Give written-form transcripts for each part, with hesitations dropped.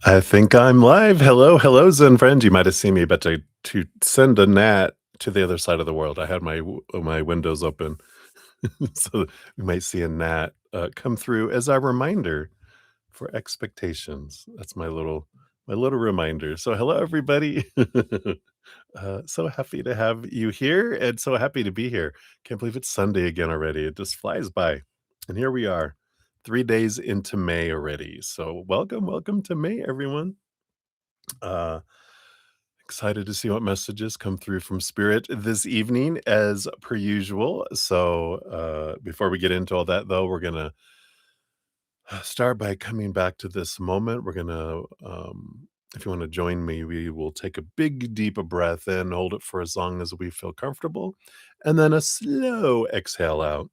I think I'm live. Hello, hello, Zen friend. You might have seen me about to send a gnat to the other side of the world. I had my windows open, so we might see a gnat come through as a reminder for expectations. That's my little reminder. So hello, everybody. So happy to have you here, and so happy to be here. Can't believe it's Sunday again already. It just flies by, and here we are, 3 days into May already. So welcome, welcome to May, everyone. Uh, Excited to see what messages come through from Spirit this evening, as per usual. So, before we get into all that, though, we're gonna start by coming back to this moment. We're gonna, if you want to join me, we will take a big, deep breath in, hold it for as long as we feel comfortable, and then a slow exhale out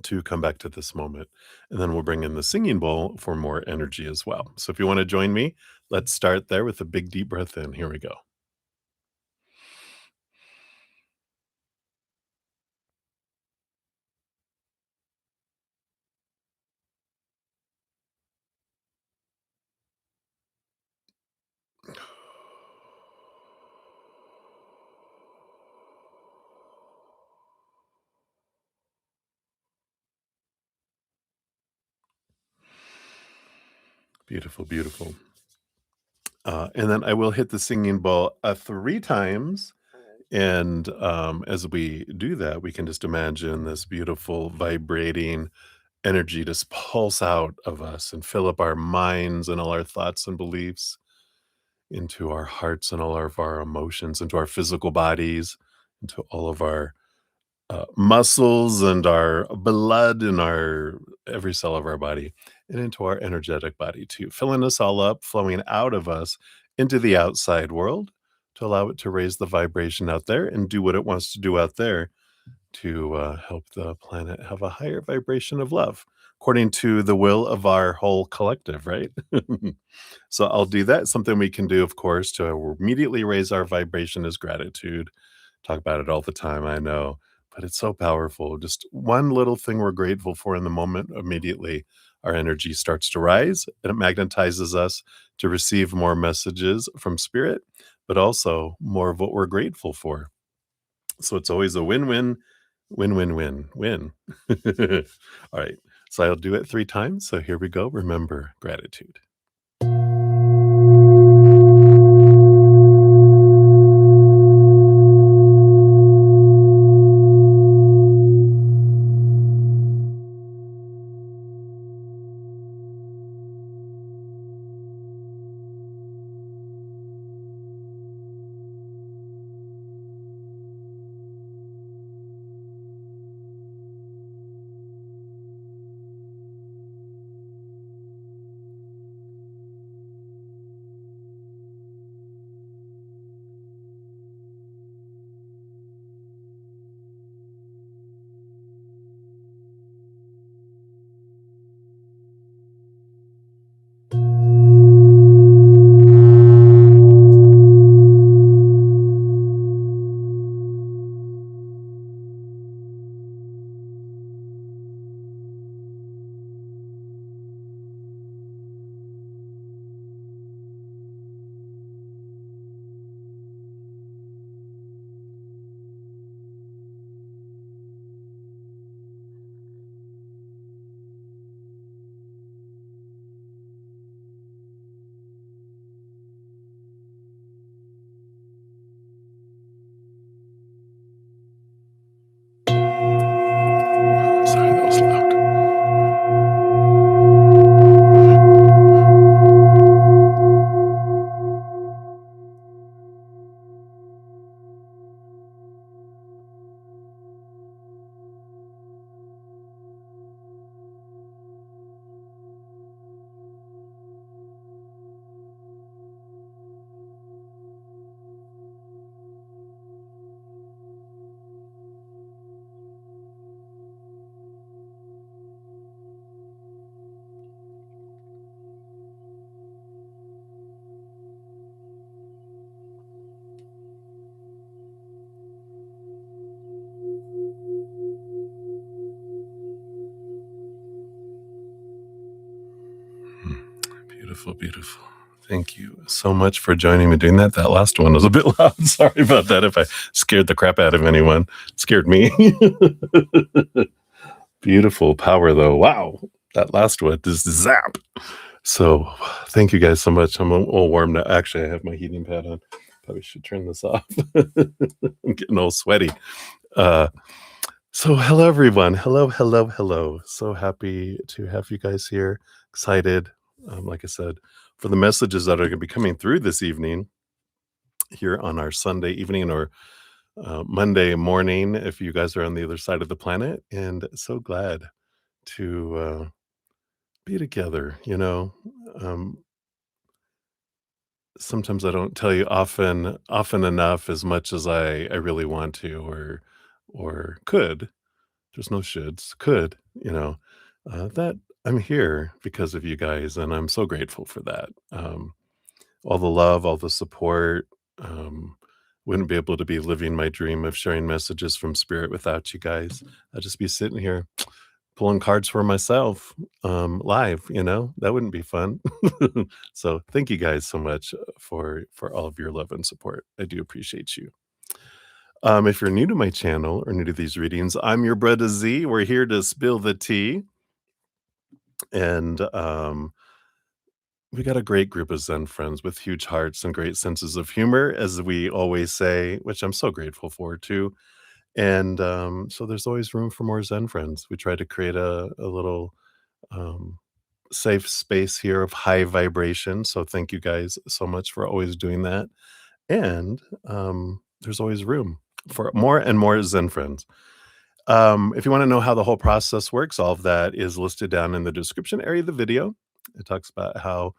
to come back to this moment. And then we'll bring in the singing bowl for more energy as well. So, if you want to join me, let's start there with a big, deep breath in. Here we go. Beautiful, beautiful. And then I will hit the singing bowl 3 times. And as we do that, we can just imagine this beautiful, vibrating energy just pulse out of us and fill up our minds and all our thoughts and beliefs into our hearts and all of our emotions, into our physical bodies, into all of our muscles and our blood and our every cell of our body and into our energetic body too, filling us all up, flowing out of us into the outside world to allow it to raise the vibration out there and do what it wants to do out there to help the planet have a higher vibration of love according to the will of our whole collective, right? So I'll do that. Something we can do, of course, to immediately raise our vibration is gratitude. Talk about it all the time, I know, but it's so powerful. Just one little thing we're grateful for in the moment, immediately our energy starts to rise and it magnetizes us to receive more messages from spirit, but also more of what we're grateful for. So it's always a win win, win win win win. All right. So I'll do it 3 times. So here we go. Remember gratitude. Beautiful, beautiful. Thank you so much for joining me doing that. That last one was a bit loud. Sorry about that if I scared the crap out of anyone. It scared me. Beautiful power, though. Wow. That last one, this zap. So thank you guys so much. I'm all warm now. Actually, I have my heating pad on. Probably should turn this off. I'm getting all sweaty. Uh, so hello, everyone. Hello, hello, hello. So happy to have you guys here. Excited, like I said, for the messages that are going to be coming through this evening here on our Sunday evening or Monday morning if you guys are on the other side of the planet. And so glad to be together. Um, Sometimes I don't tell you often enough as much as I really want to or could. There's no shoulds. Could, that I'm here because of you guys, and I'm so grateful for that. All the love, all the support. Wouldn't be able to be living my dream of sharing messages from spirit without you guys. I'd just be sitting here pulling cards for myself, live, that wouldn't be fun. So thank you guys so much for all of your love and support. I do appreciate you. If you're new to my channel or new to these readings, I'm your bruddaZEN. We're here to spill the tea. And we got a great group of Zen friends with huge hearts and great senses of humor, as we always say, which I'm so grateful for too. And so there's always room for more Zen friends. We try to create a little um, safe space here of high vibration. So thank you guys so much for always doing that. And there's always room for more and more Zen friends. If you want to know how the whole process works, all of that is listed down in the description area of the video. It talks about how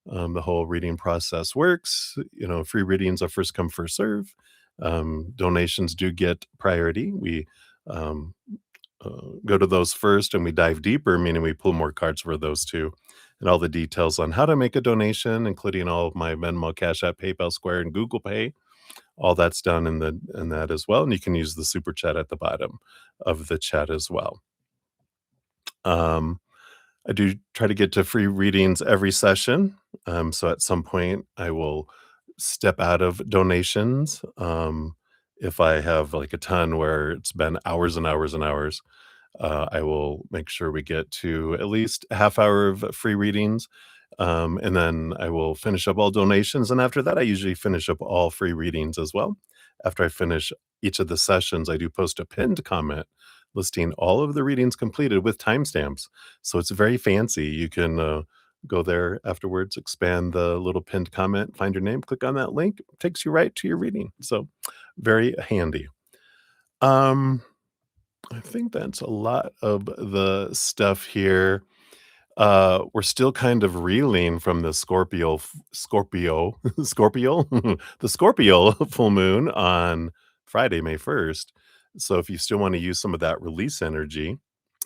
the whole reading process works. Free readings are first come, first serve. Donations do get priority. We um, go to those first and we dive deeper, meaning we pull more cards for those two. And all the details on how to make a donation, including all of my Venmo, CashApp, PayPal, Square, and Google Pay, all that's down in that as well. And you can use the super chat at the bottom of the chat as well. I do try to get to free readings every session. So at some point I will step out of donations. If I have like a ton where it's been hours and hours and hours, I will make sure we get to at least a half hour of free readings. And then I will finish up all donations. And after that, I usually finish up all free readings as well. After I finish each of the sessions, I do post a pinned comment listing all of the readings completed with timestamps. So it's very fancy. You can go there afterwards, expand the little pinned comment, find your name, click on that link, takes you right to your reading. So very handy. I think that's a lot of the stuff here. We're still kind of reeling from the Scorpio, the Scorpio full moon on Friday, May 1st. So if you still want to use some of that release energy,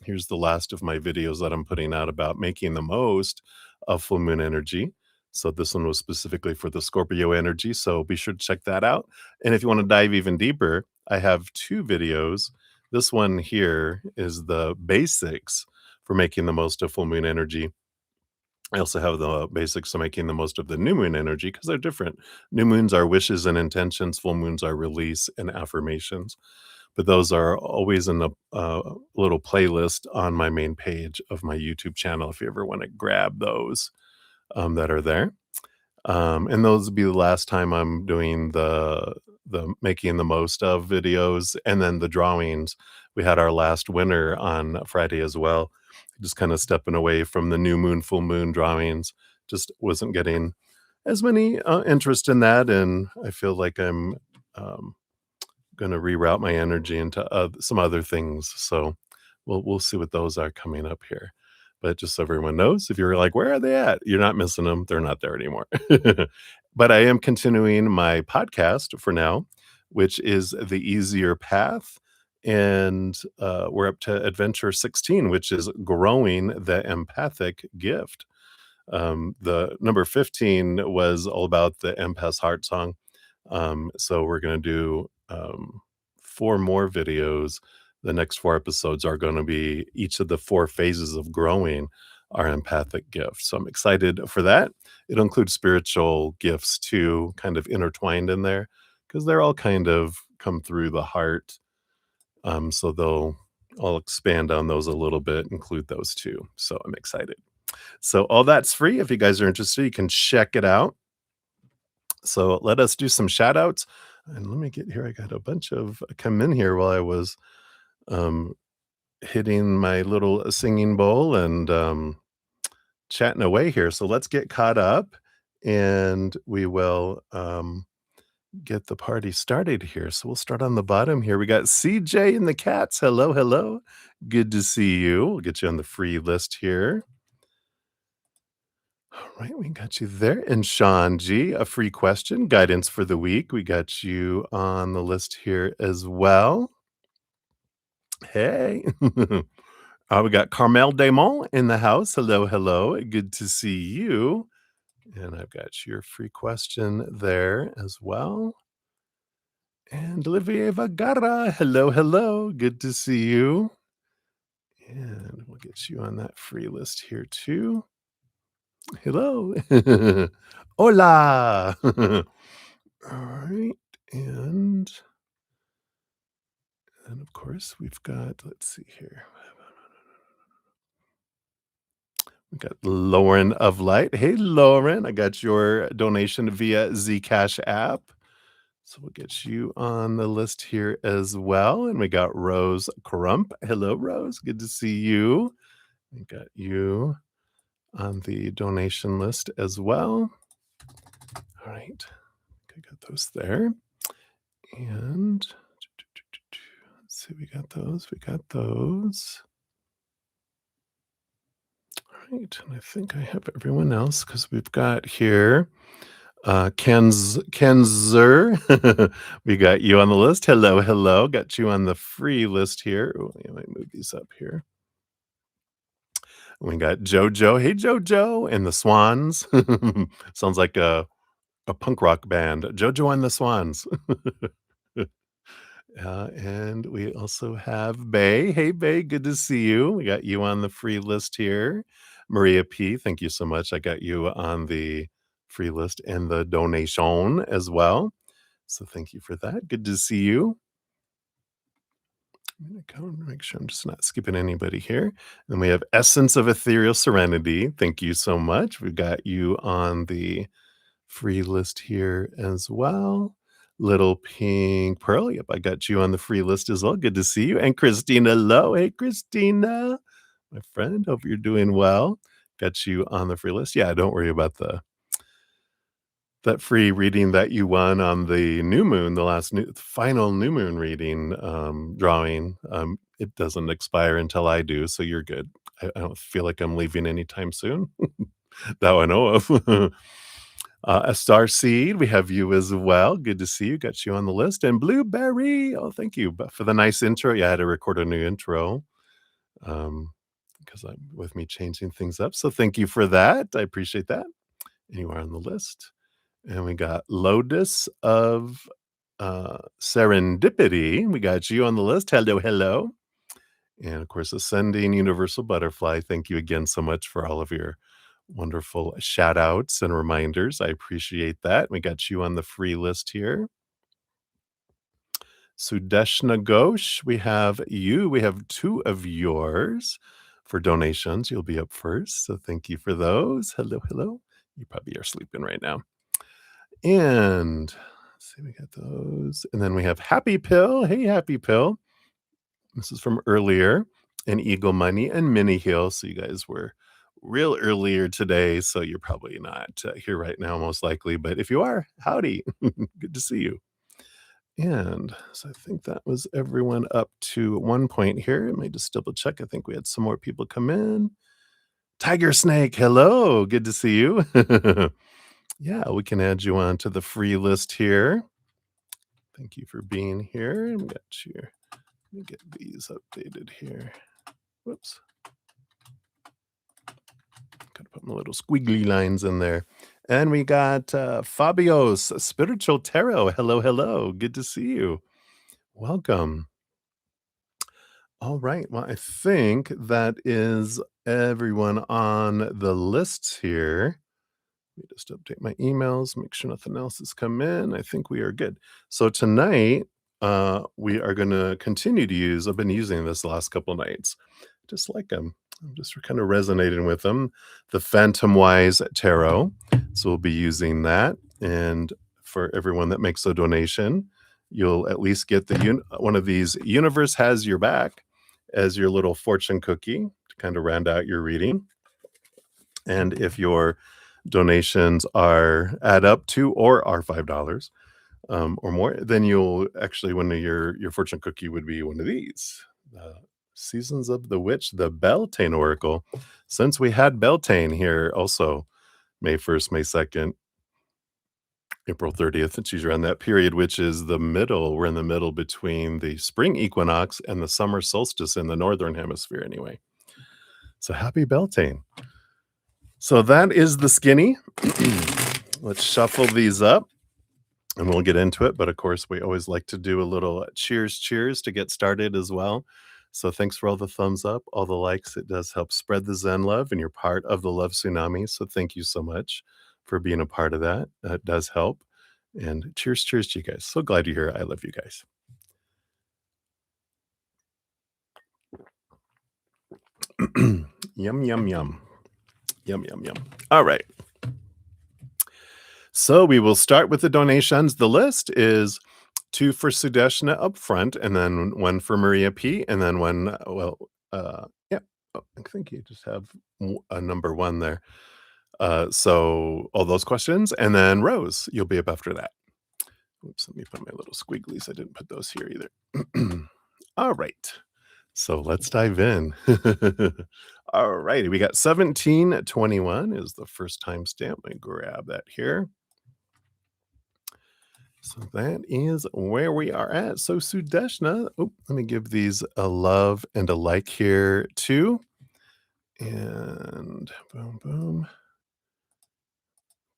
here's the last of my videos that I'm putting out about making the most of full moon energy. So this one was specifically for the Scorpio energy. So be sure to check that out. And if you want to dive even deeper, I have two videos. This one here is the basics for making the most of full moon energy. I also have the basics of making the most of the new moon energy because they're different. New moons are wishes and intentions, full moons are release and affirmations. But those are always in a little playlist on my main page of my YouTube channel if you ever want to grab those that are there. And those will be the last time I'm doing the making the most of videos, and then the drawings. We had our last winner on Friday as well. Just kind of stepping away from the new moon, full moon drawings. Just wasn't getting as many interest in that, and I feel like I'm going to reroute my energy into some other things. So we'll see what those are coming up here. But just so everyone knows, if you're like, where are they at? You're not missing them. They're not there anymore. But I am continuing my podcast for now, which is The Easier Path. And we're up to adventure 16, which is growing the empathic gift. The number 15 was all about the empath's heart song. So we're going to do 4 more videos. The next 4 episodes are going to be each of the 4 phases of growing our empathic gift. So I'm excited for that. It'll include spiritual gifts too, kind of intertwined in there, because they're all kind of come through the heart. So I'll expand on those a little bit, include those too. So I'm excited. So all that's free. If you guys are interested, you can check it out. So let us do some shout outs. And let me get here. I got a bunch of come in here while I was um, hitting my little singing bowl and chatting away here. So let's get caught up and we will get the party started here. So we'll start on the bottom here. We got CJ and the cats. Hello, hello. Good to see you. We'll get you on the free list here. All right, we got you there. And Sean G, a free question, guidance for the week. We got you on the list here as well. Hey. We got Carmel Damon in the house. Hello, hello. Good to see you. And I've got your free question there as well. And Olivier Vagara. Hello, hello. Good to see you. And we'll get you on that free list here too. Hello. Hola. All right. And of course, we've got, let's see here. We got Lauren of Light. Hey, Lauren, I got your donation via Zcash app. So we'll get you on the list here as well. And we got Rose Crump. Hello, Rose. Good to see you. We got you on the donation list as well. All right. I got those there. And let's see, we got those. We got those. All right. And I think I have everyone else because we've got here Kenzer. We got you on the list. Hello, hello. Got you on the free list here. Oh, I might move these up here. We got Jojo. Hey, Jojo. And the Swans. Sounds like a punk rock band. Jojo and the Swans. And we also have Bay. Hey, Bay. Good to see you. We got you on the free list here. Maria P. Thank you so much. I got you on the free list and the donation as well. So thank you for that. Good to see you. I'm going to go and make sure I'm just not skipping anybody here. Then we have Essence of Ethereal Serenity. Thank you so much. We've got you on the free list here as well. Little Pink Pearl. Yep, I got you on the free list as well. Good to see you. And Christina Lowe. Hey, Christina, my friend. Hope you're doing well. Got you on the free list. Yeah, don't worry about that free reading that you won on the new moon, the final new moon reading drawing. It doesn't expire until I do, so you're good. I don't feel like I'm leaving anytime soon that I know of. A star seed, we have you as well. Good to see you. Got you on the list. And Blueberry, oh, thank you for the nice intro. Yeah, I had to record a new intro because I'm with me changing things up. So thank you for that. I appreciate that. And you are on the list. And we got Lotus of Serendipity. We got you on the list. Hello, hello. And of course, Ascending Universal Butterfly. Thank you again so much for all of your wonderful shout outs and reminders. I appreciate that. We got you on the free list here. Sudeshna Ghosh, we have you. We have two of yours for donations. You'll be up first. So thank you for those. Hello, hello. You probably are sleeping right now. And let's see, we got those. And then we have Happy Pill. Hey, Happy Pill. This is from earlier. And Eagle Money and Mini Hill. So you guys were real earlier today. So you're probably not here right now, most likely. But if you are, howdy. Good to see you. And so I think that was everyone up to one point here. Let me just double check. I think we had some more people come in. Tiger Snake, hello. Good to see you. Yeah, we can add you on to the free list here. Thank you for being here. We got you. Let me get these updated here. Whoops. Got to put my little squiggly lines in there. And we got Fabio's Spiritual Tarot. Hello, hello. Good to see you. Welcome. All right. Well, I think that is everyone on the lists here. Let me just update my emails, make sure nothing else has come in. I think we are good. So tonight, we are going to continue to use. I've been using this the last couple nights. Just like them. I'm just kind of resonating with them. The Phantom Wise Tarot. So we'll be using that. And for everyone that makes a donation, you'll at least get one of these Universe Has Your Back as your little fortune cookie to kind of round out your reading. And if your donations add up to or are $5 or more, then you'll actually one of your fortune cookie would be one of these. Seasons of the Witch, the Beltane Oracle. Since we had Beltane here also, May 1st, May 2nd, April 30th, and she's around that period, which is the middle. We're in the middle between the spring equinox and the summer solstice in the northern hemisphere anyway. So happy Beltane. So that is the skinny. Let's shuffle these up and we'll get into it. But of course, we always like to do a little cheers to get started as well. So thanks for all the thumbs up, all the likes. It does help spread the Zen love, and you're part of the love tsunami. So thank you so much for being a part of that. That does help. And cheers to you guys. So glad you're here. I love you guys. Yum, yum, yum. Yum, yum, yum. All right. So we will start with the donations. The list is 2 for Sudeshna up front, and then 1 for Maria P, and then 1, yeah. Oh, I think you just have a number 1 there. So all those questions, and then Rose, you'll be up after that. Oops, let me put my little squigglies. I didn't put those here either. All right. So let's dive in. All righty. We got 1721 is the first time stamp. Let me grab that here. So that is where we are at. So Sudeshna, let me give these a love and a like here too. And boom, boom.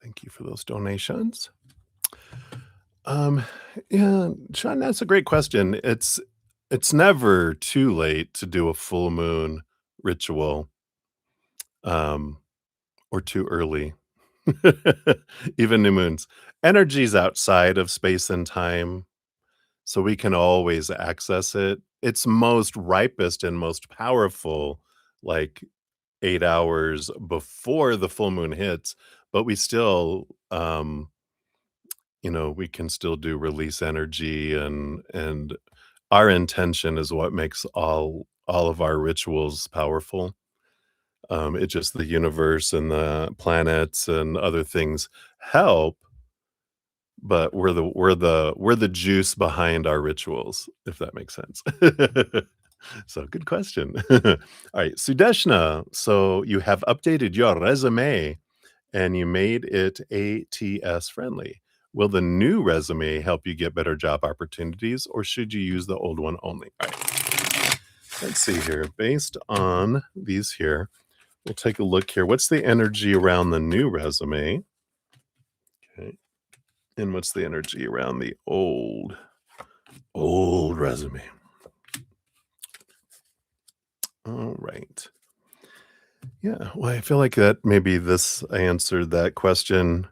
Thank you for those donations. Yeah, Sean, that's a great question. It's never too late to do a full moon ritual, or too early. Even new moons. Energy's outside of space and time, so we can always access it. It's most ripest and most powerful, like 8 hours before the full moon hits, but we still, we can still do release energy and our intention is what makes all of our rituals powerful. It just the universe and the planets and other things help, but we're the juice behind our rituals, if that makes sense. So good question. All right, Sudeshna, so you have updated your resume and you made it ATS friendly. Will the new resume help you get better job opportunities, or should you use the old one only? All right. Let's see here. Based on these here, we'll take a look here. What's the energy around the new resume? Okay. And what's the energy around the old resume? All right. Yeah. Well, I feel like that maybe I answered that question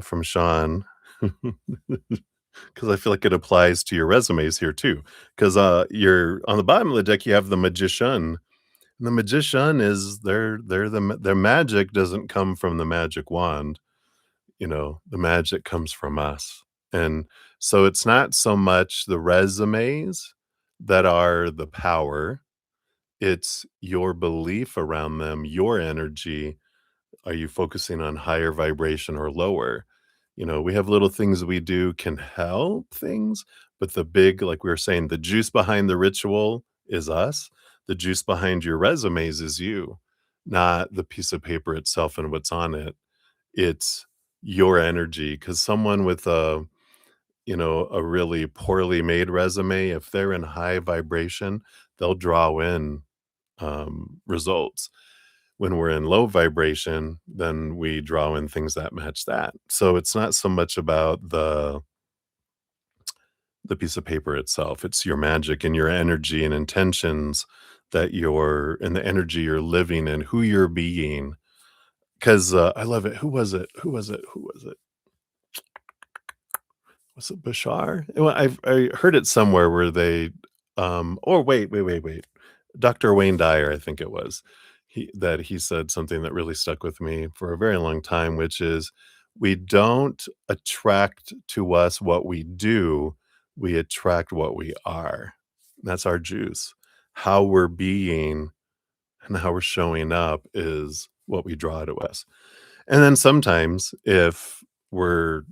from Sean. Because I feel like it applies to your resumes here too. Because you're on the bottom of the deck, you have the magician. And the magician is their magic doesn't come from the magic wand. The magic comes from us. And so it's not so much the resumes that are the power, it's your belief around them, your energy. Are you focusing on higher vibration or lower? We have little things we do can help things, but the big, like we were saying, the juice behind the ritual is us. The juice behind your resumes is you, not the piece of paper itself and what's on it. It's your energy. Because someone with a really poorly made resume, if they're in high vibration, they'll draw in results. When we're in low vibration, then we draw in things that match that. So it's not so much about the piece of paper itself. It's your magic and your energy and intentions that you're and the energy you're living in, who you're being. 'Cause, I love it. Who was it? Who was it? Who was it? Was it Bashar? Well, I heard it somewhere where they, or wait. Dr. Wayne Dyer, I think it was. He said something that really stuck with me for a very long time, which is, "We don't attract to us what we do, we attract what we are." That's our juice. How we're being and how we're showing up is what we draw to us. And then sometimes if we're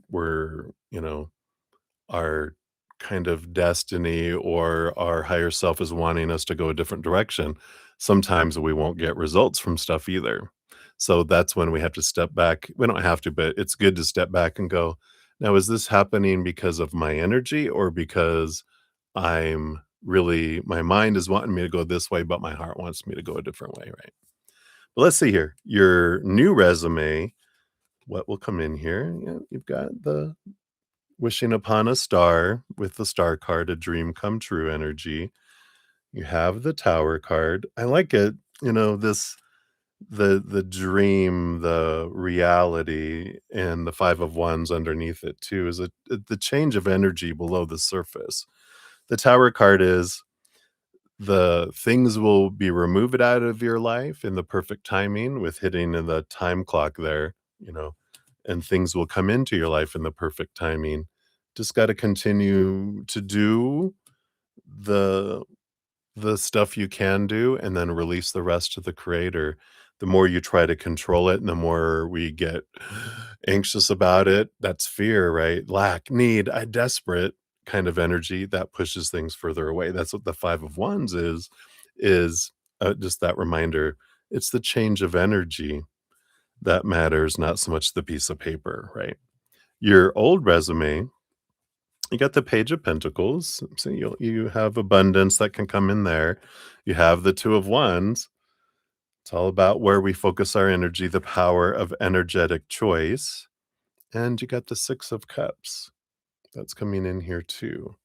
our kind of destiny or our higher self is wanting us to go a different direction, sometimes we won't get results from stuff either. So that's when we have to step back. We don't have to, but it's good to step back and go, now, is this happening because of my energy or because my mind is wanting me to go this way, but my heart wants me to go a different way, right? But let's see here. Your new resume, what will come in here? Yeah, you've got the wishing upon a star with the star card, a dream come true energy. You have the tower card. I like it. This the dream, the reality, and the five of wands underneath it too is the change of energy below the surface. The tower card is the things will be removed out of your life in the perfect timing with hitting in the time clock there, and things will come into your life in the perfect timing. Just got to continue to do the the stuff you can do and then release the rest to the creator. The more you try to control it and the more we get anxious about it, that's fear, right? Lack, need, I desperate kind of energy that pushes things further away. That's what the 5 of wands is just that reminder. It's the change of energy that matters, not so much the piece of paper, right? Your old resume, you got the page of pentacles, so you have abundance that can come in there. You have the 2 of wands. It's all about where we focus our energy, the power of energetic choice. And you got the 6 of cups. That's coming in here too.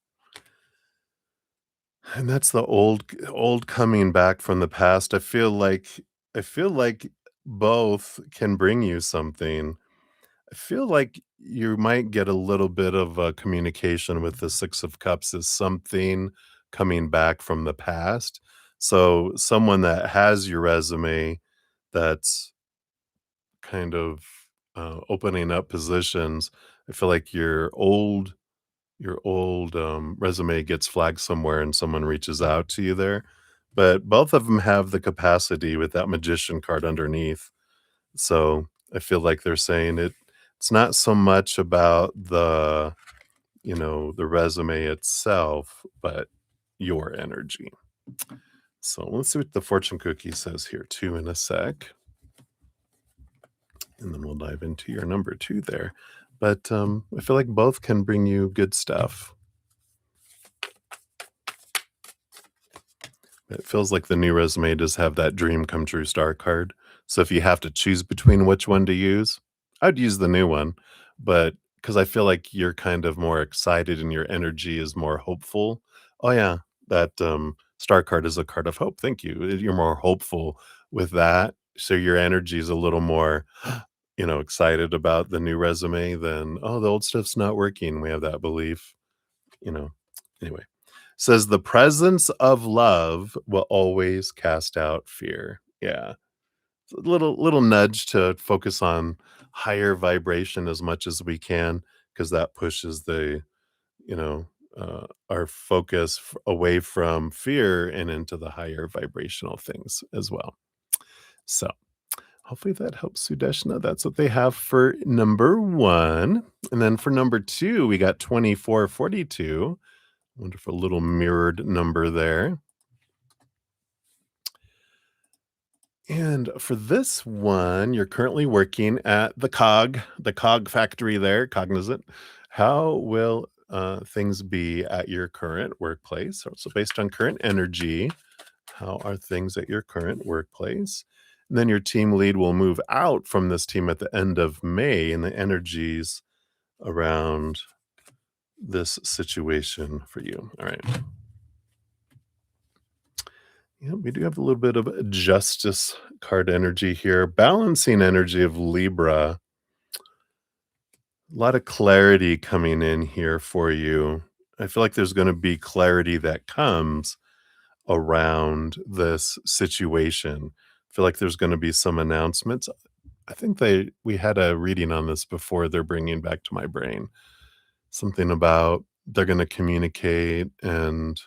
And that's the old coming back from the past. I feel like both can bring you something. I feel like you might get a little bit of a communication with the 6 of cups as something coming back from the past. So someone that has your resume that's kind of, opening up positions, I feel like your old resume gets flagged somewhere and someone reaches out to you there. But both of them have the capacity with that magician card underneath. So I feel like they're saying it's not so much about the resume itself, but your energy. So let's see what the fortune cookie says here too in a sec. And then we'll dive into your number 2 there. But I feel like both can bring you good stuff. It feels like the new resume does have that dream come true star card. So if you have to choose between which one to use, I'd use the new one. But because I feel like you're kind of more excited and your energy is more hopeful. Oh yeah, that star card is a card of hope. Thank you. You're more hopeful with that. So your energy is a little more, excited about the new resume than, oh, the old stuff's not working. We have that belief, you know. Anyway, says the presence of love will always cast out fear. Yeah. It's a little nudge to focus on higher vibration as much as we can because that pushes you know, our focus away from fear and into the higher vibrational things as well. So hopefully that helps Sudeshna. That's what they have for number 1. And then for number 2, we got 2442. Wonderful little mirrored number there. And for this one, you're currently working at the cog factory there, Cognizant. How will things be at your current workplace? So based on current energy, how are things at your current workplace? And then your team lead will move out from this team at the end of May, and the energies around this situation for you. All right. Yeah, we do have a little bit of a justice card energy here. Balancing energy of Libra. A lot of clarity coming in here for you. I feel like there's going to be clarity that comes around this situation. I feel like there's going to be some announcements. I think we had a reading on this before. They're bringing back to my brain something about they're going to communicate, and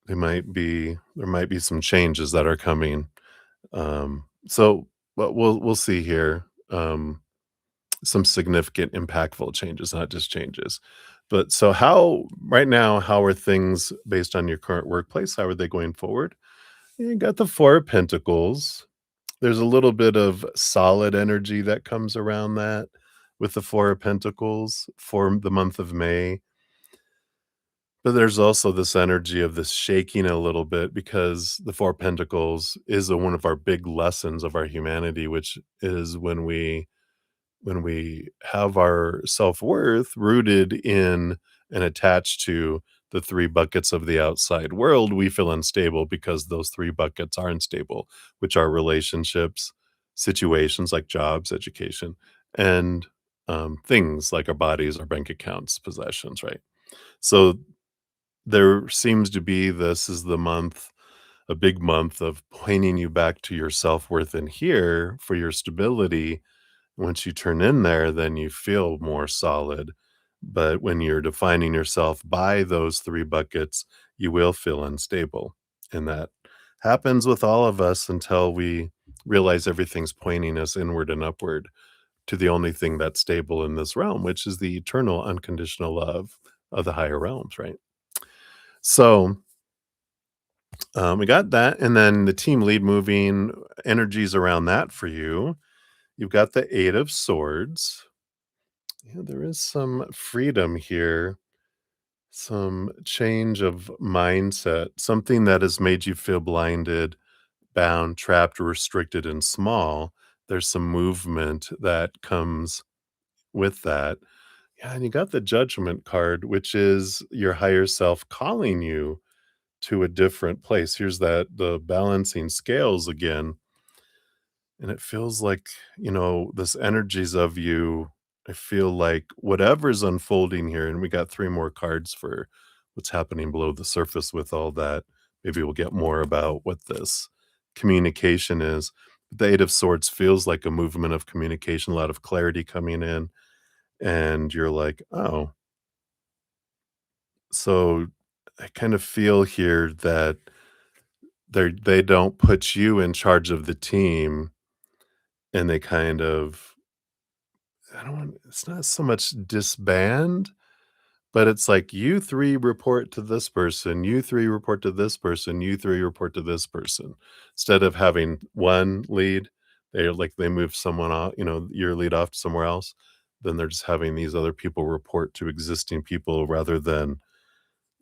there might be some changes that are coming. So, but we'll see here. Some significant, impactful changes, not just changes. But so, how right now? How are things based on your current workplace? How are they going forward? You got the Four of Pentacles. There's a little bit of solid energy that comes around that with the Four of Pentacles for the month of May. But there's also this energy of this shaking a little bit because the Four of Pentacles is one of our big lessons of our humanity, which is when we have our self-worth rooted in and attached to the three buckets of the outside world, we feel unstable because those three buckets are unstable, which are relationships, situations like jobs, education, and things like our bodies, our bank accounts, possessions, right? So there seems to be this is the month, a big month of pointing you back to your self-worth in here for your stability. Once you turn in there, then you feel more solid. But when you're defining yourself by those three buckets, you will feel unstable. And that happens with all of us until we realize everything's pointing us inward and upward to the only thing that's stable in this realm, which is the eternal unconditional love of the higher realms, right? So we got that. And then the team lead moving energies around that for you. You've got the Eight of Swords. Yeah, there is some freedom here, some change of mindset, something that has made you feel blinded, bound, trapped, restricted, and small. There's some movement that comes with that. Yeah, and you got the Judgment card, which is your higher self calling you to a different place. Here's that the balancing scales again. And it feels like, this energies of you. I feel like whatever's unfolding here, and we got three more cards for what's happening below the surface with all that. Maybe we'll get more about what this communication is. The Eight of Swords feels like a movement of communication, a lot of clarity coming in. And you're like, oh, so I kind of feel here that they don't put you in charge of the team, and they kind of I don't want it's not so much disband, but it's like you 3 report to this person, you 3 report to this person, you 3 report to this person. Instead of having 1 lead, they move someone off, your lead off to somewhere else, then they're just having these other people report to existing people rather than,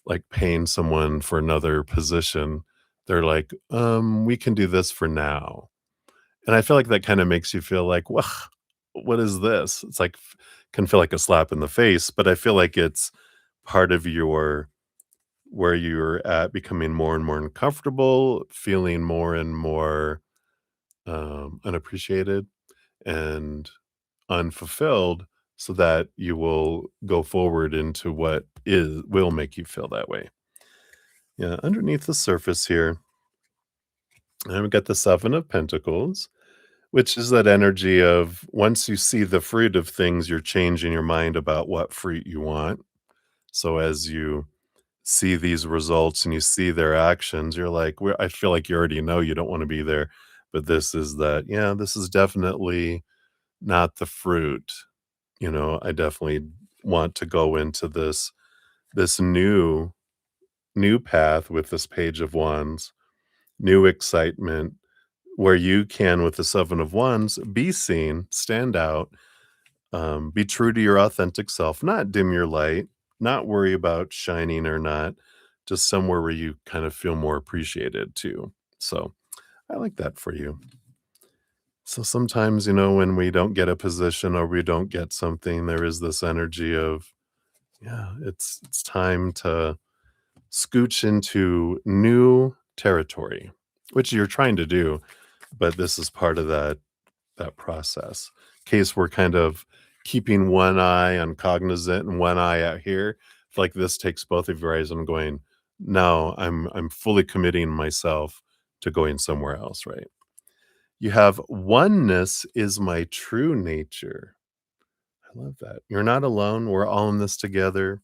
like, paying someone for another position. They're like, we can do this for now." And I feel like that kinda makes you feel like, "Well, what is this?" It's like can feel like a slap in the face, but I feel like it's part of your where you're at becoming more and more uncomfortable, feeling more and more, unappreciated and unfulfilled so that you will go forward into what is will make you feel that way. Yeah, underneath the surface here, and we got the Seven of Pentacles. Which is that energy of once you see the fruit of things, you're changing your mind about what fruit you want. So as you see these results and you see their actions, you're like, I feel like you already know you don't want to be there. But this is that, yeah, this is definitely not the fruit. I definitely want to go into this new path with this Page of Wands, new excitement, where you can, with the Seven of Wands, be seen, stand out, be true to your authentic self, not dim your light, not worry about shining or not, just somewhere where you kind of feel more appreciated too. So I like that for you. So sometimes, when we don't get a position or we don't get something, there is this energy of, yeah, it's time to scooch into new territory, which you're trying to do, but this is part of that process. In case we're kind of keeping one eye on cognizant and one eye out here, it's like this takes both of your eyes and going, no, I'm fully committing myself to going somewhere else, right? You have oneness is my true nature. I love that. You're not alone. We're all in this together.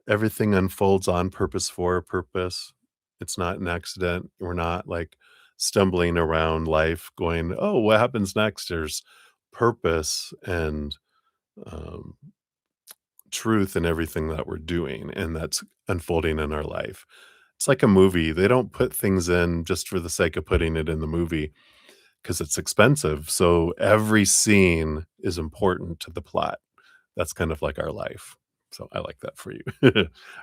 Everything unfolds on purpose for a purpose. It's not an accident. We're not like stumbling around life going, oh, what happens next? There's purpose and um, truth in everything that we're doing, and that's unfolding in our life. It's like a movie. They don't put things in just for the sake of putting it in the movie because it's expensive. So every scene is important to the plot. That's kind of like our life. So I like that for you.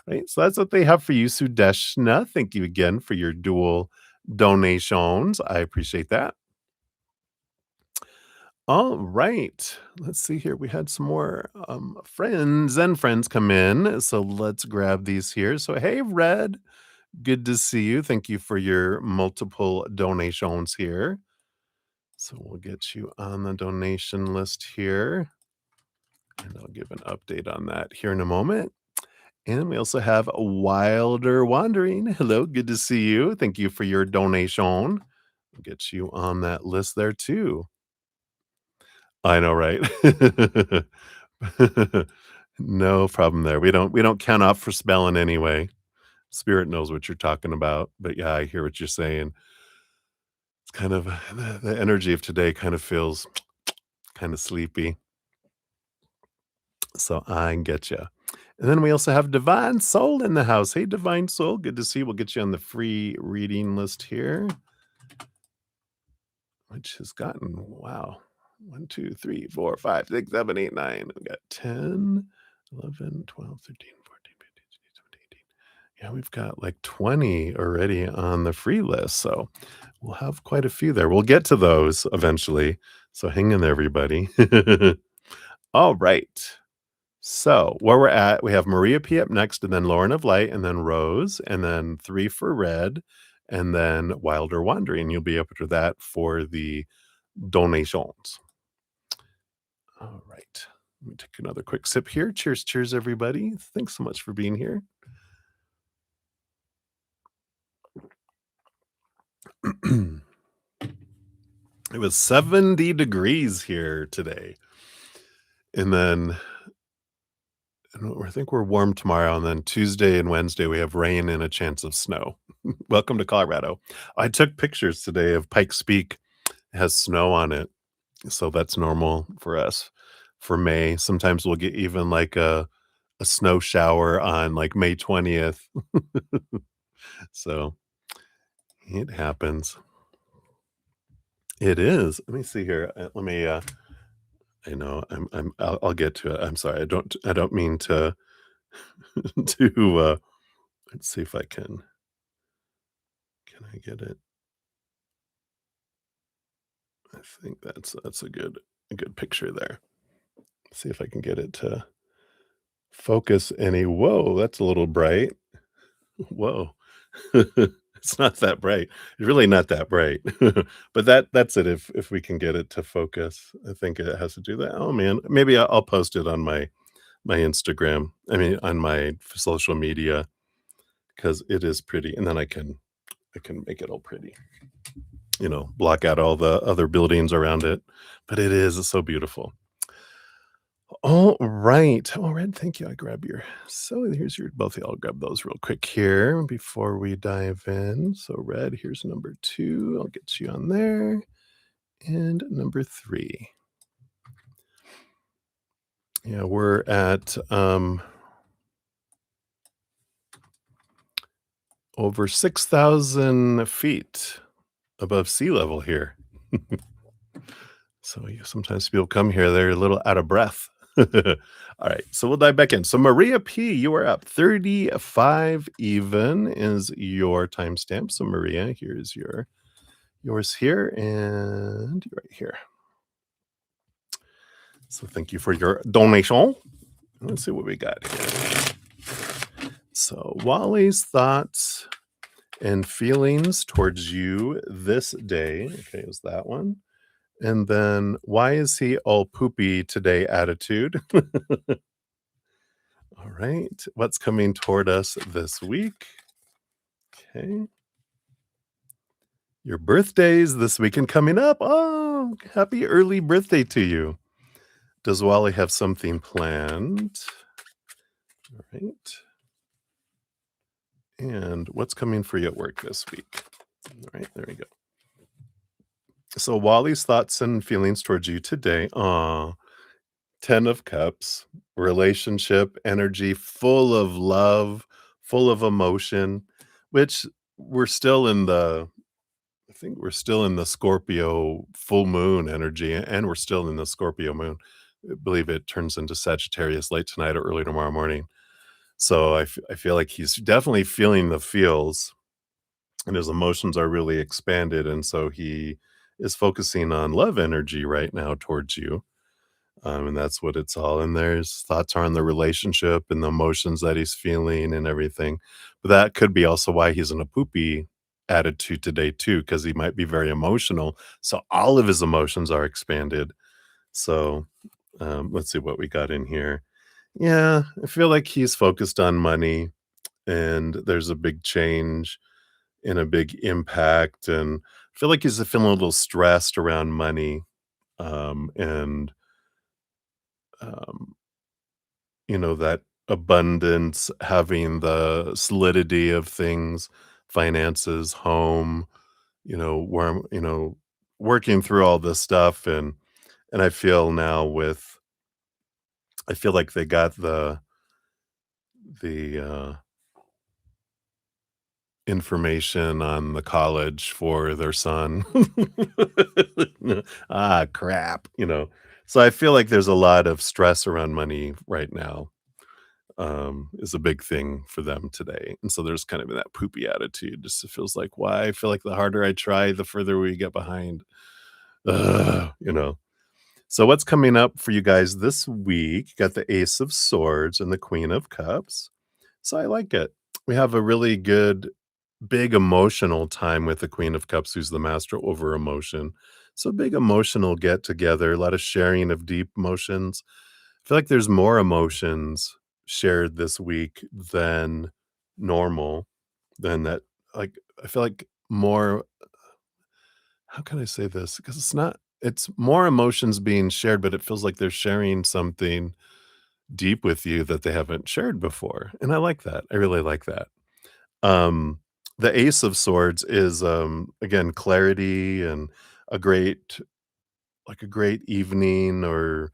Right. So that's what they have for you, Sudeshna. Thank you again for your dual donations. I appreciate that. All right. Let's see here. We had some more friends and friends come in. So let's grab these here. So, hey, Red, good to see you. Thank you for your multiple donations here. So we'll get you on the donation list here. And I'll give an update on that here in a moment. And we also have Wilder Wandering. Hello, good to see you. Thank you for your donation. We'll get you on that list there too. I know, right? No problem there. We don't count off for spelling anyway. Spirit knows what you're talking about. But yeah, I hear what you're saying. It's kind of the energy of today kind of feels kind of sleepy. So I get you. And then we also have Divine Soul in the house. Hey, Divine Soul, good to see you. We'll get you on the free reading list here, which has gotten, wow, 1, 2, 3, 4, 5, 6, 7, 8, 9. We got 10, 11, 12, 13, 14, 15, 16, 17, 18. Yeah, we've got like 20 already on the free list. So we'll have quite a few there. We'll get to those eventually. So hang in there, everybody. All right. So where we're at, we have Maria P up next, and then Lauren of Light, and then Rose, and then 3 for Red, and then Wilder Wandering. You'll be up to that for the donations. All right. Let me take another quick sip here. Cheers, cheers, everybody. Thanks so much for being here. It was 70 degrees here today. And then I think we're warm tomorrow, and then Tuesday and Wednesday we have rain and a chance of snow. Welcome to Colorado. I took pictures today of Pikes Peak. It has snow on it, so that's normal for us. For May, sometimes we'll get even like a snow shower on like May 20th. So it happens. It is. Let me see here. Let me. I know. I'll get to it. I'm sorry. I don't mean to. To. Let's see if I can. Can I get it? I think that's a good picture there. See if I can get it to focus any. Whoa, that's a little bright. Whoa. It's not that bright. It's really not that bright. But that's it if we can get it to focus. I think it has to do that. Oh, man. Maybe I'll post it on my Instagram. I mean, on my social media, because it is pretty, and then I can make it all pretty, block out all the other buildings around it, but it's so beautiful. All right. Oh, Red, thank you. I grab your so here's your both of y'all grab those real quick here before we dive in. So Red, here's number 2. I'll get you on there. And number 3. Yeah, we're at over 6,000 feet above sea level here. So sometimes people come here, they're a little out of breath. All right, so we'll dive back in. So Maria P, you are up 35 even is your timestamp. So Maria, here's yours here and right here. So thank you for your donation. Let's see what we got here. So Wally's thoughts and feelings towards you this day. Okay, is that one? And then why is he all poopy today attitude? All right. What's coming toward us this week? Okay. Your birthdays this weekend coming up. Oh, happy early birthday to you. Does Wally have something planned? All right. And what's coming for you at work this week? All right, there we go. So Wally's thoughts and feelings towards you today. Aw, 10 of Cups, relationship, energy, full of love, full of emotion, which we're still in the I think we're still in the Scorpio full moon energy, and we're still in the Scorpio moon. I believe it turns into Sagittarius late tonight or early tomorrow morning. So I feel like he's definitely feeling the feels, and his emotions are really expanded, and so he is focusing on love energy right now towards you. And that's what it's all in there. His thoughts are on the relationship and the emotions that he's feeling and everything. But that could be also why he's in a poopy attitude today too, because he might be very emotional. So all of his emotions are expanded. So let's see what we got in here. Yeah, I feel like he's focused on money and there's a big change and a big impact. And I feel like he's feeling a little stressed around money. And um, that abundance, having the solidity of things, finances, home, where working through all this stuff and I feel now with I feel like they got the information on the college for their son. Ah, crap. So I feel like there's a lot of stress around money right now. Is a big thing for them today. And so there's kind of that poopy attitude. Just it feels like, why? I feel like the harder I try, the further we get behind. Ugh. So what's coming up for you guys this week? You got the Ace of Swords and the Queen of Cups. So I like it. We have a really good, big emotional time with the Queen of Cups, who's the master over emotion. So big emotional get together, a lot of sharing of deep emotions. I feel like there's more emotions shared this week than normal, than that like, I feel like more how can I say this? Because it's more emotions being shared, but it feels like they're sharing something deep with you that they haven't shared before, and I like that. I really like that. Um, the Ace of Swords is, again, clarity and a great a great evening or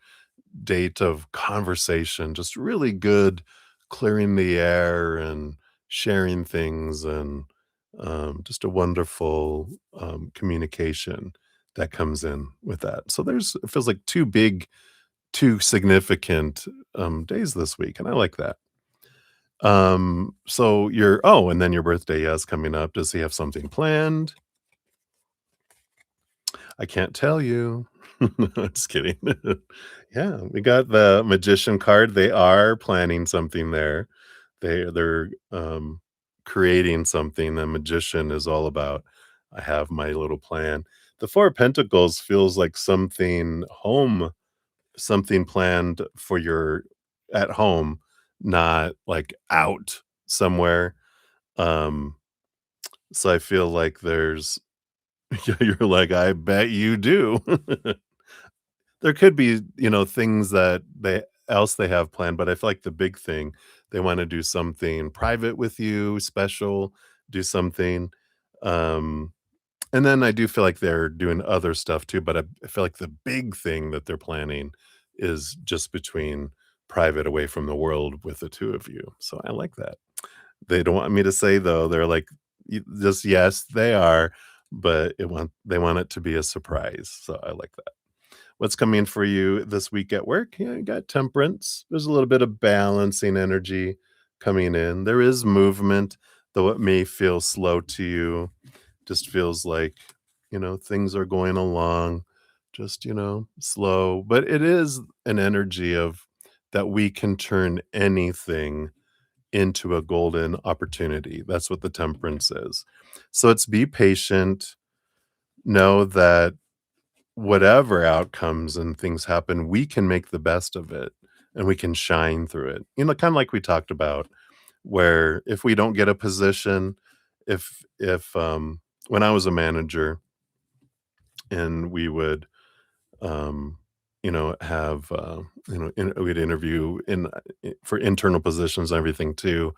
date of conversation, just really good clearing the air and sharing things and just a wonderful communication that comes in with that. So it feels like two significant days this week, and I like that. And then your birthday, yes, coming up. Does he have something planned? I can't tell you. Just kidding. Yeah, we got the magician card. They are planning something there. They're creating something. The magician is all about, I have my little plan. The Four of Pentacles feels like something planned for your at home, not like out somewhere. Um, so I feel like you're like, I bet you do. There could be, things that they have planned, but I feel like the big thing, they wanna do something private with you, special, do something, um, and then I do feel like they're doing other stuff too, but I feel like the big thing that they're planning is just between private away from the world with the 2 of you, so I like that. They don't want me to say, though, they're like, "Y just yes, they are, but they want it to be a surprise," so I like that. What's coming for you this week at work? Yeah, you got temperance. There's a little bit of balancing energy coming in. There is movement, though it may feel slow to you. Just feels like, things are going along, just, slow. But it is an energy of that we can turn anything into a golden opportunity. That's what the temperance is. So it's be patient, know that whatever outcomes and things happen, we can make the best of it and we can shine through it. Kind of like we talked about, where if we don't get a position, if when I was a manager and we would have we'd interview for internal positions and everything too,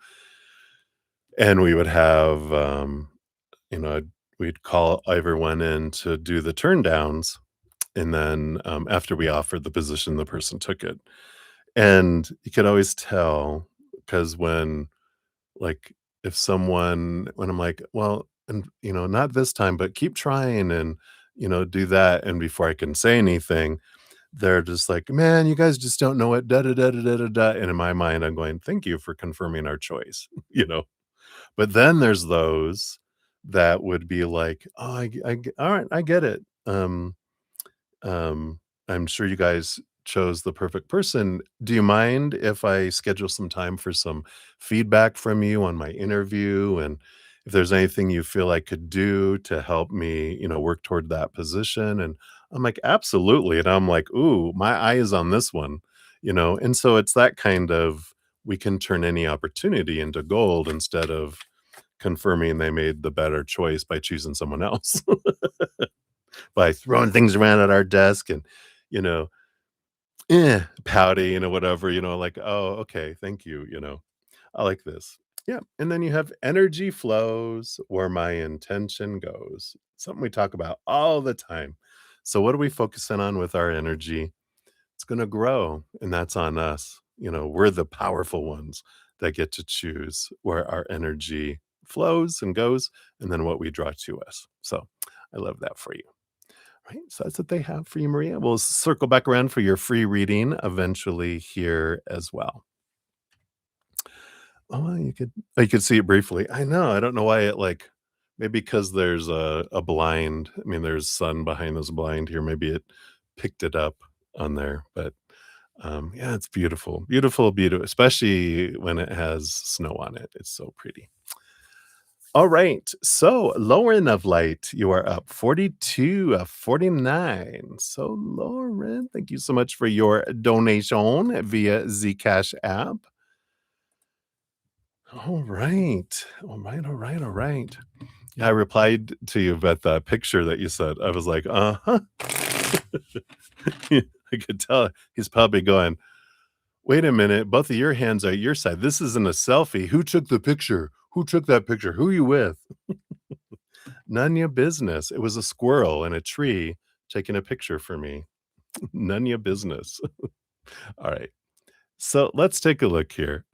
and we would have you know we'd call everyone in to do the turn downs, and then after we offered the position, the person took it, and you could always tell because like when I'm like, well, and not this time, but keep trying and do that, and before I can say anything, they're just like, "Man, you guys just don't know it, da da da da da da da," and in my mind, I'm going, "Thank you for confirming our choice," you know? But then there's those that would be like, "Oh, alright, I get it. Um, I'm sure you guys chose the perfect person. Do you mind if I schedule some time for some feedback from you on my interview? And if there's anything you feel I could do to help me, work toward that position?" And I'm like, absolutely. And I'm like, ooh, my eye is on this one. And so it's that kind of, we can turn any opportunity into gold instead of confirming they made the better choice by choosing someone else, by throwing things around at our desk and, you know, pouty, whatever, like, "Oh, okay, thank you. I like this." Yeah, and then you have energy flows where my intention goes. Something we talk about all the time. So what are we focusing on with our energy? It's gonna grow, and that's on us. We're the powerful ones that get to choose where our energy flows and goes, and then what we draw to us. So, I love that for you. Right, so that's what they have for you, Maria. We'll circle back around for your free reading eventually here as well. Oh, you could see it briefly. I know, I don't know why maybe because there's a blind. I mean, there's sun behind this blind here, maybe it picked it up on there, but, yeah, it's beautiful, beautiful, beautiful, especially when it has snow on it. It's so pretty. All right. So, Lauren of Light, you are up 42 of 49. So, Lauren, thank you so much for your donation via Zcash app. All right. All right. All right. All right. Yeah, I replied to you about the picture that you said. I was like, uh huh. I could tell he's probably going, wait a minute. Both of your hands are at your side. This isn't a selfie. Who took the picture? Who took that picture? Who are you with? None your business. It was a squirrel in a tree taking a picture for me. None your business. All right. So let's take a look here.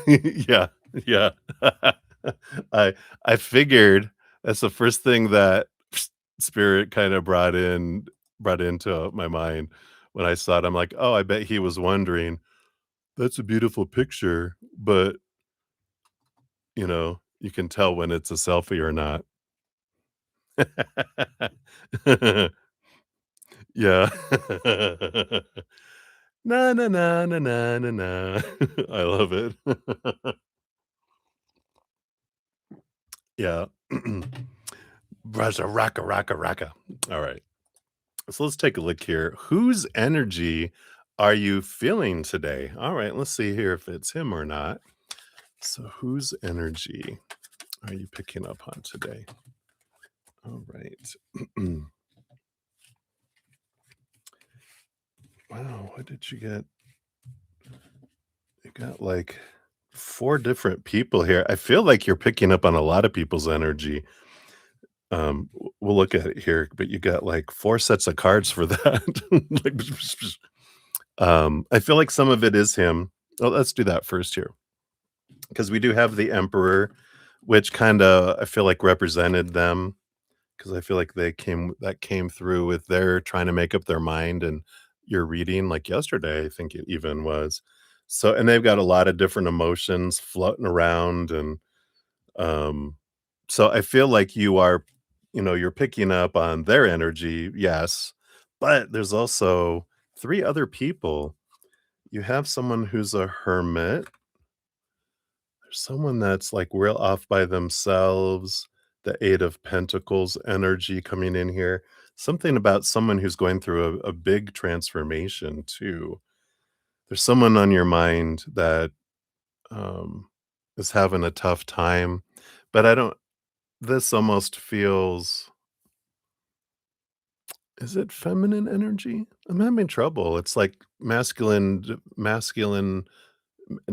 Yeah, yeah. I I figured that's the first thing that spirit kinda brought into my mind when I saw it. I'm like, "Oh, I bet he was wondering, that's a beautiful picture, but, you can tell when it's a selfie or not." Yeah. Na na na na na na na. I love it. Yeah. Raza raka raka raka. All right. So let's take a look here. Whose energy are you feeling today? All right, let's see here if it's him or not. So whose energy are you picking up on today? All right. Wow, what did you get? You got like 4 different people here. I feel like you're picking up on a lot of people's energy. We'll look at it here, but you got like 4 sets of cards for that. Like, I feel like some of it is him. Oh, let's do that first here, because we do have the Emperor, which kinda I feel like represented them, because I feel like that came through with their trying to make up their mind, and your reading, like yesterday, I think it even was. So and they've got a lot of different emotions floating around, and um, so I feel like you're picking up on their energy, yes, but there's also 3 other people. You have someone who's a hermit, there's someone that's, like, real off by themselves, the 8 of Pentacles energy coming in here. Something about someone who's going through a big transformation too. There's someone on your mind that, um, is having a tough time, but I don't this almost feels is it feminine energy? I'm having trouble. It's like masculine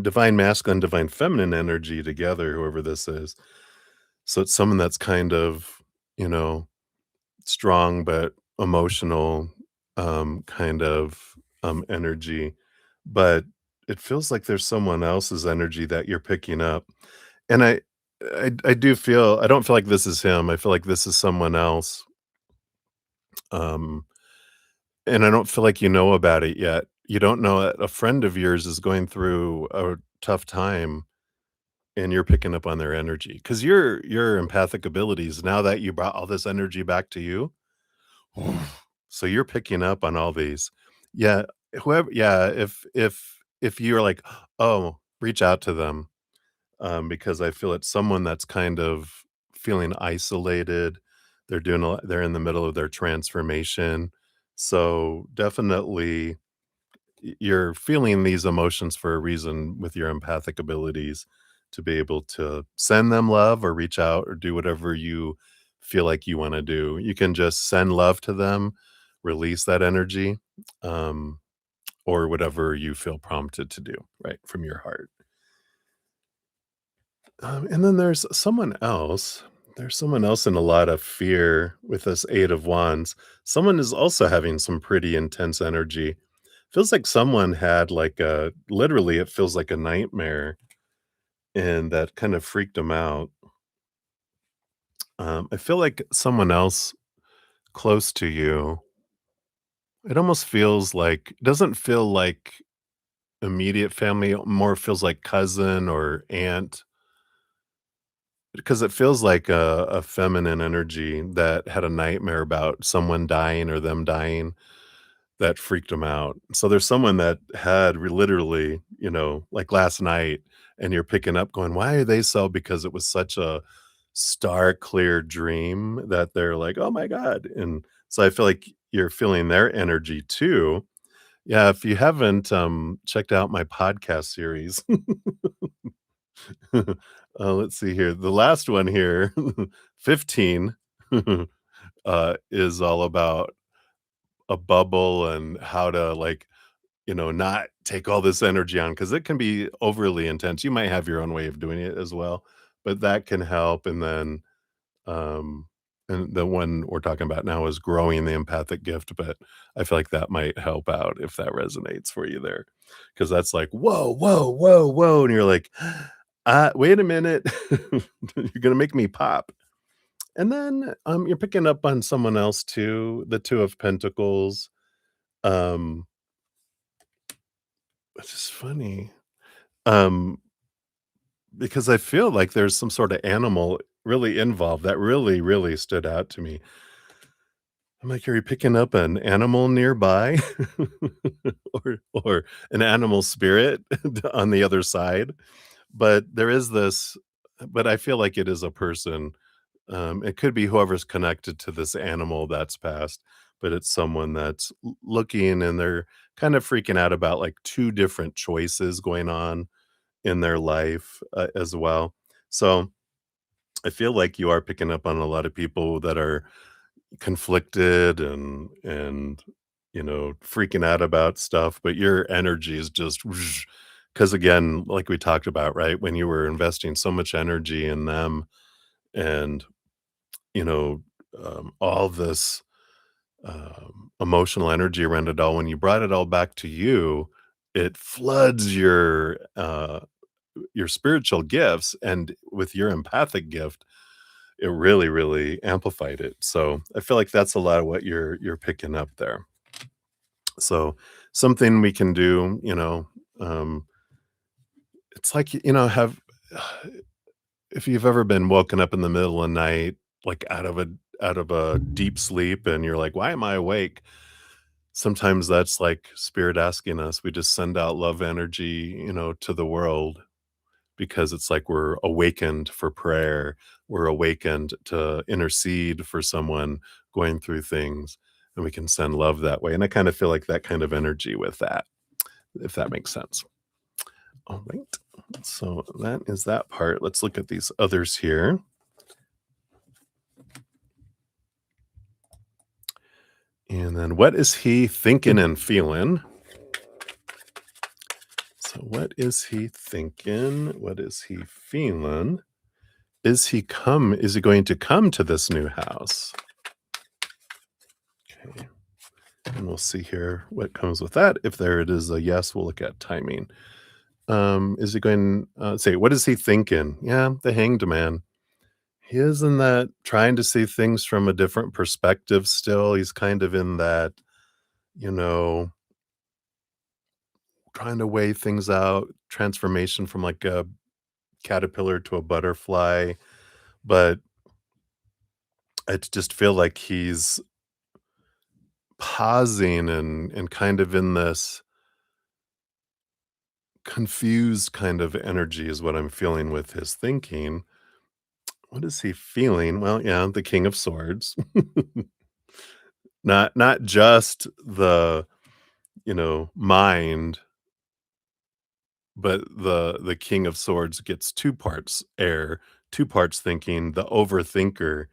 divine masculine, divine feminine energy together, whoever this is. So it's someone that's kind of, you know, strong but emotional, kind of, energy, but it feels like there's someone else's energy that you're picking up, and I do feel I don't feel like this is him, I feel like this is someone else, um, and I don't feel like you know about it yet. You don't know a friend of yours is going through a tough time, and you're picking up on their energy because your empathic abilities, now that you brought all this energy back to you, so you're picking up on all these. Yeah, whoever yeah, if you're like, "Oh," reach out to them, because I feel it's someone that's kind of feeling isolated. They're in the middle of their transformation. So, definitely you're feeling these emotions for a reason with your empathic abilities to be able to send them love or reach out or do whatever you feel like you want to do. You can just send love to them, release that energy, um, or whatever you feel prompted to do, right, from your heart. And then there's someone else. There's someone else in a lot of fear with this 8 of Wands. Someone is also having some pretty intense energy. Feels like someone had like a literally, it feels like a nightmare, and that kind of freaked them out. I feel like someone else close to you, it almost feels like it doesn't feel like immediate family, it more feels like cousin or aunt, because it feels like a feminine energy that had a nightmare about someone dying or them dying that freaked them out. So there's someone that had literally, like last night, and you're picking up going, "Why are they so?" Because it was such a star clear dream that they're like, "Oh my god." And so I feel like you're feeling their energy too. Yeah, if you haven't, checked out my podcast series, let's see here. The last one here, 15, is all about a bubble and how to, like, not take all this energy on because it can be overly intense. You might have your own way of doing it as well, but that can help. Um, and the one we're talking about now is growing the empathic gift, but I feel like that might help out if that resonates for you there, because that's like, whoa, whoa, whoa, whoa, and you're like, wait a minute, you're gonna make me pop. And then you're picking up on someone else too, the 2 of Pentacles. Um, which is funny. Um, because I feel like there's some sort of animal really involved that really, really stood out to me. I'm like, "Are you picking up an animal nearby?" Or an animal spirit on the other side? But there is this but I feel like it is a person. It could be whoever's connected to this animal that's passed, but it's someone that's looking and they're kind of freaking out about, like, 2 different choices going on in their life, as well. So, I feel like you are picking up on a lot of people that are conflicted and, freaking out about stuff, but your energy is just because again, like we talked about, right, when you were investing so much energy in them and, you know, all this, emotional energy around it all, when you brought it all back to you, it floods your spiritual gifts, and with your empathic gift, it really, really amplified it. So, I feel like that's a lot of what you're picking up there. So, something we can do, it's like, have if you've ever been woken up in the middle of the night, like out of a deep sleep and you're like, "Why am I awake?" Sometimes that's like spirit asking us. We just send out love energy, to the world because it's like we're awakened for prayer. We're awakened to intercede for someone going through things, and we can send love that way. And I kind of feel like that kind of energy with that, if that makes sense. All right. So that is that part. Let's look at these others here. And then what is he thinking and feeling? So what is he thinking? What is he feeling? Is he going to come to this new house? Okay. And we'll see here what comes with that. If there it is a yes, we'll look at timing. Is he going say what is he thinking? Yeah, the hanged man. He is in that trying to see things from a different perspective still. He's kind of in that, you know, trying to weigh things out, transformation from like a caterpillar to a butterfly, but I just feel like he's pausing and kind of in this confused kind of energy is what I'm feeling with his thinking. What is he feeling? Well, yeah, the King of Swords. Not just the, mind, but the King of Swords gets 2 parts air, 2 parts thinking, the overthinker.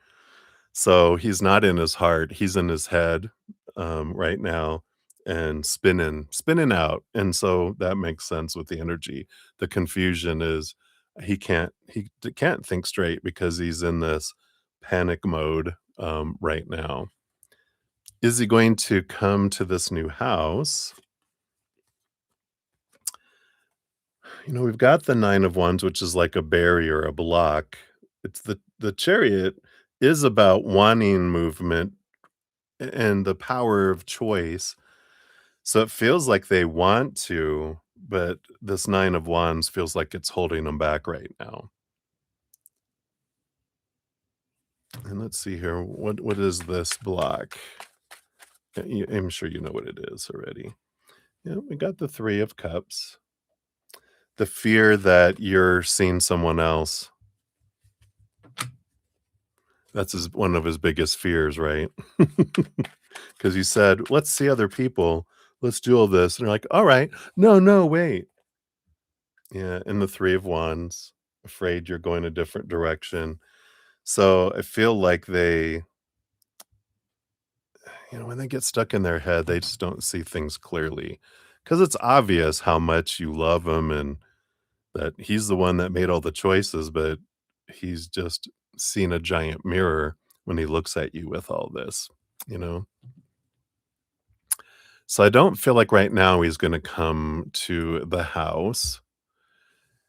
So he's not in his heart, he's in his head, right now and spinning out, and so that makes sense with the energy. The confusion is he can't think straight because he's in this panic mode, right now. Is he going to come to this new house? We've got the 9 of Wands, which is like a barrier, a block. It's the Chariot is about wanting movement and the power of choice. So it feels like they want to, but this 9 of Wands feels like it's holding them back right now. And let's see here. What is this block? I'm sure you know what it is already. Yeah, we got the 3 of Cups. The fear that you're seeing someone else. That's one of his biggest fears, right? Because you said, let's see other people. Let's do all this. And they're like, all right. No, no, wait. Yeah. And the 3 of Wands, afraid you're going a different direction. So I feel like when they get stuck in their head, they just don't see things clearly. Because it's obvious how much you love him and that he's the one that made all the choices, but he's just seen a giant mirror when he looks at you with all this, you know? So I don't feel like right now he's gonna come to the house.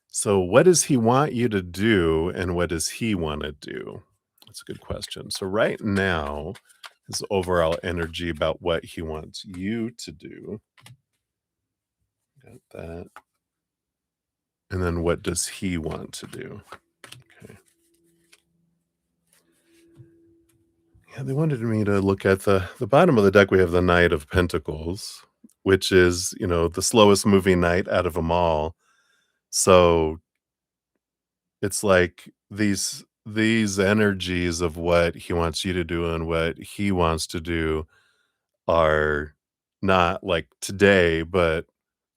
So what does he want you to do, and what does he wanna do? That's a good question. So right now, his overall energy about what he wants you to do. Got that. And then what does he want to do? Okay. Yeah, they wanted me to look at the bottom of the deck. We have the Knight of Pentacles, which is, the slowest moving knight out of them all. So it's like these energies of what he wants you to do and what he wants to do are not like today, but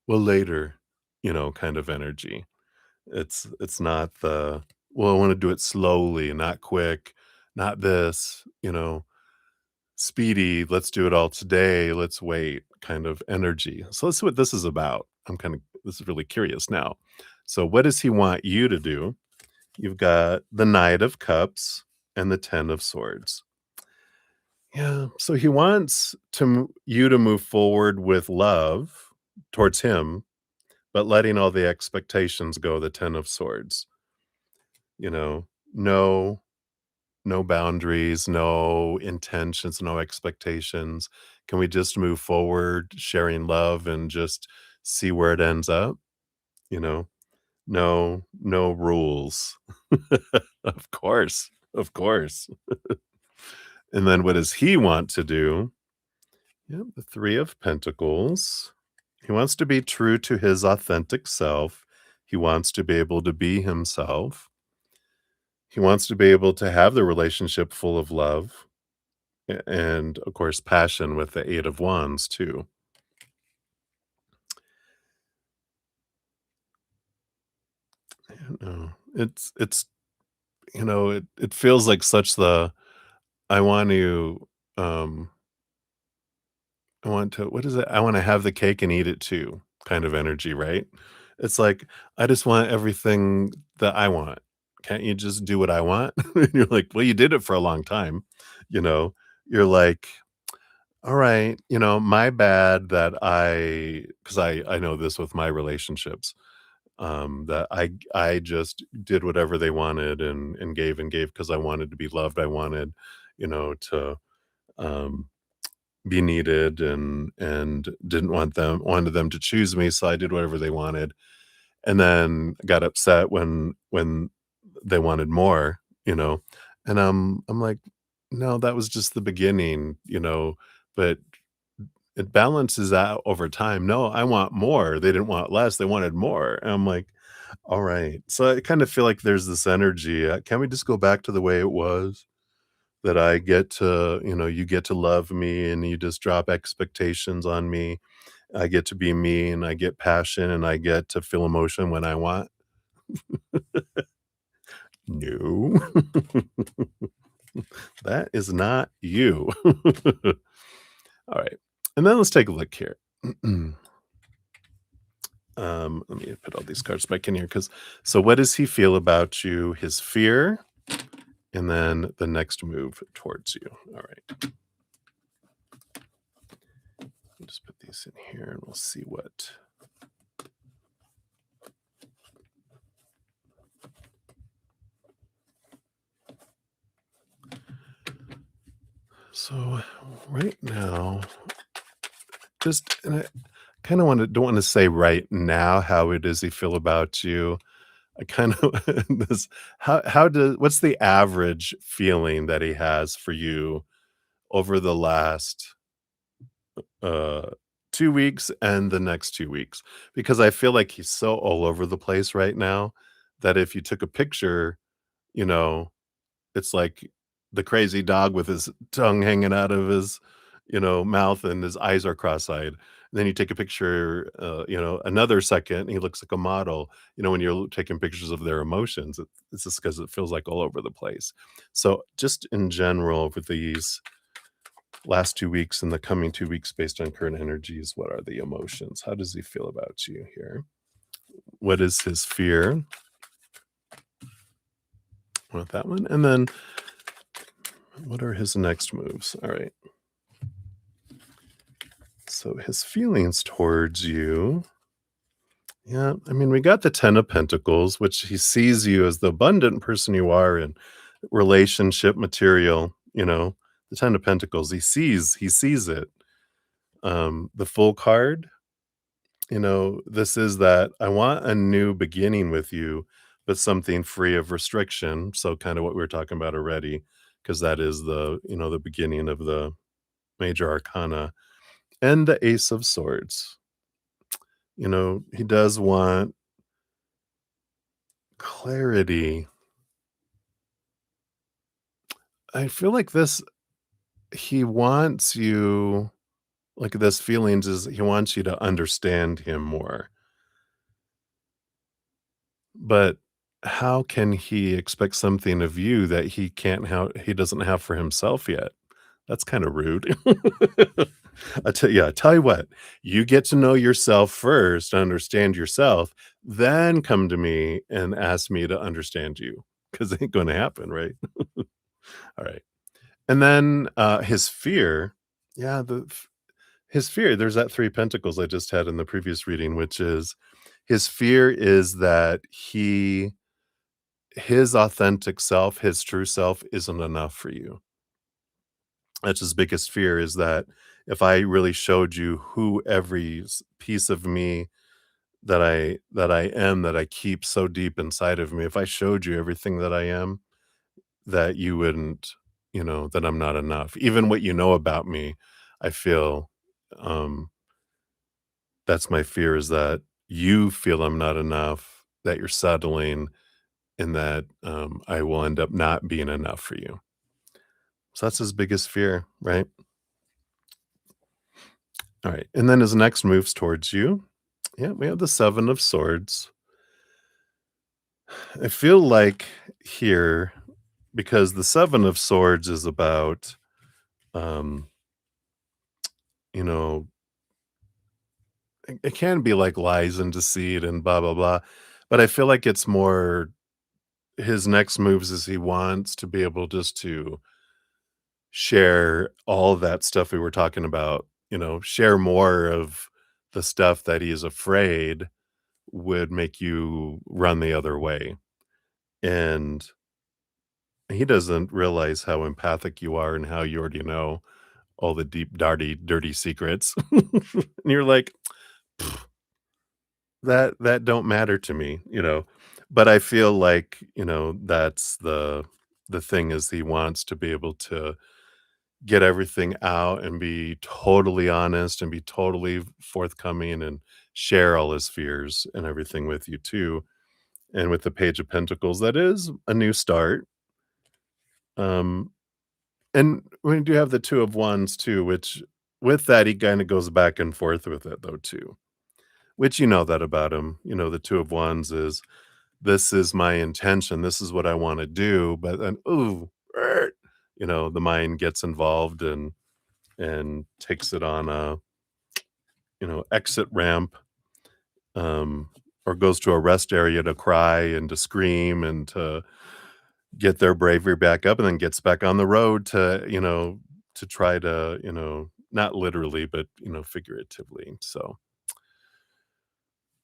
well later, kind of energy. It's not the well, I want to do it slowly, not quick, not this, speedy, let's do it all today, let's wait kind of energy. So let's see what this is about. This is really curious now. So what does he want you to do? You've got the Knight of Cups and the 10 of Swords. Yeah, so he wants you to move forward with love towards him, but letting all the expectations go, the 10 of Swords. No no boundaries, no intentions, no expectations. Can we just move forward sharing love and just see where it ends up? You know? No rules. Of course, of course. And then what does he want to do? Yep, the 3 of Pentacles. He wants to be true to his authentic self. He wants to be able to be himself. He wants to be able to have the relationship full of love and, of course, passion with the 8 of Wands too. You know, it's it feels like such the I want to, um I want to what is it? I wanna have the cake and eat it too kind of energy, right? It's like, I just want everything that I want. Can't you just do what I want? And you're like, "Well, you did it for a long time." You know? You're like, "All right, my bad that because I know this with my relationships, that I just did whatever they wanted and gave and gave because I wanted to be loved. I wanted, to, um be needed and didn't wanted them to choose me, so I did whatever they wanted, and then got upset when they wanted more, you know, and I'm like, "No, that was just the beginning," but it balances out over time. "No, I want more." They didn't want less, they wanted more, and I'm like, "Alright." So I kind of feel like there's this energy, "Can we just go back to the way it was?" That I get to you get to love me and you just drop expectations on me. I get to be me and I get passion and I get to feel emotion when I want. No. That is not you. Alright. And then let's take a look here. Let me put all these cards back in here because so what does he feel about you? His fear, and then the next move towards you. Alright. I'll just put these in here and we'll see what. So right now, just and I kind of don't want to say right now how it does he feel about you. I kind of this how does what's the average feeling that he has for you over the last uh 2 weeks and the next 2 weeks? Because I feel like he's so all over the place right now that if you took a picture, you know, it's like the crazy dog with his tongue hanging out of his, mouth and his eyes are cross-eyed. Then you take a picture, another second, he looks like a model. When you're taking pictures of their emotions, it's just because it feels like all over the place. So just in general, with these last 2 weeks and the coming 2 weeks based on current energies, what are the emotions? How does he feel about you here? What is his fear? Want that one? And then what are his next moves? All right. So his feelings towards you, yeah, I mean, we got the 10 of Pentacles, which he sees you as the abundant person you are in relationship material, the 10 of Pentacles, he sees it. The Full card, this is that I want a new beginning with you, but something free of restriction. So kind of what we were talking about already, because that is the beginning of the major arcana and the Ace of Swords. He does want clarity. I feel like he wants you, like this feelings is he wants you to understand him more. But how can he expect something of you that he doesn't have for himself yet? That's kind of rude. I tell you what, you get to know yourself first, understand yourself, then come to me and ask me to understand you, because it ain't gonna happen, right? All right. And then, his fear, yeah, his fear, there's that 3 pentacles I just had in the previous reading, which is his fear is that his authentic self, his true self isn't enough for you. That's his biggest fear, is that if I really showed you who every piece of me that I am, that I keep so deep inside of me, if I showed you everything that I am, that you wouldn't, that I'm not enough. Even what you know about me, I feel, um, that's my fear, is that you feel I'm not enough, that you're settling and that, I will end up not being enough for you. So that's his biggest fear, right? All right, and then his next moves towards you. Yeah, we have the 7 of Swords. I feel like here, because the 7 of Swords is about, um, you know, it can be like lies and deceit and blah, blah, blah, but I feel like it's more his next moves is he wants to be able just to share all of that stuff we were talking about, share more of the stuff that he is afraid would make you run the other way. And he doesn't realize how empathic you are and how you already know all the deep, dirty secrets. And you're like, that don't matter to me. But I feel like, that's the thing is he wants to be able to get everything out and be totally honest and be totally forthcoming and share all his fears and everything with you too. And with the Page of Pentacles, that is a new start. Um, and we do have the Two of Wands too, which with that he kind of goes back and forth with it though too. Which you know that about him. The Two of Wands is this is my intention, this is what I want to do, but then ooh, the mind gets involved and takes it on a exit ramp, um, or goes to a rest area to cry and to scream and to get their bravery back up and then gets back on the road to try to, not literally, but, figuratively. So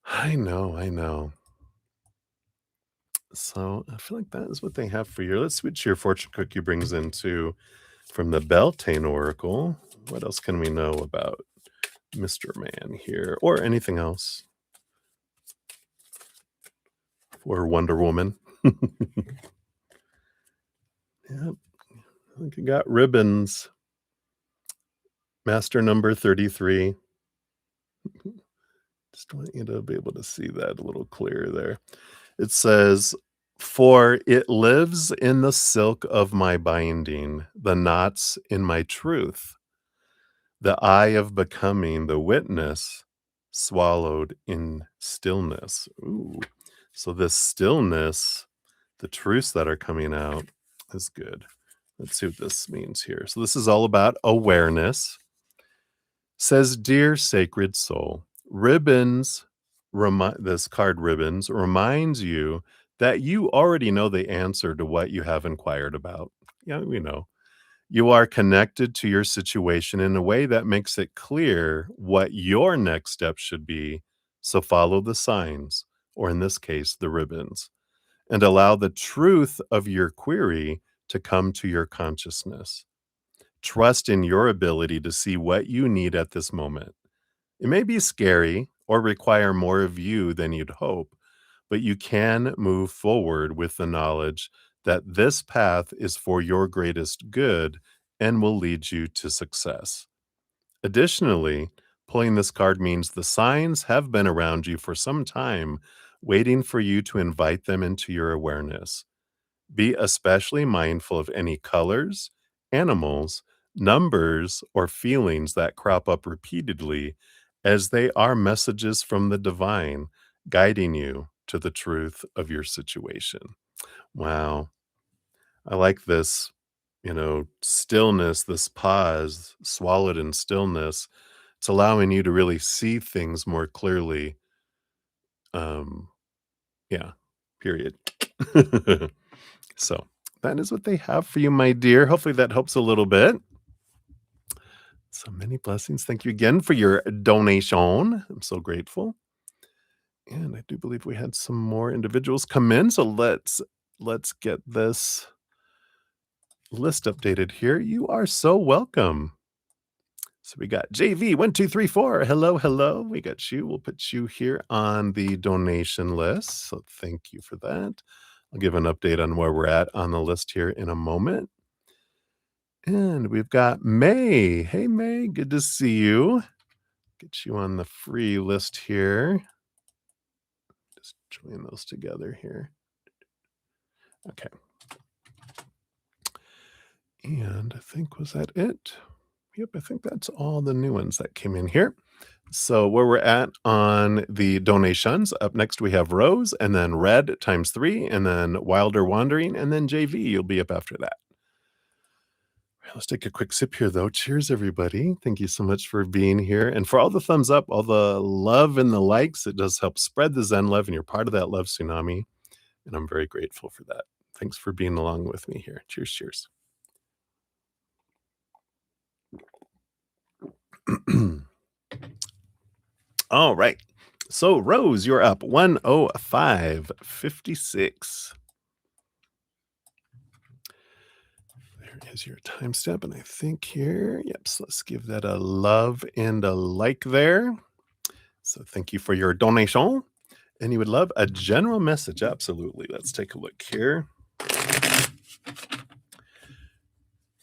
I know. So I feel like that is what they have for you. Let's switch your fortune cookie brings into from the Beltane Oracle. What else can we know about Mr. Man here or anything else for Wonder Woman? Yep. I think you got ribbons. Master number 33. Just want you to be able to see that a little clearer there. It says, "For it lives in the silk of my binding, the knots in my truth, the eye of becoming, the witness swallowed in stillness." Ooh. So this stillness, the truths that are coming out is good. Let's see what this means here. So this is all about awareness. Says, "Dear sacred soul, this card ribbons reminds you that you already know the answer to what you have inquired about." Yeah, we know. "You are connected to your situation in a way that makes it clear what your next step should be. So follow the signs, or in this case, the ribbons, and allow the truth of your query to come to your consciousness. Trust in your ability to see what you need at this moment. It may be scary or require more of you than you'd hope, but you can move forward with the knowledge that this path is for your greatest good and will lead you to success. Additionally, pulling this card means the signs have been around you for some time, waiting for you to invite them into your awareness. Be especially mindful of any colors, animals, numbers, or feelings that crop up repeatedly, as they are messages from the divine guiding you to the truth of your situation." Wow. I like this, stillness, this pause, swallowed in stillness. It's allowing you to really see things more clearly. Um, yeah, period. So that is what they have for you, my dear. Hopefully that helps a little bit. So many blessings. Thank you again for your donation. I'm so grateful. And I do believe we had some more individuals come in. So let's get this list updated here. You are so welcome. So we got JV1234. Hello, hello. We got you. We'll put you here on the donation list. So thank you for that. I'll give an update on where we're at on the list here in a moment. And we've got May. Hey, May. Good to see you. Get you on the free list here. Just join those together here. Okay. And I think, was that it? Yep, I think that's all the new ones that came in here. So where we're at on the donations, up next we have Rose, and then Red times 3, and then Wilder Wandering, and then JV, you'll be up after that. Let's take a quick sip here, though. Cheers, everybody. Thank you so much for being here. And for all the thumbs up, all the love and the likes, it does help spread the Zen love, and you're part of that love tsunami. And I'm very grateful for that. Thanks for being along with me here. Cheers, cheers. All right. So, Rose, you're up 105.56. There is your timestamp. And I think here, yep, so let's give that a love and a like there. So, thank you for your donation. And you would love a general message. Absolutely. Let's take a look here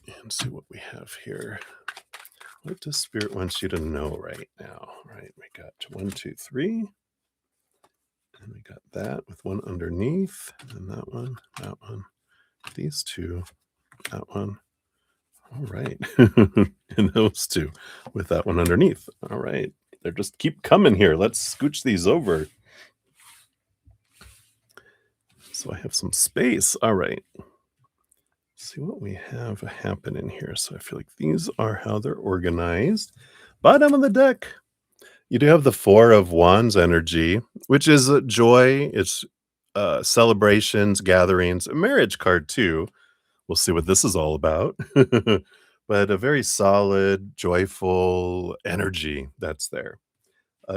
and see what we have here. What does Spirit wants you to know right now? Right. We got 1, 2, 3. And we got that with one underneath. And that one, these two, that one. All right. And those two with that one underneath. All right. They just keep coming here. Let's scooch these over. So I have some space. All right. See what we have happening here. So I feel like these are how they're organized. Bottom of the deck, you do have the 4 of Wands energy, which is joy. It's celebrations, gatherings, a marriage card too. We'll see what this is all about. But a very solid, joyful energy that's there.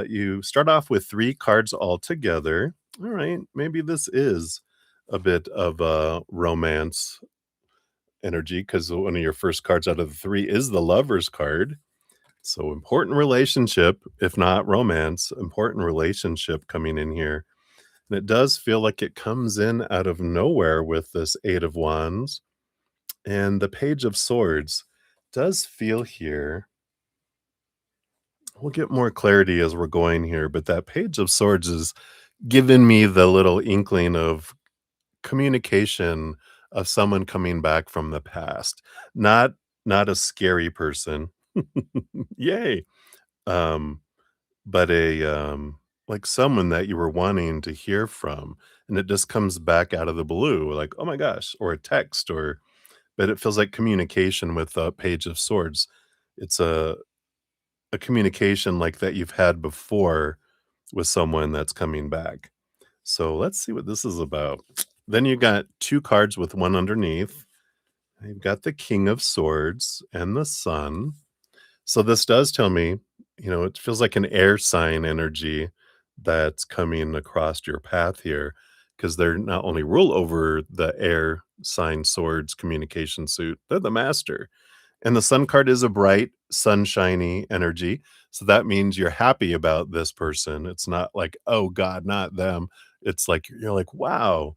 You start off with 3 cards all together. All right, maybe this is a bit of a romance energy because one of your first cards out of the 3 is the Lover's card. So important relationship, if not romance, important relationship coming in here. And it does feel like it comes in out of nowhere with this 8 of Wands. And the Page of Swords does feel here. We'll get more clarity as we're going here, but that Page of Swords is giving me the little inkling of communication of someone coming back from the past. Not a scary person. Yay. But like someone that you were wanting to hear from, and it just comes back out of the blue, like, oh my gosh, or a text, but it feels like communication with a Page of Swords. It's a communication like that you've had before with someone that's coming back. So let's see what this is about. Then you got 2 cards with one underneath. You've got the King of Swords and the Sun. So this does tell me, it feels like an air sign energy that's coming across your path here because they're not only rule over the air sign swords communication suit, they're the master. And the Sun card is a bright, sunshiny energy. So that means you're happy about this person. It's not like, oh God, not them. It's like you're like, wow.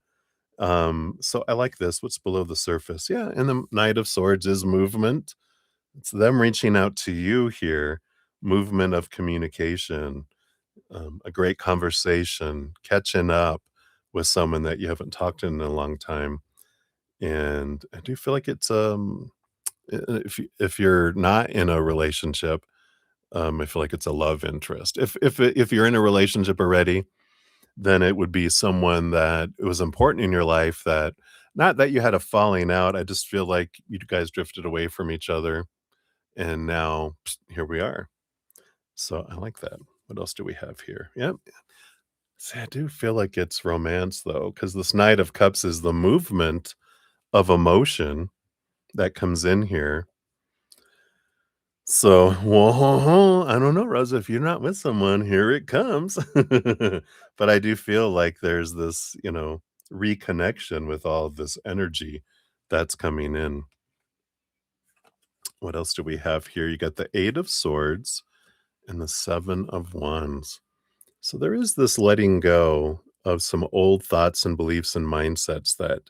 So I like this. What's below the surface? Yeah, and the Knight of Swords is movement. It's them reaching out to you here, movement of communication, a great conversation, catching up with someone that you haven't talked to in a long time. And I do feel like it's if you're not in a relationship, I feel like it's a love interest. If you're in a relationship already, then it would be someone that it was important in your life that not that you had a falling out. I just feel like you guys drifted away from each other, and now here we are. So I like that. What else do we have here? Yep. See, I do feel like it's romance though, because this Knight of Cups is the movement of emotion that comes in here. So, well, I don't know, Rosa, if you're not with someone, here it comes. But I do feel like there's this, reconnection with all of this energy that's coming in. What else do we have here? You got the 8 of Swords and the 7 of Wands. So there is this letting go of some old thoughts and beliefs and mindsets that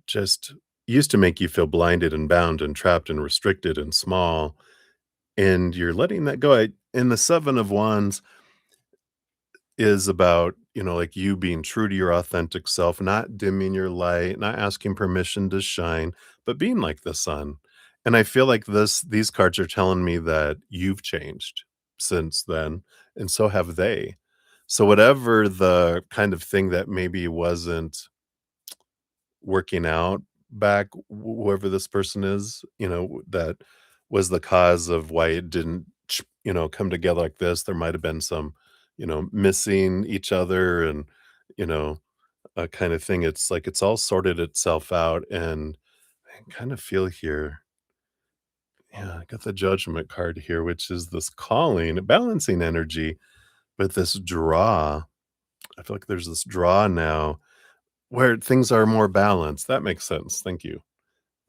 just used to make you feel blinded and bound and trapped and restricted and small. And you're letting that go. And the 7 of Wands is about like you being true to your authentic self, not dimming your light, not asking permission to shine, but being like the sun. And I feel like these cards are telling me that you've changed since then, and so have they. So whatever the kind of thing that maybe wasn't working out back, whoever this person is, that was the cause of why it didn't, come together like this. There might have been some, missing each other and, you know, a kind of thing. It's like it's all sorted itself out. And I kind of feel here, yeah, I got the judgment card here, which is this calling, balancing energy, but this draw. I feel like there's this draw now where things are more balanced. That makes sense. Thank you.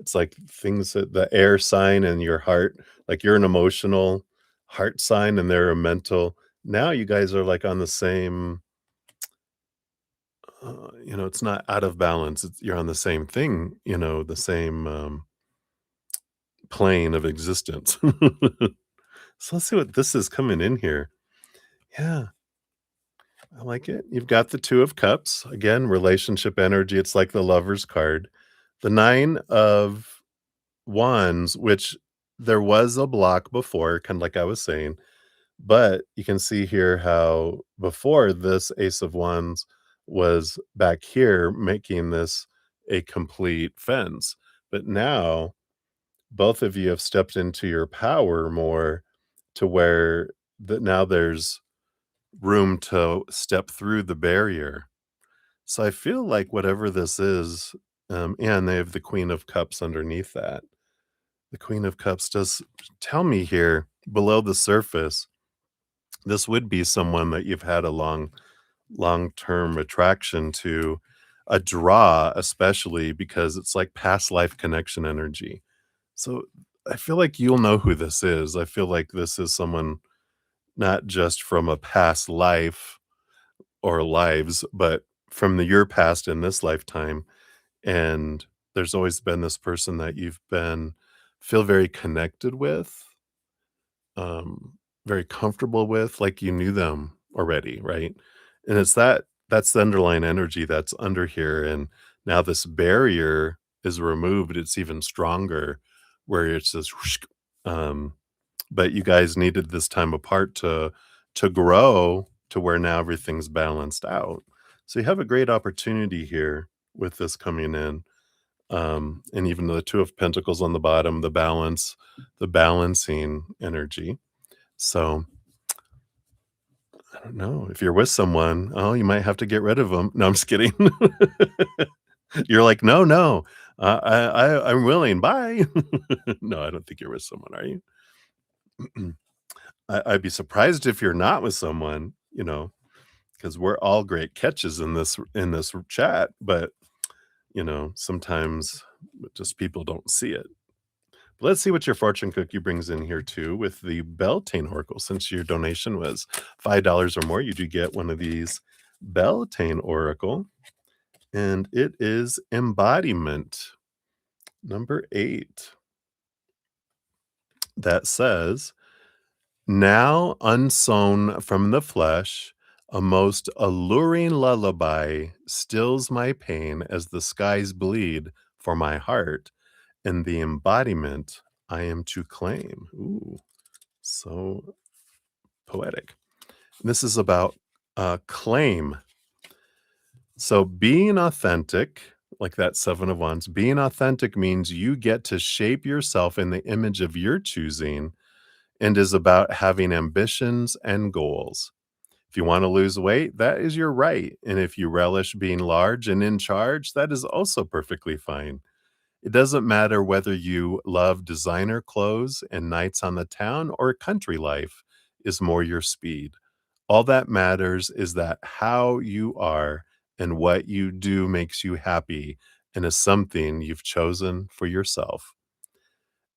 It's like things that the air sign and your heart, like you're an emotional heart sign and they're a mental. Now you guys are like on the same, it's not out of balance. You're on the same thing, the same plane of existence. So let's see what this is coming in here. Yeah, I like it. You've got the Two of Cups. Again, relationship energy. It's like the Lover's card. The Nine of Wands, which there was a block before, kind of like I was saying, but you can see here how before this Ace of Wands was back here making this a complete fence. But now both of you have stepped into your power more to where that now there's room to step through the barrier. So I feel like whatever this is, and they have the Queen of Cups underneath that. The Queen of Cups does tell me here below the surface, this would be someone that you've had a long-term attraction to, a draw, especially because it's like past life connection energy. So I feel like you'll know who this is. I feel like this is someone not just from a past life or lives, but from your past in this lifetime. And there's always been this person that you've been feel very connected with, um, very comfortable with, like you knew them already, right? And that's the underlying energy that's under here. And now this barrier is removed, it's even stronger, where it's just whoosh, um, but you guys needed this time apart to grow to where now everything's balanced out. So you have a great opportunity here with this coming in. And even the Two of Pentacles on the bottom, the balancing energy. So, I don't know, if you're with someone, oh, you might have to get rid of them. No, I'm just kidding. You're like, "No, no, I'm willing, bye." No, I don't think you're with someone, are you? I'd be surprised if you're not with someone, because 'cause we're all great catches in this chat, but, sometimes just people don't see it. Let's see what your fortune cookie brings in here too with the Beltane Oracle. Since your donation was $5 or more, you do get one of these Beltane Oracle, and it is embodiment number 8 that says, "Now unsown from the flesh, a most alluring lullaby stills my pain as the skies bleed for my heart, and the embodiment I am to claim." Ooh. So poetic. This is about claim. So being authentic, like that Seven of Wands, being authentic means you get to shape yourself in the image of your choosing and is about having ambitions and goals. If you want to lose weight, that is your right. And if you relish being large and in charge, that is also perfectly fine. It doesn't matter whether you love designer clothes and nights on the town or country life is more your speed. All that matters is that how you are and what you do makes you happy and is something you've chosen for yourself.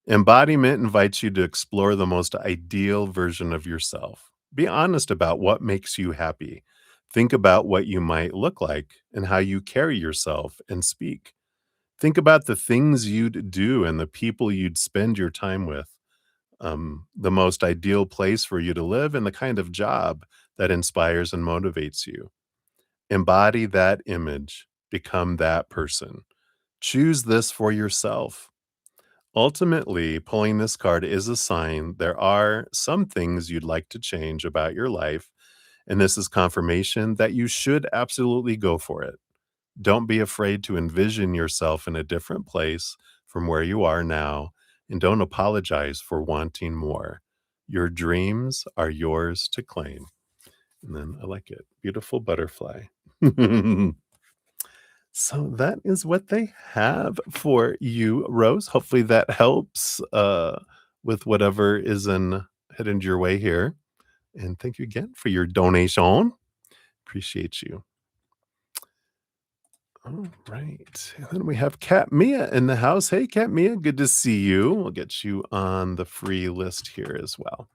Embodiment invites you to explore the most ideal version of yourself. Be honest about what makes you happy. Think about what you might look like and how you carry yourself and speak. Think about the things you'd do and the people you'd spend your time with, the most ideal place for you to live, and the kind of job that inspires and motivates you. Embody that image, become that person. Choose this for yourself. Ultimately, pulling this card is a sign there are some things you'd like to change about your life, and this is confirmation that you should absolutely go for it. Don't be afraid to envision yourself in a different place from where you are now, and don't apologize for wanting more. Your dreams are yours to claim. And then I like it. Beautiful butterfly. So that is what they have for you, Rose. Hopefully that helps with whatever is in heading your way here. And thank you again for your donation. Appreciate you. All right. And then we have Cat Mia in the house. Hey, Cat Mia, good to see you. We'll get you on the free list here as well.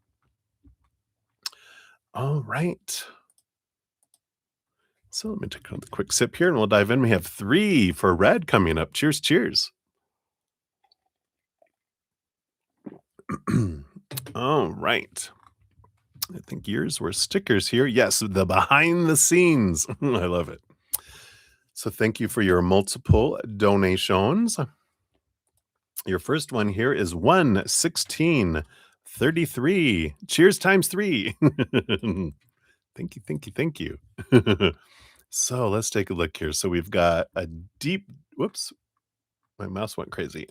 All right. So let me take a quick sip here and we'll dive in. We have 3 for red coming up. Cheers, cheers. All right. I think yours were stickers here. Yes, the behind the scenes. I love it. So thank you for your multiple donations. Your first one here is 11633. Cheers times 3. Thank you, thank you, thank you. So let's take a look here. So we've got a deep, whoops, my mouse went crazy.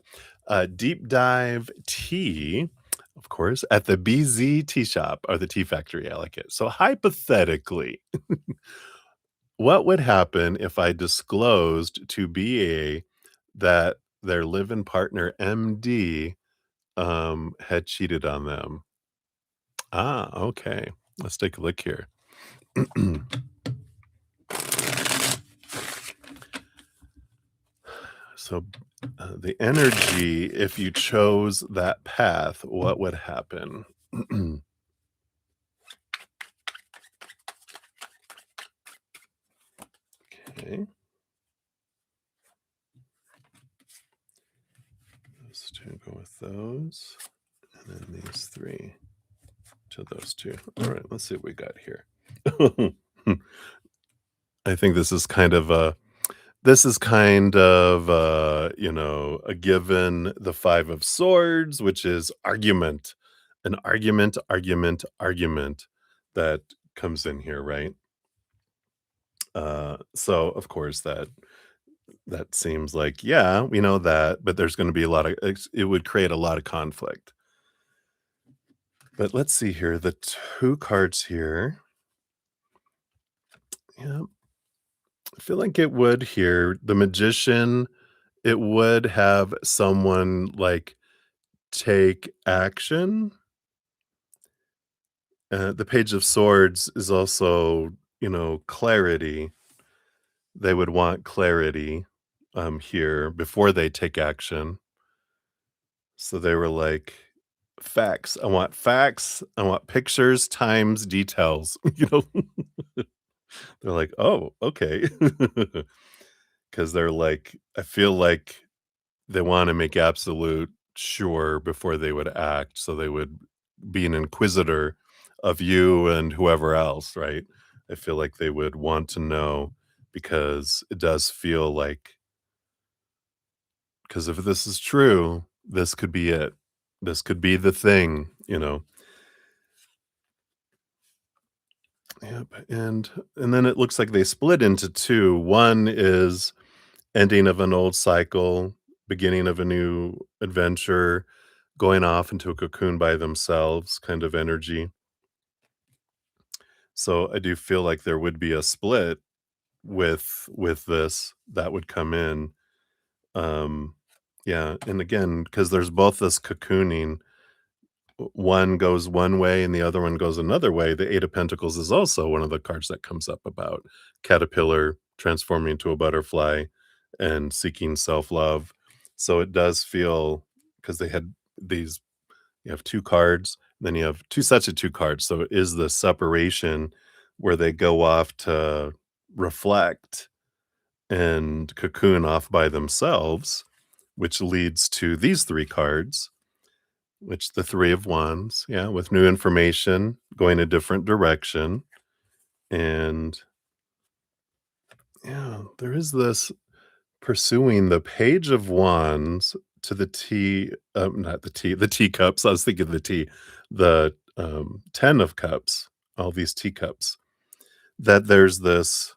A deep dive tea, of course, at the BZ tea shop or the tea factory. I like it. So hypothetically, what would happen if I disclosed to BA that their live-in partner MD had cheated on them? Ah, okay. Let's take a look here. So, the energy, if you chose that path, what would happen? Okay. Those 2 go with those, and then these 3 to those 2. All right, let's see what we got here. I think a given the 5 of swords, which is argument. An argument, argument, argument that comes in here, right? So of course that seems like, yeah, we know that, but there's gonna be a lot of it would create a lot of conflict. But let's see here, the 2 cards here. Yeah, I feel like it would here. The magician, it would have someone, like, take action. The page of swords is also, clarity. They would want clarity, here before they take action. So they were like, "Facts. I want facts. I want pictures times details." You know? They're like, "Oh, okay." 'Cause they're like I feel like they wanna make absolute sure before they would act, so they would be an inquisitor of you and whoever else, right? I feel like they would want to know because it does feel like, because if this is true, this could be it. This could be the thing, you know? Yep, and then it looks like they split into 2. One is ending of an old cycle, beginning of a new adventure, going off into a cocoon by themselves kind of energy. So I do feel like there would be a split with this that would come in. Yeah, and again, because there's both this cocooning, one goes one way and the other one goes another way. The 8 of Pentacles is also one of the cards that comes up about caterpillar transforming into a butterfly and seeking self-love. So it does feel, because they had these, you have 2 cards, then you have 2 sets of 2 cards. So it is the separation where they go off to reflect and cocoon off by themselves, which leads to these 3 cards, which the 3 of Wands, yeah, with new information, going a different direction, and Yeah, there is this pursuing the Page of Wands to the not the teacups, I was thinking the tea, the, 10 of cups, all these teacups, that there's this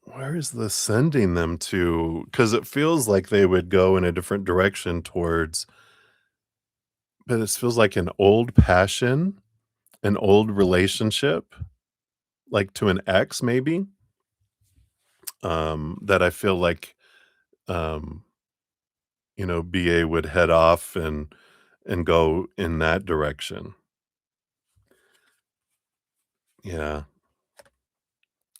where is this sending them to? Because it feels like they would go in a different direction towards but it feels like an old passion, an old relationship, like to an ex maybe, that I feel like, um BA would head off and go in that direction. Yeah,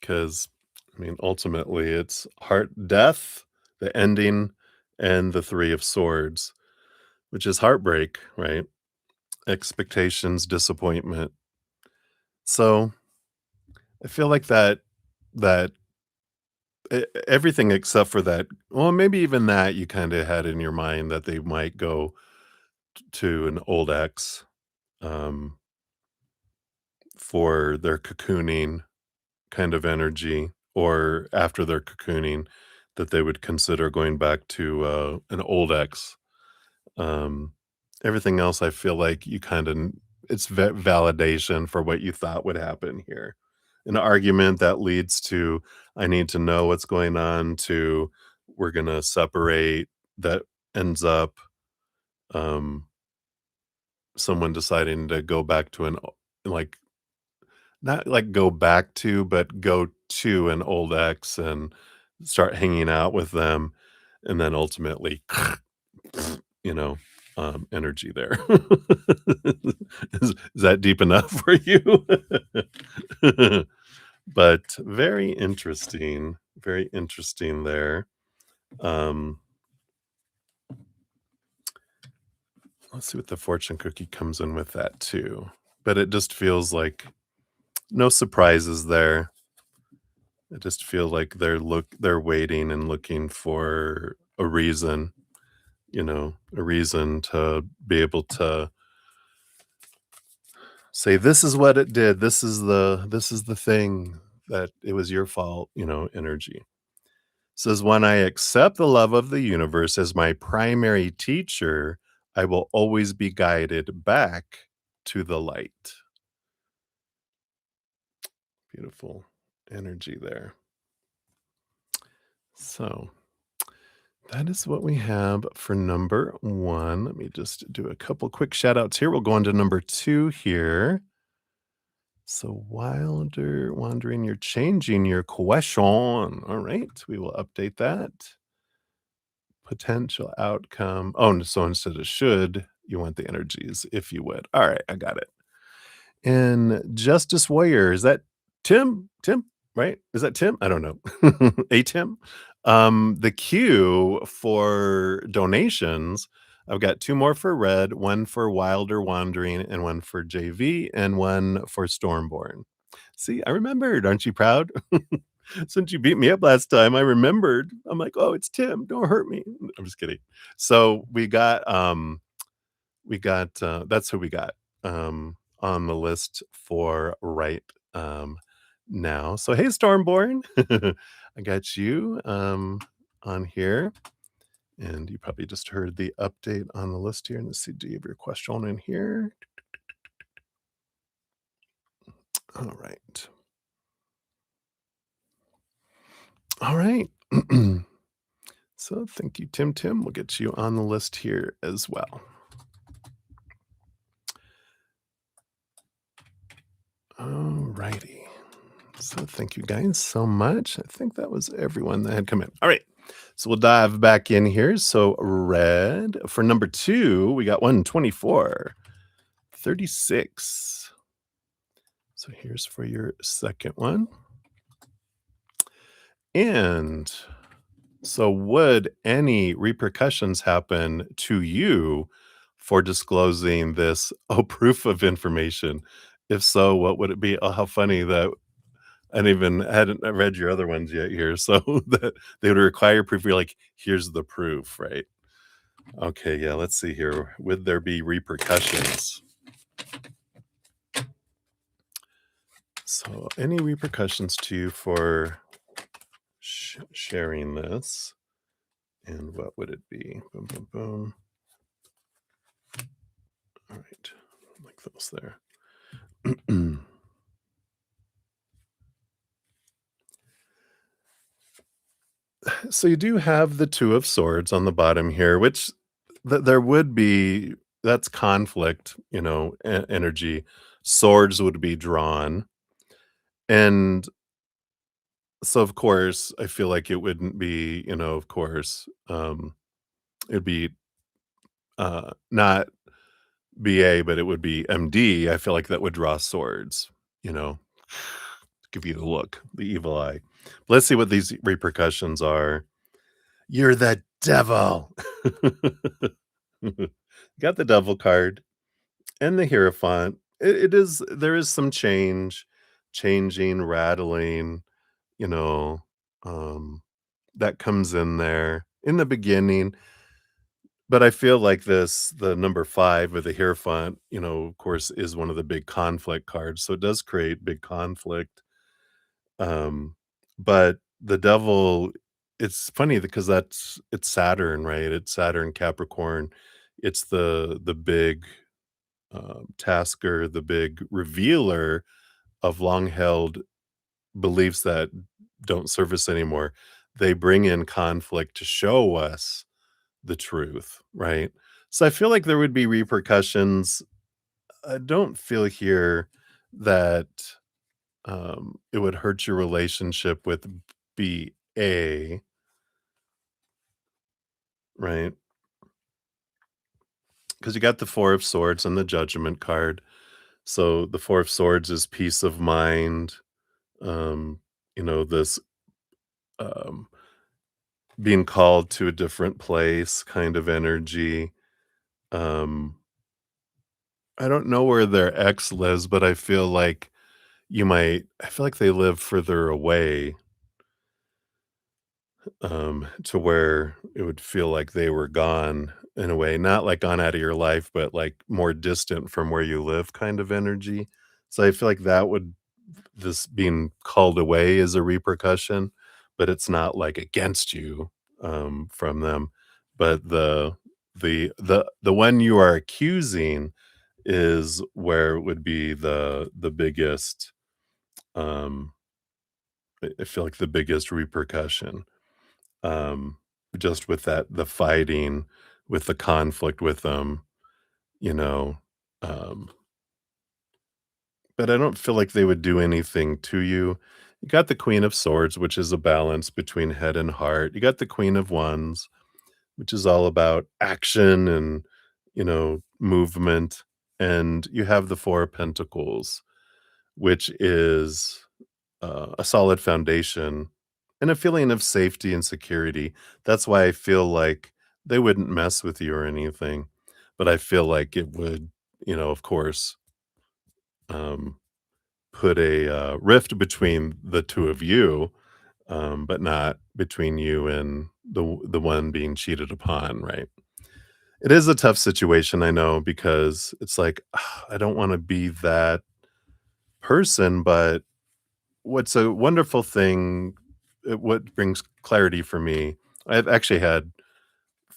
because I mean, ultimately, it's heart death, the ending, and the 3 of swords, which is heartbreak, right? Expectations, disappointment. So, I feel like that everything except for that well, maybe even that you kinda had in your mind that they might go to an old ex, um, for their cocooning kind of energy, or after their cocooning, that they would consider going back to, an old ex. Um, Everything else I feel like you kinda it's validation for what you thought would happen here. An argument that leads to, "I need to know what's going on," to, "We're gonna separate," that ends up, um, someone deciding to go back to an o like, not like go back to, but go to an old ex and start hanging out with them, and then ultimately, you know, energy there. Is that deep enough for you? But very interesting there. Um, let's see what the fortune cookie comes in with that too. But it just feels like no surprises there. I just feel like they're waiting and looking for a reason, a reason to be able to say, "This is what it did. This is the thing that it was your fault," energy. Says, "When I accept the love of the universe as my primary teacher, I will always be guided back to the light." Beautiful energy there. So that is what we have for number 1. Let me just do a couple quick shout outs here. We'll go on to number 2 here. So wandering, you're changing your question. All right, we will update that. Potential outcome. Oh, so instead of should, you want the energies, if you would. All right, I got it. And Justice Warrior, is that Tim? Tim, right? Is that Tim? I don't know. A Tim? The queue for donations, I've got 2 more for Red, 1 for Wilder Wandering, and 1 for JV, and 1 for Stormborn. See, I remembered. Aren't you proud? Since you beat me up last time, I remembered. I'm like, "Oh, it's Tim. Don't hurt me." I'm just kidding. So that's who we got, on the list for right, now. So, hey, Stormborn. I got you, on here, and you probably just heard the update on the list here. Let's see, do you have your question in here? All right. All right. So, thank you, Tim Tim. We'll get you on the list here as well. All righty. So thank you guys so much. I think that was everyone that had come in. All right. So we'll dive back in here. So red for number 2, we got 124, 36. So here's for your second one. And so would any repercussions happen to you for disclosing this proof of information? If so, what would it be? Oh, how funny that I hadn't read your other ones yet here, so that they would require proof. You're like, "Here's the proof," right? Okay, yeah, let's see here. Would there be repercussions? So, any repercussions to you for sharing this? And what would it be? Boom, boom, boom. All right, like those there. So you do have the Two of Swords on the bottom here, which there would be that's conflict, energy. Swords would be drawn. And so, of course, I feel like it wouldn't be, of course, it'd be not BA, but it would be MD. I feel like that would draw swords, you know, give you the look, the evil eye. Let's see what these repercussions are. You're the devil. Got the devil card and the Hierophant. There is some changing, rattling, you know, um, that comes in there in the beginning. But I feel like the number 5 with the Hierophant, of course, is one of the big conflict cards. So it does create big conflict. Um, but the devil, it's funny because it's Saturn, right? It's Saturn Capricorn. It's the big tasker, the big revealer of long held beliefs that don't serve us anymore. They bring in conflict to show us the truth, right? So I feel like there would be repercussions. I don't feel here that it would hurt your relationship with BA, right? Because you got the Four of Swords and the Judgment card. So the Four of Swords is peace of mind, um, this um, being called to a different place kind of energy. Um, I don't know where their ex lives, but I feel like they live further away, to where it would feel like they were gone in a way, not like gone out of your life, but like more distant from where you live kind of energy. So I feel like this being called away is a repercussion, but it's not like against you, from them. But the one you are accusing is where it would be the biggest, um, I feel like the biggest repercussion, um, just with the fighting, with the conflict with them, you know, um, but I don't feel like they would do anything to you. You got the Queen of Swords, which is a balance between head and heart. You got the Queen of Wands, which is all about action and, movement. And you have the Four of Pentacles, which is a solid foundation and a feeling of safety and security. That's why I feel like they wouldn't mess with you or anything, but I feel like it would, of course, um, put a rift between the two of you, but not between you and the one being cheated upon, right? It is a tough situation, I know, because it's like I don't want to be that person, but what's a wonderful thing, what brings clarity for me, I've actually had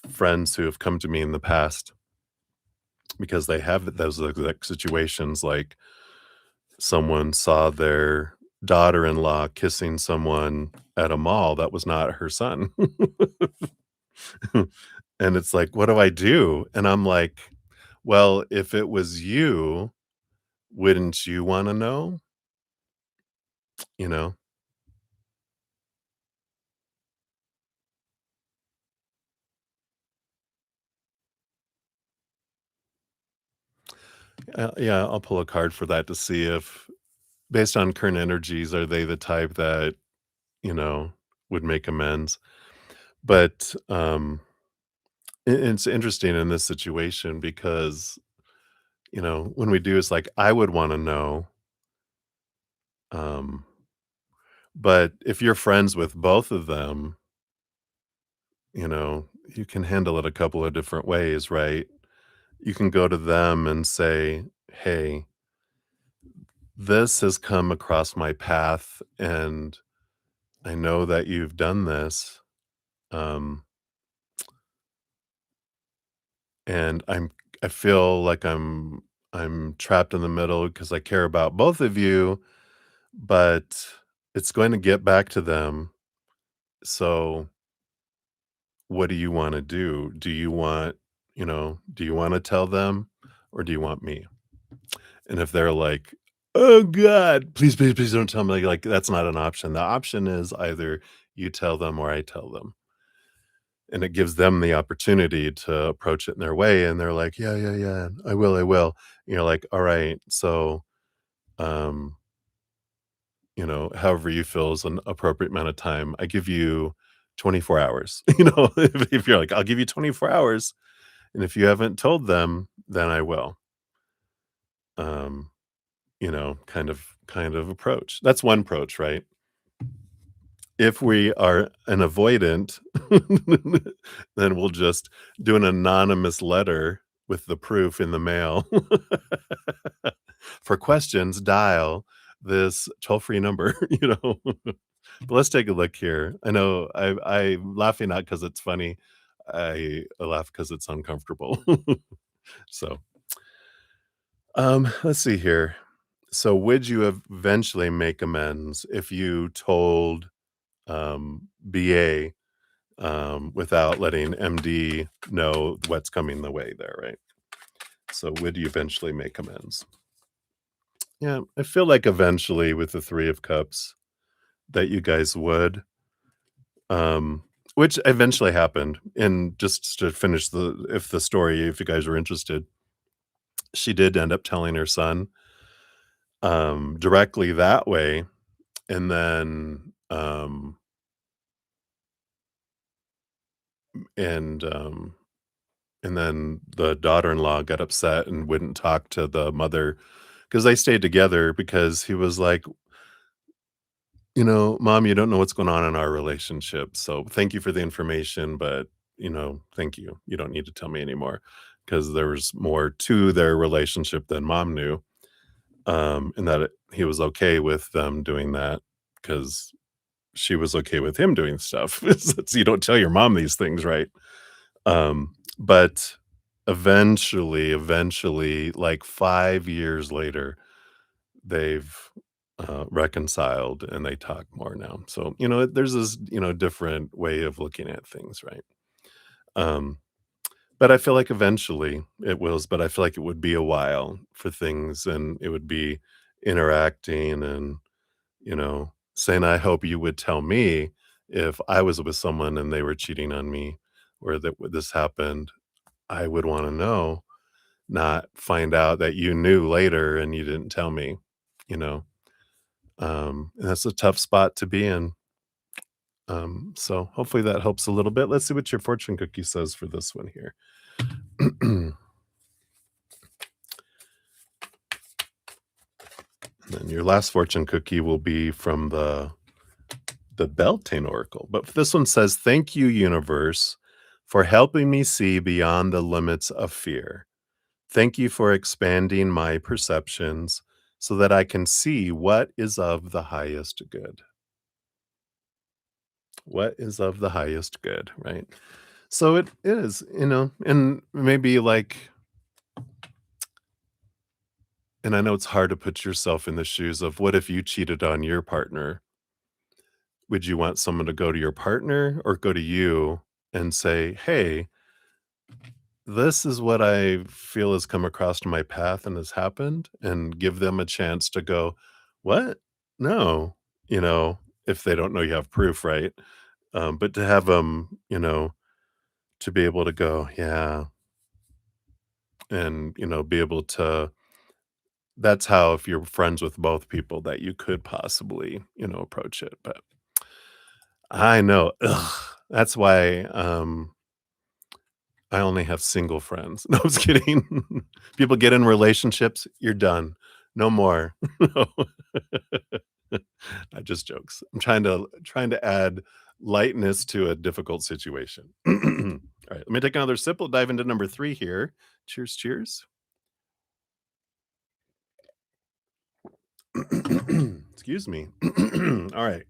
friends who have come to me in the past because they have those exact situations, like someone saw their daughter-in-law kissing someone at a mall that was not her son. And it's like, "What do I do?" And I'm like, "Well, if it was you, wouldn't you wanna know?" You know? Yeah, I'll pull a card for that to see if based on current energies, are they the type that, you know, would make amends? But, it's interesting in this situation because, when we do, it's like, I would wanna know, um, but if you're friends with both of them, you can handle it a couple of different ways, right? You can go to them and say, "Hey, this has come across my path, and I know that you've done this, um, and I feel like I'm trapped in the middle because I care about both of you, but it's going to get back to them. So, what do you wanna do? Do you wanna tell them, or do you want me? And if they're like, "Oh god, please, please, please don't tell me," like, that's not an option. The option is either you tell them or I tell them, and it gives them the opportunity to approach it in their way, and they're like, "Yeah, yeah, yeah, I will, I will." You're like, "Alright, so, um, however you feel is an appropriate amount of time. I give you 24 hours." If you're like, "I'll give you 24 hours, and if you haven't told them, then I will." Um, kind of approach. That's one approach, right? If we are an avoidant, then we'll just do an anonymous letter with the proof in the mail. For questions, dial this toll-free number, But let's take a look here. I know I'm laughing not because it's funny. I laugh because it's uncomfortable. So, let's see here. So would you eventually make amends if you told, BA, without letting MD know what's coming the way there, right? So would you eventually make amends? Yeah, I feel like eventually with the 3 of Cups that you guys would, um, which eventually happened. And just to finish the story, if you guys are interested, she did end up telling her son, directly that way, and then, and, um and then the daughter-in-law got upset and wouldn't talk to the mother because they stayed together because he was like, "Mom, you don't know what's going on in our relationship, so thank you for the information, but, thank you. You don't need to tell me anymore," because there was more to their relationship than mom knew, and that he was okay with them doing that because she was okay with him doing stuff. So you don't tell your mom these things, right? But eventually, like 5 years later, they've, reconciled and they talk more now. So, there's this, different way of looking at things, right? Um, but I feel like eventually it wills, but I feel like it would be a while for things, and it would be interacting and, saying, "I hope you would tell me if I was with someone and they were cheating on me or that this happened. I would wanna know, not find out that you knew later and you didn't tell me," you know? And that's a tough spot to be in. So hopefully that helps a little bit. Let's see what your fortune cookie says for this one here. And your last fortune cookie will be from the Beltane Oracle. But this one says, "Thank you, universe, for helping me see beyond the limits of fear. Thank you for expanding my perceptions so that I can see what is of the highest good." What is of the highest good, right? So it is, and maybe like, and I know it's hard to put yourself in the shoes of what if you cheated on your partner? Would you want someone to go to your partner or go to you and say, "Hey, this is what I feel has come across to my path and has happened," and give them a chance to go, "What? No," you know, if they don't know you have proof, right? But to have them, to be able to go, "Yeah," and, be able to, that's how, if you're friends with both people, that you could possibly, approach it. But I know, ugh, that's why, I only have single friends. No, I was kidding. People get in relationships, you're done. No more. No. Just jokes. I'm trying to add lightness to a difficult situation. All right, let me take another sip. We'll dive into number 3 here. Cheers, cheers. Excuse me. All right.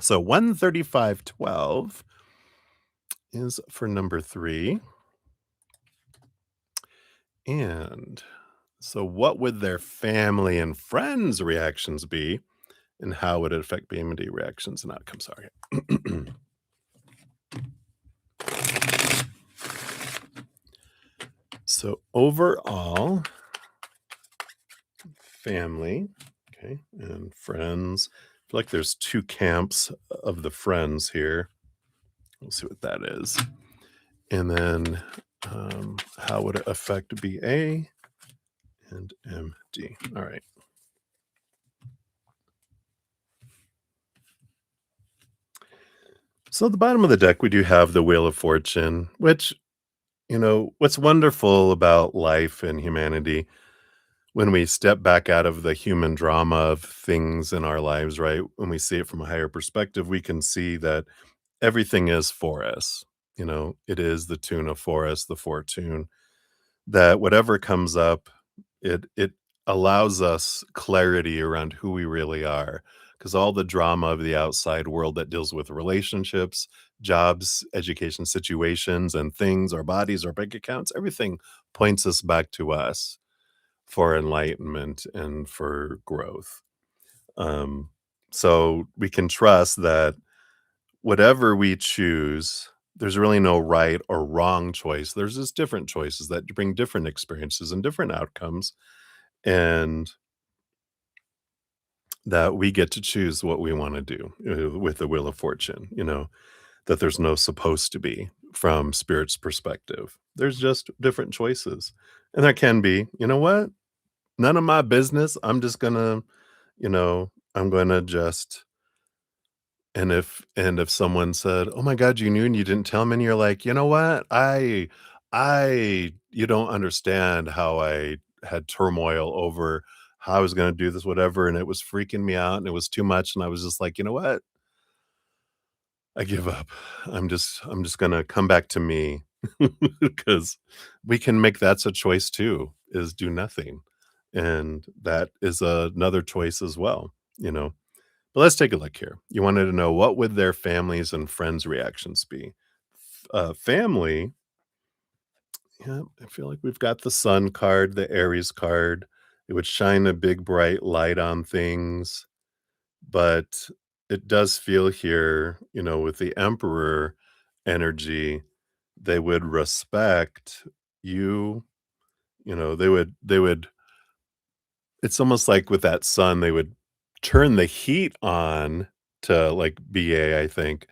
So 13512 is for number 3. And so what would their family and friends' reactions be, and how would it affect BMD reactions and outcomes? Sorry. So overall, family, okay, and friends. I feel like there's 2 camps of the friends here. We'll see what that is. And then, how would it affect BA and MD? All right. So at the bottom of the deck, we do have the Wheel of Fortune, which, what's wonderful about life and humanity when we step back out of the human drama of things in our lives, right? When we see it from a higher perspective, we can see that everything is for us. It is the tuna for us, the fortune, that whatever comes up, it allows us clarity around who we really are. Because all the drama of the outside world that deals with relationships, jobs, education situations, and things, our bodies, our bank accounts, everything points us back to us for enlightenment and for growth. Um, so we can trust that whatever we choose, there's really no right or wrong choice. There's just different choices that bring different experiences and different outcomes, and that we get to choose what we want to do with the Wheel of Fortune, that there's no supposed to be from spirit's perspective. There's just different choices. And there can be, you know what? None of my business. I'm going to just and if someone said, "Oh my god, you knew and you didn't tell me," and you're like, "You know what? I you don't understand how I had turmoil over how I was gonna do this, whatever, and it was freaking me out, and it was too much," and I was just like, "You know what? I give up. I'm just gonna come back to me," because we can make that's a choice too, is do nothing, and that is another choice as well, you know? But let's take a look here. You wanted to know what would their families and friends' reactions be? Family, yeah, I feel like we've got the Sun card, the Aries card. It would shine a big bright light on things, but it does feel here, with the Emperor energy, they would respect you. They would it's almost like with that sun, they would turn the heat on to, like, BA, I think,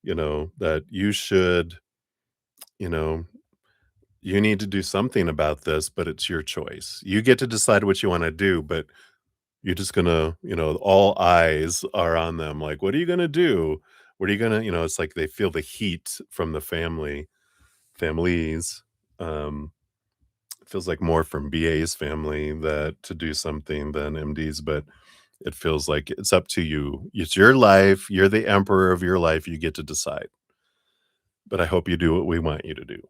that you should, you know, you need to do something about this, but it's your choice. You get to decide what you wanna do, but you're just gonna, all eyes are on them, like, "What are you gonna do? What are you gonna" it's like they feel the heat from the families. Um, it feels like more from BA's family that to do something than MD's, but it feels like it's up to you. It's your life. You're the emperor of your life. You get to decide. But I hope you do what we want you to do.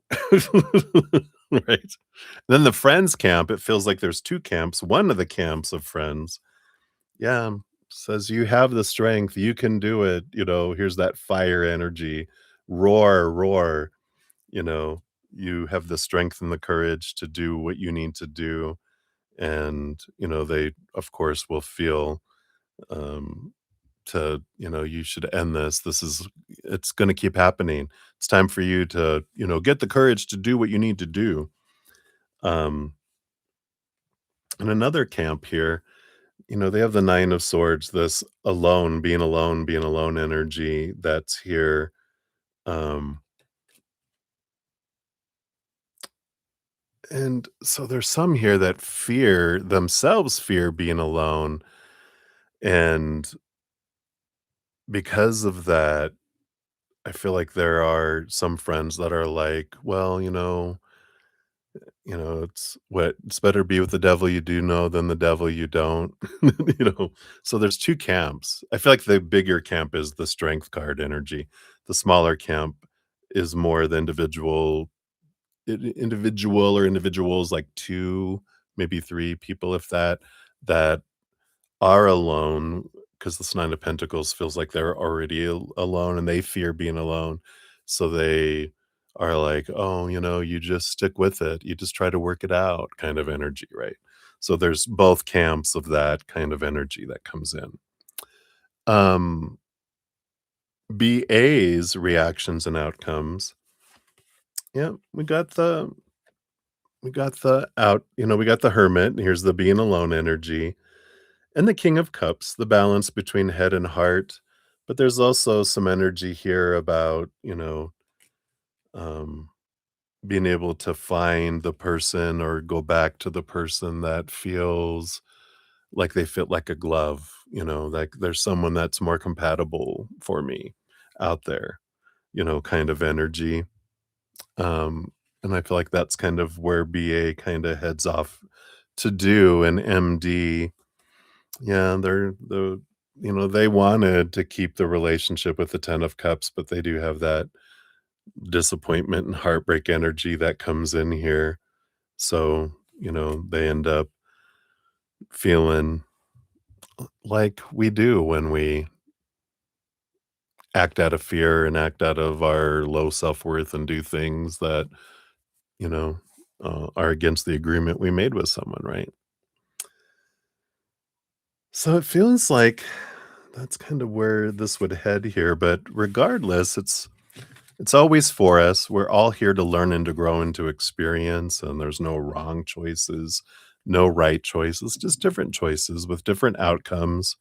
Right? Then the friends camp, it feels like there's 2 camps. One of the camps of friends, yeah, says, "You have the strength. You can do it." Here's that fire energy. Roar, roar. You know, you have the strength and the courage to do what you need to do. And, they, of course, will feel um, you should end this. It's going to keep happening. It's time for you to, get the courage to do what you need to do. Um, in another camp here, they have the 9 of swords, this being alone energy that's here. Um, and so there's some here that fear being alone. And because of that, I feel like there are some friends that are like, well, it's better be with the devil you do know than the devil you don't. you know. So there's 2 camps. I feel like the bigger camp is the strength card energy. The smaller camp is more the individual or individuals, like 2, maybe 3 people, if that are alone, because this Nine of Pentacles feels like they're already alone and they fear being alone. So they are like, oh, you just stick with it. You just try to work it out kind of energy, right? So there's both camps of that kind of energy that comes in. Um, BA's reactions and outcomes. Yeah, we got the Hermit. Here's the being alone energy. And the King of Cups, the balance between head and heart. But there's also some energy here about, um, being able to find the person or go back to the person that feels like they fit like a glove, like there's someone that's more compatible for me out there, kind of energy. And I feel like that's kind of where BA kind of heads off to do, and MD. Yeah, they wanted to keep the relationship with the 10 of cups, but they do have that disappointment and heartbreak energy that comes in here. So, they end up feeling like we do when we act out of fear and act out of our low self-worth and do things that, you know, are against the agreement we made with someone, right? So it feels like that's kind of where this would head here, but regardless, it's always for us. We're all here to learn and to grow and to experience, and there's no wrong choices, no right choices, just different choices with different outcomes,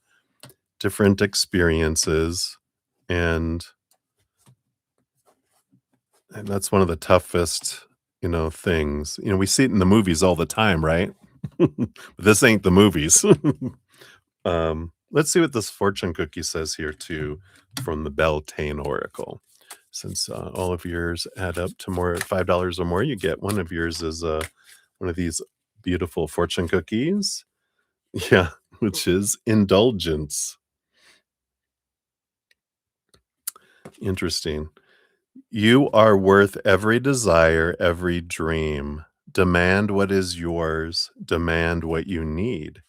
different experiences, and that's one of the toughest, things. We see it in the movies all the time, right? This ain't the movies. Let's see what this fortune cookie says here too from the Beltane Oracle. Since all of yours add up to more $5 or more, you get one of yours is one of these beautiful fortune cookies. Yeah, which is indulgence. Interesting. You are worth every desire, every dream. Demand what is yours. Demand what you need.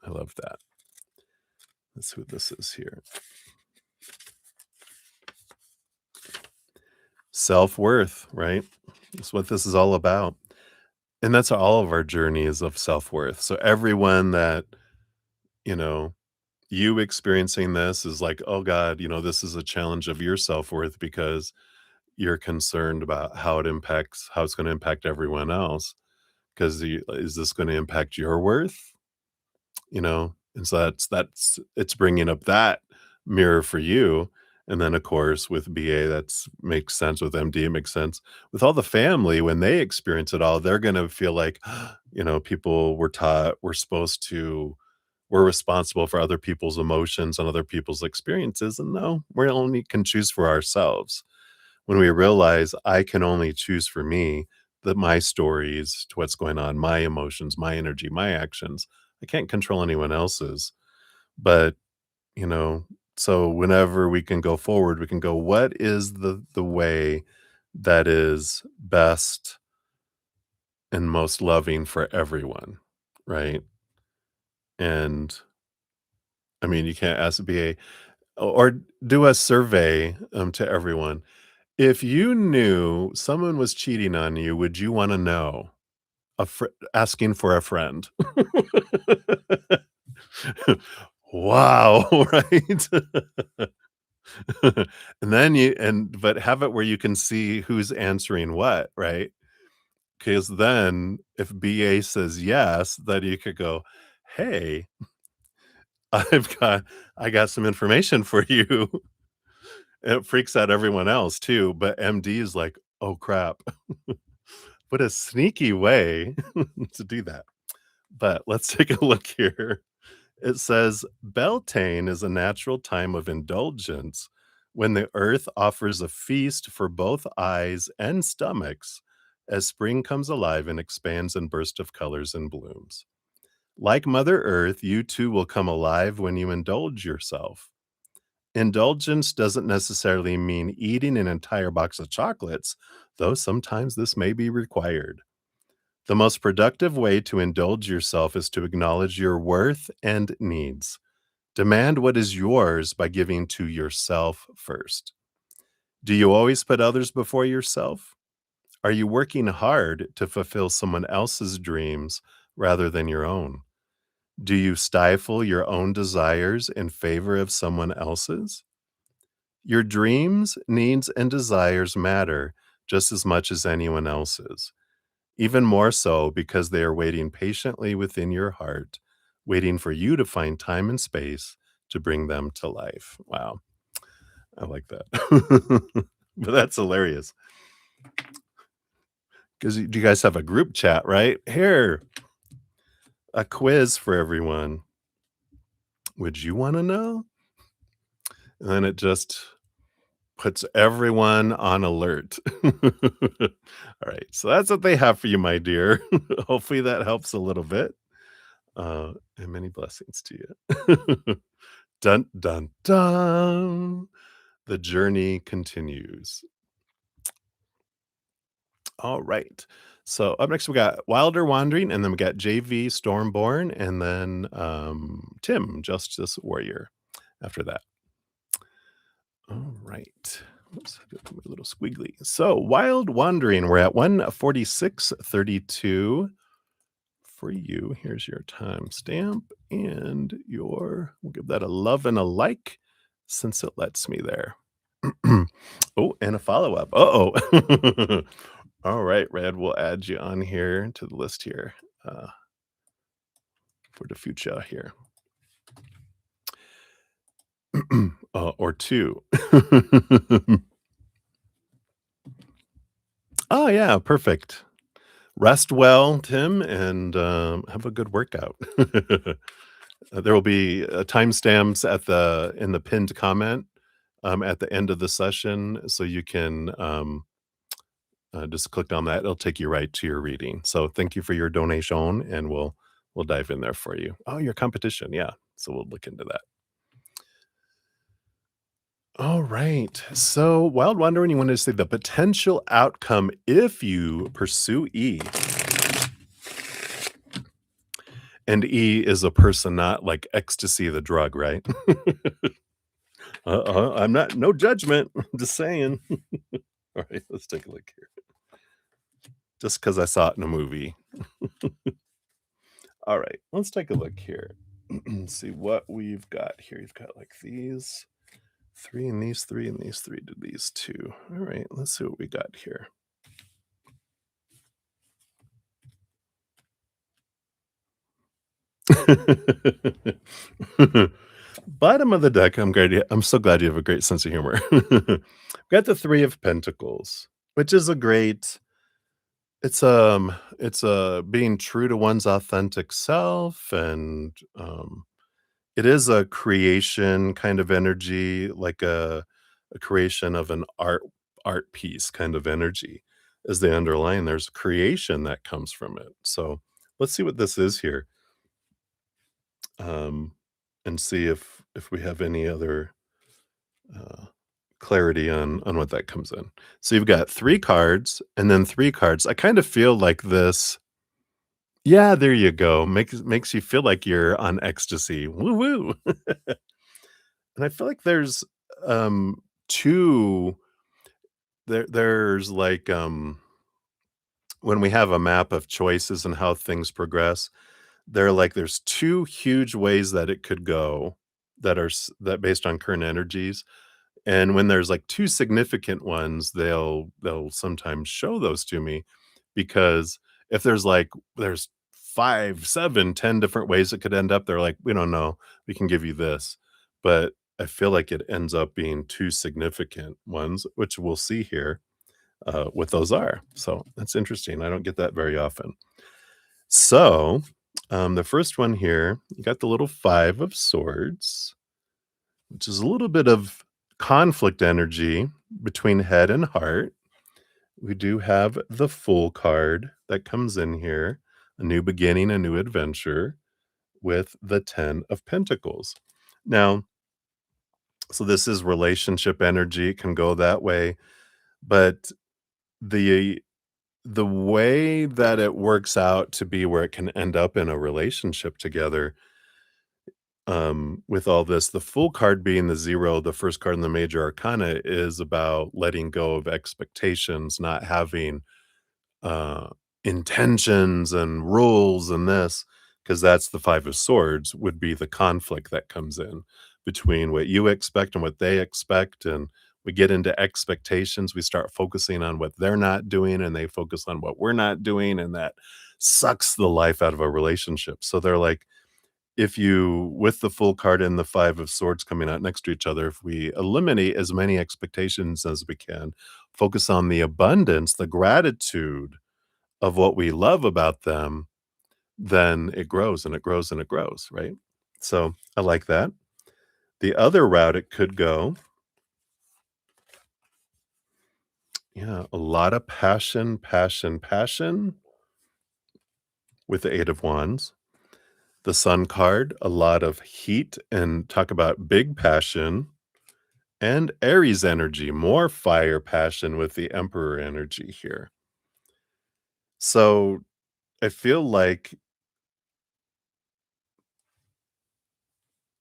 I love that. Let's see what this is here. Self-worth, right? That's what this is all about. And that's all of our journeys of self-worth. So everyone that, you know, you experiencing this is like, oh God, this is a challenge of your self-worth because you're concerned about how it's going to impact everyone else. Because is this going to impact your worth? And so that's it's bringing up that mirror for you. And then of course with BA that's makes sense, with MD it makes sense. With all the family, when they experience it all, they're going to feel like people were taught we're responsible for other people's emotions and other people's experiences, and no, we only can choose for ourselves. When we realize I can only choose for me, that my stories to what's going on, my emotions, my energy, my actions, I can't control anyone else's. But, you know, so whenever we can go forward, we can go, what is the way that is best and most loving for everyone, right? And I mean, you can't ask to be a or do a survey to everyone. If you knew someone was cheating on you, would you want to know? Asking for a friend. Wow, right? And then but have it where you can see who's answering what, right? Because then if BA says yes, then you could go, "Hey, I've got I got some information for you." It freaks out everyone else too, but MD is like, "Oh crap." What a sneaky way to do that. But let's take a look here. It says Beltane is a natural time of indulgence when the earth offers a feast for both eyes and stomachs as spring comes alive and expands in bursts of colors and blooms. Like Mother Earth, you too will come alive when you indulge yourself. Indulgence doesn't necessarily mean eating an entire box of chocolates, though sometimes this may be required. The most productive way to indulge yourself is to acknowledge your worth and needs. Demand what is yours by giving to yourself first. Do you always put others before yourself? Are you working hard to fulfill someone else's dreams rather than your own? Do you stifle your own desires in favor of someone else's? Your dreams, needs, and desires matter just as much as anyone else's, even more so because they are waiting patiently within your heart, waiting for you to find time and space to bring them to life. Wow, I like that. But that's hilarious because you guys have a group chat, right? Here, a quiz for everyone. Would you want to know? And then it just puts everyone on alert. All right, so that's what they have for you, my dear. Hopefully that helps a little bit. And many blessings to you. Dun dun dun. The journey continues. All right. So up next we got Wilder Wandering, and then we got JV Stormborn, and then Tim, Justice Warrior after that. All right. Oops, I got my little squiggly. So Wild Wandering, we're at 146.32 for you. Here's your timestamp and we'll give that a love and a like since it lets me there. Oh, and a follow-up. Uh-oh. All right, Red, we'll add you on here to the list here for the future here. Or two. Oh, yeah, perfect. Rest well, Tim, and have a good workout. There will be timestamps in the pinned comment at the end of the session, so you can just click on that. It'll take you right to your reading. So thank you for your donation, and we'll dive in there for you. Oh, your competition, yeah. So we'll look into that. All right. So, Wild Wandering, you wanted to say the potential outcome if you pursue E. And E is a person, not like ecstasy, the drug, right? I'm not, no judgment. I'm just saying. All right, let's take a look here. Just because I saw it in a movie. All right, let's take a look here. See what we've got here. You've got like these three and these three and these three to these two. All right, let's see what we got here. Bottom of the deck, I'm so glad you have a great sense of humor. Got the 3 of Pentacles, which is a great it's being true to one's authentic self, and, it is a creation kind of energy, like a creation of an art piece kind of energy as the underlying. There's creation that comes from it. So, let's see what this is here, um, and see if we have any other, uh, clarity on what that comes in. So you've got 3 cards and then 3 cards. I kind of feel like this. Yeah, there you go. Makes you feel like you're on ecstasy. Woo woo. And I feel like there's, 2 there's like, when we have a map of choices and how things progress, there's 2 huge ways that it could go that based on current energies. And when there's, like, 2 significant ones, they'll sometimes show those to me, because if there's 5, 7, 10 different ways it could end up, they're like, "We don't know. We can give you this." But I feel like it ends up being 2 significant ones, which we'll see here, what those are. So that's interesting. I don't get that very often. So, the first one here, you got the little 5 of Swords, which is a little bit of conflict energy between head and heart. We do have the Fool card that comes in here, a new beginning, a new adventure, with the 10 of Pentacles. Now, so this is relationship energy, it can go that way, but the the way that it works out to be where it can end up in a relationship together, with all this, the Fool card being the 0, the first card in the major arcana is about letting go of expectations, not having uh, intentions and rules and this, because that's the 5 of swords would be the conflict that comes in between what you expect and what they expect, and we get into expectations, we start focusing on what they're not doing, and they focus on what we're not doing, and that sucks the life out of a relationship. So they're like, if you with the full card and the 5 of swords coming out next to each other, if we eliminate as many expectations as we can, focus on the abundance, the gratitude of what we love about them, then it grows and it grows and it grows, right? So I like that. The other route it could go, yeah, a lot of passion, passion, passion with the 8 of wands. The sun card, a lot of heat and talk about big passion. And Aries energy, more fire passion with the emperor energy here. So I feel like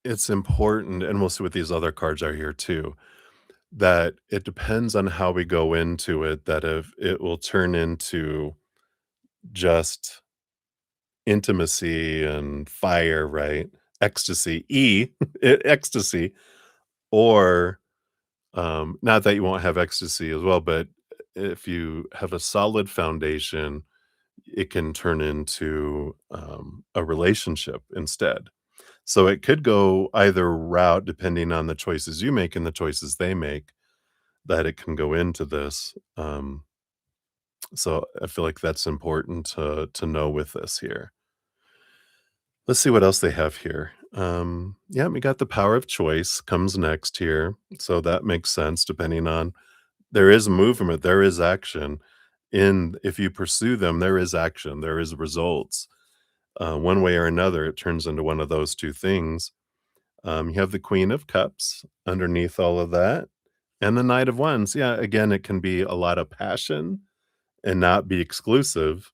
it's important, and we'll see what these other cards are here too, that it depends on how we go into it, that if it will turn into just intimacy and fire, right? Ecstasy, ecstasy, or not that you won't have ecstasy as well, but if you have a solid foundation, it can turn into a relationship instead. So it could go either route depending on the choices you make and the choices they make, that it can go into this. So I feel like that's important to know with this here. Let's see what else they have here. Yeah, we got the power of choice comes next here. So that makes sense depending on there is movement, there is action. In if you pursue them, there is action, there is results. One way or another, it turns into one of those 2 things. You have the Queen of Cups underneath all of that, and the Knight of Wands. Yeah, again, it can be a lot of passion and not be exclusive,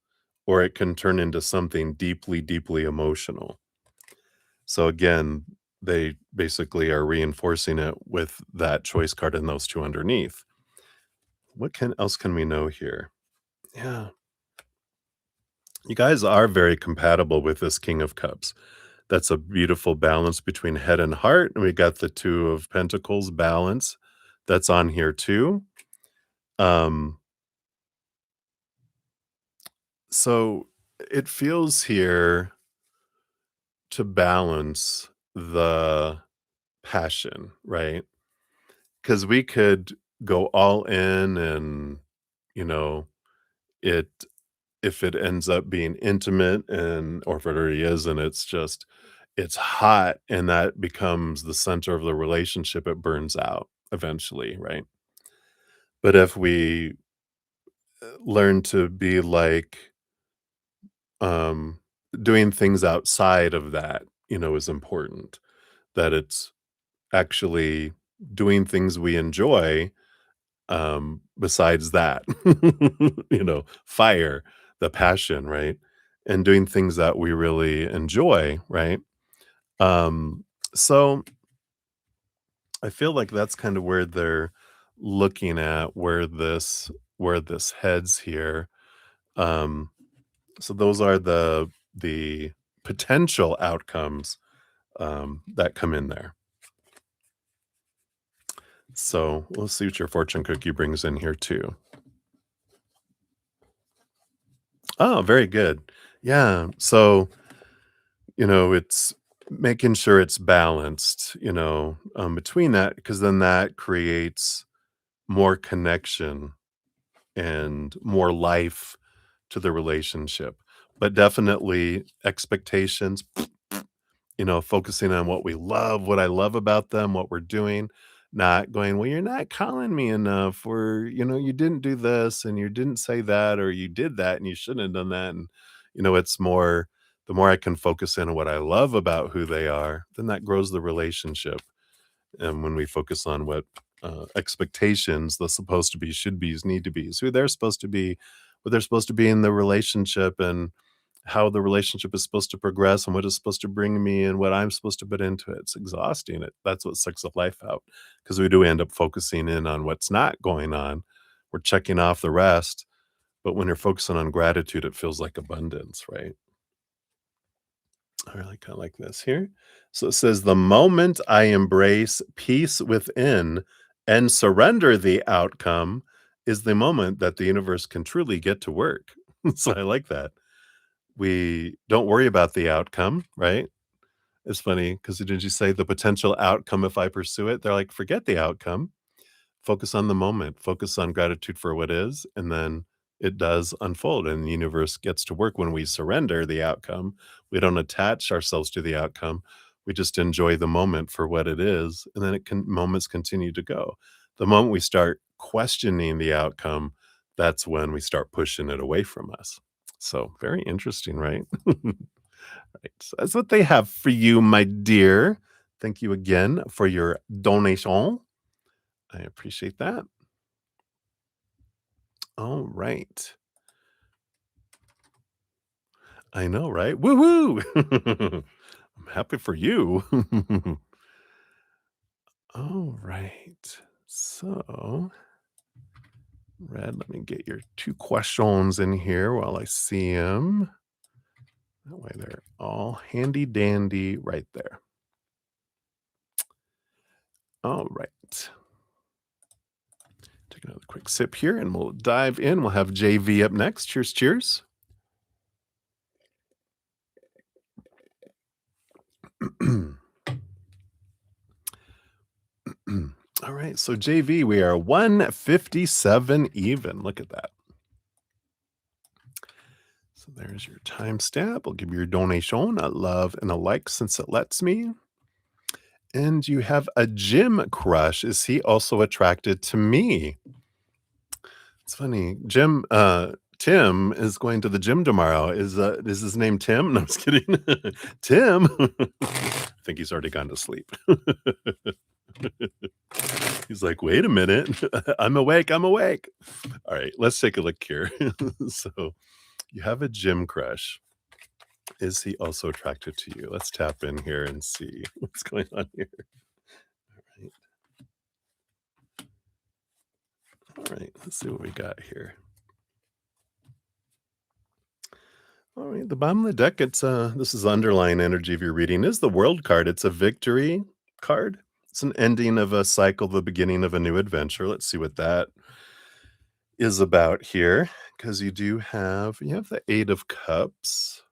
or it can turn into something deeply, deeply emotional. So again, they basically are reinforcing it with that choice card and those 2 underneath. What can else can we know here? Yeah. You guys are very compatible with this King of Cups. That's a beautiful balance between head and heart, and we got the 2 of Pentacles balance that's on here too. Um, so it feels here to balance the passion, right? Because we could go all in and, you know, it if it ends up being intimate and or if it already is and it's hot and that becomes the center of the relationship, it burns out eventually, right? But if we learn to be like, um, doing things outside of that, is important, that it's actually doing things we enjoy, besides that, fire, the passion, right? And doing things that we really enjoy, right? Um, so I feel like that's kind of where they're looking at where this heads here. Um, so those are the potential outcomes that come in there. So we'll see what your fortune cookie brings in here too. Oh, very good. Yeah. So, it's making sure it's balanced, between that, because then that creates more connection and more life to the relationship. But definitely expectations, focusing on what we love, what I love about them, what we're doing, not going, well, you're not calling me enough, or, you didn't do this and you didn't say that, or you did that and you shouldn't have done that. And, it's more, the more I can focus in on what I love about who they are, then that grows the relationship. And when we focus on what expectations the supposed to be, should be's, need to be, who they're supposed to be, what they're supposed to be in the relationship and how the relationship is supposed to progress and what it's supposed to bring me and what I'm supposed to put into it. It's exhausting. That's what sucks the life out because we do end up focusing in on what's not going on. We're checking off the rest, but when you're focusing on gratitude, it feels like abundance, right? I really kind of like this here. So it says, the moment I embrace peace within and surrender the outcome is the moment that the universe can truly get to work. So I like that. We don't worry about the outcome, right? It's funny because didn't you say the potential outcome if I pursue it? They're like, forget the outcome. Focus on the moment, focus on gratitude for what is, and then it does unfold and the universe gets to work when we surrender the outcome. We don't attach ourselves to the outcome. We just enjoy the moment for what it is, and then moments continue to go. The moment we start questioning the outcome, that's when we start pushing it away from us. So very interesting, right? Right. So that's what they have for you, my dear. Thank you again for your donation. I appreciate that. All right. I know, right? Woo-hoo! I'm happy for you. All right. So, Red, let me get your 2 questions in here while I see them. That way they're all handy dandy right there. All right. Take another quick sip here and we'll dive in. We'll have JV up next. Cheers, cheers. All right, so JV, we are 157 even. Look at that. So there's your timestamp. I'll give you your donation, a love, and a like since it lets me. And you have a gym crush. Is he also attracted to me? It's funny. Tim is going to the gym tomorrow. Is his name Tim? No, I'm just kidding. Tim. I think he's already gone to sleep. He's like, wait a minute. I'm awake. I'm awake. All right, let's take a look here. So you have a gym crush. Is he also attracted to you? Let's tap in here and see what's going on here. All right. All right. Let's see what we got here. All right. The bottom of the deck, this is the underlying energy of your reading is the World card. It's a victory card. It's an ending of a cycle, the beginning of a new adventure. Let's see what that is about here. Because you have the Eight of Cups,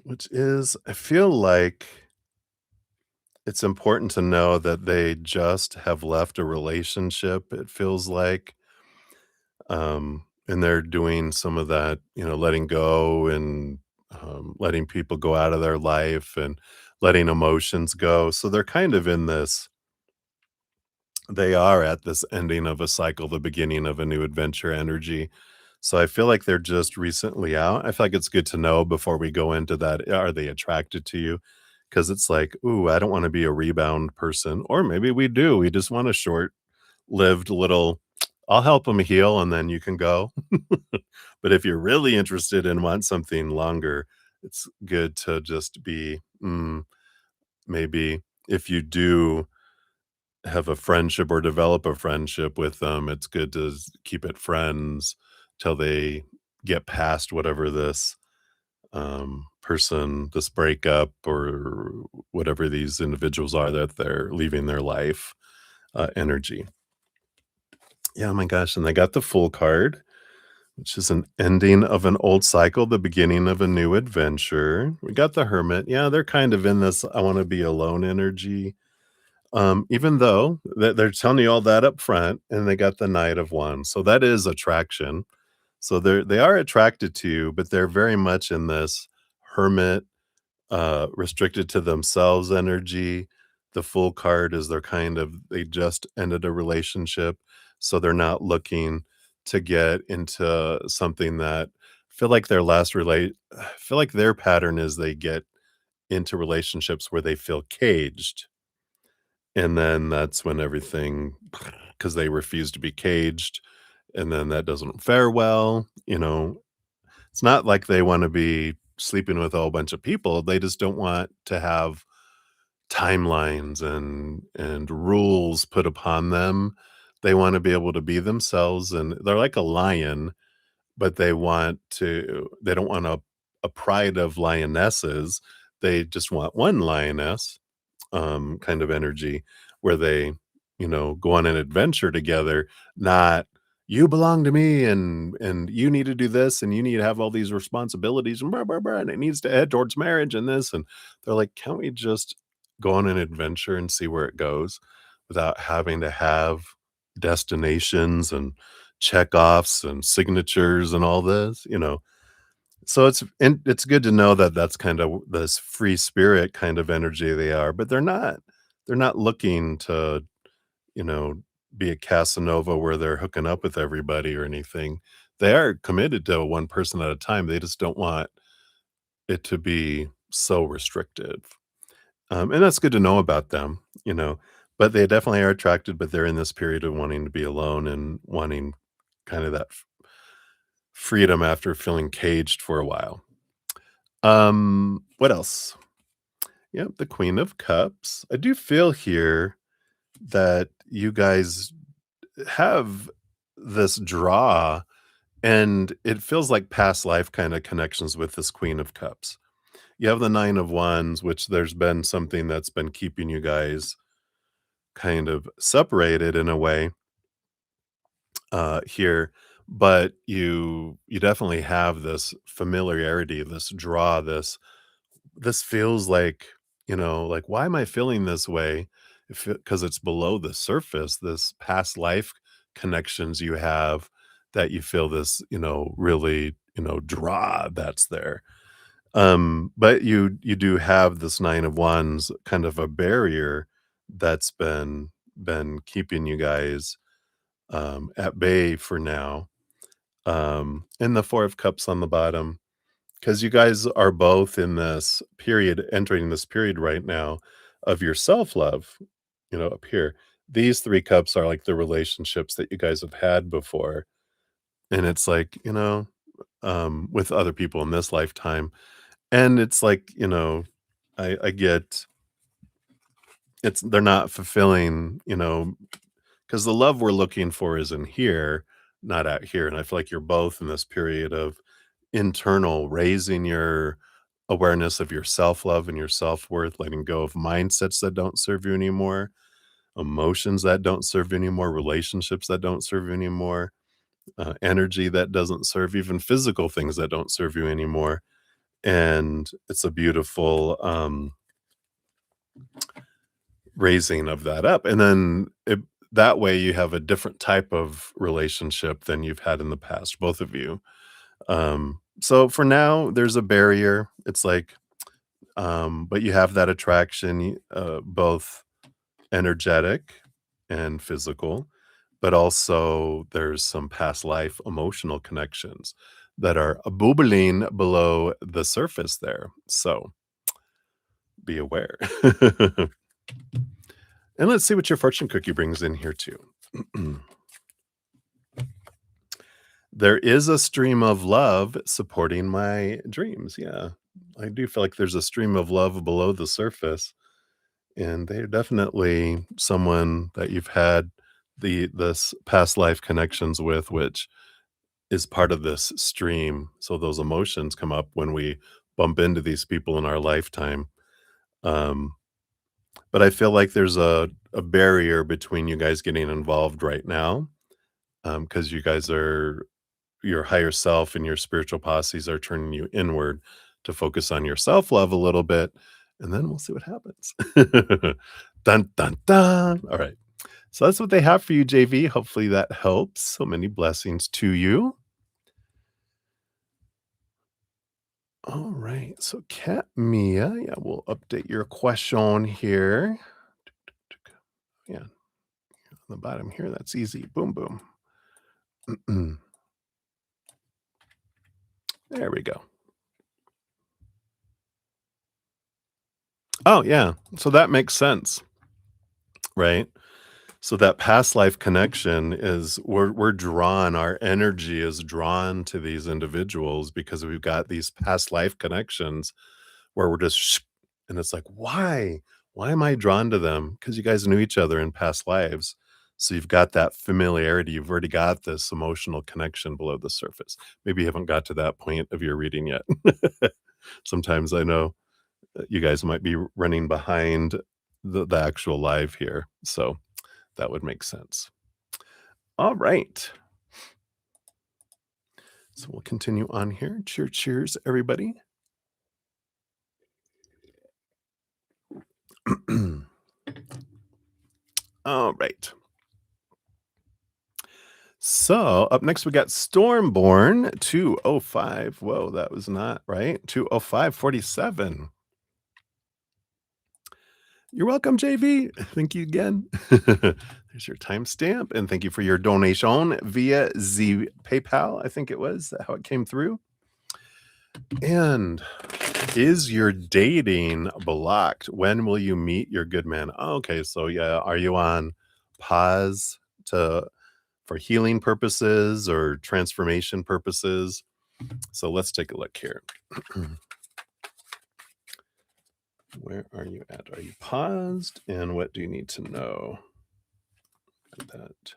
which is, I feel like it's important to know that they just have left a relationship, it feels like, and they're doing some of that, letting go and, letting people go out of their life and letting emotions go, so they're kind of in this they are at this ending of a cycle, the beginning of a new adventure energy, so I feel like they're just recently out. I feel like it's good to know before we go into that, are they attracted to you? Because it's like, "Ooh, I don't wanna be a rebound person," or maybe we do, we just want a short-lived little, "I'll help them heal and then you can go." But if you're really interested and want something longer, it's good to just be, maybe if you do have a friendship or develop a friendship with them, it's good to keep it friends till they get past whatever this person, this breakup or whatever these individuals are that they're leaving their life energy. Yeah, oh my gosh. And they got the full card, which is an ending of an old cycle, the beginning of a new adventure. We got the hermit. Yeah, they're kind of in this I want to be alone energy. Even though they're telling you all that up front, and they got the Knight of Wands. So that is attraction. So they are attracted to you, but they're very much in this hermit, restricted to themselves energy. The Fool card is they just ended a relationship, so they're not looking to get into something that I feel like their pattern is they get into relationships where they feel caged, and then that's when everything, because they refuse to be caged, and then that doesn't fare well, it's not like they wanna be sleeping with a whole bunch of people, they just don't want to have timelines and rules put upon them. They wanna be able to be themselves, and they're like a lion, but they don't want a pride of lionesses. They just want one lioness, kind of energy where they, go on an adventure together, not you belong to me and you need to do this and you need to have all these responsibilities and blah, blah, blah, and it needs to head towards marriage and this. And they're like, can't we just go on an adventure and see where it goes without having to have destinations and check offs and signatures and all this? So it's good to know that that's kind of this free spirit kind of energy they are, but they're not looking to, you know, be a Casanova where they're hooking up with everybody or anything. They are committed to one person at a time. They just don't want it to be so restrictive. And that's good to know about them. But they definitely are attracted, but they're in this period of wanting to be alone and wanting kind of that freedom after feeling caged for a while. What else? Yep, the Queen of Cups. I do feel here that you guys have this draw, and it feels like past life kind of connections with this Queen of Cups. You have the Nine of Wands, which there's been something that's been keeping you guys kind of separated in a way here, but you definitely have this familiarity, this draw, this feels like, like, why am I feeling this way? Because it's below the surface, this past life connections you have that you feel this, really, draw that's there. But you do have this Nine of Wands kind of a barrier that's been keeping you guys at bay for now. And the Four of Cups on the bottom. 'Cause you guys are both in this period entering this period right now of your self-love, up here. These 3 cups are like the relationships that you guys have had before, and it's like, with other people in this lifetime, and it's like, I get they're not fulfilling, 'cause the love we're looking for is in here, not out here, and I feel like you're both in this period of internal raising your awareness of your self-love and your self-worth, letting go of mindsets that don't serve you anymore, emotions that don't serve you anymore, relationships that don't serve you anymore, energy that doesn't serve, even physical things that don't serve you anymore, and it's a beautiful, raising of that up, and then that way you have a different type of relationship than you've had in the past, both of you. So for now, there's a barrier. It's like, but you have that attraction, both energetic and physical, but also there's some past life emotional connections that are bubbling below the surface there. So be aware. And let's see what your fortune cookie brings in here too. There is a stream of love supporting my dreams. Yeah. I do feel like there's a stream of love below the surface, and they're definitely someone that you've had this past life connections with, which is part of this stream. So those emotions come up when we bump into these people in our lifetime. Um, but I feel like there's a barrier between you guys getting involved right now, because you guys are your higher self and your spiritual posses are turning you inward to focus on your self-love a little bit, and then we'll see what happens. Dun, dun, dun. All right. So that's what they have for you, JV. Hopefully that helps. So many blessings to you. All right. So Cat Mia, yeah, we'll update your question here. Yeah, on the bottom here. That's easy. Boom, boom. There we go. Oh, yeah. So that makes sense, right? So that past life connection is we're drawn, our energy is drawn to these individuals because we've got these past life connections where we're just and it's like, "Why? Why am I drawn to them?" Because you guys knew each other in past lives. So you've got that familiarity, you've already got this emotional connection below the surface. Maybe you haven't got to that point of your reading yet. Sometimes I know you guys might be running behind the actual live here, so that would make sense. All right. So we'll continue on here. Cheers, everybody. All right. So up next, we got Stormborn 205. Whoa, that was not right. 20547. You're welcome, JV. Thank you again. There's your timestamp. And thank you for your donation via the PayPal. I think it was how it came through. And is your dating blocked? When will you meet your good man? Oh, okay, so yeah, are you on pause to for healing purposes or transformation purposes? So let's take a look here. Where are you at? Are you paused? And what do you need to know? That,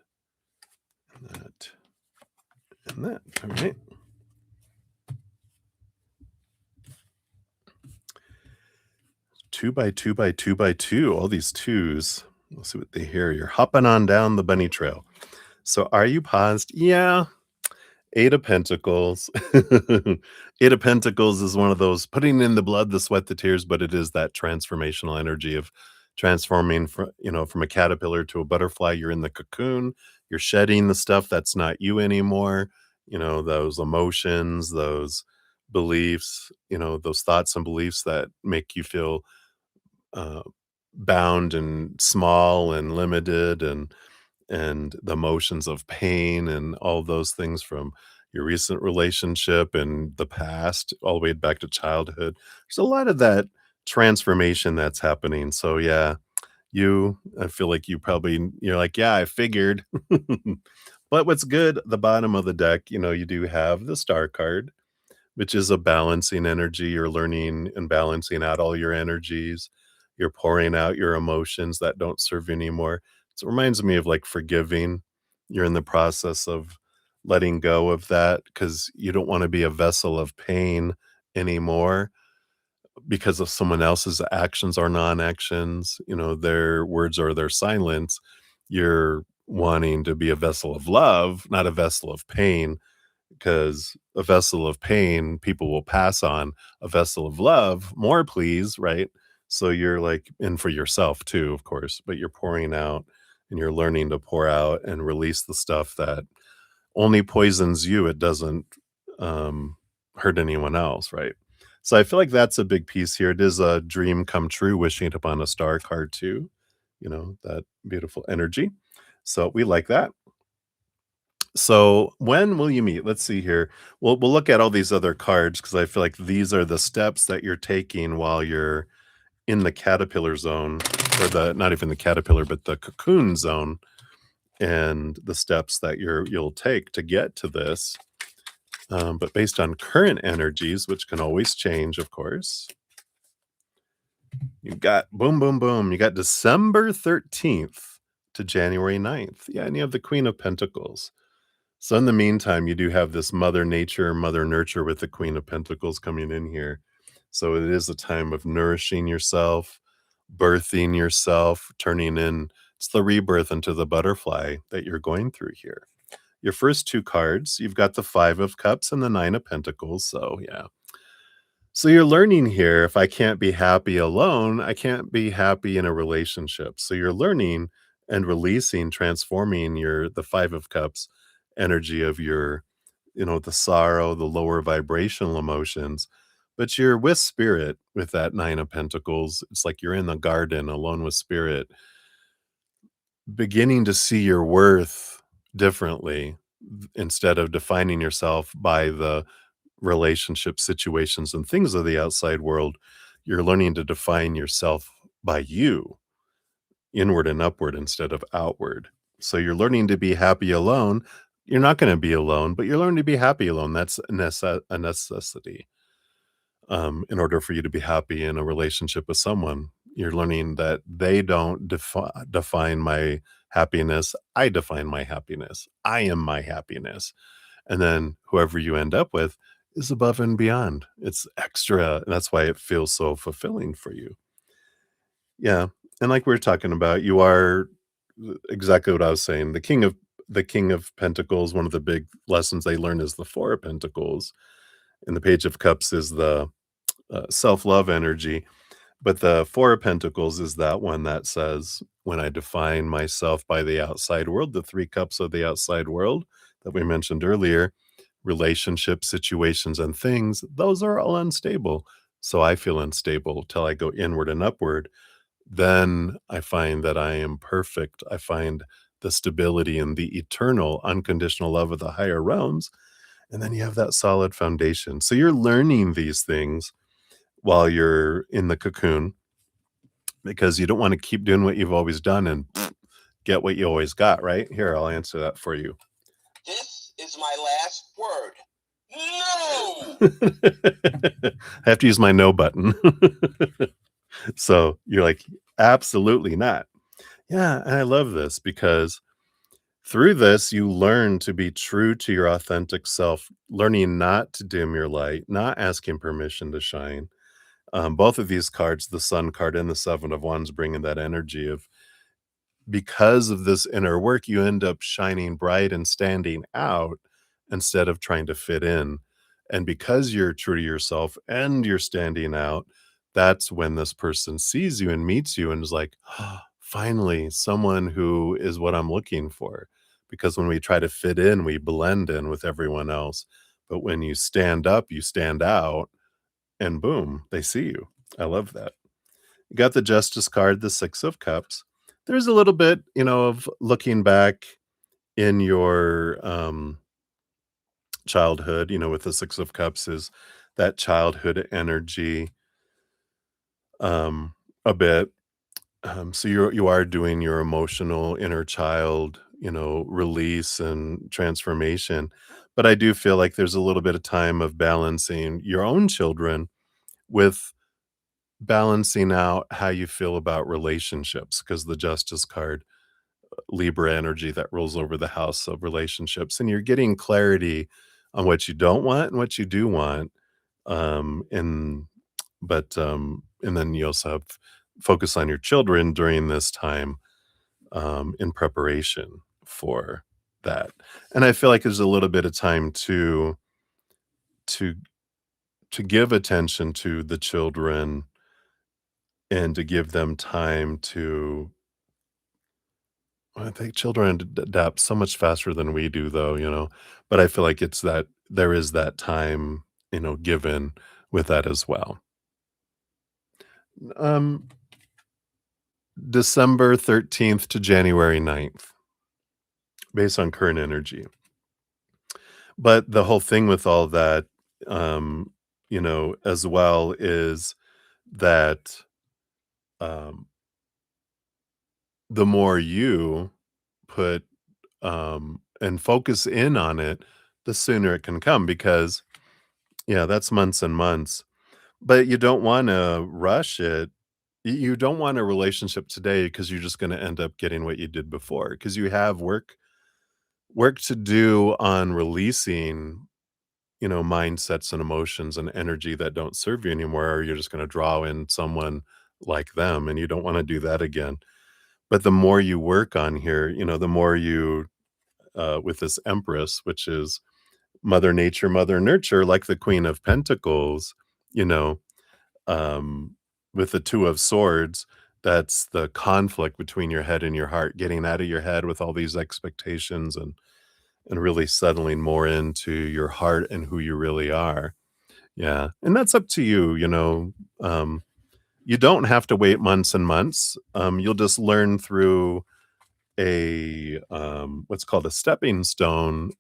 and that, and that. All right. 2 by 2 by 2 by 2. All these twos. Let's see what they hear. You're hopping on down the bunny trail. So are you paused? Yeah. Eight of Pentacles. Eight of Pentacles is one of those putting in the blood, the sweat, the tears, but it is that transformational energy of transforming from a caterpillar to a butterfly. You're in the cocoon, you're shedding the stuff that's not you anymore, those emotions, those beliefs, those thoughts and beliefs that make you feel uh, bound and small and limited and the emotions of pain and all those things from your recent relationship and the past all the way back to childhood. There's a lot of that transformation that's happening. So yeah, I feel like you're like, yeah, I figured. But what's good, the bottom of the deck, you do have the star card, which is a balancing energy. You're learning and balancing out all your energies. You're pouring out your emotions that don't serve you anymore. So it reminds me of like forgiving. You're in the process of letting go of that because you don't want to be a vessel of pain anymore because of someone else's actions or non-actions, their words or their silence. You're wanting to be a vessel of love, not a vessel of pain, because a vessel of pain people will pass on. A vessel of love, more please, right? So you're like in for yourself too, of course, but you're pouring out and you're learning to pour out and release the stuff that only poisons you. It doesn't um, hurt anyone else, right? So I feel like that's a big piece here. It is a dream come true, wishing upon a star card too, that beautiful energy. So we like that. So when will you meet? Let's see here. We'll look at all these other cards because I feel like these are the steps that you're taking while you're in the caterpillar zone, or the not even the caterpillar, but the cocoon zone, and the steps that you'll take to get to this. But based on current energies, which can always change, of course, you've got boom, boom, boom. You got December 13th to January 9th. Yeah, and you have the Queen of Pentacles. So in the meantime, you do have this mother nature, mother nurture with the Queen of Pentacles coming in here. So it is a time of nourishing yourself, birthing yourself, turning in. It's the rebirth into the butterfly that you're going through here. Your first two cards, you've got the Five of Cups and the Nine of Pentacles. So yeah. So you're learning here, if I can't be happy alone, I can't be happy in a relationship. So you're learning and releasing, transforming the Five of Cups energy of the sorrow, the lower vibrational emotions. But you're with spirit with that Nine of Pentacles. It's like you're in the garden alone with spirit, beginning to see your worth differently instead of defining yourself by the relationship situations and things of the outside world. You're learning to define yourself by you. inward and upward instead of outward. So you're learning to be happy alone. You're not going to be alone, but you're learning to be happy alone. That's a necessity. In order for you to be happy in a relationship with someone, you're learning that they don't define my happiness. I define my happiness. I am my happiness. And then whoever you end up with is above and beyond. It's extra. And that's why it feels so fulfilling for you. Yeah. And like we were talking about, you are exactly what I was saying. The king of pentacles, one of the big lessons they learn is the four of pentacles. And the page of cups is the self-love energy. But the four of pentacles is that one that says, when I define myself by the outside world, the three cups of the outside world that we mentioned earlier, relationships, situations, and things, those are all unstable. So I feel unstable till I go inward and upward. Then I find that I am perfect. I find the stability and the eternal unconditional love of the higher realms. And then you have that solid foundation. So you're learning these things while you're in the cocoon, because you don't want to keep doing what you've always done and get what you always got, right? Here, I'll answer that for you. This is my last word. No! I have to use my no button. So you're like, absolutely not. Yeah, and I love this because through this, you learn to be true to your authentic self, learning not to dim your light, not asking permission to shine. Both of these cards, the Sun card and the Seven of Wands, bring in that energy of, because of this inner work, you end up shining bright and standing out instead of trying to fit in. And because you're true to yourself and you're standing out, that's when this person sees you and meets you and is like, "Ah, finally, someone who is what I'm looking for." Because when we try to fit in, we blend in with everyone else. But when you stand up, you stand out, and boom, they see you. I love that. You got the Justice card, the Six of Cups. There's a little bit, of looking back in your childhood, with the Six of Cups is that childhood energy, um, a bit. So you are doing your emotional inner child, release and transformation. But I do feel like there's a little bit of time of balancing your own children with balancing out how you feel about relationships, because the Justice card, Libra energy that rolls over the house of relationships, and you're getting clarity on what you don't want and what you do want. And and then you also have focus on your children during this time, in preparation for that. And I feel like there's a little bit of time to to give attention to the children and to give them time to, I think children adapt so much faster than we do though. But I feel like it's that there is that time, given with that as well. Um, December 13th to January 9th, based on current energy. But the whole thing with all that, as well, is that, um, the more you put, and focus in on it, the sooner it can come, because, yeah, that's months and months. But you don't wanna rush it. You don't want a relationship today because you're just gonna end up getting what you did before, because you have work to do on releasing, mindsets and emotions and energy that don't serve you anymore, or you're just gonna draw in someone like them, and you don't wanna do that again. But the more you work on here, the more you, with this Empress, which is Mother Nature, Mother Nurture, like the Queen of Pentacles, you know, um, with the Two of Swords, that's the conflict between your head and your heart, getting out of your head with all these expectations, and really settling more into your heart and who you really are. Yeah, and that's up to you. You don't have to wait months and months. You'll just learn through a, what's called a stepping stone,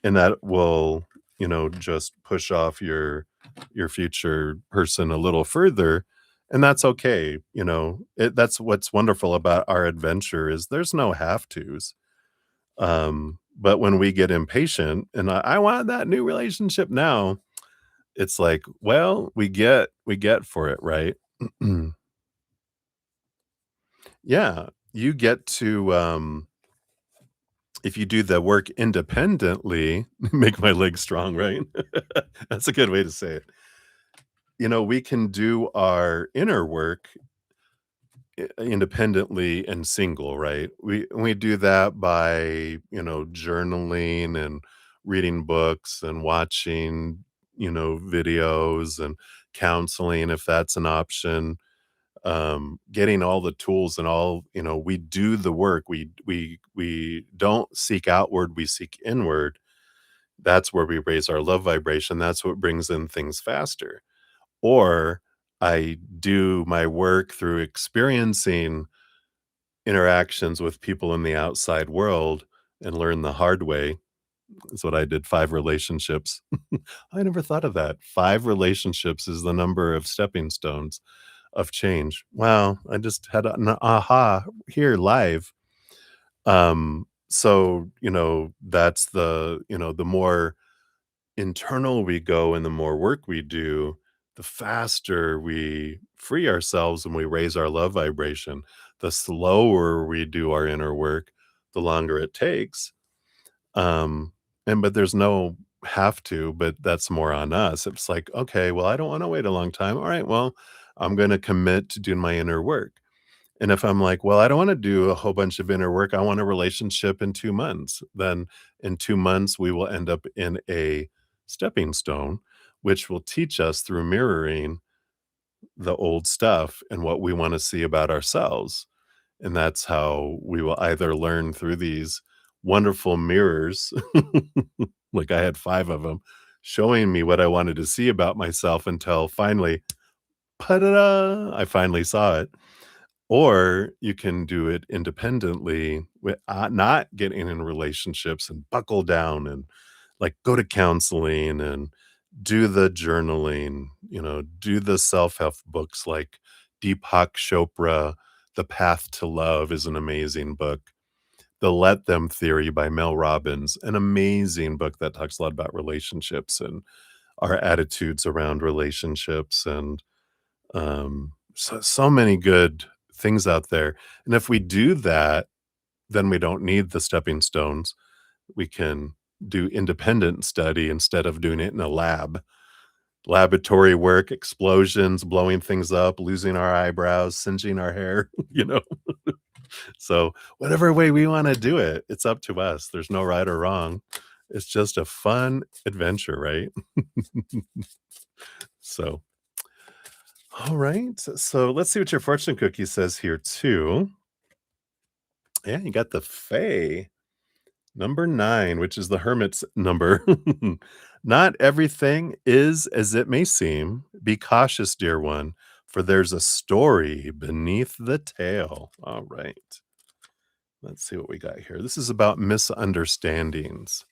and that will, just push off your future person a little further. And that's okay, that's what's wonderful about our adventure is there's no have tos. But when we get impatient and I want that new relationship now, it's like, well, we get for it, right? Yeah, you get to, if you do the work independently, make my legs strong, right? That's a good way to say it. We can do our inner work independently and single, right? We do that by, journaling and reading books and watching, videos and counseling if that's an option. Getting all the tools and all, we do the work. We don't seek outward, we seek inward. That's where we raise our love vibration. That's what brings in things faster. Or I do my work through experiencing interactions with people in the outside world and learn the hard way. That's what I did, 5 relationships. I never thought of that. 5 relationships is the number of stepping stones of change. Wow, I just had an aha here live. So, that's the more internal we go and the more work we do, the faster we free ourselves and we raise our love vibration. The slower we do our inner work, the longer it takes. Um, but there's no have to, but that's more on us. It's like, okay, well, I don't want to wait a long time. All right, well, I'm going to commit to doing my inner work. And if I'm like, well, I don't want to do a whole bunch of inner work, I want a relationship in 2 months, then in 2 months, we will end up in a stepping stone, which will teach us through mirroring the old stuff and what we want to see about ourselves. And that's how we will either learn through these wonderful mirrors, like I had 5 of them, showing me what I wanted to see about myself until finally, ta-da, I finally saw it. Or you can do it independently with not getting in relationships and buckle down and like go to counseling and do the journaling, do the self-help books like Deepak Chopra. The Path to Love is an amazing book. The Let Them Theory by Mel Robbins, an amazing book that talks a lot about relationships and our attitudes around relationships and so many good things out there. And if we do that, then we don't need the stepping stones. We can do independent study instead of doing it in a lab. Laboratory work, explosions, blowing things up, losing our eyebrows, singeing our hair, So, whatever way we want to do it, it's up to us. There's no right or wrong. It's just a fun adventure, right? So, all right. So, let's see what your fortune cookie says here, too. Yeah, you got the Fae. Number 9, which is the hermit's number. Not everything is as it may seem. Be cautious, dear one, for there's a story beneath the tale. All right. Let's see what we got here. This is about misunderstandings.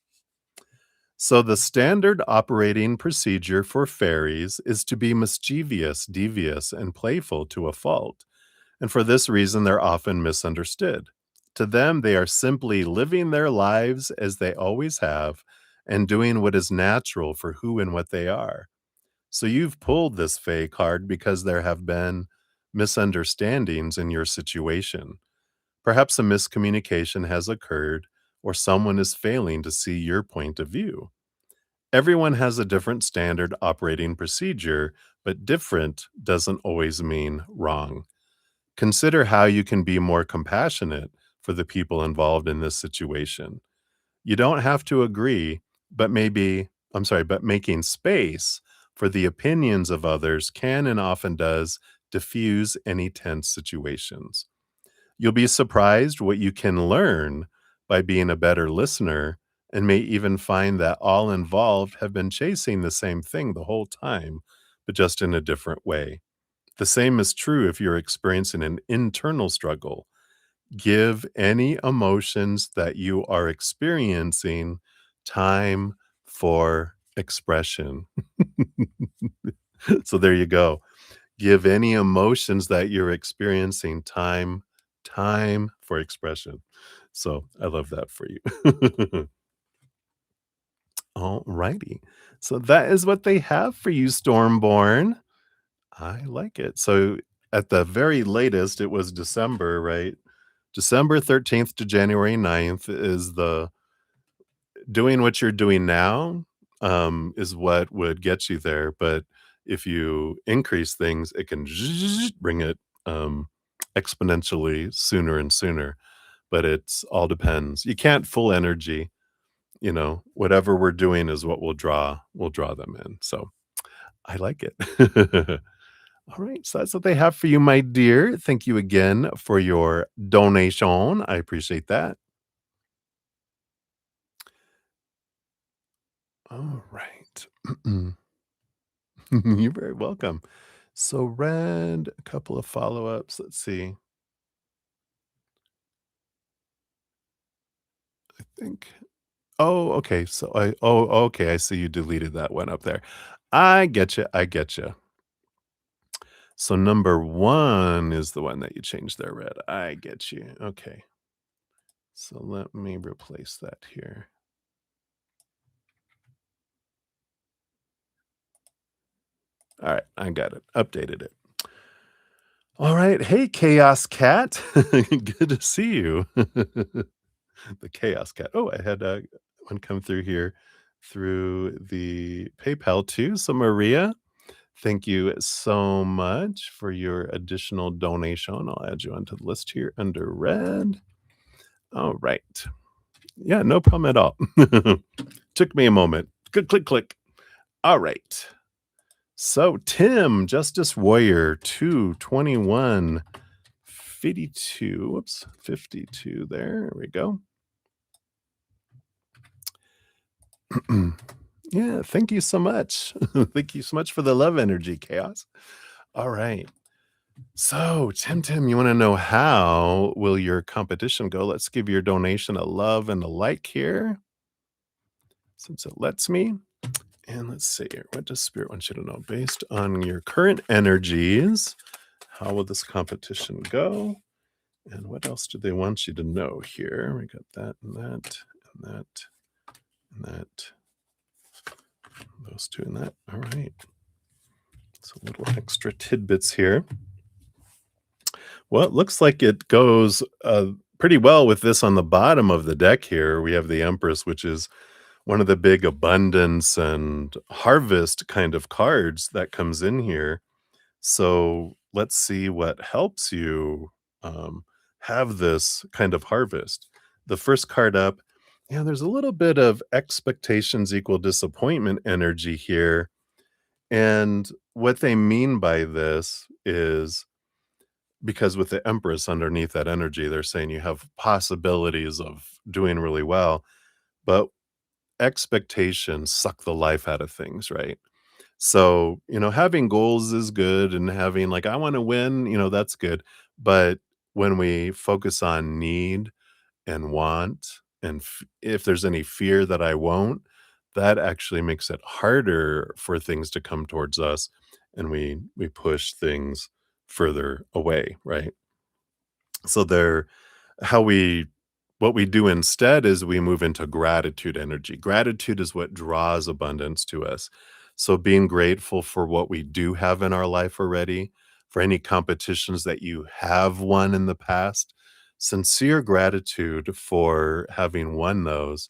So, the standard operating procedure for fairies is to be mischievous, devious, and playful to a fault. And for this reason, they're often misunderstood. To them, they are simply living their lives as they always have and doing what is natural for who and what they are. So you've pulled this Fae card because there have been misunderstandings in your situation. Perhaps a miscommunication has occurred or someone is failing to see your point of view. Everyone has a different standard operating procedure, but different doesn't always mean wrong. Consider how you can be more compassionate for the people involved in this situation. You don't have to agree, but making space for the opinions of others can and often does diffuse any tense situations. You'll be surprised what you can learn by being a better listener and may even find that all involved have been chasing the same thing the whole time, but just in a different way. The same is true if you're experiencing an internal struggle. Give any emotions that you are experiencing time for expression. So there you go. give any emotions that you're experiencing time for expression. So, I love that for you. Alrighty. So that is what they have for you, Stormborn. I like it. So at the very latest, it was December, right? December 13th to January 9th is the doing what you're doing now, is what would get you there. But if you increase things, it can bring it exponentially sooner and sooner. But it's all depends. You can't full energy, whatever we're doing is what will draw them in. So I like it. All right, so that's what they have for you, my dear. Thank you again for your donation. I appreciate that. All right. You're very welcome. So, Red, a couple of follow ups. Let's see. I think. Oh, okay. Okay. I see you deleted that one up there. I get you. I get you. So number 1 is the one that you changed there, Red. I get you. Okay. So let me replace that here. All right, I got it. Updated it. All right. Hey, Chaos Cat. Good to see you. The Chaos Cat. Oh, I had one come through here through the PayPal too. So Maria, thank you so much for your additional donation. I'll add you onto the list here under red. All right. Yeah, no problem at all. Took me a moment. Good click, click. All right. So Tim, Justice Warrior, 221 52. Whoops, 52 there. There we go. Yeah, thank you so much. Thank you so much for the love energy, Chaos. All right. So, Tim, you want to know how will your competition go? Let's give your donation a love and a like here, since it lets me. And let's see here. What does Spirit want you to know? Based on your current energies, how will this competition go? And what else do they want you to know here? We got that and that and that and that. Those two and that. All right. So little extra tidbits here. Well, it looks like it goes pretty well with this on the bottom of the deck here. We have the Empress, which is one of the big abundance and harvest kind of cards that comes in here. So let's see what helps you have this kind of harvest. The first card up, yeah, there's a little bit of expectations equal disappointment energy here. And what they mean by this is because with the Empress underneath that energy, they're saying you have possibilities of doing really well, but expectations suck the life out of things, right? So, having goals is good and having like, I want to win, that's good. But when we focus on need and want, and if there's any fear that I won't, that actually makes it harder for things to come towards us, and we push things further away, right? So there how we what we do instead is we move into gratitude energy. Gratitude is what draws abundance to us. So being grateful for what we do have in our life already, for any competitions that you have won in the past, sincere gratitude for having won those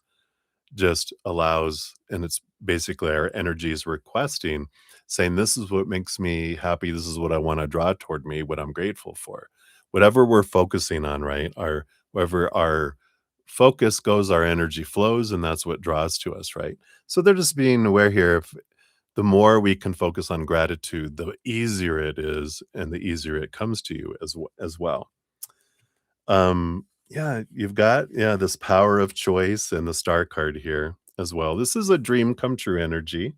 just allows, and it's basically our energies requesting, saying, this is what makes me happy, this is what I want to draw toward me, what I'm grateful for. Whatever we're focusing on, right? Wherever our focus goes, our energy flows, and that's what draws to us, right? So they're just being aware here. If the more we can focus on gratitude, the easier it is, and the easier it comes to you as well. Yeah, you've got, this power of choice and the star card here as well. This is a dream come true energy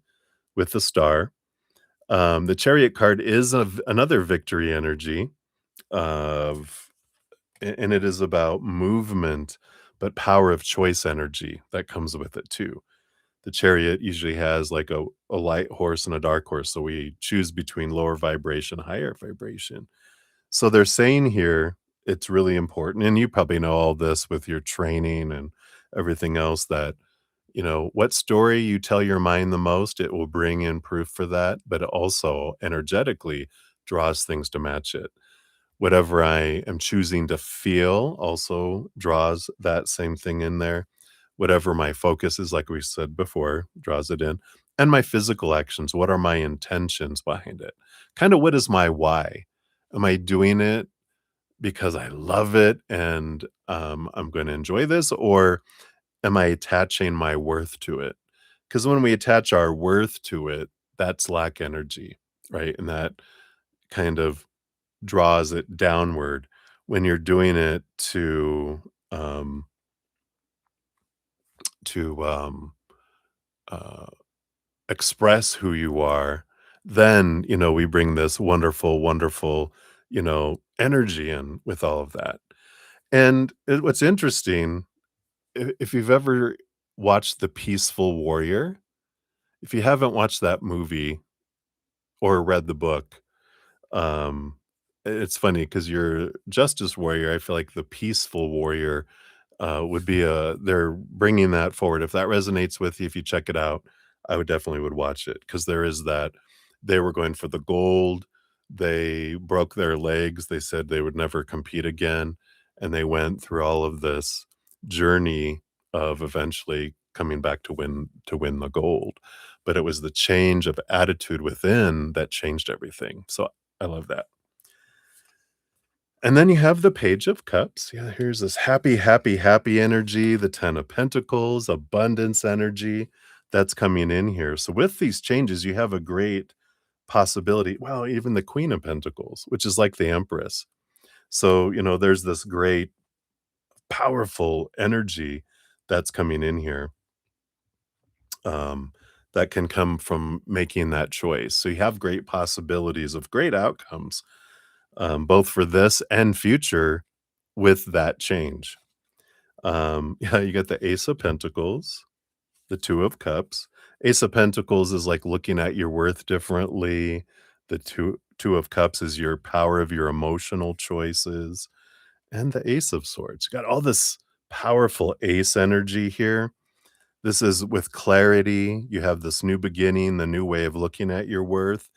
with the star. The chariot card is another victory energy of, and it is about movement, but power of choice energy that comes with it too. The chariot usually has like a light horse and a dark horse. So we choose between lower vibration, higher vibration. So they're saying here, it's really important. And you probably know all this with your training and everything else that, what story you tell your mind the most, it will bring in proof for that, but it also energetically draws things to match it. Whatever I am choosing to feel also draws that same thing in there. Whatever my focus is, like we said before, draws it in. And my physical actions, what are my intentions behind it? Kind of what is my why? Am I doing it because I love it and I'm going to enjoy this? Or am I attaching my worth to it? Because when we attach our worth to it, that's lack energy, right? And that kind of draws it downward when you're doing it um to uh express who you are. Then we bring this wonderful energy in with all of that. And what's interesting, if you've ever watched The Peaceful Warrior, if you haven't watched that movie or read the book, um it's funny because your justice warrior, I feel like the peaceful warrior would be they're bringing that forward. If that resonates with you, if you check it out, I would definitely would watch it because there is that they were going for the gold. They broke their legs. They said they would never compete again. And they went through all of this journey of eventually coming back to win the gold. But it was the change of attitude within that changed everything. So I love that. And then you have the Page of Cups. Yeah, here's this happy, happy, happy energy, the 10 of Pentacles, abundance energy that's coming in here. So with these changes, you have a great possibility. Well, even the Queen of Pentacles, which is like the Empress. So, there's this great, powerful energy that's coming in here um, that can come from making that choice. So you have great possibilities of great outcomes, both for this and future with that change. Yeah, you get the Ace of Pentacles, the Two of Cups. Ace of Pentacles is like looking at your worth differently. The Two of Cups is your power of your emotional choices. And the Ace of Swords. You got all this powerful ace energy here. This is with clarity. You have this new beginning, the new way of looking at your worth,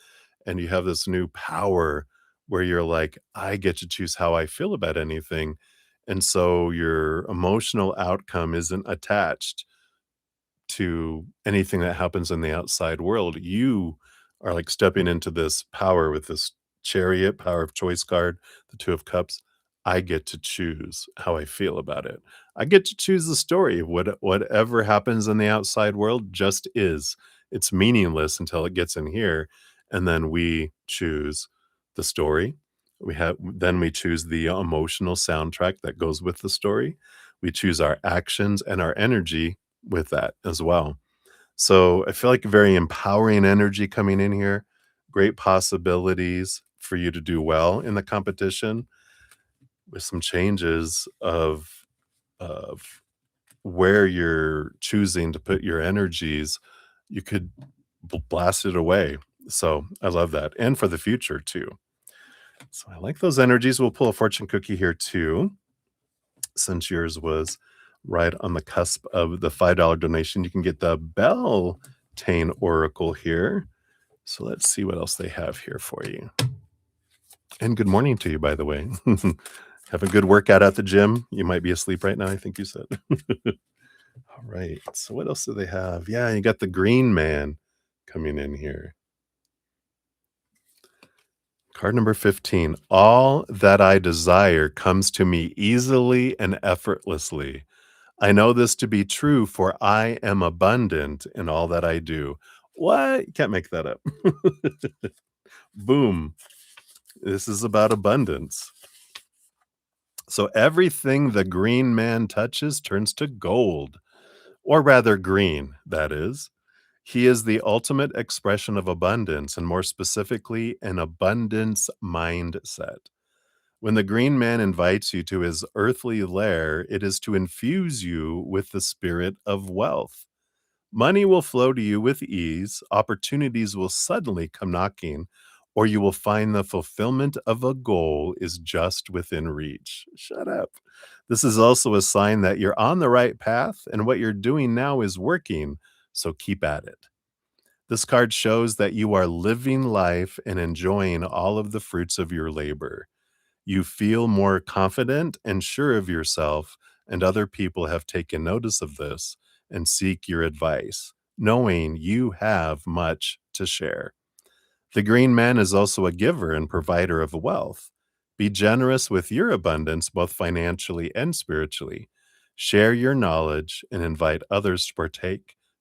and you have this new power where you're like, I get to choose how I feel about anything. And so your emotional outcome isn't attached to anything that happens in the outside world. You are like stepping into this power with this chariot, power of choice card, the Two of Cups. I get to choose how I feel about it. I get to choose the story. Whatever happens in the outside world just is. It's meaningless until it gets in here. And then we choose the story. We choose the emotional soundtrack that goes with the story. We choose our actions and our energy with that as well. So I feel like a very empowering energy coming in here, great possibilities for you to do well in the competition with some changes of where you're choosing to put your energies. You could blast it away. So I love that. And for the future too. So I like those energies. We'll pull a fortune cookie here too, since yours was right on the cusp of the $5 donation. You can get the Beltane Oracle here. So let's see what else they have here for you. And good morning to you, by the way. Have a good workout at the gym. You might be asleep right now, I think you said. All right. So what else do they have? Yeah, you got the Green Man coming in here. Card number 15. All that I desire comes to me easily and effortlessly. I know this to be true, for I am abundant in all that I do. What? You can't make that up. Boom. This is about abundance. So everything the green man touches turns to gold, or rather green, that is. He is the ultimate expression of abundance, and more specifically, an abundance mindset. When the green man invites you to his earthly lair, it is to infuse you with the spirit of wealth. Money will flow to you with ease, opportunities will suddenly come knocking, or you will find the fulfillment of a goal is just within reach. Shut up. This is also a sign that you're on the right path and what you're doing now is working, so keep at it. This card shows that you are living life and enjoying all of the fruits of your labor. You feel more confident and sure of yourself, and other people have taken notice of this and seek your advice, knowing you have much to share. The green man is also a giver and provider of wealth. Be generous with your abundance, both financially and spiritually. Share your knowledge and invite others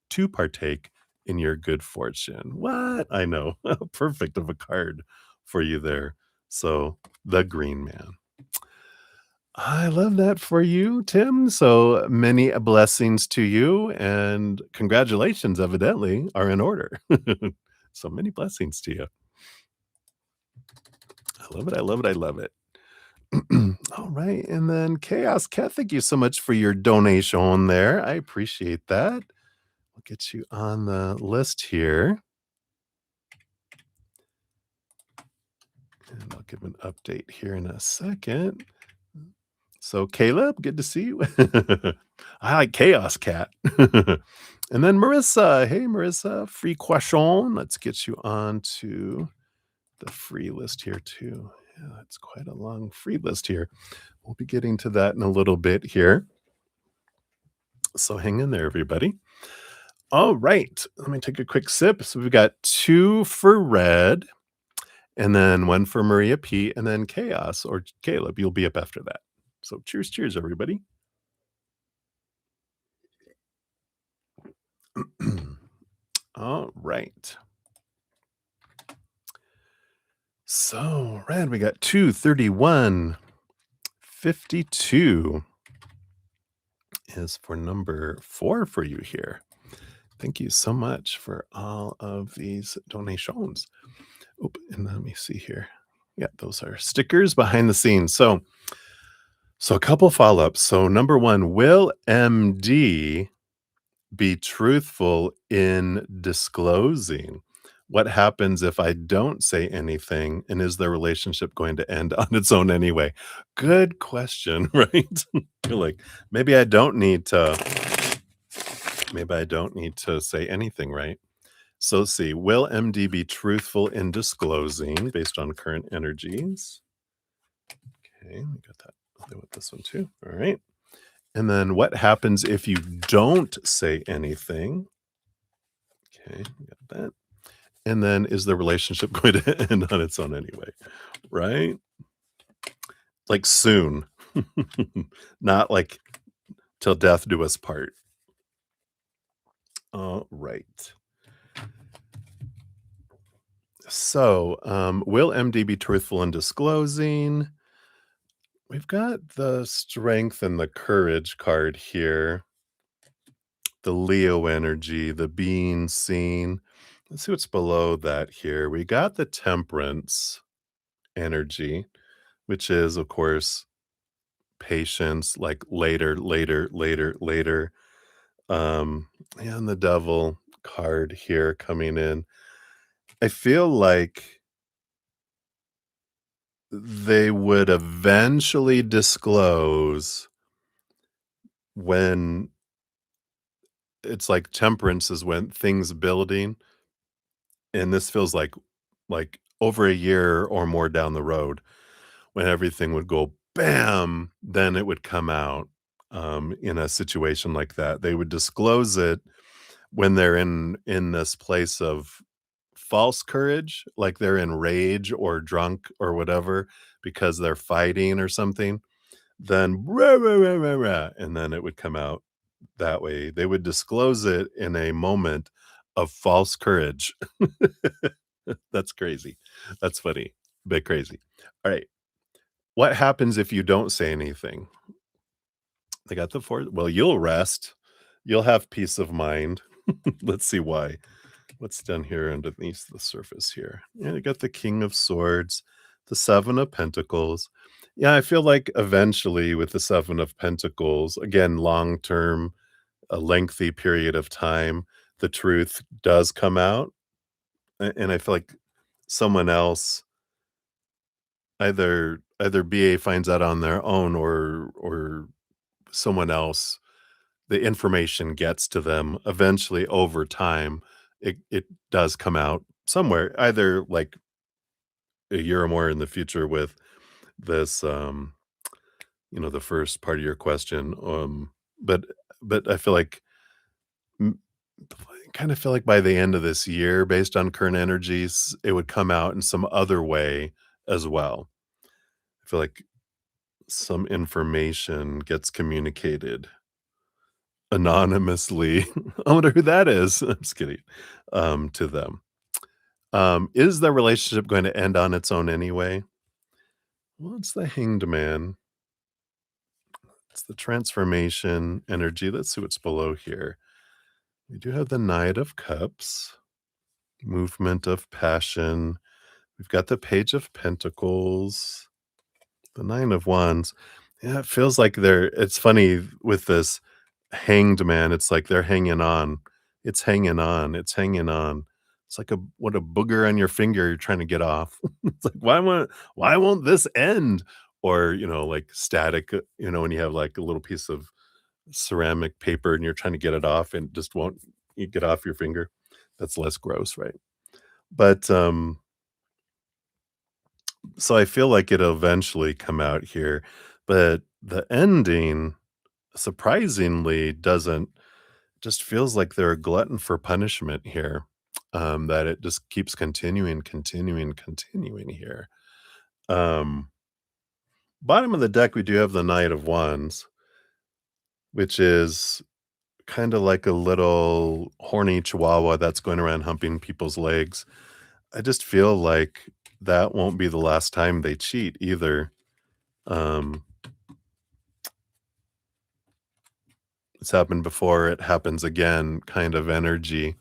to partake in your good fortune. What? I know. Perfect of a card for you there. So, the green man. I love that for you, Tim. So many blessings to you and congratulations, evidently, are in order. So many blessings to you. I love it. I love it. I love it. All right. And then Chaos Cat, thank you so much for your donation there. I appreciate that. We'll get you on the list here. And I'll give an update here in a second. So, Caleb, good to see you. I like Chaos Cat. And then Marissa. Hey, Marissa, free question. Let's get you on to the free list here, too. Yeah, it's quite a long free list here. We'll be getting to that in a little bit here. So, hang in there, everybody. All right. Let me take a quick sip. So, we've got 2 for Red, and then 1 for Maria P, and then Chaos or Caleb. You'll be up after that. So, cheers, everybody. All right. So, Red, we got 231.52 is for number 4 for you here. Thank you so much for all of these donations. Oop, and let me see here. Yeah, those are stickers behind the scenes. So a couple follow-ups. So number 1, will MD be truthful in disclosing? What happens if I don't say anything, and is the relationship going to end on its own anyway? Good question, right? You're like, maybe I don't need to say anything, right? So let's see. Will MD be truthful in disclosing based on current energies? Okay, we got that. I'll do with this one too. All right. And then what happens if you don't say anything? Okay, we got that. And then is the relationship going to end on its own anyway? Right? Like soon. Not like till death do us part. All right. So, will MD be truthful in disclosing? We've got the strength and the courage card here. The Leo energy, the being seen. Let's see what's below that here. We got the temperance energy, which is, of course, patience, like later. And the devil card here coming in. I feel like they would eventually disclose when it's like temperance is when things building, and this feels like over a year or more down the road when everything would go bam, then it would come out in a situation like that. They would disclose it when they're in this place of false courage, like they're in rage or drunk or whatever because they're fighting or something, then rah, rah, rah, rah, rah, and then it would come out that way. They would disclose it in a moment of false courage. That's crazy. That's funny. Bit crazy. All right. What happens if you don't say anything? They got the 4. Well, you'll rest. You'll have peace of mind. Let's see why. What's done here underneath the surface here? Yeah, you got the King of Swords, the 7 of Pentacles. Yeah, I feel like eventually with the 7 of Pentacles, again, long term, a lengthy period of time, the truth does come out, and I feel like someone else, either BA finds out on their own, or someone else, the information gets to them eventually over time. It does come out somewhere, either like a year or more in the future with this, the first part of your question, but I feel like, mm, I kind of feel like by the end of this year, based on current energies, it would come out in some other way as well. I feel like some information gets communicated anonymously. I wonder who that is. I'm just kidding. To them. Is the relationship going to end on its own anyway? Well, it's the Hanged Man. It's the transformation energy. Let's see what's below here. We do have the Knight of Cups, movement of passion. We've got the Page of Pentacles, the Nine of Wands. Yeah, it feels like it's funny with this Hanged Man, it's like they're hanging on. It's hanging on, it's hanging on. It's like a booger on your finger you're trying to get off. It's like, why won't this end? Or, like static, when you have like a little piece of ceramic paper and you're trying to get it off and just won't you get off your finger. That's less gross, right? But so I feel like it'll eventually come out here, but the ending surprisingly doesn't. Just feels like they're a glutton for punishment here, that it just keeps continuing, continuing, continuing here. Um, Bottom of the deck, we do have the Knight of Wands, which is kinda like a little horny chihuahua that's going around humping people's legs. I just feel like that won't be the last time they cheat either. Um, it's happened before, it happens again kind of energy.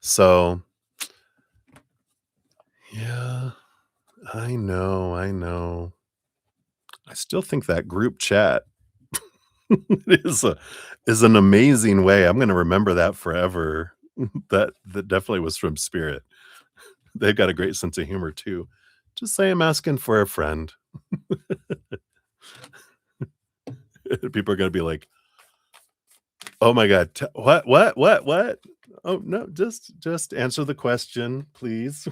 So, yeah, I know, I know. I still think that group chat is an amazing way. I'm gonna remember that forever. That definitely was from Spirit. They've got a great sense of humor too. Just say I'm asking for a friend. People are gonna be like, "Oh my god, what? Oh no, just answer the question, please."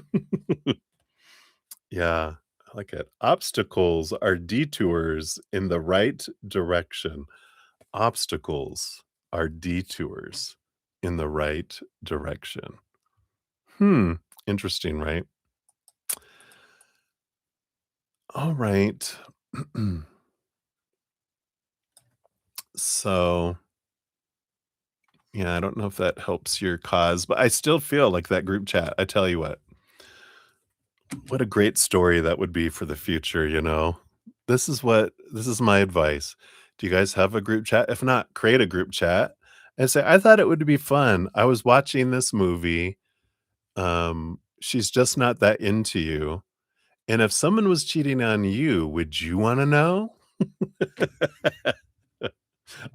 Yeah, I like it. Obstacles are detours in the right direction. Obstacles are detours in the right direction. Hmm, interesting, right? All right. So, yeah, I don't know if that helps your cause, but I still feel like that group chat. I tell you what a great story that would be for the future, you know? This is my advice. Do you guys have a group chat? If not, create a group chat and say, I thought it would be fun. I was watching this movie. She's just not that into you. And if someone was cheating on you, would you wanna know?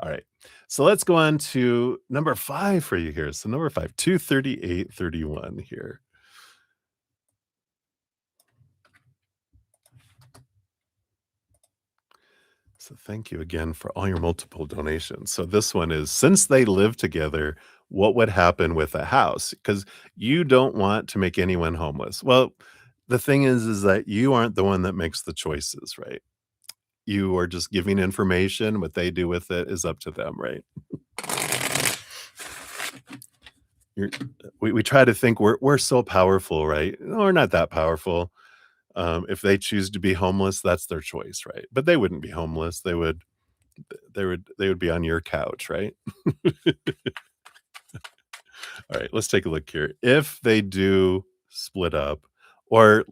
Alright. So let's go on to number 5 for you here. So number 5, 23831 here. So thank you again for all your multiple donations. So this one is, since they live together, what would happen with a house? Because you don't want to make anyone homeless. Well, the thing is that you aren't the one that makes the choices, right? You are just giving information. What they do with it is up to them, right? You're, we try to think we're so powerful, right? No, we're not that powerful. If they choose to be homeless, that's their choice, right? But they wouldn't be homeless. They would be on your couch, right? All right, let's take a look here. If they do split up, or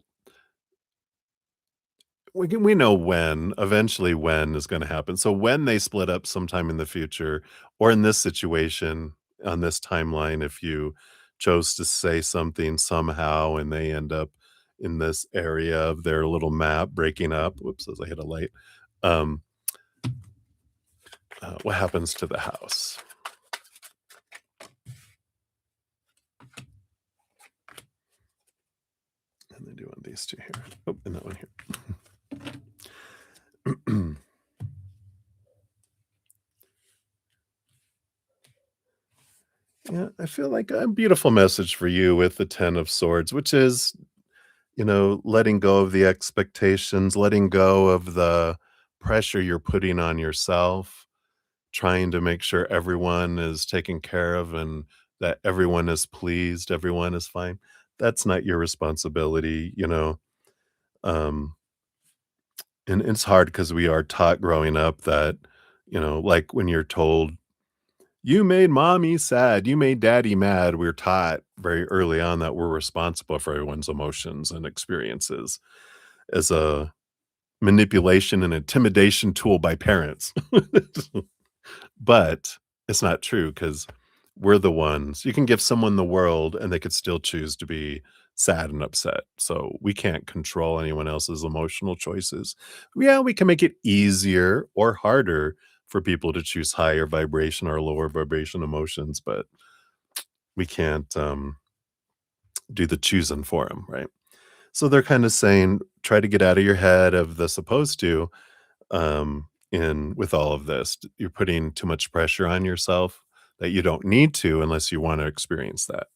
we know when, eventually when is gonna happen. So when they split up sometime in the future, or in this situation, on this timeline, if you chose to say something somehow and they end up in this area of their little map breaking up, whoops, as I hit a light, um, what happens to the house? last two here. Oh, and that one here. Yeah, I feel like a beautiful message for you with the 10 of swords, which is, letting go of the expectations, letting go of the pressure you're putting on yourself, trying to make sure everyone is taken care of and that everyone is pleased, everyone is fine. That's not your responsibility. Um, and it's hard because we are taught growing up that, like when you're told, you made mommy sad, you made daddy mad. We're taught very early on that we're responsible for everyone's emotions and experiences as a manipulation and intimidation tool by parents. But it's not true because we're the ones you can give someone the world and they could still choose to be sad and upset. So we can't control anyone else's emotional choices. Yeah, we can make it easier or harder for people to choose higher vibration or lower vibration emotions, but we can't do the choosing for them, right? So they're kind of saying, try to get out of your head of the supposed to, in with all of this. You're putting too much pressure on yourself that you don't need to unless you want to experience that.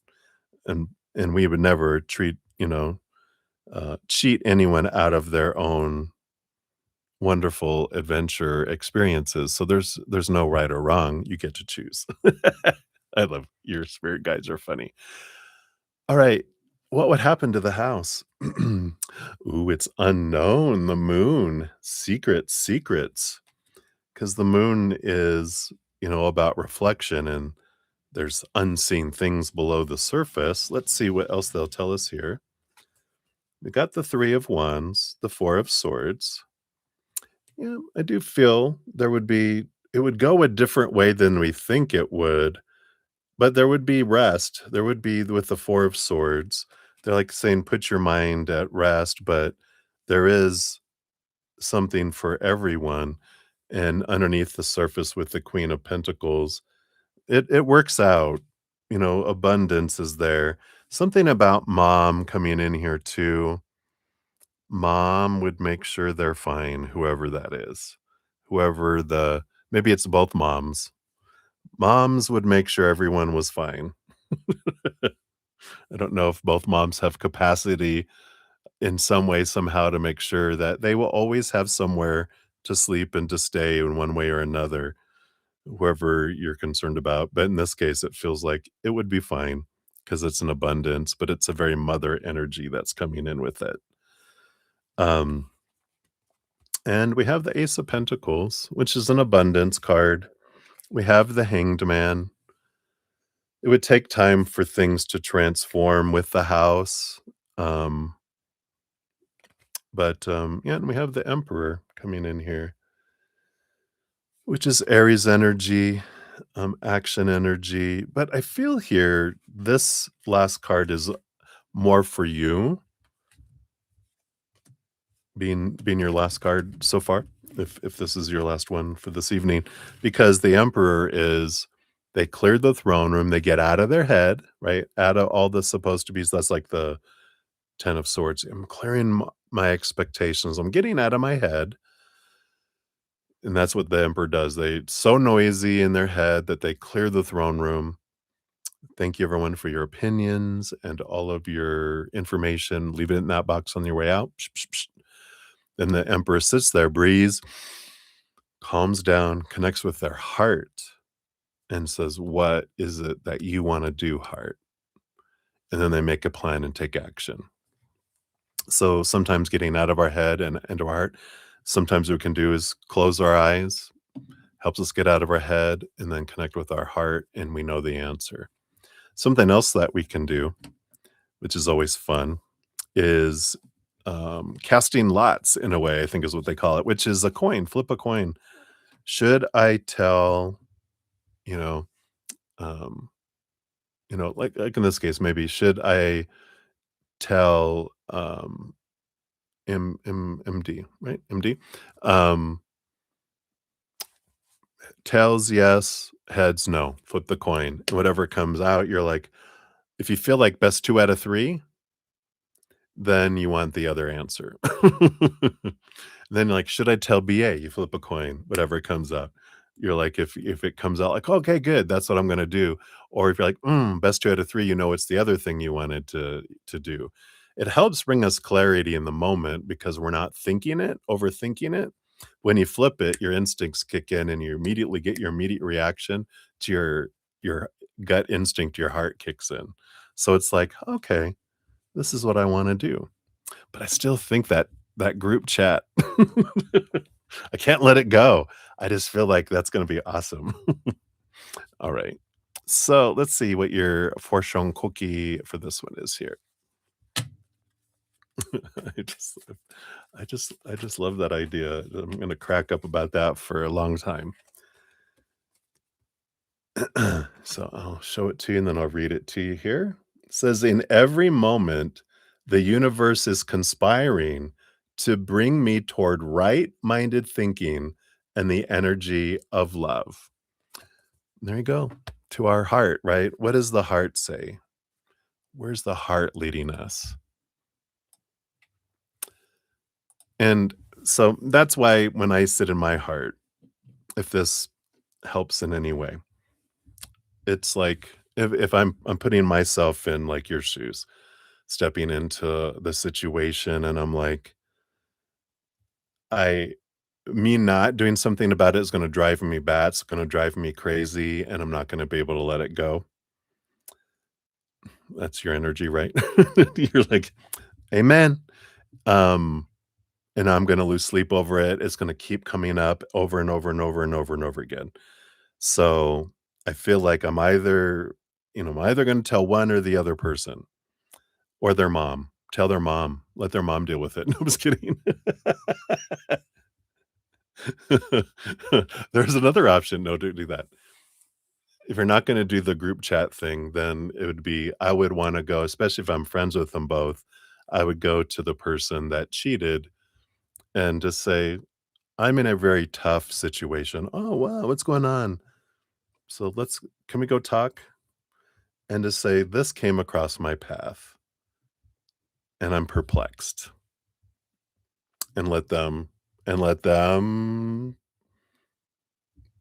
And and we would never cheat anyone out of their own wonderful adventure experiences. So there's no right or wrong. You get to choose. I love your spirit guides are funny. All right. What would happen to the house? Ooh, it's unknown. The moon. Secrets, secrets. Because the moon is, about reflection and there's unseen things below the surface. Let's see what else they'll tell us here. We got the three of wands, the four of swords. Yeah, I do feel it would go a different way than we think it would, but there would be rest. There would be with the four of swords. They're like saying, put your mind at rest, but there is something for everyone. And underneath the surface with the Queen of Pentacles, it works out. Abundance is there. Something about mom coming in here too. Mom would make sure they're fine, whoever that is. Whoever the maybe it's both moms. Moms would make sure everyone was fine. I don't know if both moms have capacity in some way, somehow to make sure that they will always have somewhere to sleep and to stay in one way or another, whoever you're concerned about. But in this case, it feels like it would be fine because it's an abundance, but it's a very mother energy that's coming in with it. Um, and we have the Ace of Pentacles, which is an abundance card. We have the Hanged Man. It would take time for things to transform with the house. Um, but yeah, and we have the Emperor coming in here, which is Aries energy, action energy. But I feel here this last card is more for you, being your last card so far, if this is your last one for this evening, because the Emperor is they cleared the throne room, they get out of their head, right? Out of all the supposed to be's, that's like the 10 of swords. I'm clearing my expectations. I'm getting out of my head. And that's what the emperor does. They so noisy in their head that they clear the throne room. Thank you everyone for your opinions and all of your information. Leave it in that box on your way out. Psh, psh, psh. Then the emperor sits there, breathes, calms down, connects with their heart, and says, "What is it that you want to do, heart?" And then they make a plan and take action. So sometimes getting out of our head and into our heart, sometimes what we can do is close our eyes, helps us get out of our head and then connect with our heart, and we know the answer. Something else that we can do, which is always fun, is casting lots in a way, I think is what they call it, which is a coin, flip a coin. Should I tell, you know, um, like in this case, maybe should I tell MD, right? MD. Um, Tails, yes. Heads, no. Flip the coin. Whatever comes out, you're like, if you feel like best 2 out of 3, then you want the other answer. Then you're like, should I tell BA? You flip a coin, whatever comes up. You're like, if it comes out like, okay, good, that's what I'm gonna do. Or if you're like, best 2 out of 3, you know it's the other thing you wanted to do. It helps bring us clarity in the moment because we're not overthinking it. When you flip it, your instincts kick in and you immediately get your immediate reaction to your gut instinct, your heart kicks in. So it's like, okay, this is what I want to do. But I still think that group chat, I can't let it go. I just feel like that's going to be awesome. All right. So let's see what your fortune cookie for this one is here. I just, I just love that idea. I'm going to crack up about that for a long time. So I'll show it to you and then I'll read it to you here. It says, in every moment, the universe is conspiring to bring me toward right-minded thinking and the energy of love. There you go. To our heart, right? What does the heart say? Where's the heart leading us? And so that's why when I sit in my heart, if this helps in any way, it's like if I'm putting myself in like your shoes, stepping into the situation and I'm like, I me not doing something about it is gonna drive me bad, it's gonna drive me crazy, and I'm not gonna be able to let it go. That's your energy, right? You're like, "Amen." Um, and I'm gonna lose sleep over it. It's gonna keep coming up over and over and over and over and over again. So, I feel like I'm either gonna tell one or the other person or their mom. Tell their mom. Let their mom deal with it. No, I'm just kidding. There's another option. No, don't do that. If you're not gonna do the group chat thing, then it would be I would wanna go, especially if I'm friends with them both, I would go to the person that cheated and just say, "I'm in a very tough situation." "Oh, wow, what's going on?" "So can we go talk?" And just say, "This came across my path, and I'm perplexed." And let them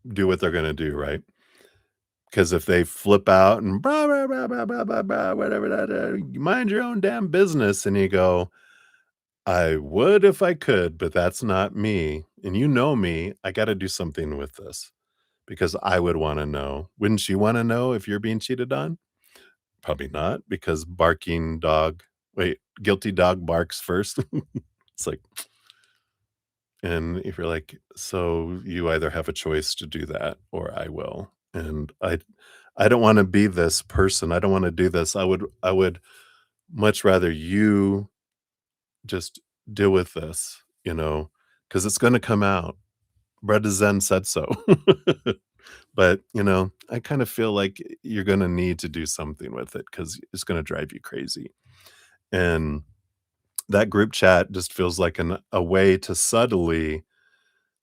do what they're gonna do, right? Because if they flip out and blah, blah, blah, blah, blah, blah, blah, whatever that, mind your own damn business, and you go, I would if I could, but that's not me. And you know me, I got to do something with this because I would want to know. Wouldn't you want to know if you're being cheated on? Probably not, because guilty dog barks first. It's like, and if you're like, so you either have a choice to do that or I will. And I don't want to be this person. I don't want to do this. I would much rather you just deal with this, because it's going to come out. bruddaZEN said so. But, I kind of feel like you're going to need to do something with it because it's going to drive you crazy. And that group chat just feels like a way to subtly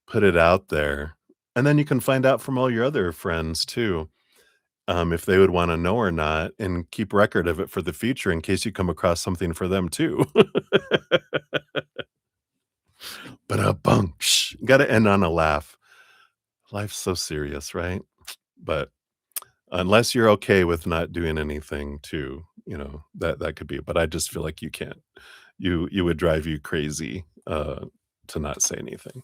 put it out there. And then you can find out from all your other friends too, if they would want to know or not, and keep record of it for the future in case you come across something for them too. But a bunch. Gotta end on a laugh. Life's so serious, right? But unless you're okay with not doing anything too, that could be, but I just feel like you can't. You would drive you crazy, to not say anything.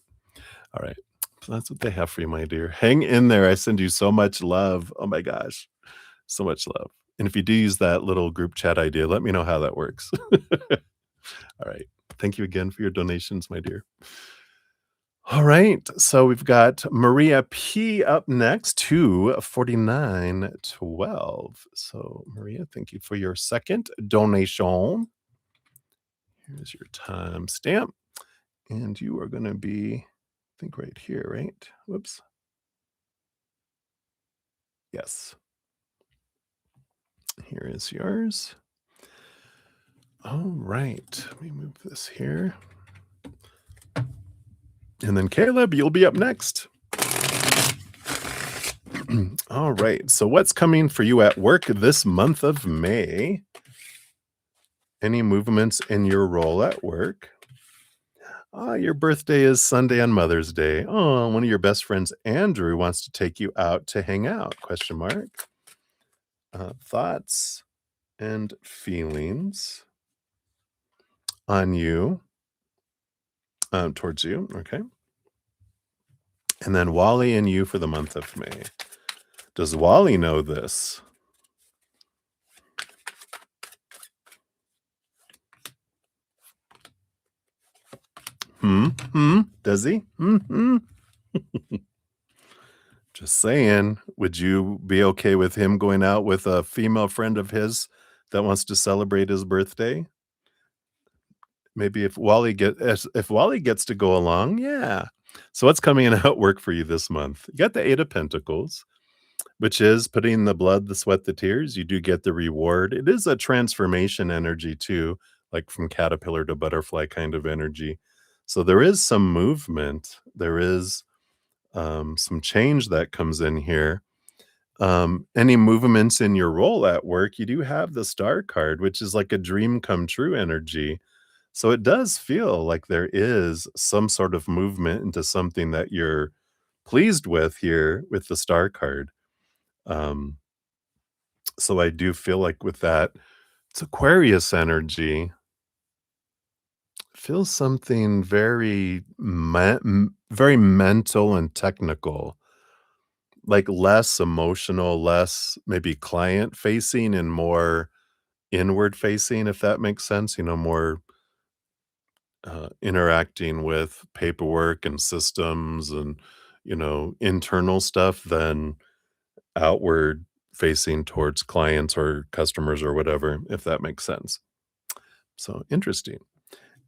All right. So that's what they have for you, my dear. Hang in there. I send you so much love. Oh my gosh. So much love. And if you do use that little group chat idea, let me know how that works. All right. Thank you again for your donations, my dear. All right. So we've got Maria P up next to 4912. So, Maria, thank you for your second donation. Here's your timestamp. And you are going to be, I think, right here, right? Whoops. Yes. Here is yours. All right. Let me move this here. And then Caleb, you'll be up next. All right. So what's coming for you at work this month of May? Any movements in your role at work? Your birthday is Sunday on Mother's Day. Oh, one of your best friends, Andrew, wants to take you out to hang out? Question mark. Thoughts and feelings on you, towards you. Okay. And then Wally and you for the month of May. Does Wally know this? Does he? Just saying. Would you be okay with him going out with a female friend of his that wants to celebrate his birthday? Maybe if Wally gets to go along, yeah. So what's coming in at work for you this month? You got the 8 of Pentacles, which is putting the blood, the sweat, the tears. You do get the reward. It is a transformation energy too, like from caterpillar to butterfly kind of energy. So there is some movement. There is some change that comes in here. Any movements in your role at work, you do have the star card, which is like a dream come true energy. So it does feel like there is some sort of movement into something that you're pleased with here with the star card. Um, so I do feel like with that, it's Aquarius energy. Feels something very mental and technical, like less emotional, less maybe client facing and more inward facing, if that makes sense. More interacting with paperwork and systems and internal stuff than outward facing towards clients or customers or whatever, if that makes sense. So interesting.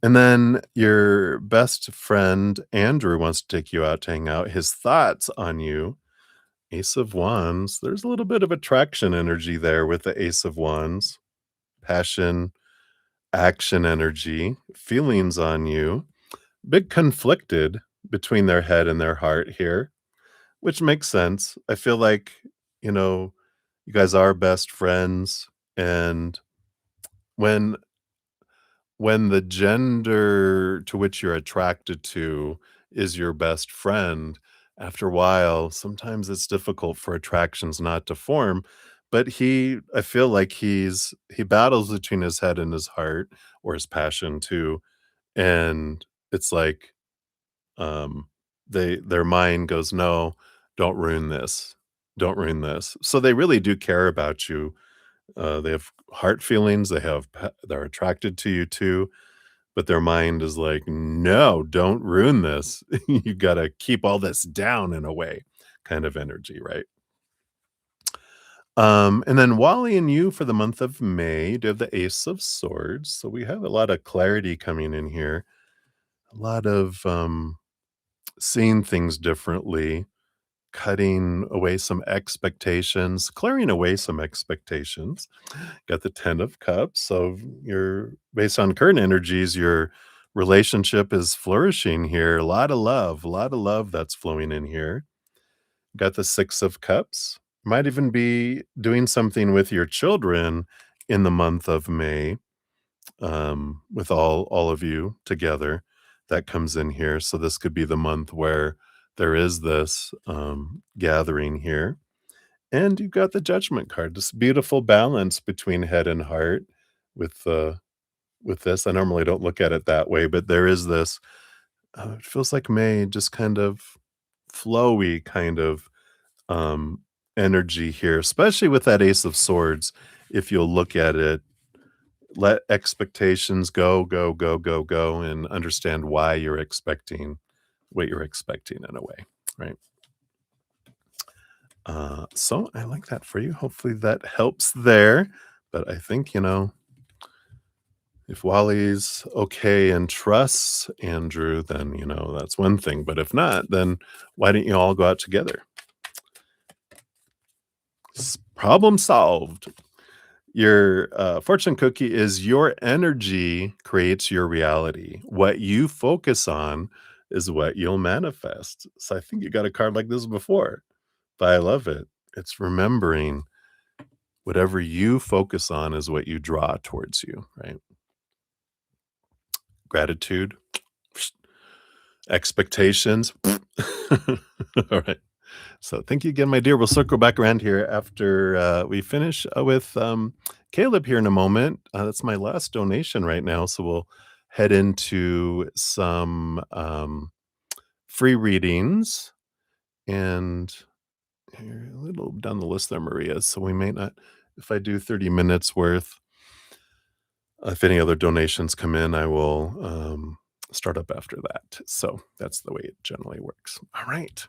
And then your best friend Andrew wants to take you out to hang out. His thoughts on you, Ace of Wands. There's a little bit of attraction energy there with the Ace of Wands, passion, action energy, feelings on you. Bit conflicted between their head and their heart here, which makes sense. I feel like, you know, you guys are best friends, and when the gender to which you're attracted to is your best friend, after a while, sometimes it's difficult for attractions not to form. But I feel like he battles between his head and his heart, or his passion too. And it's like, um, their mind goes, "No, don't ruin this. Don't ruin this." So they really do care about you. They have heart feelings, they're attracted to you too, but their mind is like, "No, don't ruin this. You gotta keep all this down in a way," kind of energy, right? And then Wally and you for the month of May, you do have the Ace of Swords, so we have a lot of clarity coming in here, a lot of, seeing things differently, cutting away some expectations, clearing away some expectations. Got the 10 of Cups. So based on current energies, your relationship is flourishing here. A lot of love that's flowing in here. Got the 6 of Cups. Might even be doing something with your children in the month of May, with all of you together. That comes in here. So this could be the month where there is this gathering here. And you've got the Judgment card, this beautiful balance between head and heart with this. I normally don't look at it that way, but there is this, it feels like May, just kind of flowy kind of energy here, especially with that Ace of Swords. If you'll look at it, let expectations go, go, go, go, go, and understand why you're expecting what you're expecting in a way, right? So I like that for you. Hopefully that helps there. But I think, if Wally's okay and trusts Andrew, then, that's one thing. But if not, then why don't you all go out together? Problem solved. Your fortune cookie is your energy creates your reality. What you focus on is what you'll manifest. So I think you got a card like this before, but I love it. It's remembering whatever you focus on is what you draw towards you, right? Gratitude, expectations. All right. So thank you again, my dear. We'll circle back around here after we finish with Caleb here in a moment. That's my last donation right now. So we'll head into some free readings and here, a little down the list there, Maria. So we may not, if I do 30 minutes worth, if any other donations come in, I will start up after that. So that's the way it generally works. All right.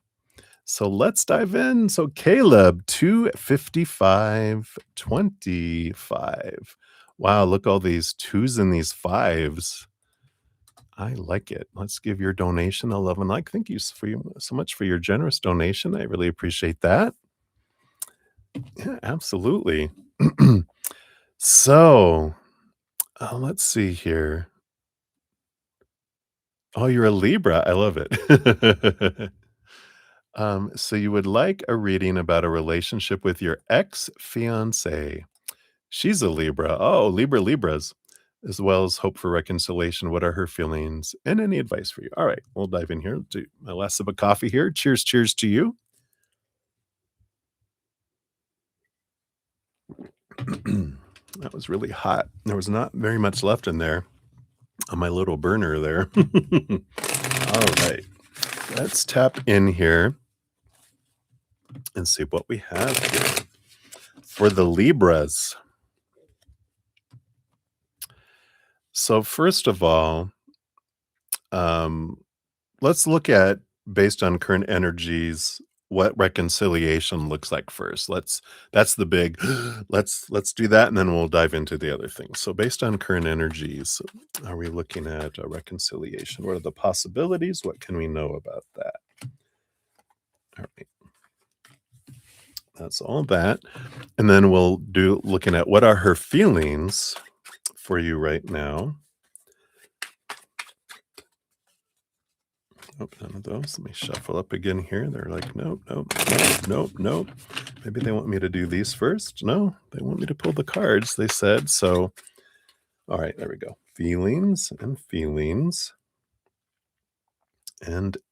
So let's dive in. So Caleb, 255.25. Wow, look all these twos and these fives. I like it. Let's give your donation a love and like. Thank you so much for your generous donation. I really appreciate that. Yeah, absolutely. So let's see here. Oh, you're a Libra. I love it. So you would like a reading about a relationship with your ex-fiance. She's a Libra. Oh, Libras, as well as hope for reconciliation. What are her feelings and any advice for you? All right, we'll dive in here. Do my last sip of coffee here. Cheers, cheers to you. That was really hot. There was not very much left in there on my little burner there. All right, let's tap in here and see what we have here for the Libras. So first of all, let's look at, based on current energies, what reconciliation looks like first. That's the big let's do that, and then we'll dive into the other things. So based on current energies, are we looking at a reconciliation? What are the possibilities? What can we know about that? All right. That's all that. And then we'll do looking at what are her feelings for you right now. Nope, none of those. Let me shuffle up again here. They're like, nope, nope, nope, nope, nope. Maybe they want me to do these first. No, they want me to pull the cards, they said. So, all right, there we go. Feelings and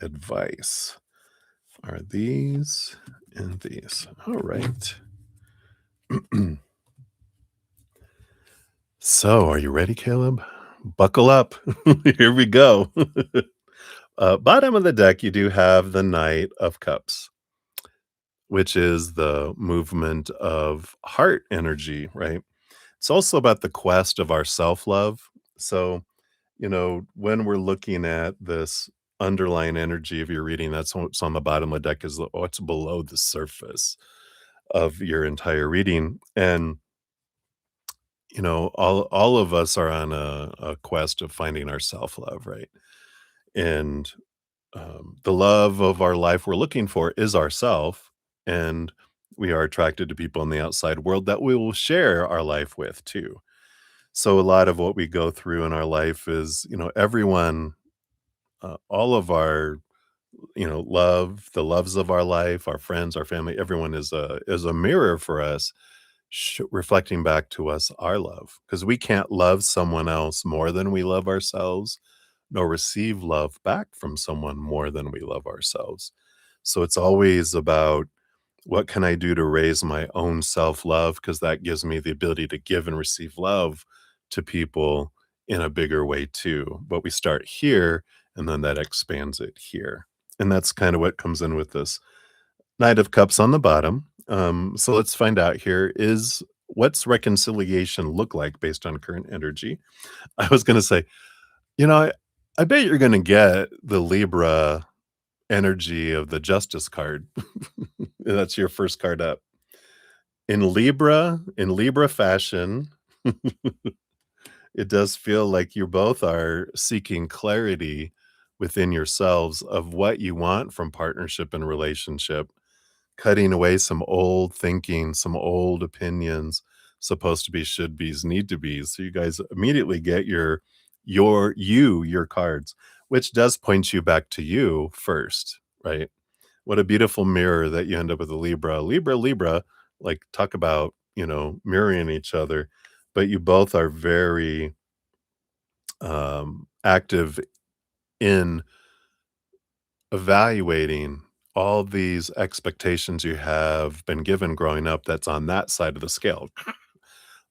advice are these and these. All right. So, are you ready, Caleb? Buckle up. Here we go. Bottom of the deck, you do have the Knight of Cups, which is the movement of heart energy, right? It's also about the quest of our self-love. So, when we're looking at this underlying energy of your reading, that's what's on the bottom of the deck is what's below the surface of your entire reading. And, all of us are on a quest of finding our self-love, right? And the love of our life we're looking for is ourself, and we are attracted to people in the outside world that we will share our life with too. So a lot of what we go through in our life is, everyone, all of our, the loves of our life, our friends, our family, everyone is a mirror for us, reflecting back to us our love, because we can't love someone else more than we love ourselves, nor receive love back from someone more than we love ourselves. So it's always about, what can I do to raise my own self-love? Because that gives me the ability to give and receive love to people in a bigger way too. But we start here, and then that expands it here. And that's kind of what comes in with this Knight of Cups on the bottom. So let's find out here, is what's reconciliation look like based on current energy? I was going to say, I bet you're gonna get the Libra energy of the Justice card. That's your first card up. In Libra fashion, it does feel like you both are seeking clarity within yourselves of what you want from partnership and relationship, cutting away some old thinking, some old opinions, supposed to be, should be's, need to be's. So you guys immediately get your cards, which does point you back to you first, right? What a beautiful mirror that you end up with a Libra, like talk about, mirroring each other, but you both are very active in evaluating all these expectations you have been given growing up that's on that side of the scale.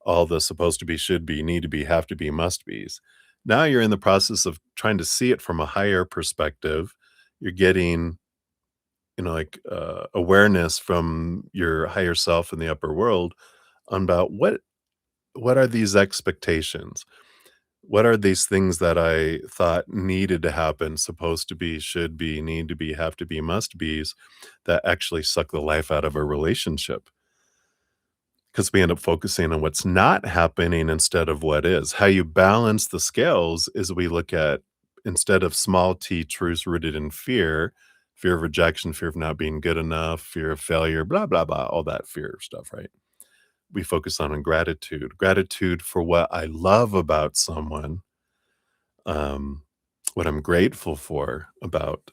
All the supposed to be, should be, need to be, have to be, must be's. Now you're in the process of trying to see it from a higher perspective. You're getting, like awareness from your higher self in the upper world about what are these expectations? What are these things that I thought needed to happen, supposed to be, should be, need to be, have to be, must be's that actually suck the life out of a relationship? Because we end up focusing on what's not happening instead of what is. How you balance the scales is we look at, instead of small t truths rooted in fear of rejection, fear of not being good enough, fear of failure, blah, blah, blah, all that fear stuff, right? We focus on gratitude for what I love about someone, um, what I'm grateful for about,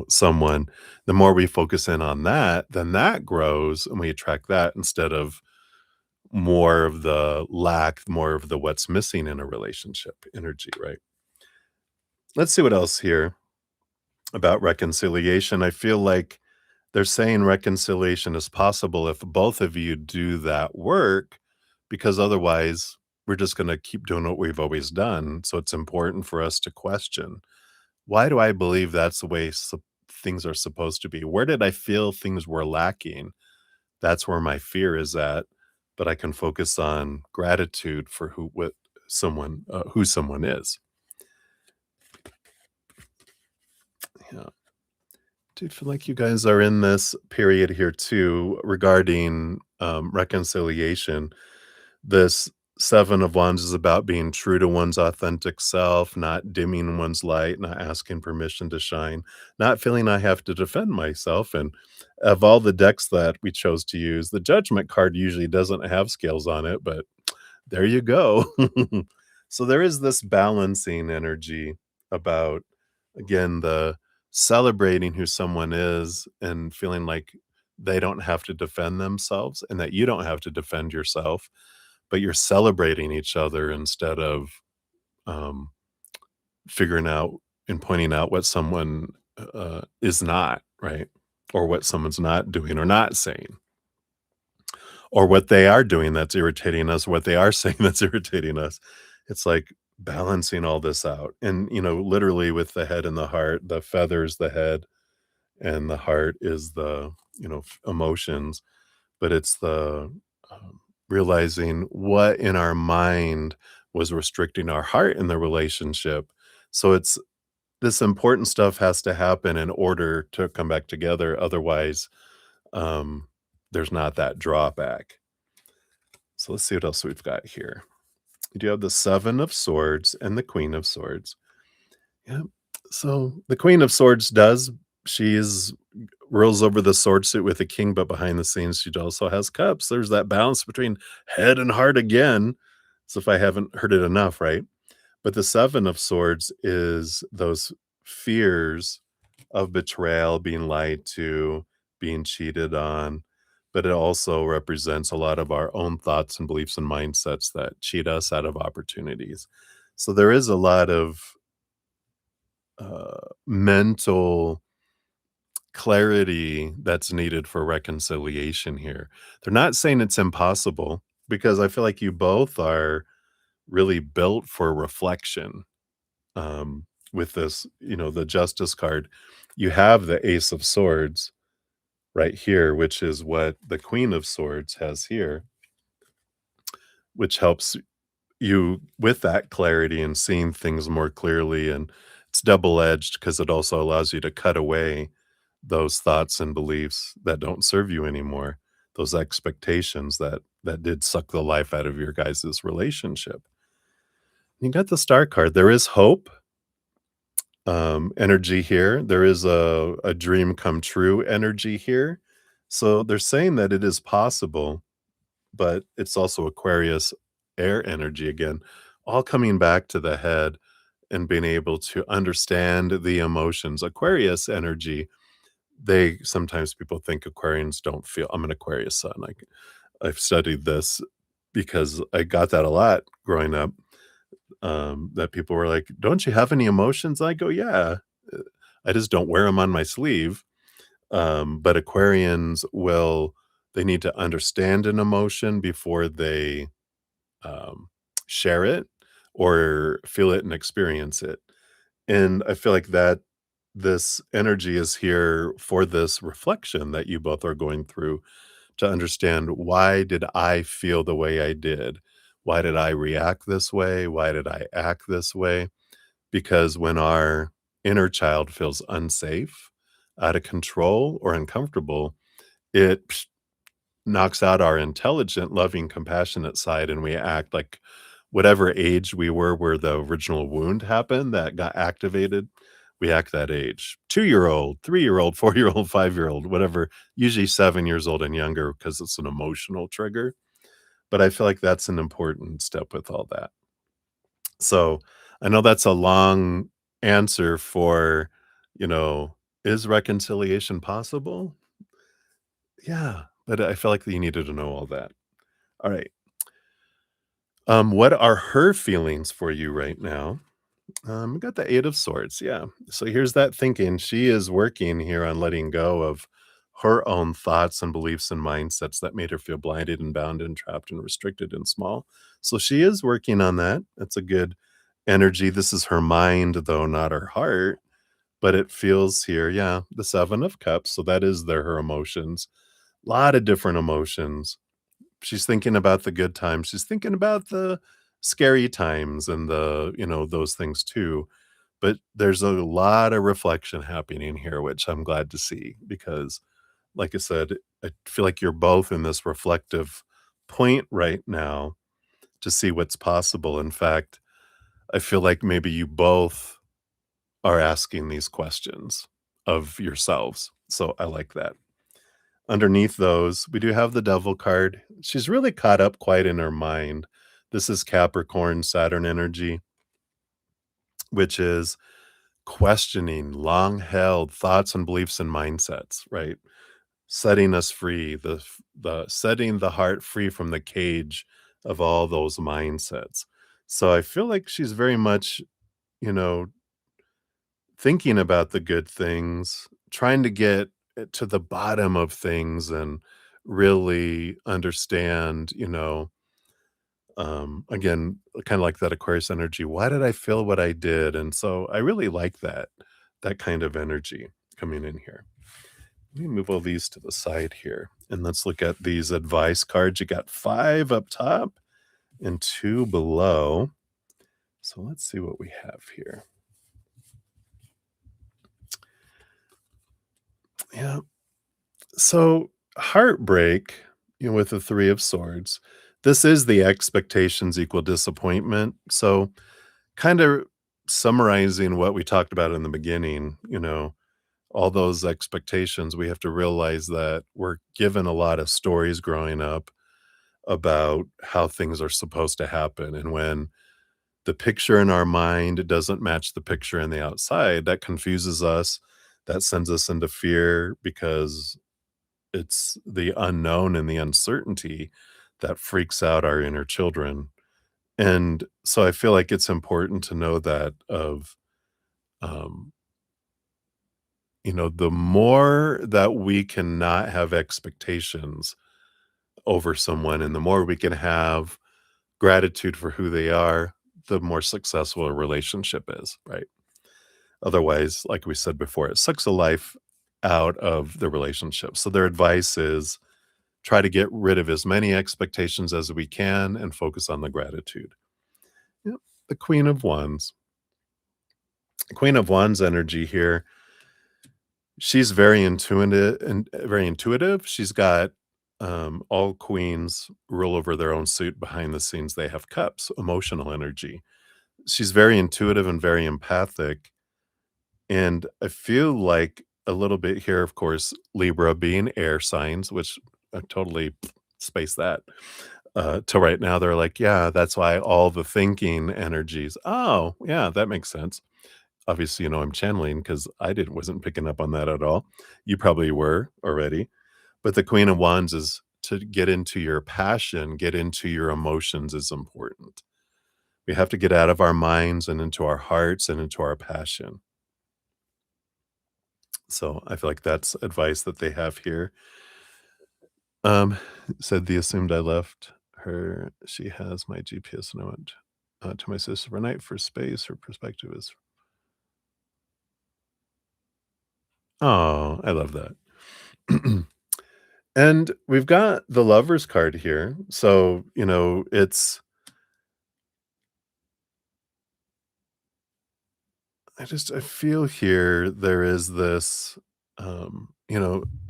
someone. The more we focus in on that, then that grows and we attract that instead of more of the lack, more of the what's missing in a relationship energy, right? Let's see what else here about reconciliation. I feel like they're saying reconciliation is possible if both of you do that work, because otherwise we're just going to keep doing what we've always done. So it's important for us to question, why do I believe that's the way things are supposed to be? Where did I feel things were lacking? That's where my fear is at, but I can focus on gratitude for who someone is. Yeah. Do you feel like you guys are in this period here too regarding reconciliation? This Seven of Wands is about being true to one's authentic self, not dimming one's light, not asking permission to shine, not feeling I have to defend myself. And of all the decks that we chose to use, the Judgment card usually doesn't have scales on it, but there you go. So there is this balancing energy about, again, the celebrating who someone is and feeling like they don't have to defend themselves and that you don't have to defend yourself, but you're celebrating each other instead of um, figuring out and pointing out what someone is not, right? Or what someone's not doing or not saying, or what they are doing that's irritating us, what they are saying that's irritating us. It's like balancing all this out. And, literally with the head and the heart, the feather's the head and the heart is the, emotions, but it's the realizing what in our mind was restricting our heart in the relationship. So it's this important stuff has to happen in order to come back together. Otherwise, um, there's not that drawback. So let's see what else we've got here. You do have the Seven of Swords and the Queen of Swords. Yeah. So the Queen of Swords she's rules over the sword suit with the king, but behind the scenes, she also has cups. There's that balance between head and heart again. So if I haven't heard it enough, right? But the Seven of Swords is those fears of betrayal, being lied to, being cheated on. But it also represents a lot of our own thoughts and beliefs and mindsets that cheat us out of opportunities. So there is a lot of mental clarity that's needed for reconciliation here. They're not saying it's impossible because I feel like you both are really built for reflection. With this, the Justice card, you have the Ace of Swords right here, which is what the Queen of Swords has here, which helps you with that clarity and seeing things more clearly. And it's double edged because it also allows you to cut away those thoughts and beliefs that don't serve you anymore, those expectations that did suck the life out of your guys' relationship. You got the Star card. There is hope energy here. There is a dream come true energy here. So they're saying that it is possible, but it's also Aquarius air energy again, all coming back to the head and being able to understand the emotions. Aquarius energy, they sometimes people think Aquarians don't feel. I'm an Aquarius sun. I've studied this because I got that a lot growing up. that people were like, "Don't you have any emotions?" I go, "Yeah, uh, I just don't wear them on my sleeve." But Aquarians will they need to understand an emotion before they, um, share it or feel it and experience it. And I feel like that this energy is here for this reflection that you both are going through to understand, why did I feel the way I did? Why did I react this way? Why did I act this way? Because when our inner child feels unsafe, out of control, or uncomfortable, it knocks out our intelligent, loving, compassionate side, and we act like whatever age we were where the original wound happened that got activated, we act that age. 2-year-old, 3-year-old, 4-year-old, 5-year-old, whatever, usually 7 years old and younger because it's an emotional trigger. But I feel like that's an important step with all that. So I know that's a long answer for, you know, is reconciliation possible? Yeah, but I feel like you needed to know all that. All right. What are her feelings for you right now? We got the 8 of swords. Yeah. So here's that thinking. She is working here on letting go of her own thoughts and beliefs and mindsets that made her feel blinded and bound and trapped and restricted and small. So she is working on that. That's a good energy. This is her mind, though, not her heart. But it feels here, yeah, the 7 of cups. So that is her emotions. A lot of different emotions. She's thinking about the good times. She's thinking about the scary times and those things too. But there's a lot of reflection happening here, which I'm glad to see because, like I said, I feel like you're both in this reflective point right now to see what's possible. In fact, I feel like maybe you both are asking these questions of yourselves. So I like that. Underneath those, we do have the Devil card. She's really caught up quite in her mind. This is Capricorn Saturn energy, which is questioning long-held thoughts and beliefs and mindsets, right? Setting us free, the setting the heart free from the cage of all those mindsets. So I feel like she's very much, you know, thinking about the good things, trying to get to the bottom of things and really understand, again, kind of like that Aquarius energy. Why did I feel what I did? And so I really like that kind of energy coming in here. Let me move all these to the side here. And let's look at these advice cards. You got 5 up top and 2 below. So let's see what we have here. Yeah. So heartbreak, with the 3 of swords, this is the expectations equal disappointment. So kind of summarizing what we talked about in the beginning, all those expectations, we have to realize that we're given a lot of stories growing up about how things are supposed to happen. And when the picture in our mind doesn't match the picture in the outside, that confuses us. That sends us into fear because it's the unknown and the uncertainty that freaks out our inner children. And so I feel like it's important to know that um, the more that we cannot have expectations over someone and the more we can have gratitude for who they are, the more successful a relationship is, right? Otherwise, like we said before, it sucks the life out of the relationship. So their advice is try to get rid of as many expectations as we can and focus on the gratitude. Yep. The Queen of Wands. Queen of Wands energy here. She's very intuitive and very intuitive. She's got all queens rule over their own suit behind the scenes. They have cups, emotional energy. She's very intuitive and very empathic. And I feel like a little bit here, of course, Libra being air signs, which I totally space that. Till right now, they're like, yeah, that's why all the thinking energies. Oh, yeah, that makes sense. Obviously, I'm channeling because I didn't wasn't picking up on that at all. You probably were already. But the Queen of Wands is to get into your passion, get into your emotions is important We have to get out of our minds and into our hearts and into our passion. So I feel like that's advice that they have here. Um, said the assumed I left her. She has my GPS and I went to my sister overnight for space. Her perspective is, oh, I love that. And we've got the lover's card here. So, I feel here there is this, I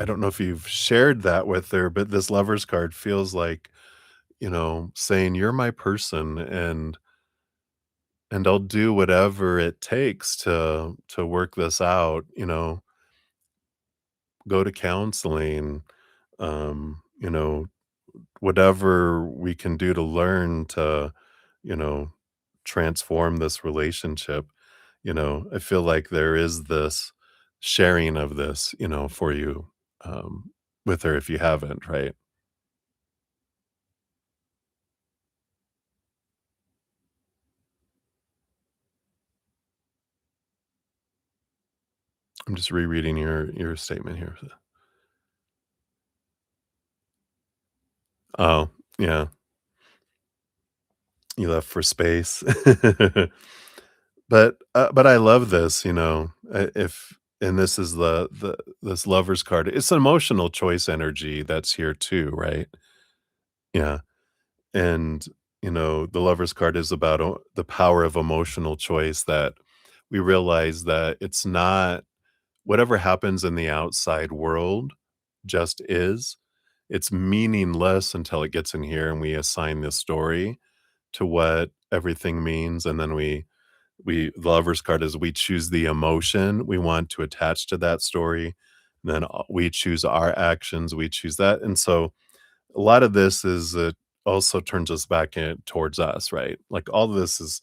don't know if you've shared that with her, but this lover's card feels like, saying you're my person and I'll do whatever it takes to work this out, go to counseling, whatever we can do to learn to, you know, transform this relationship. I feel like there is this sharing of this, for you um, with her if you haven't, right? I'm just rereading your statement here. Oh, yeah, you left for space. But I love this, if and this is the this lover's card. It's an emotional choice energy that's here too, right? Yeah. And, the lover's card is about the power of emotional choice that we realize that it's not whatever happens in the outside world just is. It's meaningless until it gets in here and we assign this story to what everything means. And then the lover's card is we choose the emotion we want to attach to that story. Then we choose our actions, we choose that. And so a lot of this is also turns us back in towards us, right? Like all of this is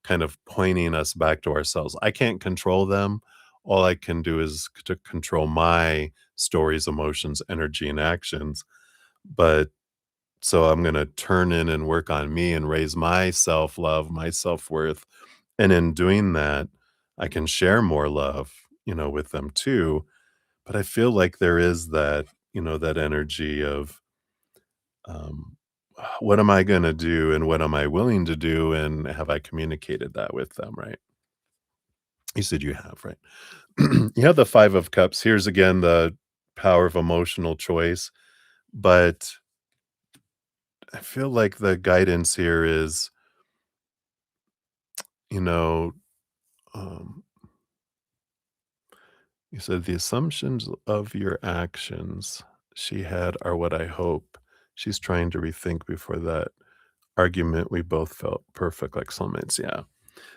kind of pointing us back to ourselves. I can't control them. All I can do is to control my stories, emotions, energy, and actions. But so I'm going to turn in and work on me and raise my self love, my self worth. And in doing that, I can share more love, with them too. But I feel like there is that, that energy of, um, what am I going to do and what am I willing to do? And have I communicated that with them, right? You said you have, right? You have the Five of Cups. Here's again the power of emotional choice. But I feel like the guidance here is, you know, um, you said the assumptions of your actions she had are what I hope. She's trying to rethink before that argument. We both felt perfect like soulmates. Yeah.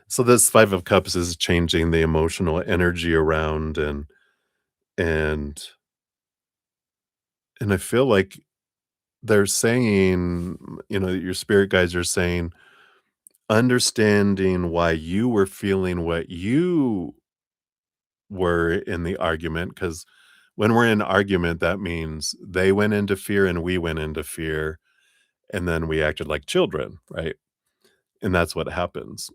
So this Five of Cups is changing the emotional energy around and and I feel like they're saying, your spirit guides are saying, understanding why you were feeling what you were in the argument, because when we're in argument, that means they went into fear and we went into fear, and then we acted like children, right? And that's what happens,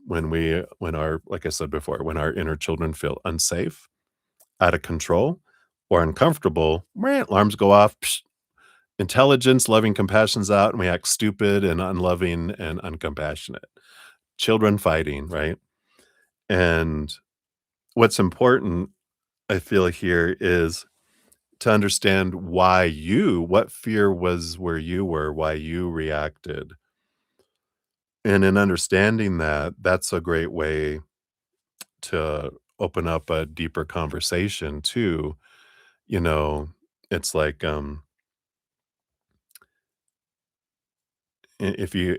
when our like I said before, when our inner children feel unsafe, out of control, or uncomfortable, alarms go off. Psh, intelligence, loving compassion's out, and we act stupid and unloving and uncompassionate. Children fighting, right? And what's important, I feel here, is to understand what fear was where you were, why you reacted. And in understanding that, that's a great way to open up a deeper conversation too. You know, it's like, if you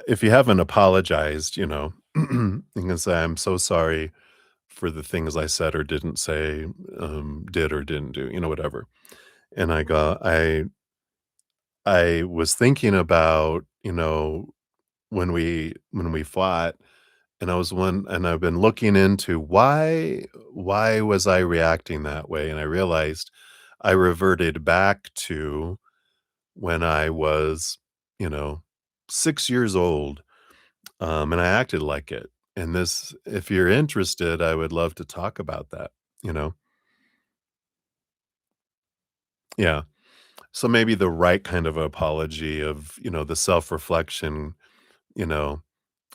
haven't apologized, you can say, "I'm so sorry for the things I said or didn't say, did or didn't do," whatever. And I was thinking about, when we fought, and I've been looking into why was I reacting that way? And I realized I reverted back to when I was, you know, 6 years old, And I acted like it. And this, if you're interested, I would love to talk about that, you know? Yeah. So maybe the right kind of apology of, the self-reflection, you know,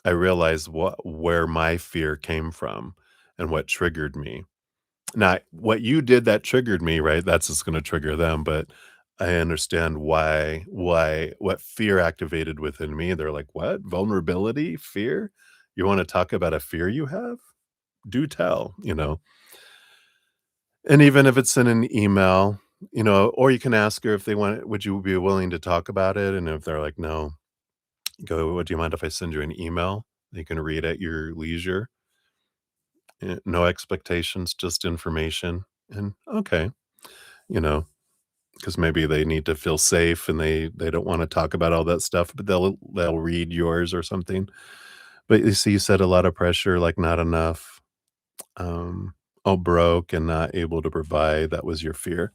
I realized where my fear came from and what triggered me. Now, what you did that triggered me, right? That's just gonna trigger them, but I understand what fear activated within me. They're like, "What? Vulnerability? Fear? You wanna talk about a fear you have? Do tell," you know? And even if it's in an email, or you can ask her if they want would you be willing to talk about it? And if they're like, "No," go, "Well, do you mind if I send you an email? You can read at your leisure. No expectations, just information." And, "Okay," you know? Because maybe they need to feel safe and they don't wanna talk about all that stuff, but they'll read yours or something. But you see, you said a lot of pressure, like not enough, oh, broke and not able to provide, that was your fear.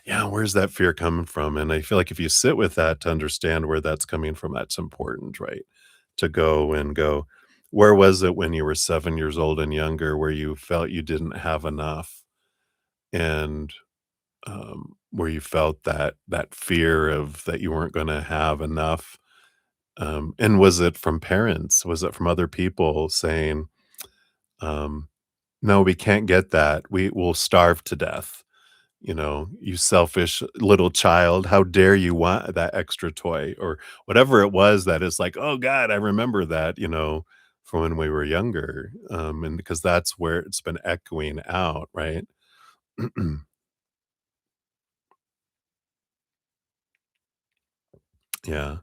Yeah, where's that fear coming from? And I feel like if you sit with that to understand where that's coming from, that's important, right? To go, where was it when you were 7 years old and younger where you felt you didn't have enough? And where you felt that fear of that you weren't gonna have enough, and was it from parents? Was it from other people saying, um, "No, we can't get that. We will starve to death. You selfish little child. How dare you want that extra toy?" Or whatever it was that is like, "Oh god, I remember that," from when we were younger, and because that's where it's been echoing out, right? Yeah.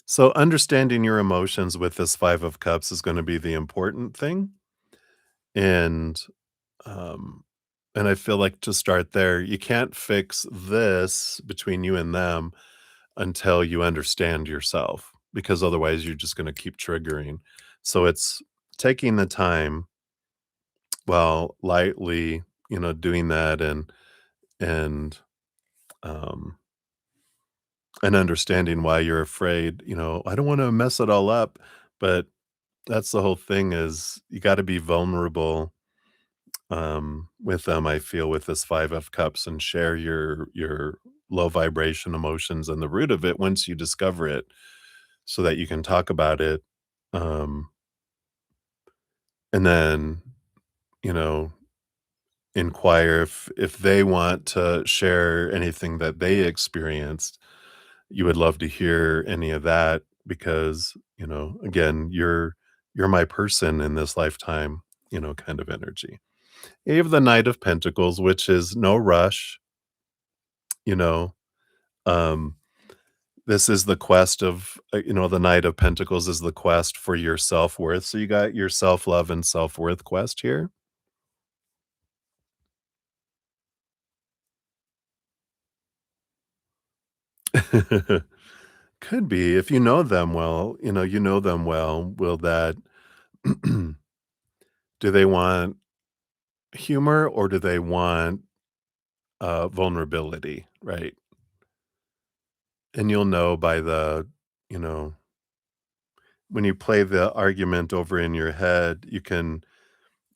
So understanding your emotions with this 5 of cups is gonna be the important thing, and, um, and I feel like to start there, you can't fix this between you and them until you understand yourself, because otherwise you're just gonna keep triggering. So it's taking the time while lightly, doing that and, um, and understanding why you're afraid, "I don't wanna mess it all up," but that's the whole thing is you gotta be vulnerable, with them, I feel, with this 5 of cups and share your low vibration emotions and the root of it once you discover it so that you can talk about it, um, and then, you know, inquire if they want to share anything that they experienced. You would love to hear any of that because, again, you're my person in this lifetime, kind of energy. You have the Knight of Pentacles, which is no rush, you know, um, this is the quest of, the Knight of Pentacles is the quest for your self-worth, so you got your self-love and self-worth quest here. Could be, if you know them well, you know them well, will that do they want humor or do they want, vulnerability, right? And you'll know by you know, when you play the argument over in your head, you can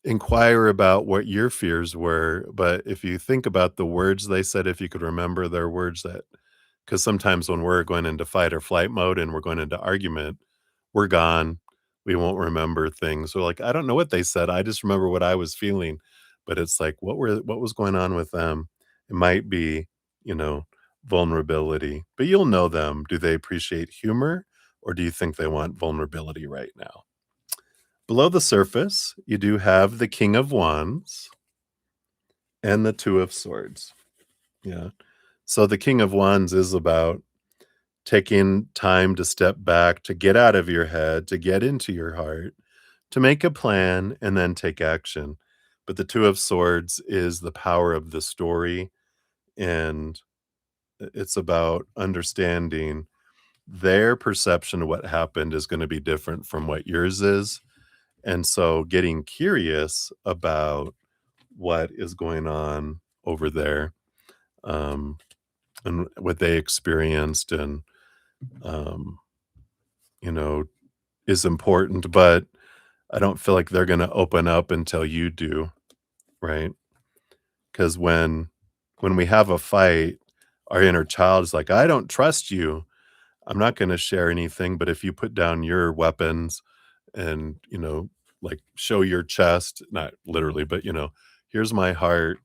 inquire about what your fears were, but if you think about the words they said, if you could remember their words that because sometimes when we're going into fight or flight mode and we're going into argument, we're gone. We won't remember things. We're like, "I don't know what they said. I just remember what I was feeling." But it's like, what was going on with them? It might be, you know, vulnerability, but you'll know them. Do they appreciate humor or do you think they want vulnerability right now? Below the surface, you do have the King of Wands and the Two of Swords. Yeah. So the King of Wands is about taking time to step back, to get out of your head, to get into your heart, to make a plan, and then take action. But the Two of Swords is the power of the story, and it's about understanding their perception of what happened is going to be different from what yours is. And so getting curious about what is going on over there, um, and what they experienced, and um, you know, is important, but I don't feel like they're gonna open up until you do, right? Because when we have a fight, our inner child is like, "I don't trust you. I'm not gonna share anything, but if you put down your weapons and, like, show your chest," not literally, but, "Here's my heart,"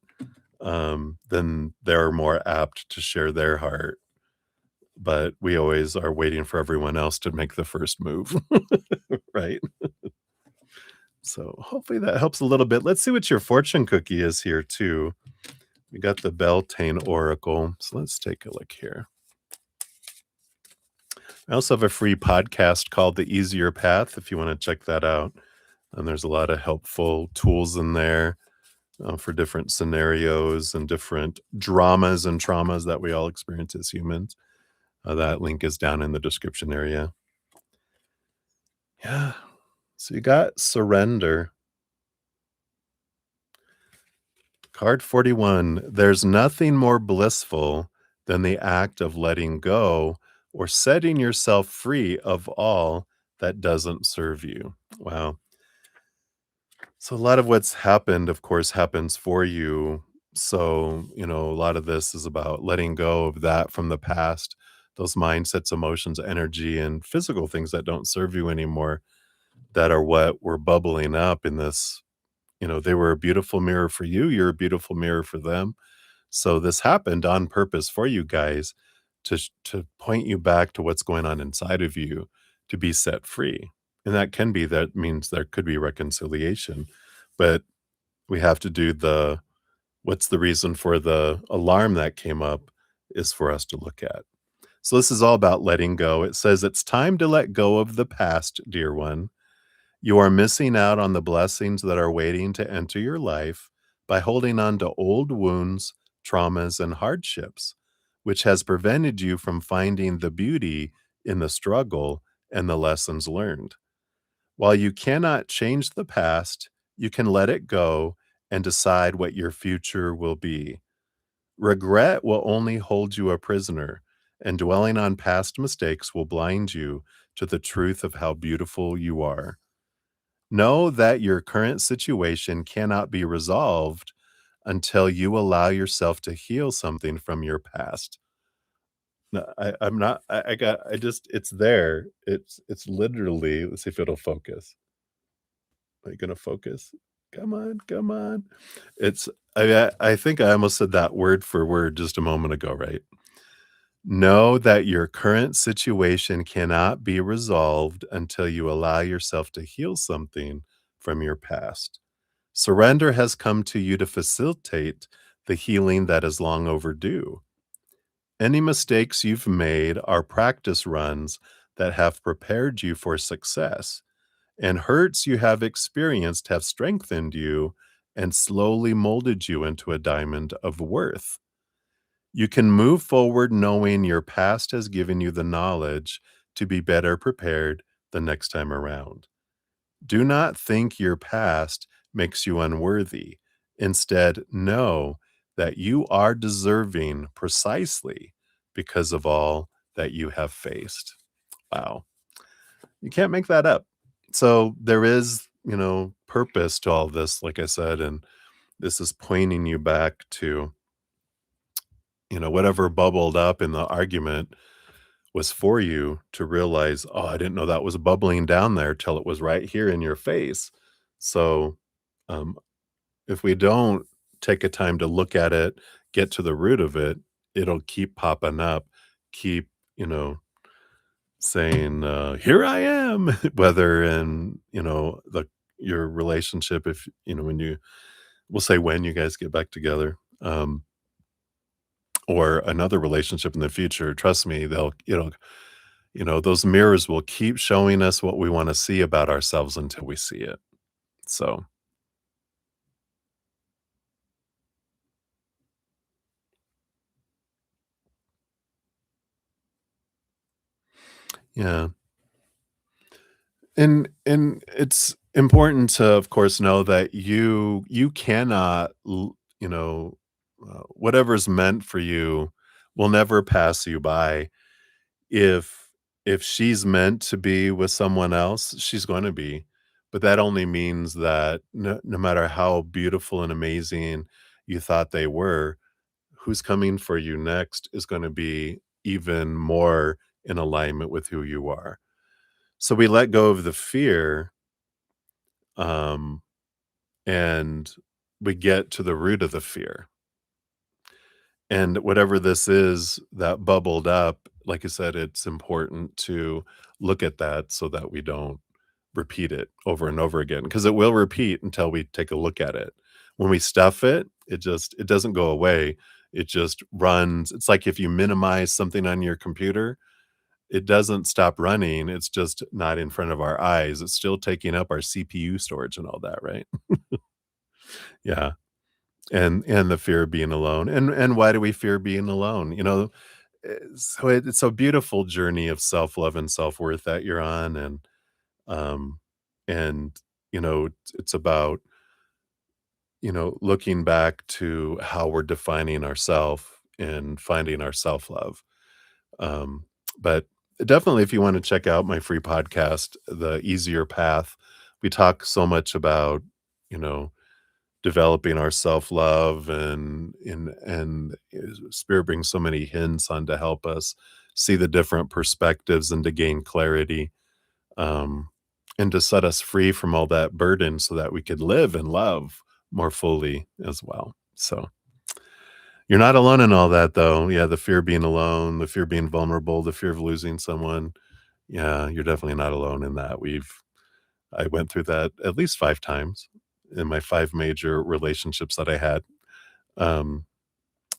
then they're more apt to share their heart, but we always are waiting for everyone else to make the first move, right? So, hopefully that helps a little bit. Let's see what your fortune cookie is here too. We got the Beltane Oracle, so let's take a look here. I also have a free podcast called The Easier Path if you wanna check that out, and there's a lot of helpful tools in there, for different scenarios and different dramas and traumas that we all experience as humans. That link is down in the description area. Yeah. So you got surrender. Card 41. There's nothing more blissful than the act of letting go or setting yourself free of all that doesn't serve you. Wow. So a lot of what's happened, of course, happens for you. So, a lot of this is about letting go of that from the past, those mindsets, emotions, energy, and physical things that don't serve you anymore, that are what were bubbling up in this. They were a beautiful mirror for you. You're a beautiful mirror for them. So this happened on purpose for you guys to point you back to what's going on inside of you to be set free. And that means there could be reconciliation. But we have to do the what's the reason for the alarm that came up is for us to look at. So this is all about letting go. It says it's time to let go of the past, dear one. You are missing out on the blessings that are waiting to enter your life by holding on to old wounds, traumas, and hardships, which has prevented you from finding the beauty in the struggle and the lessons learned. While you cannot change the past, you can let it go and decide what your future will be. Regret will only hold you a prisoner, and dwelling on past mistakes will blind you to the truth of how beautiful you are. Know that your current situation cannot be resolved until you allow yourself to heal something from your past. No, I'm not I got I just it's there. It's literally let's see if it'll focus. Are you gonna focus? Come on, come on. I think I almost said that word for word just a moment ago, right? Know that your current situation cannot be resolved until you allow yourself to heal something from your past. Surrender has come to you to facilitate the healing that is long overdue. Any mistakes you've made are practice runs that have prepared you for success, and hurts you have experienced have strengthened you and slowly molded you into a diamond of worth. You can move forward knowing your past has given you the knowledge to be better prepared the next time around. Do not think your past makes you unworthy. Instead, know that you are deserving precisely because of all that you have faced. Wow. You can't make that up. So there is, purpose to all this, like I said, and this is pointing you back to, whatever bubbled up in the argument was for you to realize, "Oh, I didn't know that was bubbling down there till it was right here in your face." So, um, if we don't take a time to look at it, get to the root of it, it'll keep popping up, keep, saying, "Here I am," whether in, your relationship, if, when you we'll say when you guys get back together, or another relationship in the future, trust me, those mirrors will keep showing us what we wanna see about ourselves until we see it. So, yeah. And it's important to, of course, know that you cannot whatever's meant for you will never pass you by if if she's meant to be with someone else, she's gonna be, but that only means that no matter how beautiful and amazing you thought they were, who's coming for you next is gonna be even more in alignment with who you are. So we let go of the fear, um, and we get to the root of the fear. And whatever this is that bubbled up, like I said, it's important to look at that so that we don't repeat it over and over again because it will repeat until we take a look at it. When we stuff it, it doesn't go away. It just runs. It's like if you minimize something on your computer, it doesn't stop running. It's just not in front of our eyes. It's still taking up our CPU storage and all that, right? Yeah. And the fear of being alone. And why do we fear being alone? It's a beautiful journey of self-love and self-worth that you're on, um, and, it's about, looking back to how we're defining ourself and finding our self-love. Um, but definitely if you wanna check out my free podcast, The Easier Path, we talk so much about, you know, developing our self-love and Spirit brings so many hints on to help us see the different perspectives and to gain clarity, um, and to set us free from all that burden so that we could live and love more fully as well. So, you're not alone in all that though. Yeah, the fear of being alone, the fear of being vulnerable, the fear of losing someone. Yeah, you're definitely not alone in that. I went through that at least 5 times in my 5 major relationships that I had. Um,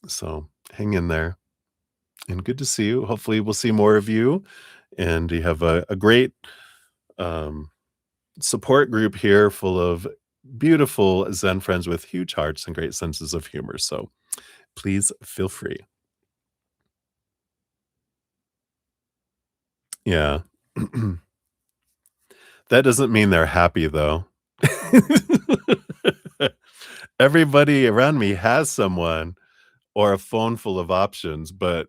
so hang in there and good to see you. Hopefully we'll see more of you and you have a great um, support group here full of beautiful Zen friends with huge hearts and great senses of humor. So please feel free. Yeah. That doesn't mean they're happy though. Everybody around me has someone or a phone full of options, but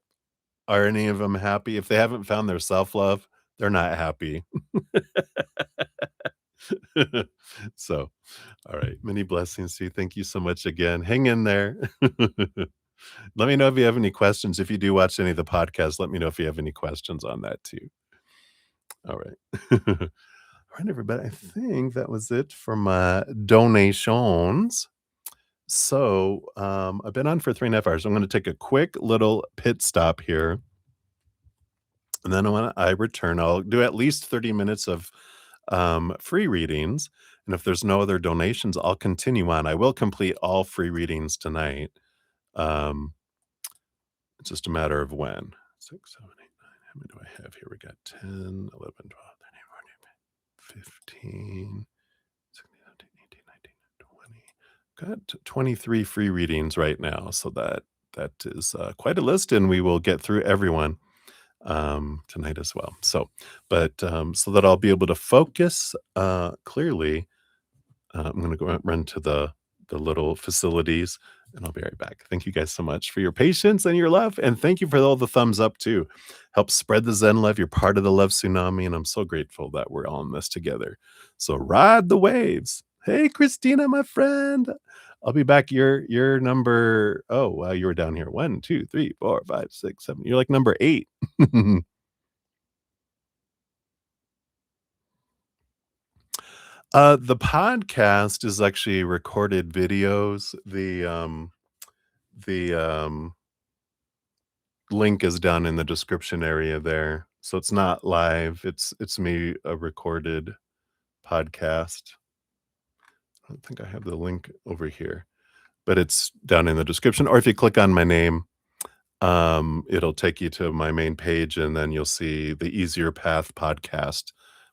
are any of them happy? If they haven't found their self-love, they're not happy. So, all right, many blessings to you. Thank you so much again. Hang in there. Let me know if you have any questions. If you do watch any of the podcasts, let me know if you have any questions on that too. All right. All right, everybody. I think that was it for my donations. So, I've been on for 3.5 hours. I'm gonna take a quick little pit stop here. And then when I return, I'll do at least 30 minutes of free readings. And if there's no other donations, I'll continue on. I will complete all free readings tonight. Um, it's just a matter of when. 6, 7, 8, 9. How many do I have here? We got 10, 11, 12, 13, 14, 15, 16, 17, 18, 19, 20. Got 23 free readings right now. So that is quite a list, and we will get through everyone tonight as well. So that I'll be able to focus clearly, I'm going to go run to the little facilities, and I'll be right back. Thank you guys so much for your patience and your love, and thank you for all the thumbs up too. Help spread the Zen love. You're part of the love tsunami, and I'm so grateful that we're all in this together. So ride the waves. Hey, Christina, my friend. I'll be back. You're number. Oh, wow, you were down here. 1, 2, 3, 4, 5, 6, 7. You're like number 8. The podcast is actually recorded videos. The link is down in the description area there. So it's not live. It's me a recorded podcast. I don't think I have the link over here, but it's down in the description. Or if you click on my name, it'll take you to my main page, and then you'll see the Easier Path podcast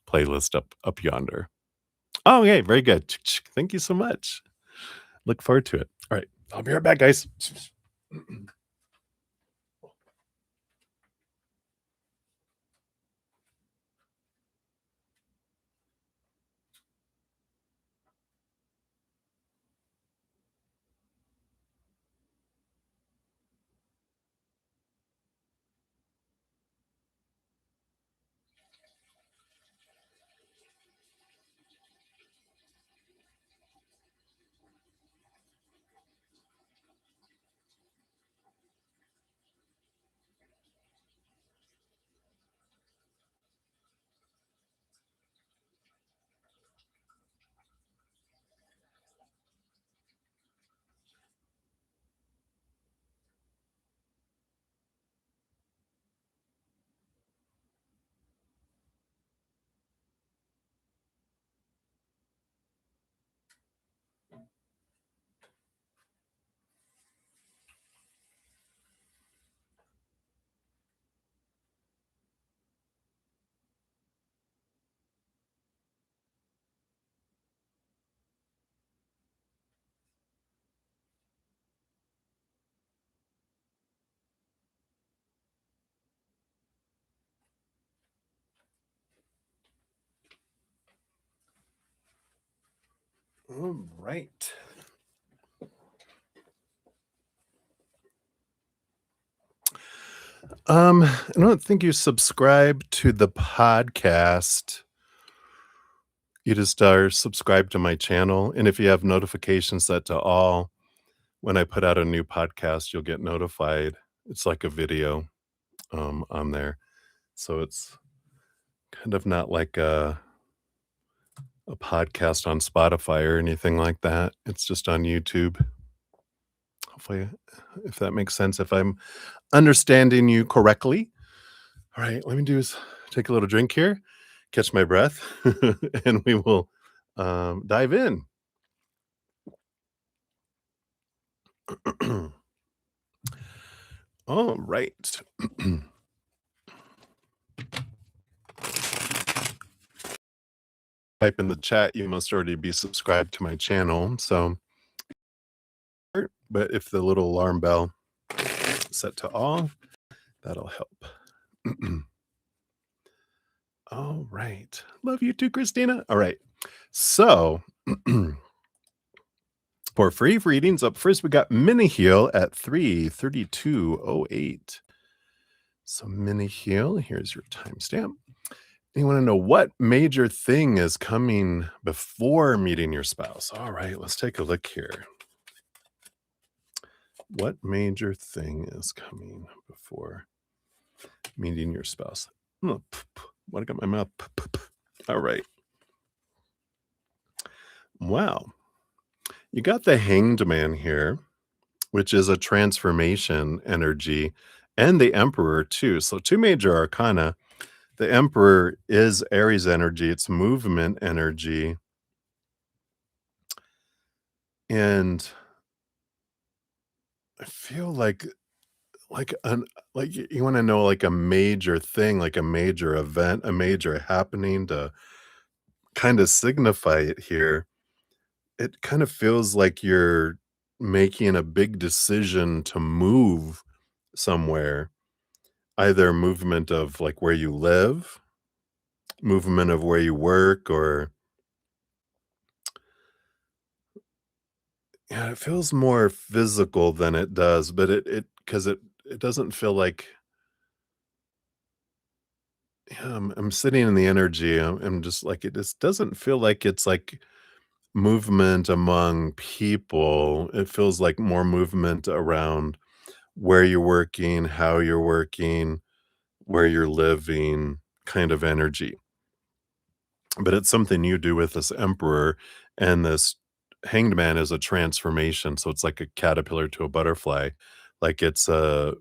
playlist up yonder. Oh, okay, very good. Thank you so much. Look forward to it. All right. I'll be right back, guys. All right. I don't think you subscribe to the podcast. You just are subscribed to my channel, and if you have notifications set to all, when I put out a new podcast, you'll get notified. It's like a video, on there. So it's kind of not like a podcast on Spotify or anything like that. It's just on YouTube. Hopefully, if that makes sense, if I'm understanding you correctly. All right, let me do is take a little drink here, catch my breath, and we will dive in. All right. Type in the chat, you must already be subscribed to my channel. So, but if the little alarm bell set to all, that'll help. All right. Love you too, Christina. All right. So, for free readings, up first, we got Mini Heal at 3:32:08. So, Mini Heal, here's your timestamp. You want to know what major thing is coming before meeting your spouse? All right, let's take a look here. What major thing is coming before meeting your spouse? Oh, what I got my mouth. All right. Wow. You got the Hanged Man here, which is a transformation energy, and the Emperor too. So two major arcana. The Emperor is Aries energy, it's movement energy. And I feel like you want to know like a major thing, like a major event, a major happening to kind of signify it here. It kind of feels like you're making a big decision to move somewhere, either movement of like where you live, movement of where you work, or yeah, it feels more physical than it does, but it because it doesn't feel like yeah, I'm sitting in the energy. I'm just like it just doesn't feel like it's like movement among people. It feels like more movement around where you're working, how you're working, where you're living, kind of energy. But it's something you do with this emperor, and this hanged man is a transformation. So it's like a caterpillar to a butterfly. Like it's a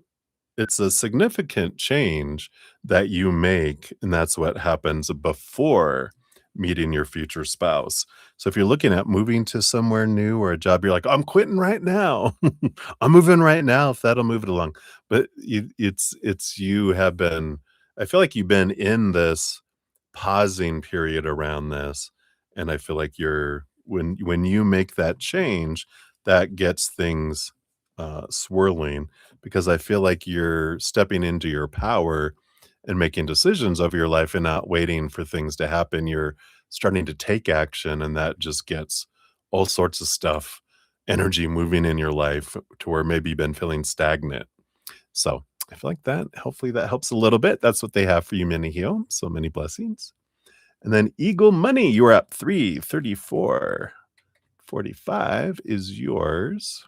significant change that you make, and that's what happens before meeting your future spouse. So if you're looking at moving to somewhere new or a job, you're like, "I'm quitting right now. I'm moving right now if that'll move it along." But it's you have been I feel like you've been in this pausing period around this, and I feel like you're when you make that change, that gets things, swirling because I feel like you're stepping into your power and making decisions of your life and not waiting for things to happen. You're starting to take action, and that just gets all sorts of stuff, energy moving in your life to where maybe you've been feeling stagnant. So I feel like that, hopefully, that helps a little bit. That's what they have for you, Mini Heal. So many blessings. And then Eagle Money, you are at 3:34:45 is yours.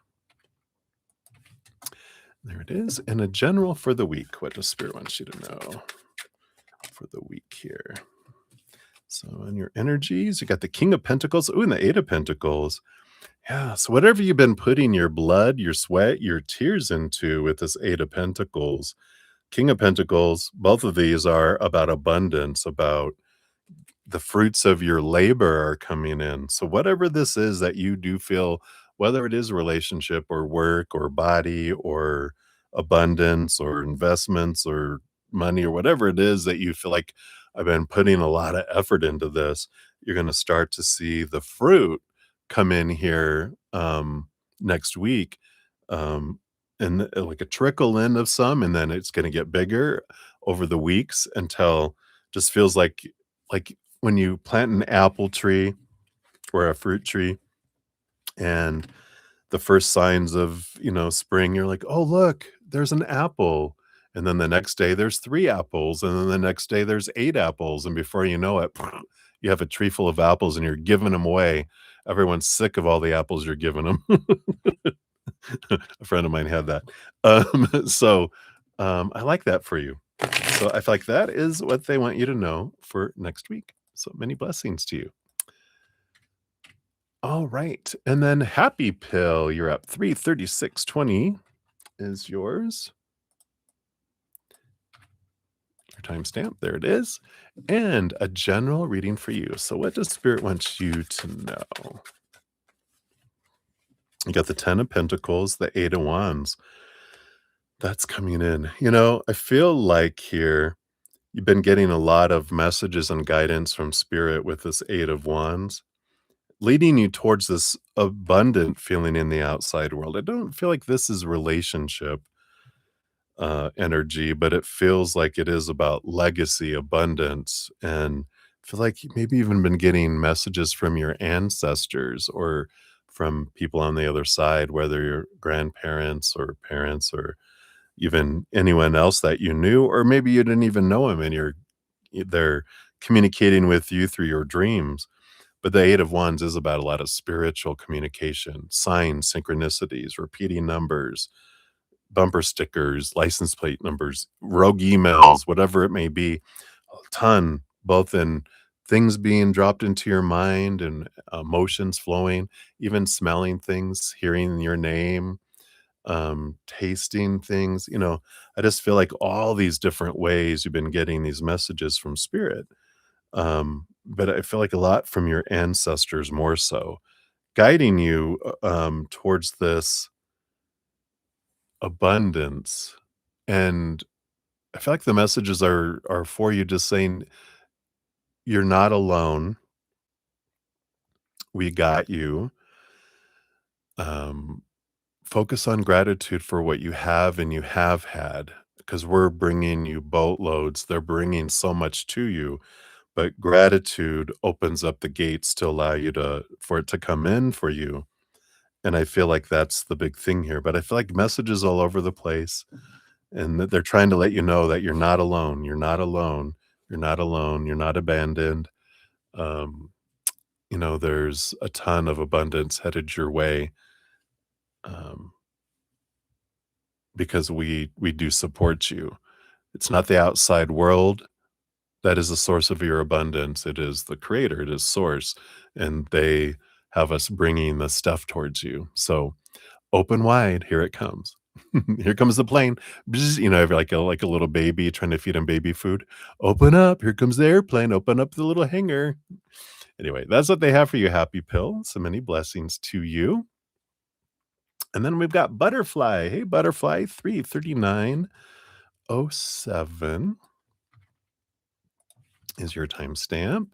There it is. And a general for the week. What does Spirit want you to know for the week here? So in your energies, you got the King of Pentacles. Ooh, and the Eight of Pentacles. Yeah. So whatever you've been putting your blood, your sweat, your tears into with this Eight of Pentacles, King of Pentacles, both of these are about abundance, about the fruits of your labor are coming in. So whatever this is that you do feel, whether it is a relationship or work or body or abundance or investments or money or whatever it is that you feel like I've been putting a lot of effort into this, you're going to start to see the fruit come in here next week. And like a trickle in of some, and then it's going to get bigger over the weeks until just feels like when you plant an apple tree or a fruit tree, And the first signs of, spring, you're like, "Oh, look, there's an apple." And then the next day there's 3 apples, and then the next day there's 8 apples, and before you know it, you have a tree full of apples and you're giving them away. Everyone's sick of all the apples you're giving them. A friend of mine had that. I like that for you. So I feel like that is what they want you to know for next week. So many blessings to you. All right. And then Happy Pill, you're up. 33620 is yours. Your timestamp. There it is. And a general reading for you. So what does Spirit want you to know? You got the 10 of Pentacles, the 8 of Wands. That's coming in. I feel like here you've been getting a lot of messages and guidance from Spirit with this 8 of Wands, leading you towards this abundant feeling in the outside world. I don't feel like this is relationship energy, but it feels like it is about legacy, abundance, and I feel like you maybe even been getting messages from your ancestors or from people on the other side, whether your grandparents or parents or even anyone else that you knew, or maybe you didn't even know them and they're communicating with you through your dreams. But the 8 of Wands is about a lot of spiritual communication, signs, synchronicities, repeating numbers, bumper stickers, license plate numbers, rogue emails, whatever it may be. A ton, both in things being dropped into your mind and emotions flowing, even smelling things, hearing your name, tasting things. I just feel like all these different ways you've been getting these messages from Spirit. But I feel like a lot from your ancestors more so, guiding you towards this abundance. And I feel like the messages are for you, just saying you're not alone. We got you. Um, Focus on gratitude for what you have and you have had, because we're bringing you boatloads. They're bringing so much to you, but gratitude opens up the gates to allow you for it to come in for you. And I feel like that's the big thing here. But I feel like messages all over the place, and that they're trying to let you know that you're not alone. You're not alone. You're not alone. You're not abandoned. Um, there's a ton of abundance headed your way, um, because we do support you. It's not the outside world that is the source of your abundance. It is the Creator. It is Source, and they have us bringing the stuff towards you. So open wide. Here it comes. Here comes the plane. Bzz, like a little baby trying to feed him baby food. Open up. Here comes the airplane. Open up the little hangar. Anyway, that's what they have for you, Happy Pill. So many blessings to you. And then we've got Butterfly. Hey, Butterfly, 33907 is your timestamp.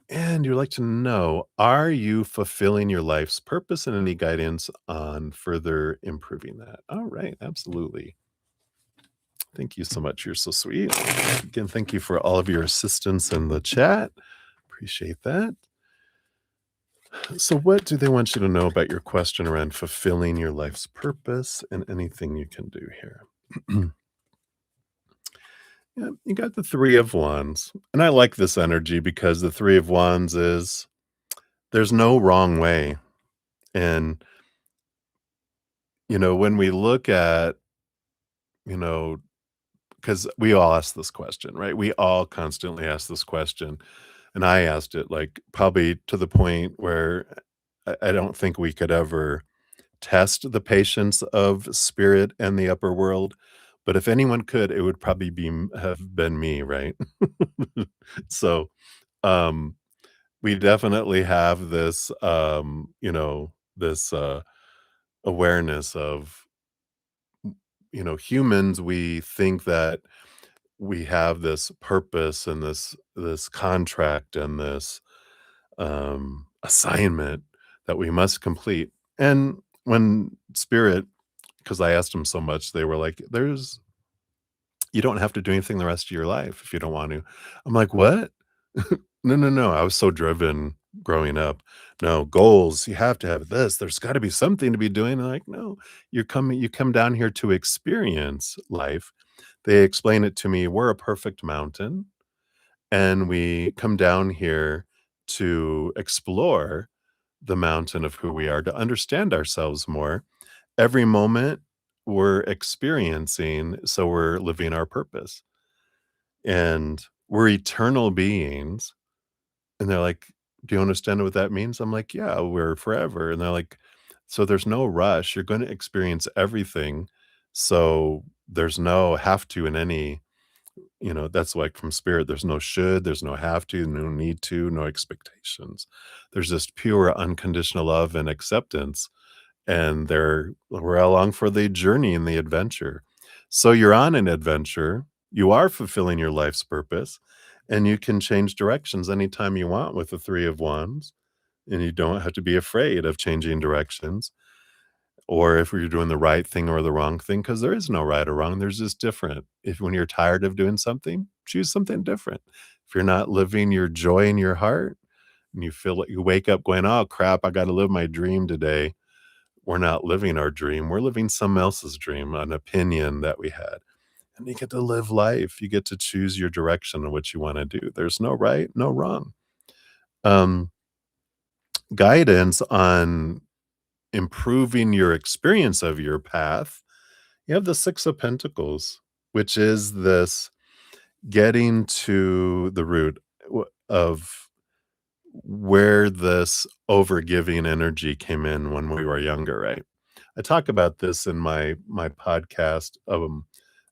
And you'd like to know, are you fulfilling your life's purpose, and any guidance on further improving that? All right, absolutely. Thank you so much. You're so sweet. Again, thank you for all of your assistance in the chat. Appreciate that. So what do they want you to know about your question around fulfilling your life's purpose and anything you can do here? Yeah, you got the 3 of Wands. And I like this energy because the 3 of Wands is there's no wrong way. And, when we look at, because we all ask this question, right? We all constantly ask this question. And I asked it like probably to the point where I don't think we could ever test the patience of Spirit and the upper world. But if anyone could, it would probably have been me, right? So, um, we definitely have this, this awareness of, humans. We think that we have this purpose and this contract and this assignment that we must complete. And when Spirit, because I asked them so much, they were like, you don't have to do anything the rest of your life if you don't want to. I'm like, what? No, no, no. I was so driven growing up. No, goals, you have to have this. There's got to be something to be doing. And like, no, you come down here to experience life. They explain it to me. We're a perfect mountain, and we come down here to explore the mountain of who we are, to understand ourselves more. Every moment we're experiencing, so we're living our purpose. And we're eternal beings. And they're like, "Do you understand what that means?" I'm like, "Yeah, we're forever." And they're like, "So there's no rush. You're going to experience everything. So there's no have to in any, that's like from spirit. There's no should, there's no have to, no need to, no expectations. There's just pure unconditional love and acceptance. And we're along for the journey and the adventure. So you're on an adventure. You are fulfilling your life's purpose, and you can change directions anytime you want with the Three of Wands, and you don't have to be afraid of changing directions or if you're doing the right thing or the wrong thing, because there is no right or wrong. There's just different. If when you're tired of doing something, choose something different. If you're not living your joy in your heart and you feel like you wake up going, "Oh crap, I got to live my dream today." We're not living our dream. We're living someone else's dream, an opinion that we had. And you get to live life. You get to choose your direction and what you want to do. There's no right, no wrong. Um, Guidance on improving your experience of your path. You have the Six of Pentacles, which is this getting to the root of where this overgiving energy came in when we were younger, right? I talk about this in my podcast,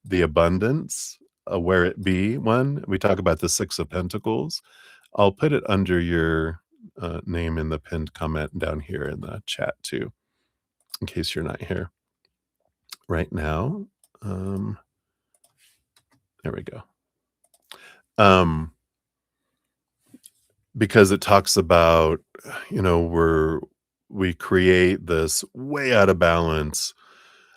The Abundance, Where It Be one. We talk about the Six of Pentacles. I'll put it under your name in the pinned comment down here in the chat too, in case you're not here right now. There we go. Um, because it talks about, we create this way out of balance.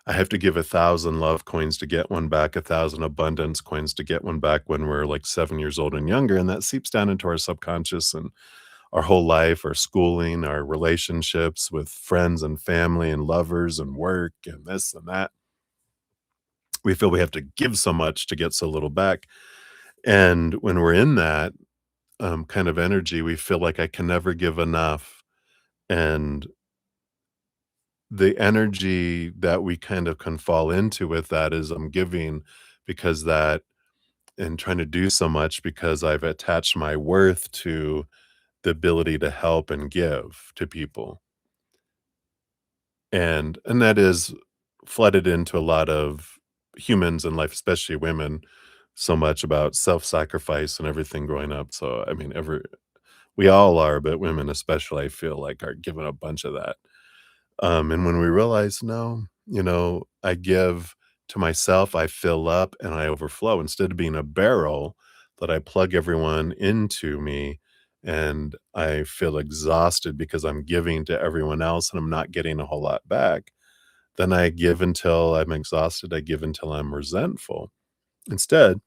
I have to give 1,000 love coins to get one back, 1,000 abundance coins to get one back when we're like 7 years old and younger. And that seeps down into our subconscious and our whole life, our schooling, our relationships with friends and family and lovers and work and this and that. We feel we have to give so much to get so little back. And when we're in that kind of energy, we feel like I can never give enough. And the energy that we kind of can fall into with that is I'm giving because that and trying to do so much because I've attached my worth to the ability to help and give to people. And that is flooded into a lot of humans in life, especially women, so much about self-sacrifice and everything growing up. So I mean, we all are, but women especially, I feel like are given a bunch of that. And when we realize, no, I give to myself, I fill up and I overflow instead of being a barrel that I plug everyone into me and I feel exhausted because I'm giving to everyone else and I'm not getting a whole lot back. Then I give until I'm exhausted. I give until I'm resentful. Instead,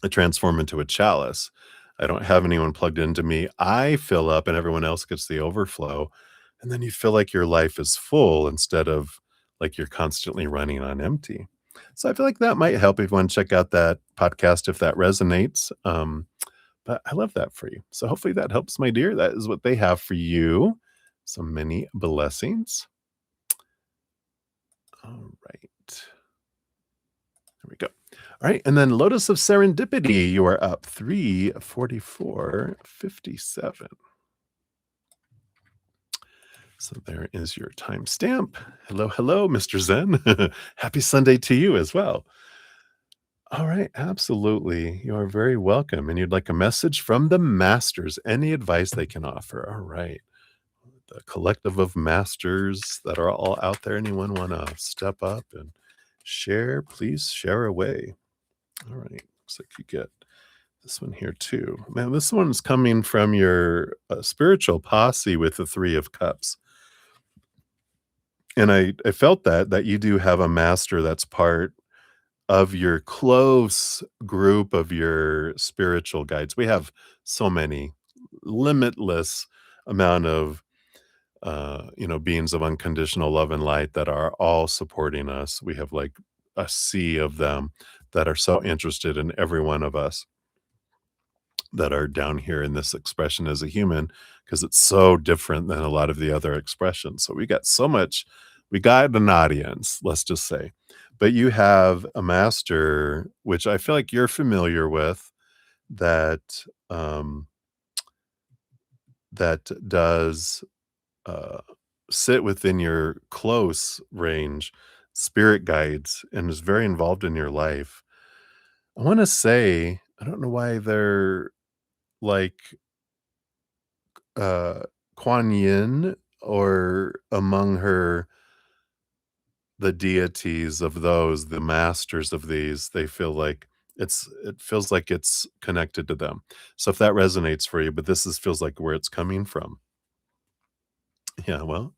I transform into a chalice. I don't have anyone plugged into me. I fill up and everyone else gets the overflow. And then you feel like your life is full instead of like you're constantly running on empty. So I feel like that might help if you want to check out that podcast if that resonates. But I love that for you. So hopefully that helps, my dear. That is what they have for you. So many blessings. All right. There we go. All right. And then Lotus of Serendipity, you are up 344.57. So there is your timestamp. Hello, hello, Mr. Zen. Happy Sunday to you as well. All right, absolutely. You are very welcome. And you'd like a message from the masters, any advice they can offer. All right. The collective of masters that are all out there. Anyone want to step up and share? Please share away. All right. Looks like you get this one here too. Man, this one's coming from your spiritual posse with the Three of Cups. And I felt that you do have a master that's part of your close group of your spiritual guides. We have so many, limitless amount of beings of unconditional love and light that are all supporting us. We have like a sea of them that are so interested in every one of us that are down here in this expression as a human because it's so different than a lot of the other expressions. So we got an audience, let's just say. But you have a master, which I feel like you're familiar with, that um, that does uh, sit within your close range, spirit guides, and is very involved in your life. I want to say, I don't know why they're like uh, Kuan Yin or among the deities of those, the masters of these, they feel like it feels like it's connected to them. So if that resonates for you, but feels like where it's coming from. Yeah, well,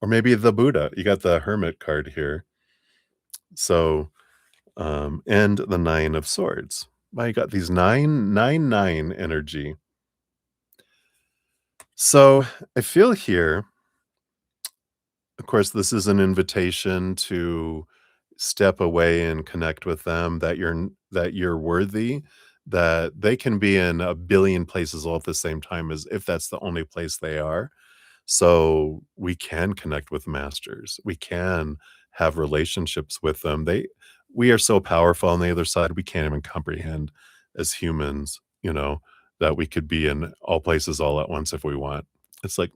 or maybe the Buddha. You got the Hermit card here. So, and the Nine of Swords. Well, you got these nine energy. So I feel here, of course, this is an invitation to step away and connect with them, that you're worthy, that they can be in a billion places all at the same time as if that's the only place they are. So we can connect with masters. We can have relationships with them. We are so powerful on the other side. We can't even comprehend as humans, that we could be in all places all at once if we want. It's like,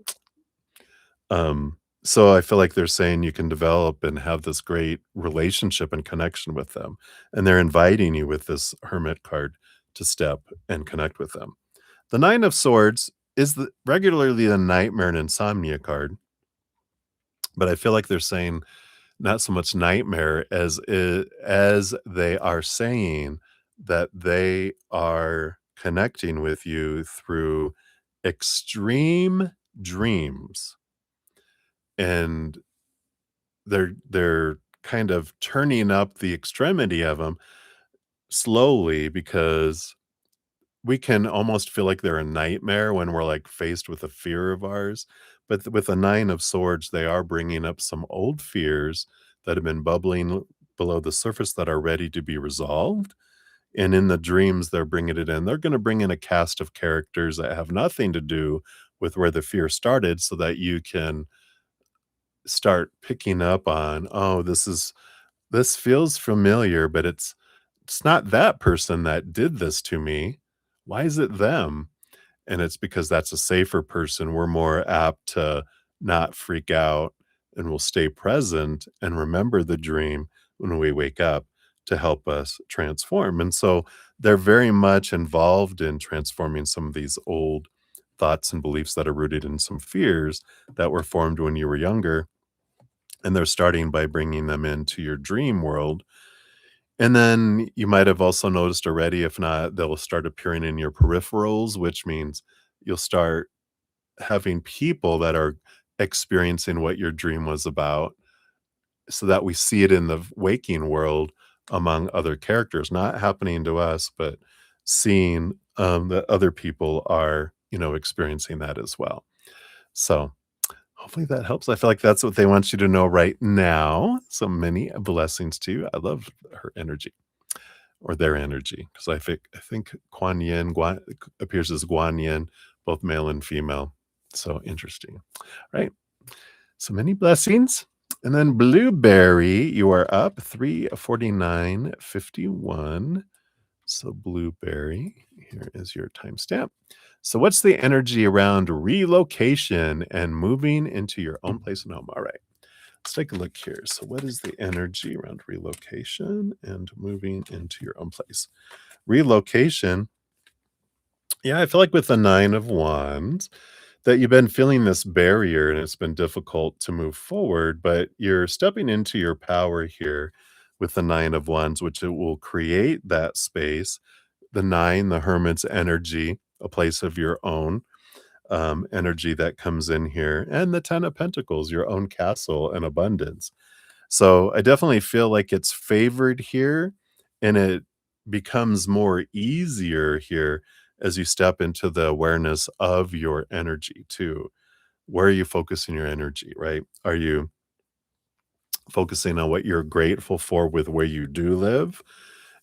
so I feel like they're saying you can develop and have this great relationship and connection with them. And they're inviting you with this Hermit card to step and connect with them. The Nine of Swords is regularly the nightmare and insomnia card, but I feel like they're saying not so much nightmare as they are saying that they are connecting with you through extreme dreams, and they're kind of turning up the extremity of them slowly because we can almost feel like they're a nightmare when we're, like, faced with a fear of ours, but with the Nine of Swords, they are bringing up some old fears that have been bubbling below the surface that are ready to be resolved, and in the dreams, they're bringing it in. They're gonna bring in a cast of characters that have nothing to do with where the fear started so that you can start picking up on, "Oh, this feels familiar, but it's not that person that did this to me. Why is it them?" And it's because that's a safer person. We're more apt to not freak out, and we'll stay present and remember the dream when we wake up to help us transform. And so they're very much involved in transforming some of these old thoughts and beliefs that are rooted in some fears that were formed when you were younger. And they're starting by bringing them into your dream world, and then you might have also noticed already, if not, they'll start appearing in your peripherals, which means you'll start having people that are experiencing what your dream was about, so that we see it in the waking world among other characters, not happening to us, but seeing that other people are, experiencing that as well. So hopefully that helps. I feel like that's what they want you to know right now. So many blessings to you. I love her energy. Or their energy, because I think Kuan Yin appears as Guan Yin, both male and female. So interesting, right? So many blessings. And then Blueberry, you are up 349.51. So Blueberry, here is your timestamp. So what's the energy around relocation and moving into your own place and home? All right. Let's take a look here. So what is the energy around relocation and moving into your own place? Relocation, yeah, I feel like with the Nine of Wands that you've been feeling this barrier and it's been difficult to move forward, but you're stepping into your power here with the Nine of Wands, which it will create that space. The nine, the Hermit's energy, a place of your own energy that comes in here, and the Ten of Pentacles, your own castle and abundance. So I definitely feel like it's favored here, and it becomes more easier here as you step into the awareness of your energy too. Where are you focusing your energy, right? Are you focusing on what you're grateful for with where you do live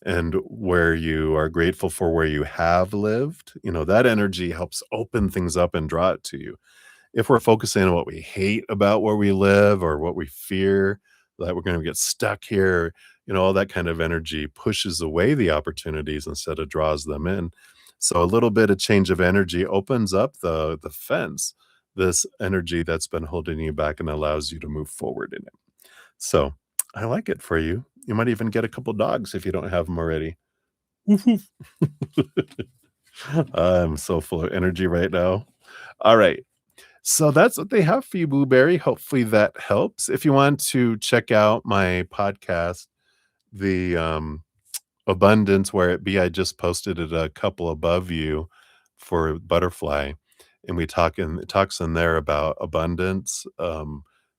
and where you are grateful for where you have lived? That energy helps open things up and draw it to you. If we're focusing on what we hate about where we live or what we fear that we're going to get stuck here, all that kind of energy pushes away the opportunities instead of draws them in. So a little bit of change of energy opens up the fence, this energy that's been holding you back, and allows you to move forward in it. So I like it for you. You might even get a couple dogs if you don't have them already. Woof, woof. I'm so full of energy right now. All right. So that's what they have for you, Blueberry. Hopefully that helps. If you want to check out my podcast, the Abundance Where It Be, I just posted it a couple above you for Butterfly. And it talks in there about abundance,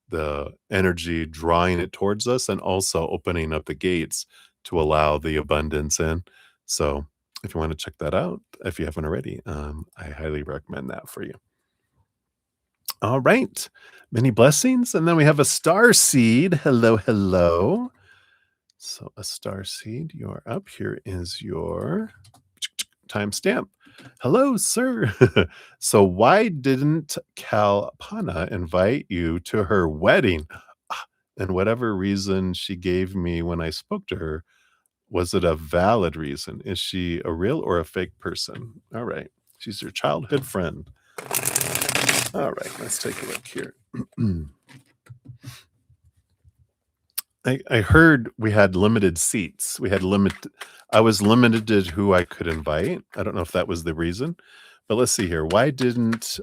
the energy drawing it towards us, and also opening up the gates to allow the abundance in. So if you want to check that out, if you haven't already, I highly recommend that for you. All right. Many blessings. And then we have a star seed. Hello, hello. So a star seed, you're up. Here is your timestamp. Hello, sir. So why didn't Kalpana invite you to her wedding? And whatever reason she gave me when I spoke to her, was it a valid reason? Is she a real or a fake person? All right. She's your childhood friend. All right, let's take a look here. I heard we had limited seats. I was limited to who I could invite. I don't know if that was the reason, but let's see here. Why didn't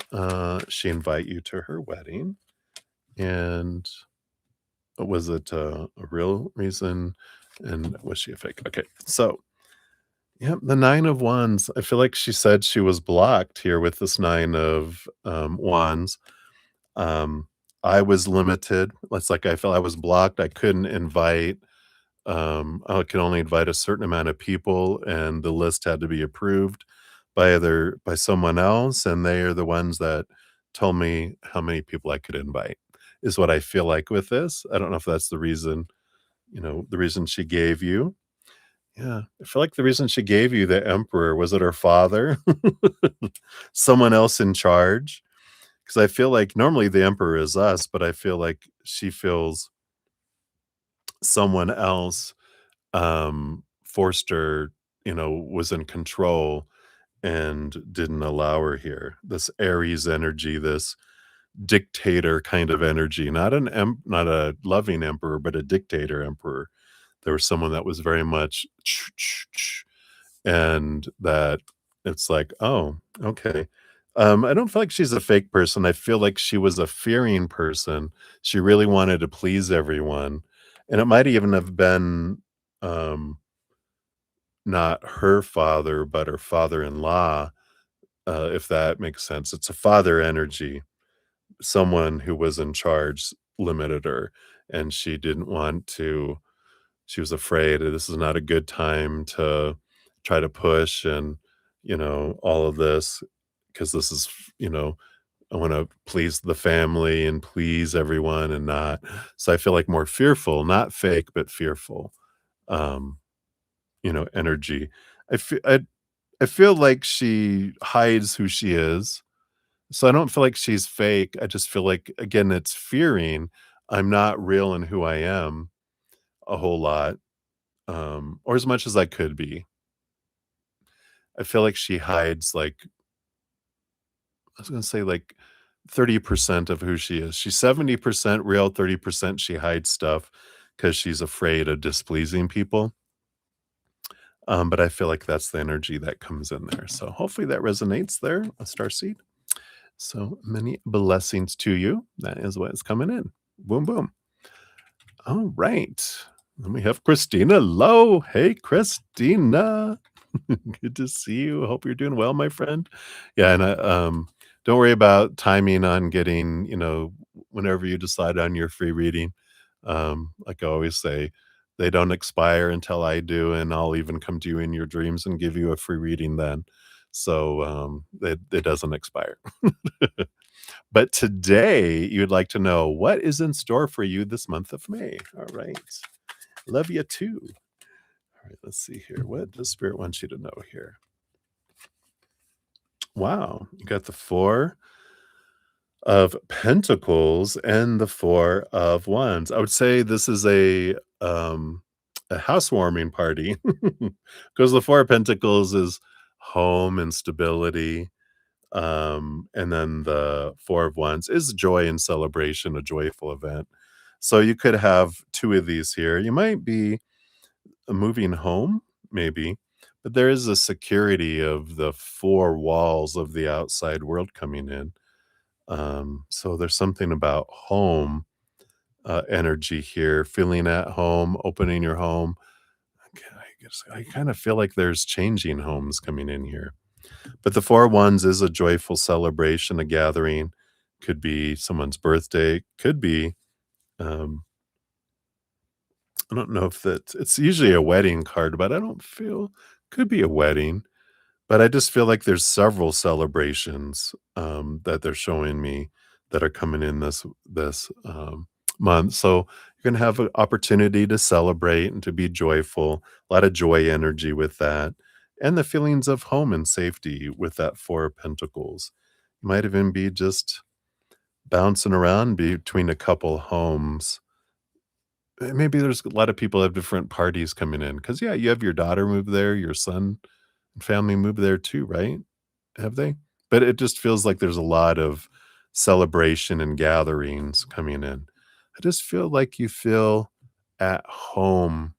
she invite you to her wedding? And was it a real reason? And was she a fake? Okay, so yeah, the 9 of Wands. I feel like she said she was blocked here with this 9 of Wands. Um, I was limited. It's like I felt I was blocked. I couldn't invite. I could only invite a certain amount of people, and the list had to be approved by someone else, and they are the ones that told me how many people I could invite. Is what I feel like with this. I don't know if that's the reason. The reason she gave you. Yeah, I feel like the reason she gave you the emperor, was it her father? Someone else in charge? Because I feel like normally the emperor is us, but I feel like she feels someone else forced her, was in control and didn't allow her here. This Aries energy, this dictator kind of energy, not a loving emperor, but a dictator emperor. There was someone that was very much and that it's like, oh, okay. I don't feel like she's a fake person. I feel like she was a fearing person. She really wanted to please everyone. And it might even have been um, not her father, but her father in law, if that makes sense. It's a father energy. Someone who was in charge limited her, and she didn't want to. She was afraid this is not a good time to try to push and, all of this, because this is, I want to please the family and please everyone and not. So I feel like more fearful, not fake, but fearful, um, energy. I feel, I feel like she hides who she is. So I don't feel like she's fake. I just feel like, again, it's fearing I'm not real in who I am a whole lot, or as much as I could be. I feel like she hides, like, I was gonna say, like, 30% of who she is. She's 70% real, 30% she hides stuff because she's afraid of displeasing people. But I feel like that's the energy that comes in there. So hopefully that resonates there, a starseed. So many blessings to you. That is what is coming in. Boom, boom. All right. Then we have Christina Lowe. Hey, Christina. Good to see you. Hope you're doing well, my friend. Yeah, and don't worry about timing on getting, whenever you decide on your free reading. Like I always say, they don't expire until I do, and I'll even come to you in your dreams and give you a free reading then. So it doesn't expire. But today, you would like to know what is in store for you this month of May. All right. Love you too. All right, let's see here. What does Spirit want you to know here? Wow, you got the Four of Pentacles and the Four of Wands. I would say this is a housewarming party because the Four of Pentacles is home and stability. And then the Four of Wands is joy and celebration, a joyful event. So you could have two of these here. You might be moving home, maybe, but there is a security of the four walls of the outside world coming in. So there's something about home energy here, feeling at home, opening your home. I kind of feel like there's changing homes coming in here. But the Four of Wands is a joyful celebration, a gathering. Could be someone's birthday, could be, um, I don't know if it's usually a wedding card, but I don't feel could be a wedding. But I just feel like there's several celebrations, that they're showing me that are coming in this month. So you're gonna have an opportunity to celebrate and to be joyful, a lot of joy energy with that, and the feelings of home and safety with that Four of Pentacles. You might even be just bouncing around between a couple homes. Maybe there's a lot of people have different parties coming in because yeah, you have your daughter move there, your son and family move there too, right? Have they? But it just feels like there's a lot of celebration and gatherings coming in. I just feel like you feel at home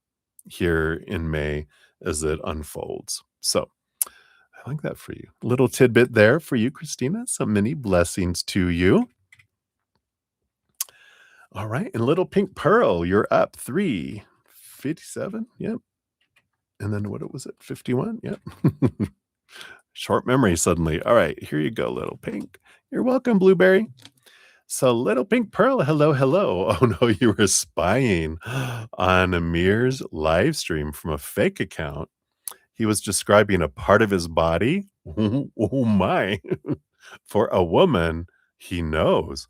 here in May as it unfolds. So I like that for you. Little tidbit there for you, Christina. Some many blessings to you. All right. And little pink pearl, you're up 357. Yep. And then what was it? 51. Yep. Short memory suddenly. All right, here you go, little pink. You're welcome, blueberry. So, little pink pearl, hello, hello. Oh no, you were spying on Amir's live stream from a fake account. He was describing a part of his body. Oh my. For a woman he knows.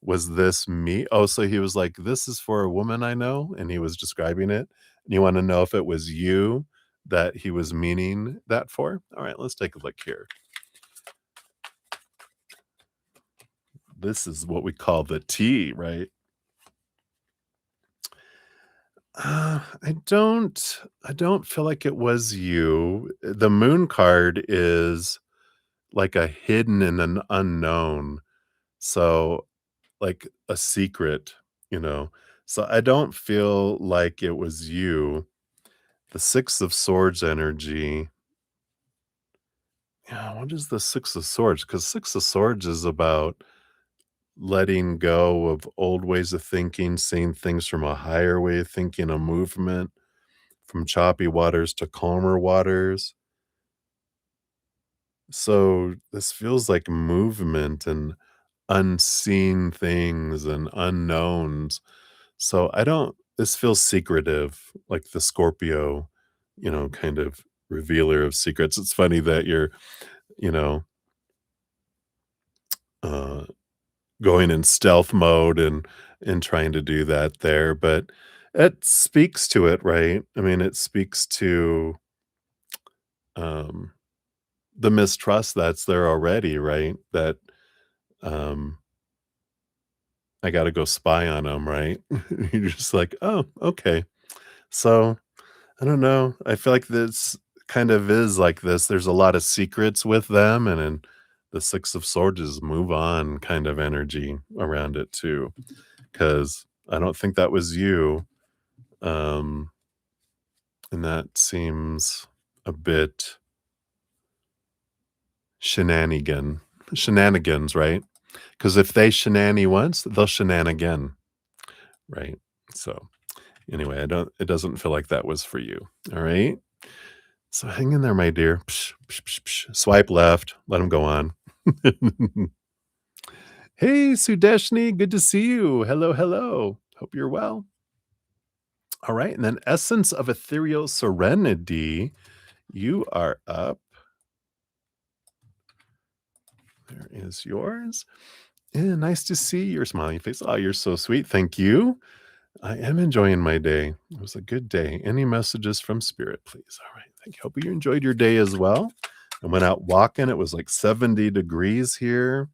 Was this me? Oh, so he was like, this is for a woman I know, and he was describing it. And you want to know if it was you that he was meaning that for? All right, let's take a look here. This is what we call the T, right? I don't feel like it was you. The moon card is like a hidden and an unknown. So like a secret, you know. So I don't feel like it was you. The Six of Swords energy. Yeah, what is the Six of Swords? Because Six of Swords is about letting go of old ways of thinking, seeing things from a higher way of thinking, a movement from choppy waters to calmer waters. So this feels like movement and unseen things and unknowns. So I don't this feels secretive, like the Scorpio, kind of revealer of secrets. It's funny that you're, you know, uh going in stealth mode and trying to do that there, but it speaks to it, right? I mean, it speaks to um the mistrust that's there already, right? That um I got to go spy on them, right? You're just like, "Oh, okay." So, I don't know. I feel like this kind of is like this. There's a lot of secrets with them, and then the Six of Swords is move on kind of energy around it too. Because I don't think that was you. Um, and that seems a bit shenanigans, right? Because if they shenany once, they'll shenan right? So anyway, it doesn't feel like that was for you. All right. So hang in there, my dear. Psh, psh, psh, psh. Swipe left. Let them go on. Hey, Sudeshni, good to see you. Hello, hello. Hope you're well. All right. And then Essence of Ethereal Serenity, you are up is yours. And nice to see your smiling face. Oh, you're so sweet. Thank you. I am enjoying my day. It was a good day. Any messages from spirit, please? All right. Thank you. Hope you enjoyed your day as well. I went out walking. It was like 70 degrees here.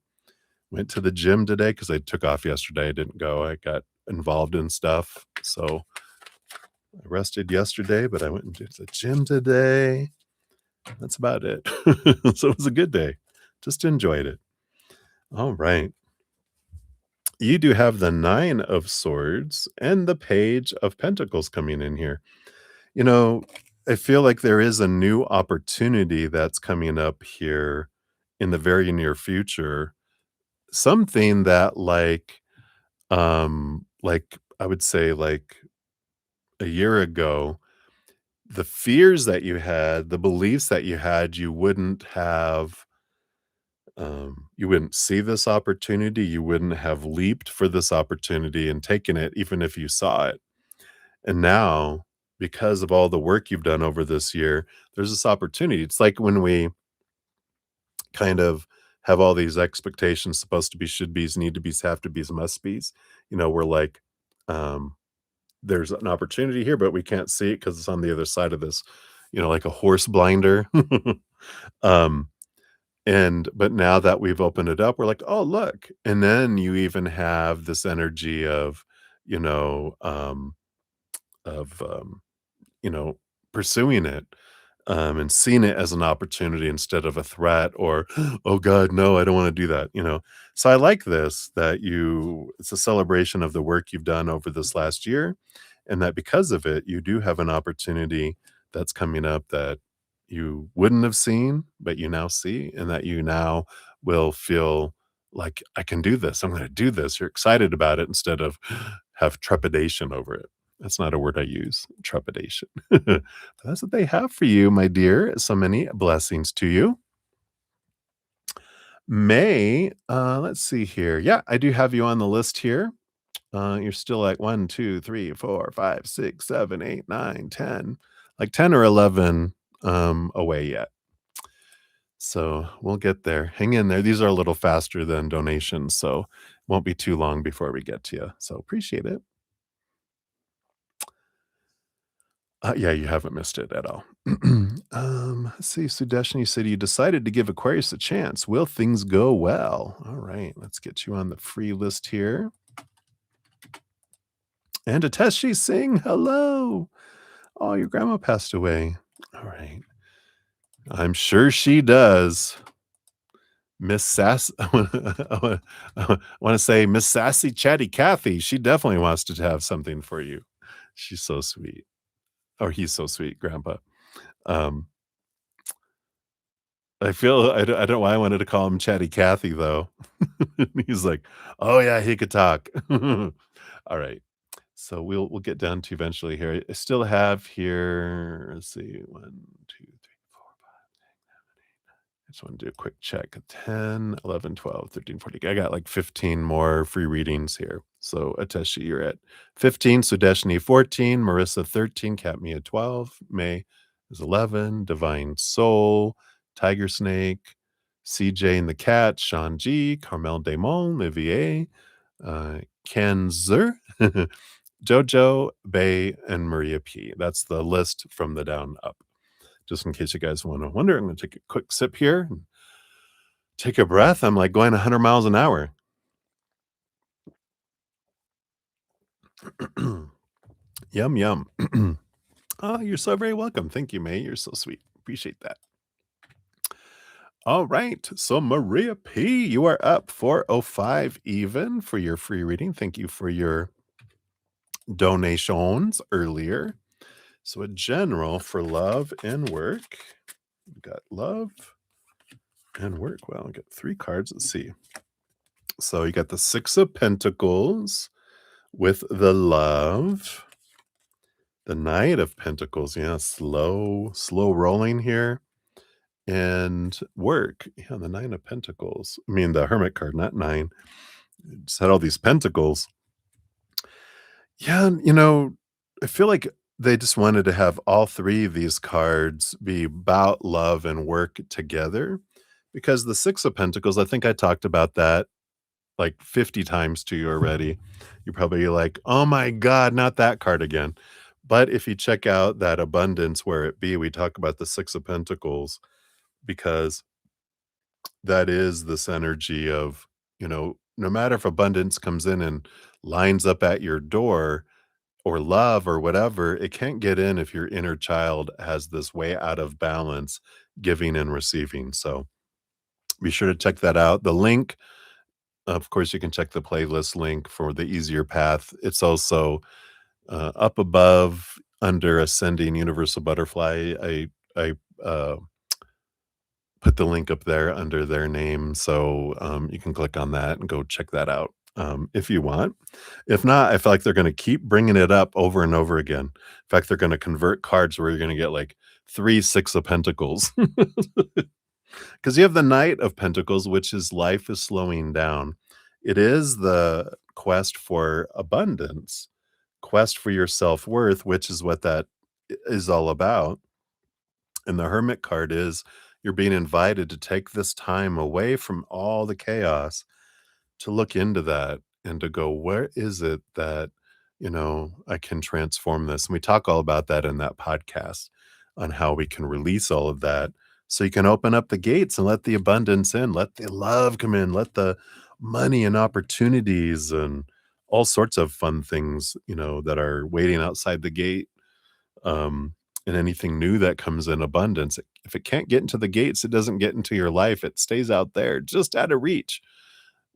Went to the gym today because I took off yesterday. I didn't go. I got involved in stuff. So I rested yesterday, but I went into the gym today. That's about it. So it was a good day. Just enjoyed it. All right. You do have the 9 of swords and the page of pentacles coming in here. You know, I feel like there is a new opportunity that's coming up here in the very near future. Something that like I would say like a year ago, the fears that you had, the beliefs that you had, you wouldn't see this opportunity, you wouldn't have leaped for this opportunity and taken it even if you saw it. And now, because of all the work you've done over this year, there's this opportunity. It's like when we kind of have all these expectations, supposed to be, should be's, need to be's, have to be's, must be's. We're like, um, there's an opportunity here, but we can't see it because it's on the other side of this, like a horse blinder. um, but now that we've opened it up, we're like, oh, look. And then you even have this energy of, you know, of you know, pursuing it, and seeing it as an opportunity instead of a threat or, oh God, no, I don't want to do that. So I like this that it's a celebration of the work you've done over this last year, and that because of it, you do have an opportunity that's coming up that you wouldn't have seen, but you now see, and that you now will feel like I can do this. I'm going to do this. You're excited about it instead of have trepidation over it. That's not a word I use, trepidation. But that's what they have for you, my dear. So many blessings to you. May, let's see here. Yeah, I do have you on the list here. You're still like 1, 2, 3, 4, 5, 6, 7, 8, 9, 10, like 10 or 11 away yet. So we'll get there. Hang in there. These are a little faster than donations, so won't be too long before we get to you. So appreciate it. Yeah, you haven't missed it at all. Let's see. Sudeshni said you decided to give Aquarius a chance. Will things go well? All right, let's get you on the free list here. And Ateshi Singh, hello. Oh, your grandma passed away. All right. I'm sure she does. Miss Sass, I want to say Miss Sassy Chatty Cathy. She definitely wants to have something for you. She's so sweet. Or he's so sweet, Grandpa. Um, I don't know why I wanted to call him Chatty Cathy though. He's like, oh yeah, he could talk. All right. So we'll get down to eventually here. I still have here, let's see, 1, 2, 3, 4, 5. I just want to do a quick check. 10, 11, 12, 13, 14. I got like 15 more free readings here. So Ateshi, you're at 15, Sudeshni 14, Marissa 13, Katmia 12, May is 11, Divine Soul, Tiger Snake, CJ and the Cat, Sean G, Carmel Damon, Livier, Kenzer, Jojo, Bay, and Maria P. That's the list from the down up. Just in case you guys want to wonder, I'm going to take a quick sip here. And take a breath. I'm like going 100 miles an hour. Yum, yum. Oh, you're so very welcome. Thank you, May. You're so sweet. Appreciate that. All right. So, Maria P., you are up 405 even for your free reading. Thank you for your donations earlier. So, a general for love and work. We've got love and work. Well, I got 3 cards. Let's see. So, you got the 6 of Pentacles with the love. The Knight of Pentacles, yeah, slow rolling here. And work, yeah, the 9 of Pentacles. I mean, the Hermit card, not 9. It just had all these pentacles. Yeah, I feel like they just wanted to have all 3 of these cards be about love and work together because the 6 of Pentacles, I think I talked about that like 50 times to you already. You're probably like, "Oh my god, not that card again." But if you check out that abundance where it be, we talk about the 6 of Pentacles because that is this energy of, no matter if abundance comes in and lines up at your door or love or whatever, it can't get in if your inner child has this way out of balance, giving and receiving. So be sure to check that out. The link, of course, you can check the playlist link for the easier path. It's also up above under Ascending Universal Butterfly. I put the link up there under their name, so you can click on that and go check that out if you want. If not, I feel like they're going to keep bringing it up over and over again. In fact, they're going to convert cards where you're going to get like 3 6 of Pentacles. Because you have the Knight of Pentacles, which is life is slowing down. It is the quest for abundance, quest for your self-worth, which is what that is all about. And the Hermit card is you're being invited to take this time away from all the chaos to look into that and to go, where is it that, I can transform this? And we talk all about that in that podcast on how we can release all of that so you can open up the gates and let the abundance in, let the love come in, let the money and opportunities and all sorts of fun things, that are waiting outside the gate. Um, and anything new that comes in abundance, if it can't get into the gates, it doesn't get into your life. It stays out there just out of reach,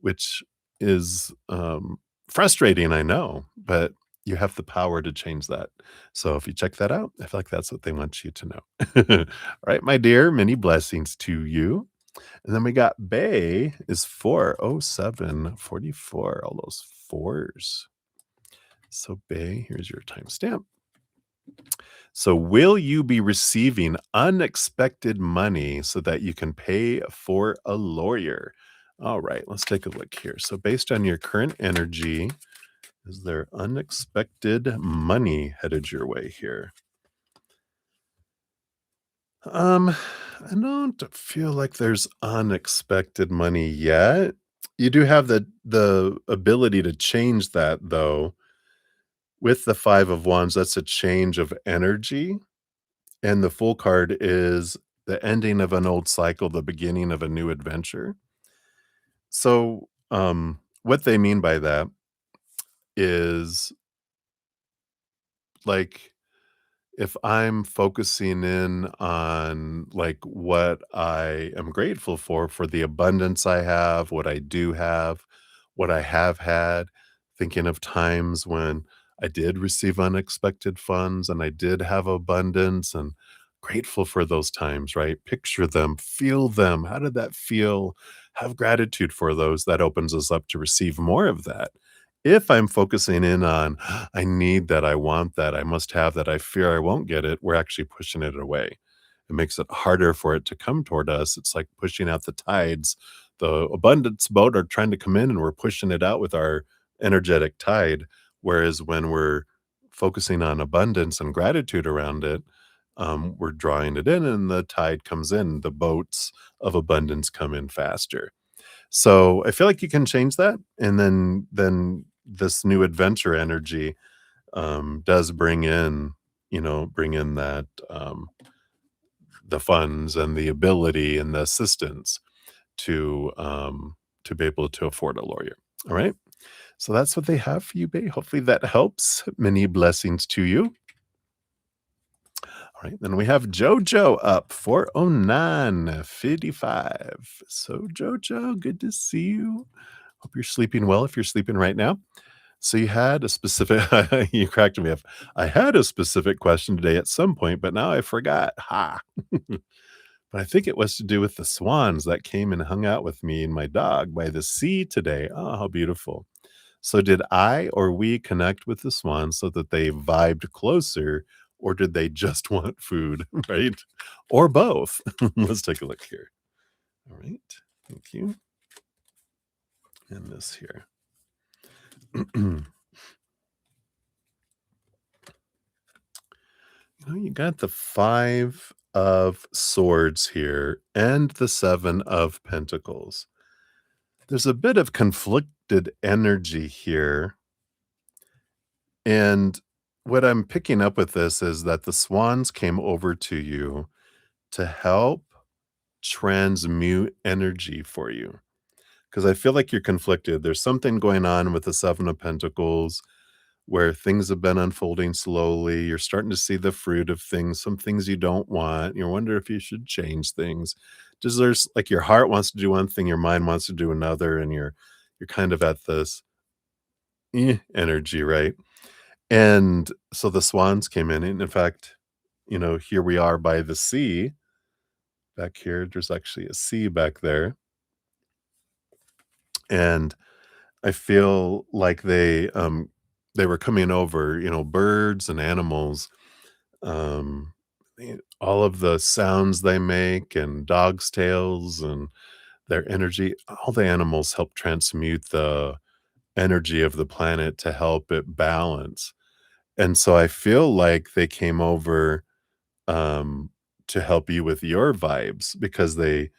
which is frustrating, I know, but you have the power to change that. So if you check that out, I feel like that's what they want you to know. All right, my dear, many blessings to you. And then we got Bay is 40744, all those fours. So Bay, here's your timestamp. So, will you be receiving unexpected money so that you can pay for a lawyer? All right, let's take a look here. So, based on your current energy, is there unexpected money headed your way here? I don't feel like there's unexpected money yet. You do have the ability to change that though. With the 5 of wands, that's a change of energy. And the Fool card is the ending of an old cycle, the beginning of a new adventure. So, what they mean by that is, like, if I'm focusing in on, like, what I am grateful for the abundance I have, what I do have, what I have had, thinking of times when I did receive unexpected funds and I did have abundance and grateful for those times, right? Picture them, feel them. How did that feel? Have gratitude for those. That opens us up to receive more of that. If I'm focusing in on, I need that, I want that, I must have that, I fear I won't get it, we're actually pushing it away. It makes it harder for it to come toward us. It's like pushing out the tides. The abundance boat are trying to come in and we're pushing it out with our energetic tide. Whereas when we're focusing on abundance and gratitude around it, we're drawing it in and the tide comes in. The boats of abundance come in faster. So I feel like you can change that, and then this new adventure energy does bring in that the funds and the ability and the assistance to be able to afford a lawyer. All right. So that's what they have for you, Bay. Hopefully that helps. Many blessings to you. All right, then we have Jojo up 40955. So Jojo, good to see you. Hope you're sleeping well if you're sleeping right now. So you had a specific you cracked me up. I had a specific question today at some point, but now I forgot. Ha. But I think it was to do with the swans that came and hung out with me and my dog by the sea today. Oh, how beautiful. So did I or we connect with the swans so that they vibed closer, or did they just want food, right? Or both? Let's take a look here. All right. Thank you. And this here. You got the 5 of Swords here and the Seven of Pentacles. There's a bit of conflicted energy here. And what I'm picking up with this is that the swans came over to you to help transmute energy for you. Because I feel like you're conflicted. There's something going on with the Seven of Pentacles where things have been unfolding slowly. You're starting to see the fruit of things, some things you don't want. You wonder if you should change things. Just there's like your heart wants to do one thing, your mind wants to do another, and you're kind of at this energy, right? And so the swans came in fact, here we are by the sea. Back here, there's actually a sea back there. And I feel like they were coming over, birds and animals, all of the sounds they make and dogs' tails and their energy, all the animals help transmute the energy of the planet to help it balance. And so I feel like they came over um, to help you with your vibes because it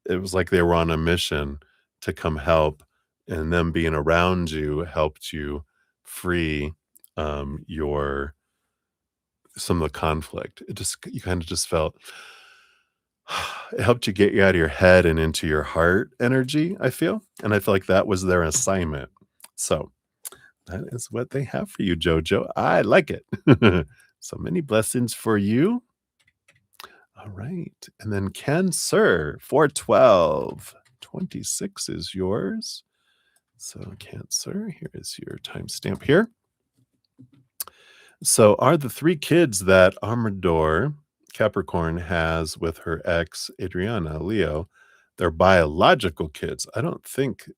was like they were on a mission to come help, and them being around you helped you free your some of the conflict. It just you kind of just felt it helped you get you out of your head and into your heart energy, I feel. And I feel like that was their assignment. So that is what they have for you, Jojo. I like it. So many blessings for you. All right. And then Cancer, 412. 26 is yours. So Cancer, here is your timestamp here. So are the three kids that Amador Capricorn has with her ex, Adriana Leo, they're biological kids. I don't think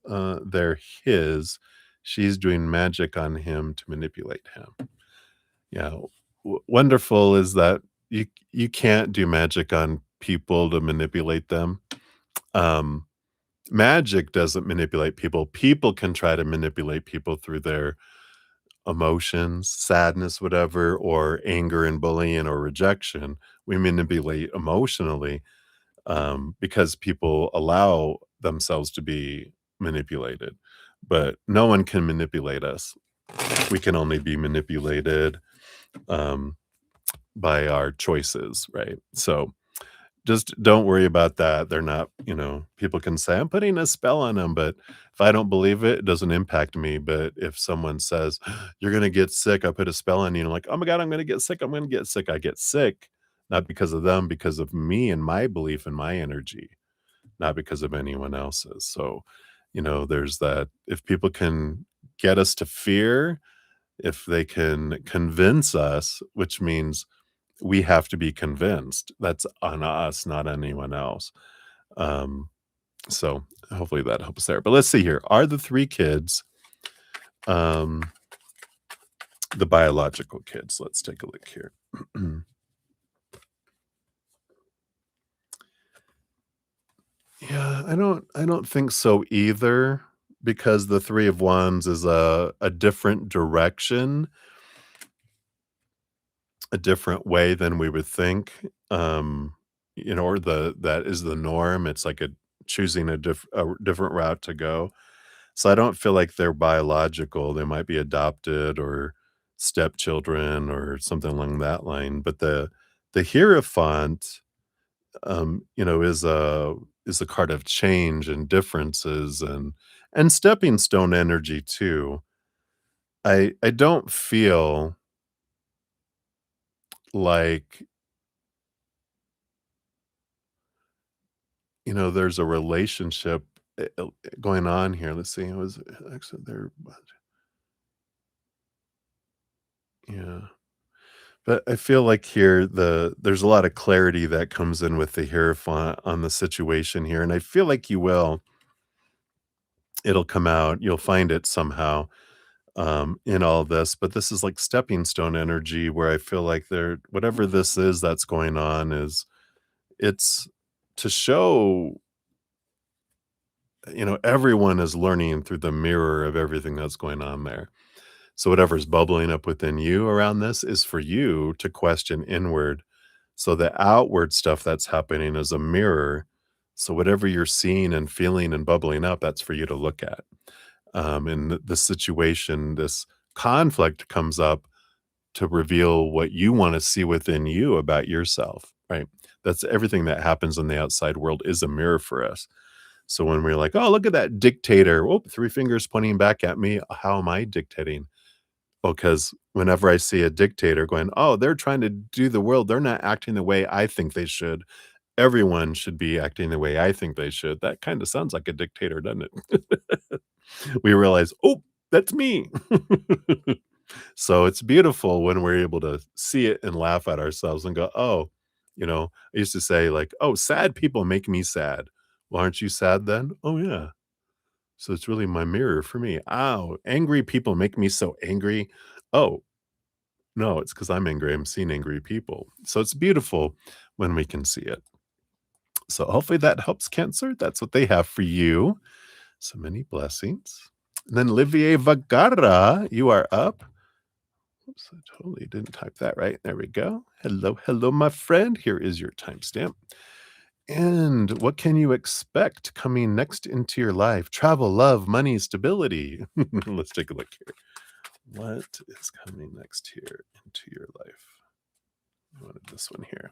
they're his. She's doing magic on him to manipulate him. Yeah. Wonderful is that you can't do magic on people to manipulate them. Um, Magic doesn't manipulate people. People can try to manipulate people through their emotions, sadness, whatever, or anger and bullying or rejection. We manipulate emotionally because people allow themselves to be manipulated. But no one can manipulate us. We can only be manipulated um, by our choices, right? So just don't worry about that. They're not, people can say, I'm putting a spell on them, but if I don't believe it, it doesn't impact me. But if someone says, you're going to get sick, I put a spell on you, and I'm like, oh my God, I'm going to get sick. I'm going to get sick. I get sick, not because of them, because of me and my belief and my energy, not because of anyone else's. So, there's that. If people can get us to fear, if they can convince us, which means we have to be convinced. That's on us, not anyone else. Um, so hopefully that helps there. But let's see here. Are the three kids um, the biological kids? Let's take a look here. Yeah, I don't think so either, because the Three of Wands is a different direction, a different way than we would think. Or that is the norm. It's like a choosing a different route to go. So I don't feel like they're biological. They might be adopted or stepchildren or something along that line. But the Hierophant, is a card of change and differences and stepping stone energy too. I don't feel like there's a relationship going on here. Let's see. It was actually there. Yeah. But I feel like here there's a lot of clarity that comes in with the Hierophant on the situation here. And I feel like you will. It'll come out. You'll find it somehow in all this. But this is like stepping stone energy where I feel like whatever this is that's going on it's to show everyone is learning through the mirror of everything that's going on there. So whatever's bubbling up within you around this is for you to question inward. So the outward stuff that's happening is a mirror. So whatever you're seeing and feeling and bubbling up, that's for you to look at. And the situation, this conflict comes up to reveal what you want to see within you about yourself, right? That's everything that happens in the outside world is a mirror for us. So when we're like, oh, look at that dictator, oh, three fingers pointing back at me, how am I dictating? Because whenever I see a dictator going, oh, they're trying to do the world, they're not acting the way I think they should. Everyone should be acting the way I think they should. That kind of sounds like a dictator, doesn't it? We realize, oh, that's me. So it's beautiful when we're able to see it and laugh at ourselves and go, oh, I used to say, like, oh, sad people make me sad. Well, aren't you sad then? Oh, yeah. So it's really my mirror for me. Oh, angry people make me so angry. Oh, no, it's because I'm angry. I'm seeing angry people. So it's beautiful when we can see it. So hopefully that helps, Cancer. That's what they have for you. So many blessings. And then Olivier Vagara, you are up. Oops, I totally didn't type that right. There we go. Hello, hello, my friend. Here is your timestamp. And what can you expect coming next into your life? Travel, love, money, stability. Let's take a look here. What is coming next here into your life? I wanted this one here.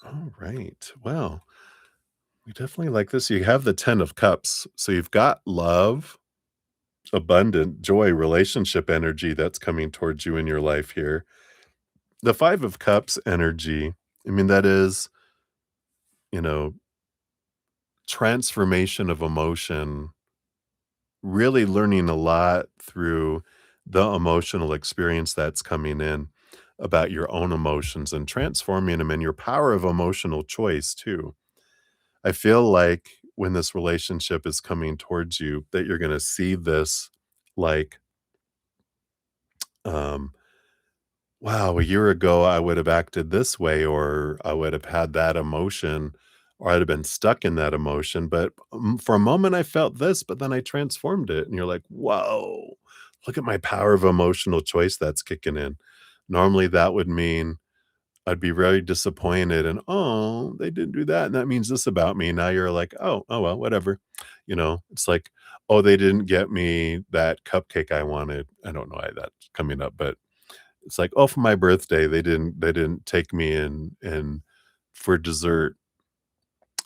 All right. Well, we definitely like this. You have the 10 of cups. So you've got love, abundant joy, relationship energy that's coming towards you in your life here. The 5 of cups energy, I mean, that is, you know, transformation of emotion, really learning a lot through the emotional experience that's coming in about your own emotions and transforming them and your power of emotional choice too. I feel like when this relationship is coming towards you, that you're going to see this like, um, wow, a year ago I would have acted this way, or I would have had that emotion, or I'd have been stuck in that emotion. But for a moment, I felt this, but then I transformed it. And you're like, whoa, look at my power of emotional choice that's kicking in. Normally, that would mean I'd be very disappointed and, oh, they didn't do that. And that means this about me. Now you're like, oh, well, whatever. It's like, oh, they didn't get me that cupcake I wanted. I don't know why that's coming up, but it's like, "Oh, for my birthday, they didn't take me in for dessert."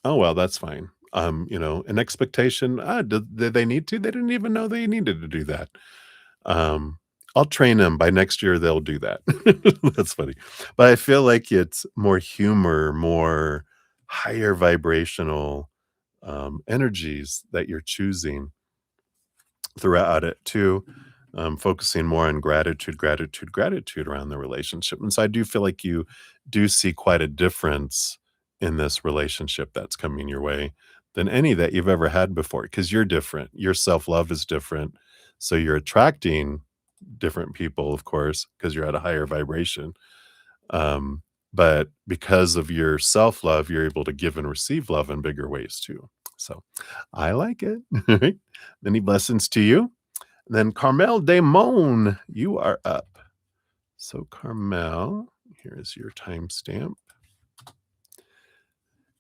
Oh, well, that's fine. An expectation, did they need to? They didn't even know they needed to do that. Um, I'll train them. By next year, they'll do that. That's funny. But I feel like it's more humor, more higher vibrational, energies that you're choosing throughout it too, focusing more on gratitude, gratitude, gratitude around the relationship. And so I do feel like you do see quite a difference in this relationship that's coming your way than any that you've ever had before because you're different. Your self love is different. So you're attracting different people, of course, because you're at a higher vibration. Um, but because of your self love, you're able to give and receive love in bigger ways too. So I like it. Many blessings to you. Then Carmel Damon, you are up. So Carmel, here's your timestamp.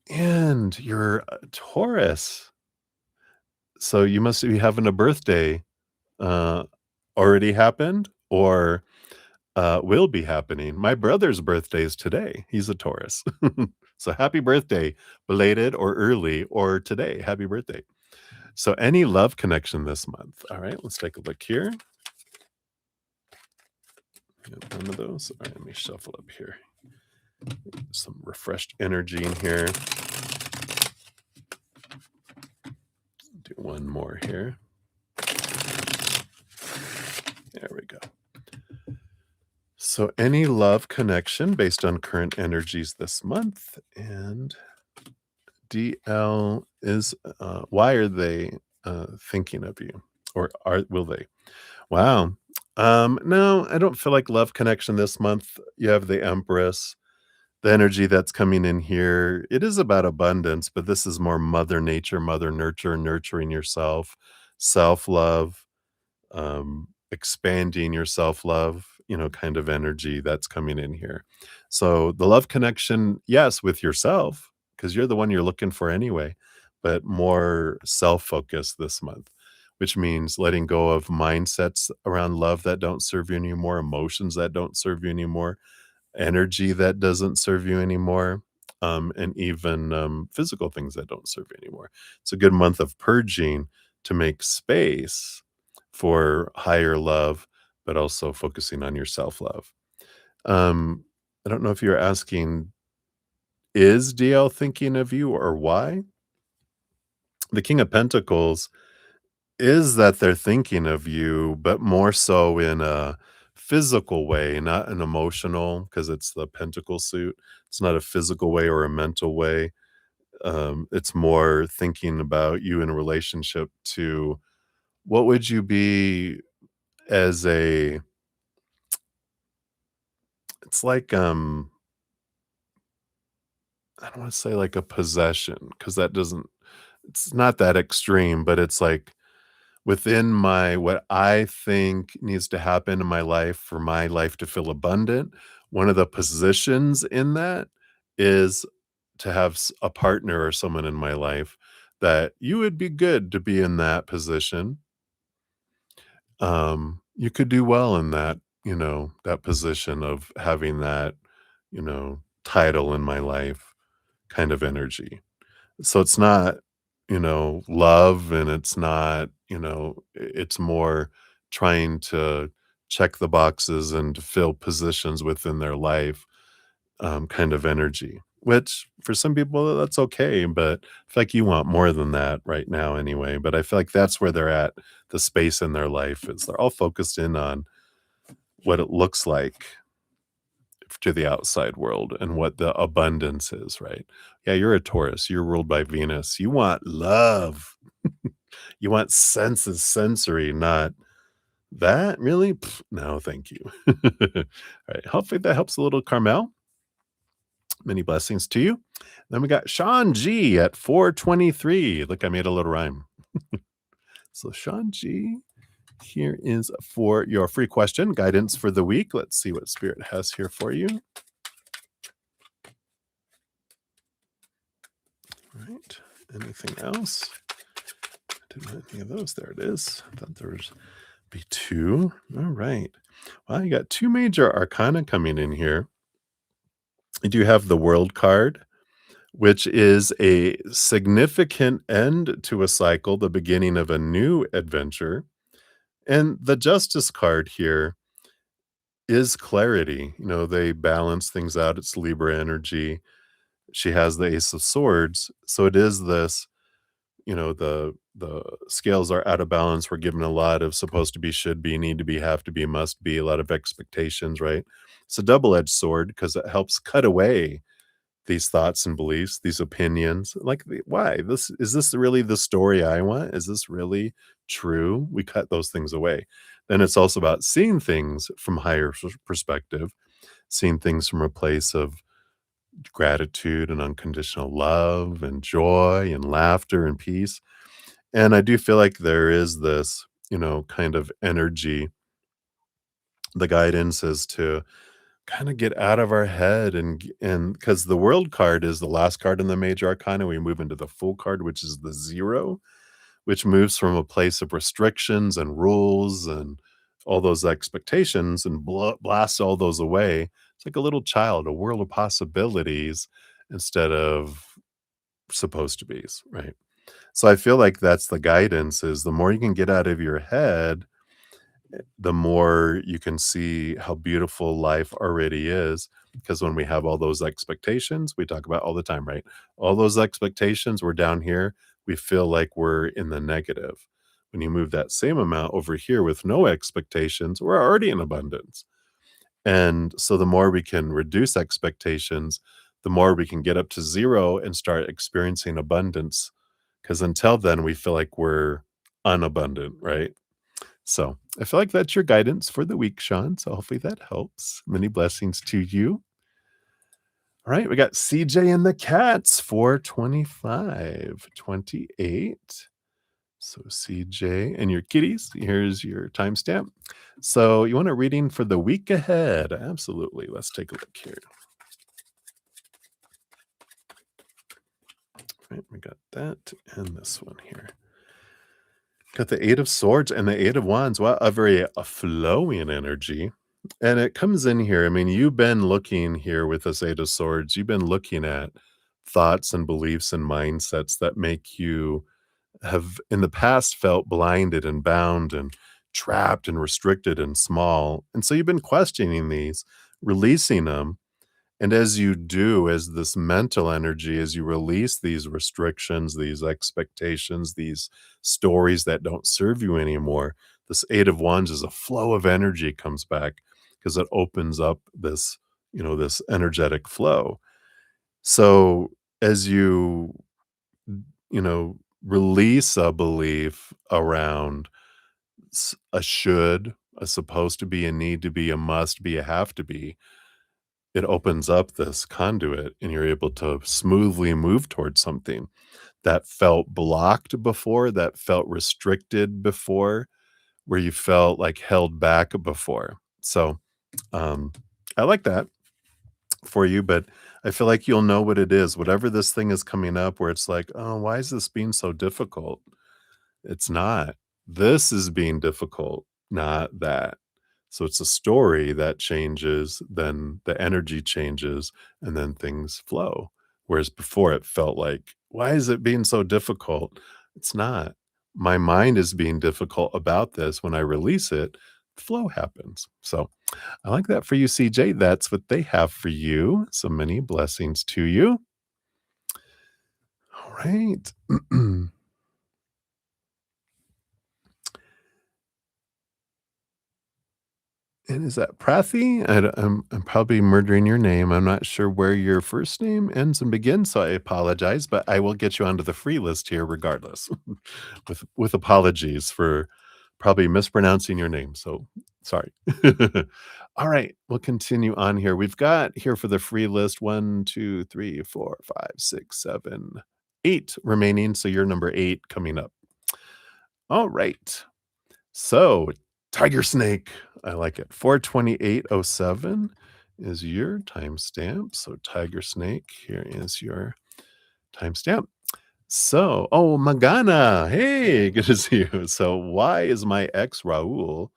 And you're a Taurus. So you must be having a birthday uh, already happened or will be happening. My brother's birthday is today. He's a Taurus. So happy birthday, belated or early or today. Happy birthday. So any love connection this month. All right, let's take a look here. Got one of those. All right, let me shuffle up here. Some refreshed energy in here. Do one more here. There we go. So any love connection based on current energies this month. And DL is, why are they thinking of you? Or will they? Wow. No, I don't feel like love connection this month. You have the Empress. The energy that's coming in here, it is about abundance, but this is more mother nature, mother nurture, nurturing yourself, self-love, expanding your self-love kind of energy that's coming in here. So the love connection, yes, with yourself, because you're the one you're looking for anyway, but more self-focused this month, which means letting go of mindsets around love that don't serve you anymore, emotions that don't serve you anymore, energy that doesn't serve you anymore, and even physical things that don't serve you anymore. It's a good month of purging to make space for higher love, but also focusing on your self love. Um, I don't know if you're asking, is DL thinking of you or why? The King of Pentacles is that they're thinking of you, but more so in a physical way, not an emotional, because it's the Pentacle suit. It's not a physical way or a mental way. It's more thinking about you in a relationship to what would you be as a, it's like, I don't want to say like a possession, because that doesn't, it's not that extreme, but it's like within my what I think needs to happen in my life for my life to feel abundant, one of the positions in that is to have a partner or someone in my life that you would be good to be in that position. You could do well in that, that position of having that, title in my life kind of energy. So it's not, love, and it's not, it's more trying to check the boxes and to fill positions within their life, kind of energy, which for some people that's okay, but I feel like you want more than that right now anyway. But I feel like that's where they're at, the space in their life is they're all focused in on what it looks like to the outside world and what the abundance is, right? Yeah, you're a Taurus, you're ruled by Venus. You want love. You want senses, sensory, not that really? Pff, no, thank you. All right. Hopefully that helps a little, Carmel. Many blessings to you. Then we got Sean G at 423. Look, I made a little rhyme. So, Sean G, here is for your free question guidance for the week. Let's see what Spirit has here for you. All right. Anything else? I didn't have any of those. There it is. I thought there was be two. All right. Well, you got two major arcana coming in here. You do have the World card, which is a significant end to a cycle, the beginning of a new adventure. And the Justice card here is clarity. They balance things out. It's Libra energy. She has the Ace of Swords. So it is this, the scales are out of balance. We're given a lot of supposed to be, should be, need to be, have to be, must be, a lot of expectations, right? It's a double-edged sword because it helps cut away these thoughts and beliefs, these opinions. Like, why? This really the story I want? Is this really true? We cut those things away. Then it's also about seeing things from higher perspective, seeing things from a place of gratitude and unconditional love and joy and laughter and peace. And I do feel like there is this, kind of energy. The guidance is to kind of get out of our head and because the World card is the last card in the major arcana, we move into the Fool card, which is the 0, which moves from a place of restrictions and rules and all those expectations and blasts all those away. It's like a little child, a world of possibilities instead of supposed to be's, right? So I feel like that's the guidance, is the more you can get out of your head, the more you can see how beautiful life already is. Because when we have all those expectations, we talk about all the time, right? All those expectations, we're down here, we feel like we're in the negative. When you move that same amount over here with no expectations, we're already in abundance. And so the more we can reduce expectations, the more we can get up to 0 and start experiencing abundance. Because until then, we feel like we're unabundant, right? So I feel like that's your guidance for the week, Sean. So hopefully that helps. Many blessings to you. All right, we got CJ and the Cats, 425, 28. So CJ and your kitties, here's your timestamp. So you want a reading for the week ahead? Absolutely. Let's take a look here. Right, we got that and this one here. Got the Eight of Swords and the Eight of Wands. Wow, a flowing energy. And it comes in here. I mean, you've been looking here with this Eight of Swords. You've been looking at thoughts and beliefs and mindsets that make you have in the past felt blinded and bound and trapped and restricted and small. And so you've been questioning these, releasing them. And as you do, as this mental energy, as you release these restrictions, these expectations, these stories that don't serve you anymore, this Eight of Wands is a flow of energy comes back because it opens up this, this energetic flow. So as you know, release a belief around a should, a supposed to be, a need to be, a must be, a have to be, it opens up this conduit and you're able to smoothly move towards something that felt blocked before, that felt restricted before, where you felt like held back before. So I like that for you, but I feel like you'll know what it is. Whatever this thing is coming up where it's like, oh, why is this being so difficult? It's not. This is being difficult, not that. So it's a story that changes, then the energy changes, and then things flow. Whereas before it felt like, why is it being so difficult? It's not. My mind is being difficult about this. When I release it, flow happens. So I like that for you, CJ. That's what they have for you. So many blessings to you. All right. And is that Prathi? I'm probably murdering your name. I'm not sure where your first name ends and begins, so I apologize, but I will get you onto the free list here regardless, with apologies for probably mispronouncing your name. So sorry. All right, we'll continue on here. We've got here for the free list 1, 2, 3, 4, 5, 6, 7, 8 remaining. So you're number 8 coming up. All right. So, Tiger Snake, I like it. 42807 is your timestamp. So, Tiger Snake, here is your timestamp. So, oh, Magana, hey, good to see you. So, why is my ex Raul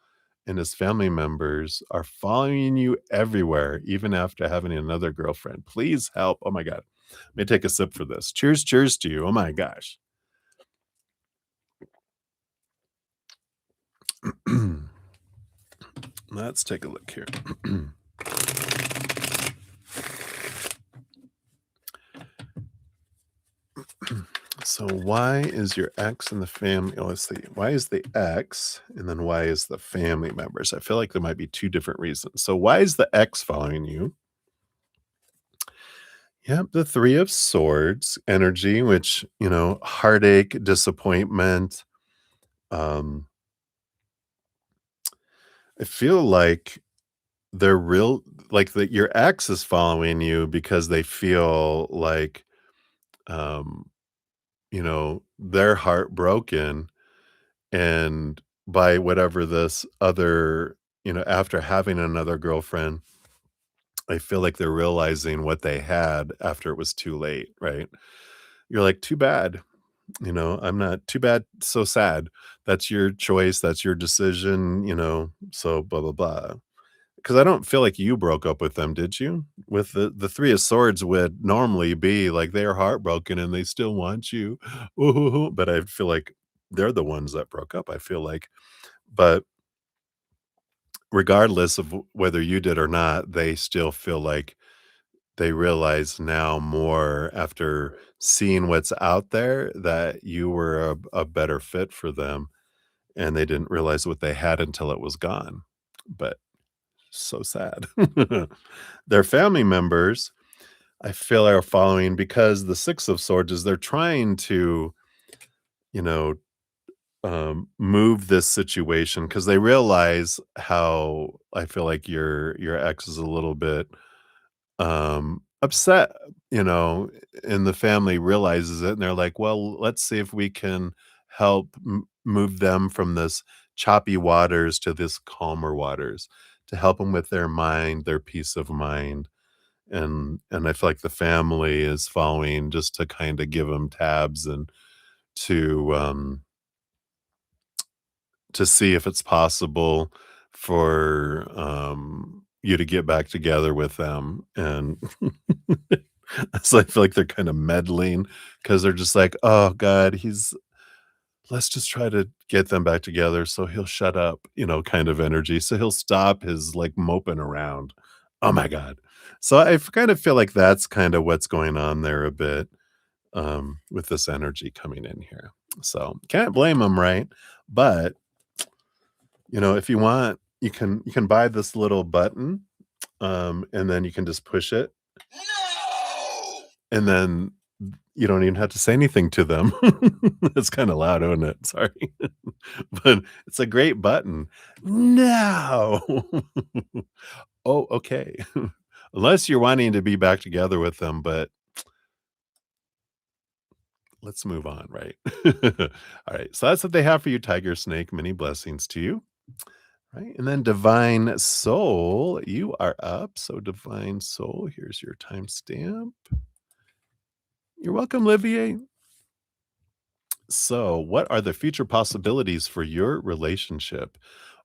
and his family members are following you everywhere, even after having another girlfriend? Please help. Oh my God. Let me take a sip for this. Cheers, cheers to you. Oh my gosh. Let's take a look here. So why is your ex and the family? Oh, let's see. Why is the ex and then why is the family members? I feel like there might be two different reasons. So why is the ex following you? Yep, the Three of Swords energy, which, heartache, disappointment. Um, I feel like they're real, like that your ex is following you because they feel like, um, they're heartbroken and by whatever this other, after having another girlfriend, I feel like they're realizing what they had after it was too late, right? You're like, too bad. I'm not too bad, so sad. That's your choice, that's your decision, so blah blah blah. Because I don't feel like you broke up with them, did you? With the Three of Swords would normally be like they are heartbroken and they still want you. Ooh, but I feel like they're the ones that broke up, I feel like. But regardless of whether you did or not, they still feel like they realize now more after seeing what's out there that you were a better fit for them, and they didn't realize what they had until it was gone. But so sad. Their family members, I feel, are following because the Six of Swords is they're trying to, you know, move this situation because they realize how I feel like your ex is a little bit upset, and the family realizes it and they're like, well, let's see if we can help move them from this choppy waters to this calmer waters, to help them with their mind, their peace of mind. And I feel like the family is following just to kind of give them tabs and to um to see if it's possible for you to get back together with them. And so I feel like they're kind of meddling because they're just like, oh God, let's just try to get them back together so he'll shut up, kind of energy. So he'll stop his like moping around. Oh my God. So kind of feel like that's kind of what's going on there a bit, with this energy coming in here. So can't blame them, right? But if you want, you can buy this little button, and then you can just push it, No! and then you don't even have to say anything to them. It's kinda loud, isn't it? Sorry. But it's a great button. "No." Oh, okay. Unless you're wanting to be back together with them, but let's move on, right? Alright, so that's what they have for you, Tiger Snake. Many blessings to you. Right, and then Divine Soul, you are up. So Divine Soul, here's your timestamp. You're welcome, Livier. So, what are the future possibilities for your relationship,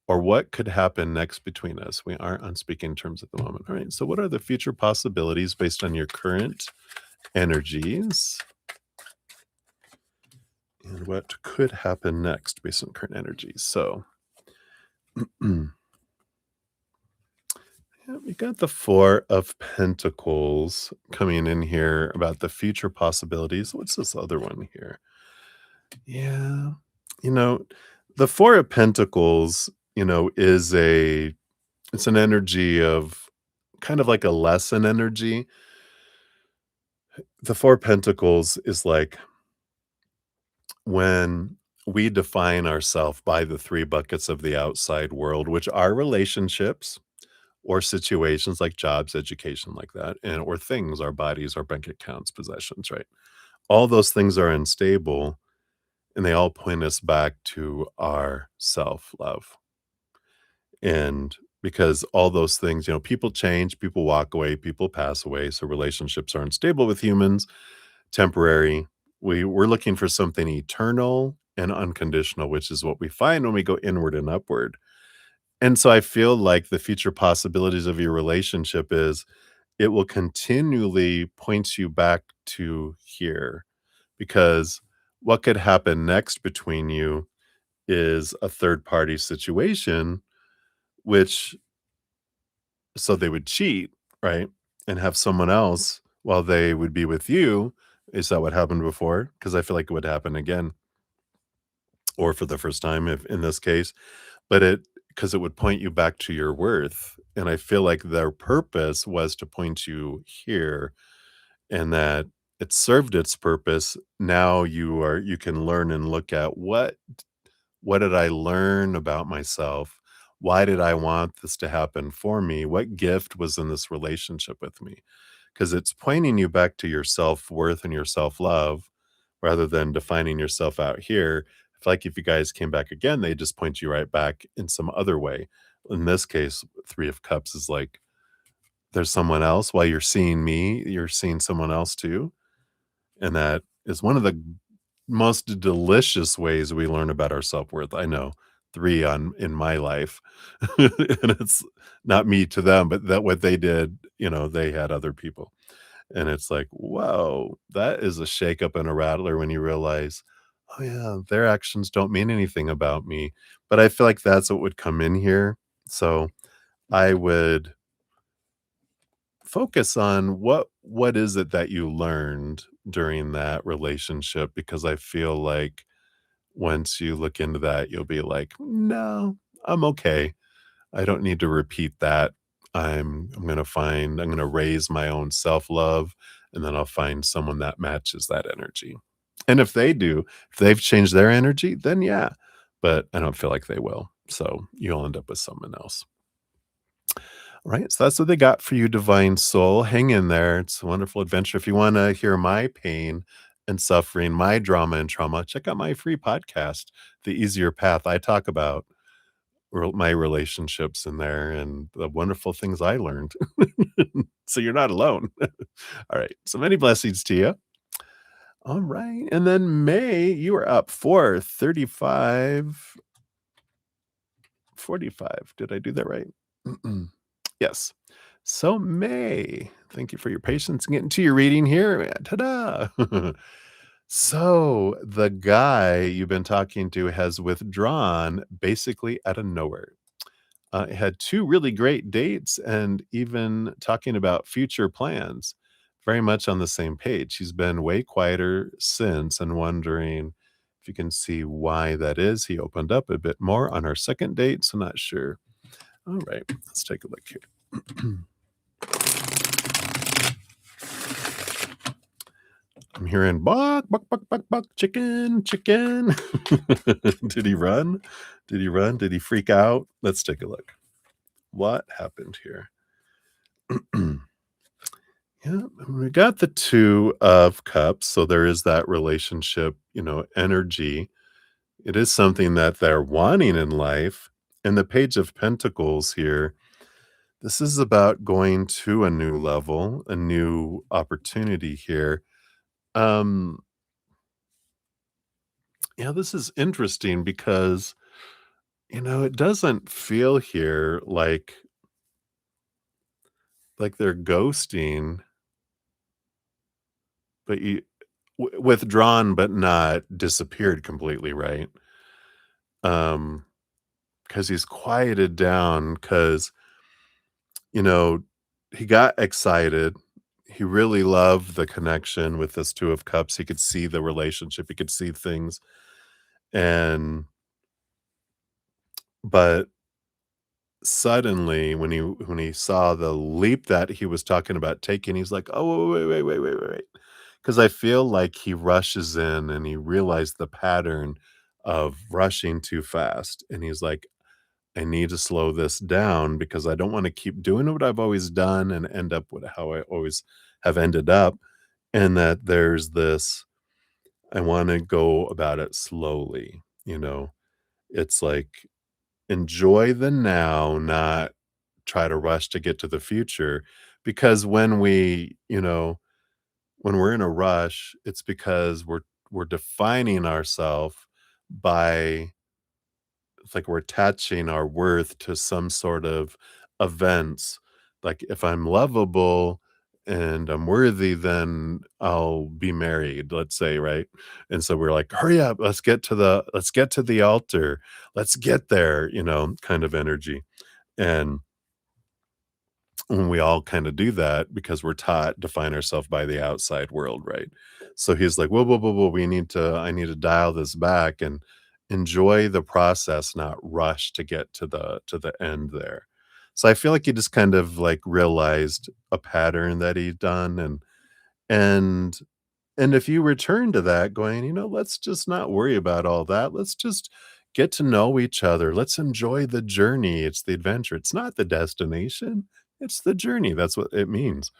or what could happen next between us? We aren't on speaking terms at the moment. All right. So, what are the future possibilities based on your current energies, and what could happen next based on current energies? So, yeah, we got the Four of Pentacles coming in here about the future possibilities. What's this other one here? Yeah. You know, the Four of Pentacles, it's an energy of kind of like a lesson energy. The Four of Pentacles is like when we define ourselves by the three buckets of the outside world, which are relationships, or situations like jobs, education, like that, and or things, our bodies, our bank accounts, possessions, right? All those things are unstable, and they all point us back to our self-love. And because all those things, people change, people walk away, people pass away, so relationships are unstable with humans, temporary. We're looking for something eternal and unconditional, which is what we find when we go inward and upward. And so I feel like the future possibilities of your relationship is it will continually point you back to here, because what could happen next between you is a third party situation, which so they would cheat, right? And have someone else while they would be with you. Is that what happened before? Because I feel like it would happen again, or for the first time if in this case. But because it would point you back to your worth, and I feel like their purpose was to point you here, and that it served its purpose. Now you can learn and look at what did I learn about myself? Why did I want this to happen for me? What gift was in this relationship with me? Because it's pointing you back to your self-worth and your self-love rather than defining yourself out here. I feel like if you guys came back again, they just point you right back in some other way. In this case, Three of Cups is like there's someone else. While you're seeing me, you're seeing someone else too. And that is one of the most delicious ways we learn about our self-worth. I know 3 on in my life, and it's not me to them, but that what they did, they had other people, and it's like, "Whoa, that is a shakeup and a rattler," when you realize, "Oh, yeah, their actions don't mean anything about me," but I feel like that's what would come in here, so I would focus on what is it that you learned during that relationship, because I feel like once you look into that, you'll be like, "No, I'm okay. I don't need to repeat that. I'm gonna raise my own self-love, and then I'll find someone that matches that energy." And if they've changed their energy, then yeah, but I don't feel like they will. So you'll end up with someone else. Right, so that's what they got for you, Divine Soul. Hang in there. It's a wonderful adventure. If you wanna hear my pain, and suffering, my drama and trauma, check out my free podcast, The Easier Path. I talk about my relationships in there and the wonderful things I learned. So you're not alone. All right. So many blessings to you. All right. And then May, you are up for 35, 45. Did I do that right? Yes. So May, thank you for your patience in getting to your reading here. Ta-da! So the guy you've been talking to has withdrawn basically out of nowhere. Had 2 really great dates and even talking about future plans, very much on the same page. He's been way quieter since and wondering if you can see why that is. He opened up a bit more on our second date, so not sure. All right, let's take a look here. I'm hearing "Buck, buck, buck, buck, buck, chicken, chicken." Did he run? Did he run? Did he freak out? Let's take a look. What happened here? Yeah, we got the 2 of cups, so there is that relationship, energy. It is something that they're wanting in life. And the page of pentacles here, this is about going to a new level, a new opportunity here. Um, yeah, this is interesting because, it doesn't feel here like they're ghosting, but withdrawn, but not disappeared completely, right? Um, because he's quieted down because, you know, he got excited. He really loved the connection with this 2 of cups. He could see the relationship. He could see things. And but suddenly when he saw the leap that he was talking about taking, he's like, "Oh, wait," because I feel like he rushes in and he realized the pattern of rushing too fast, and he's like, "I need to slow this down because I don't wanna keep doing what I've always done and end up with how I always have ended up," and that there's this I wanna go about it slowly, you know? It's like, enjoy the now, not try to rush to get to the future, because when we're in a rush, it's because we're defining ourselves by it's like we're attaching our worth to some sort of events. Like if I'm lovable and I'm worthy, then I'll be married, let's say, right? And so we're like, hurry up, let's get to the altar. Let's get there, kind of energy. And when we all kind of do that because we're taught define ourselves by the outside world, right? So he's like, whoa, whoa, whoa, whoa, I need to dial this back and enjoy the process, not rush to get to the end there. So I feel like he just kind of like realized a pattern that he'd done and and if you return to that going, let's just not worry about all that. Let's just get to know each other. Let's enjoy the journey. It's the adventure. It's not the destination. It's the journey. That's what it means.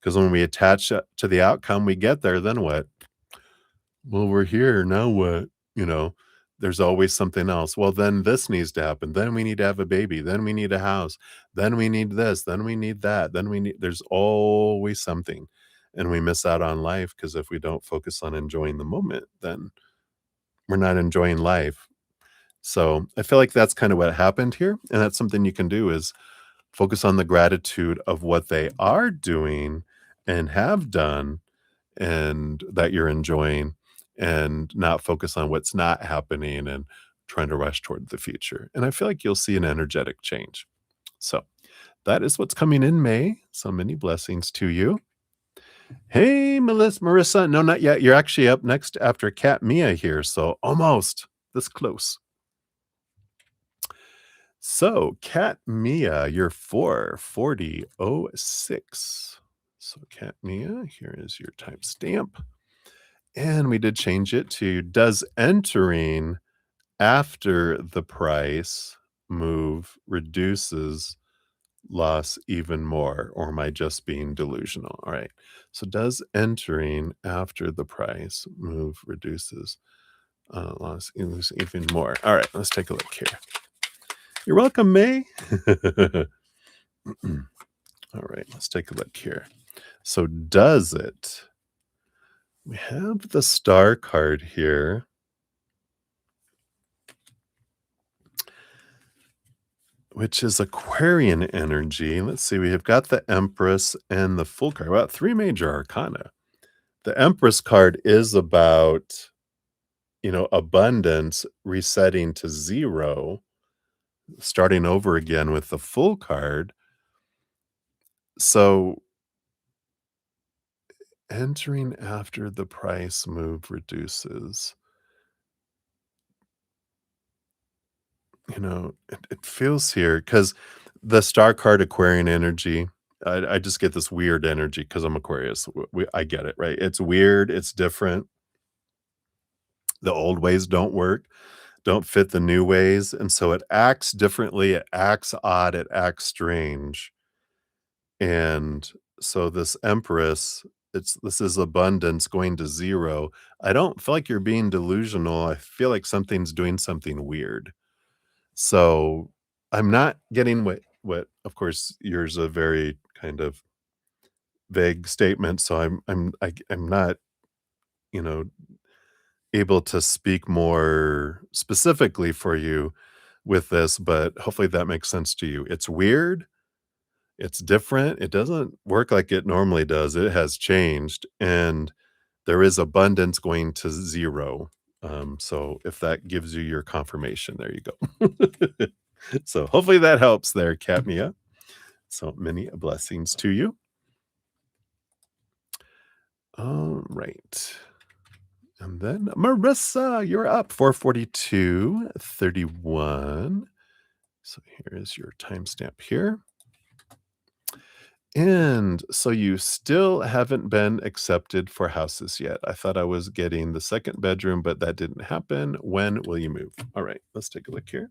Because when we attach to the outcome, we get there. Then what? Well, we're here. Now what? You know, there's always something else. Well, then this needs to happen. Then we need to have a baby. Then we need a house. Then we need this. Then we need that. There's always something. And we miss out on life because if we don't focus on enjoying the moment, then we're not enjoying life. So I feel like that's kind of what happened here. And that's something you can do is focus on the gratitude of what they are doing and have done and that you're enjoying and not focus on what's not happening and trying to rush toward the future. And I feel like you'll see an energetic change. So that is what's coming in May. So many blessings to you. Hey, Marissa. No, not yet. You're actually up next after Kat Mia here. So almost this close. So, Kat Mia, you're 44006. So, Kat Mia, here is your timestamp. And we did change it to does entering after the price move reduces loss even more, or am I just being delusional? All right. So does entering after the price move reduces loss even more? All right, let's take a look here. You're welcome, May. All right, let's take a look here. So does it? We have the star card here. Which is Aquarian energy. Let's see, we have got the Empress and the Fool card. Well, 3 major arcana. The Empress card is about, abundance resetting to 0, starting over again with the Fool card. So entering after the price move reduces. It feels here because the star card Aquarian energy, I just get this weird energy because I'm Aquarius. I get it, right? It's weird, it's different. The old ways don't work, don't fit the new ways, and so it acts differently, it acts odd, it acts strange. And so this Empress, this is abundance going to 0. I don't feel like you're being delusional. I feel like something's doing something weird. So, I'm not getting what of course, yours a very kind of vague statement, so I'm not, you know, able to speak more specifically for you with this, but hopefully that makes sense to you. It's weird, it's different, it doesn't work like it normally does, it has changed, and there is abundance going to 0. So if that gives you your confirmation, there you go. So hopefully that helps there, Katmia. So many blessings to you. All right. And then Marissa, you're up 442:31. So here is your timestamp here. And so you still haven't been accepted for houses yet. I thought I was getting the second bedroom, but that didn't happen. When will you move? All right, let's take a look here.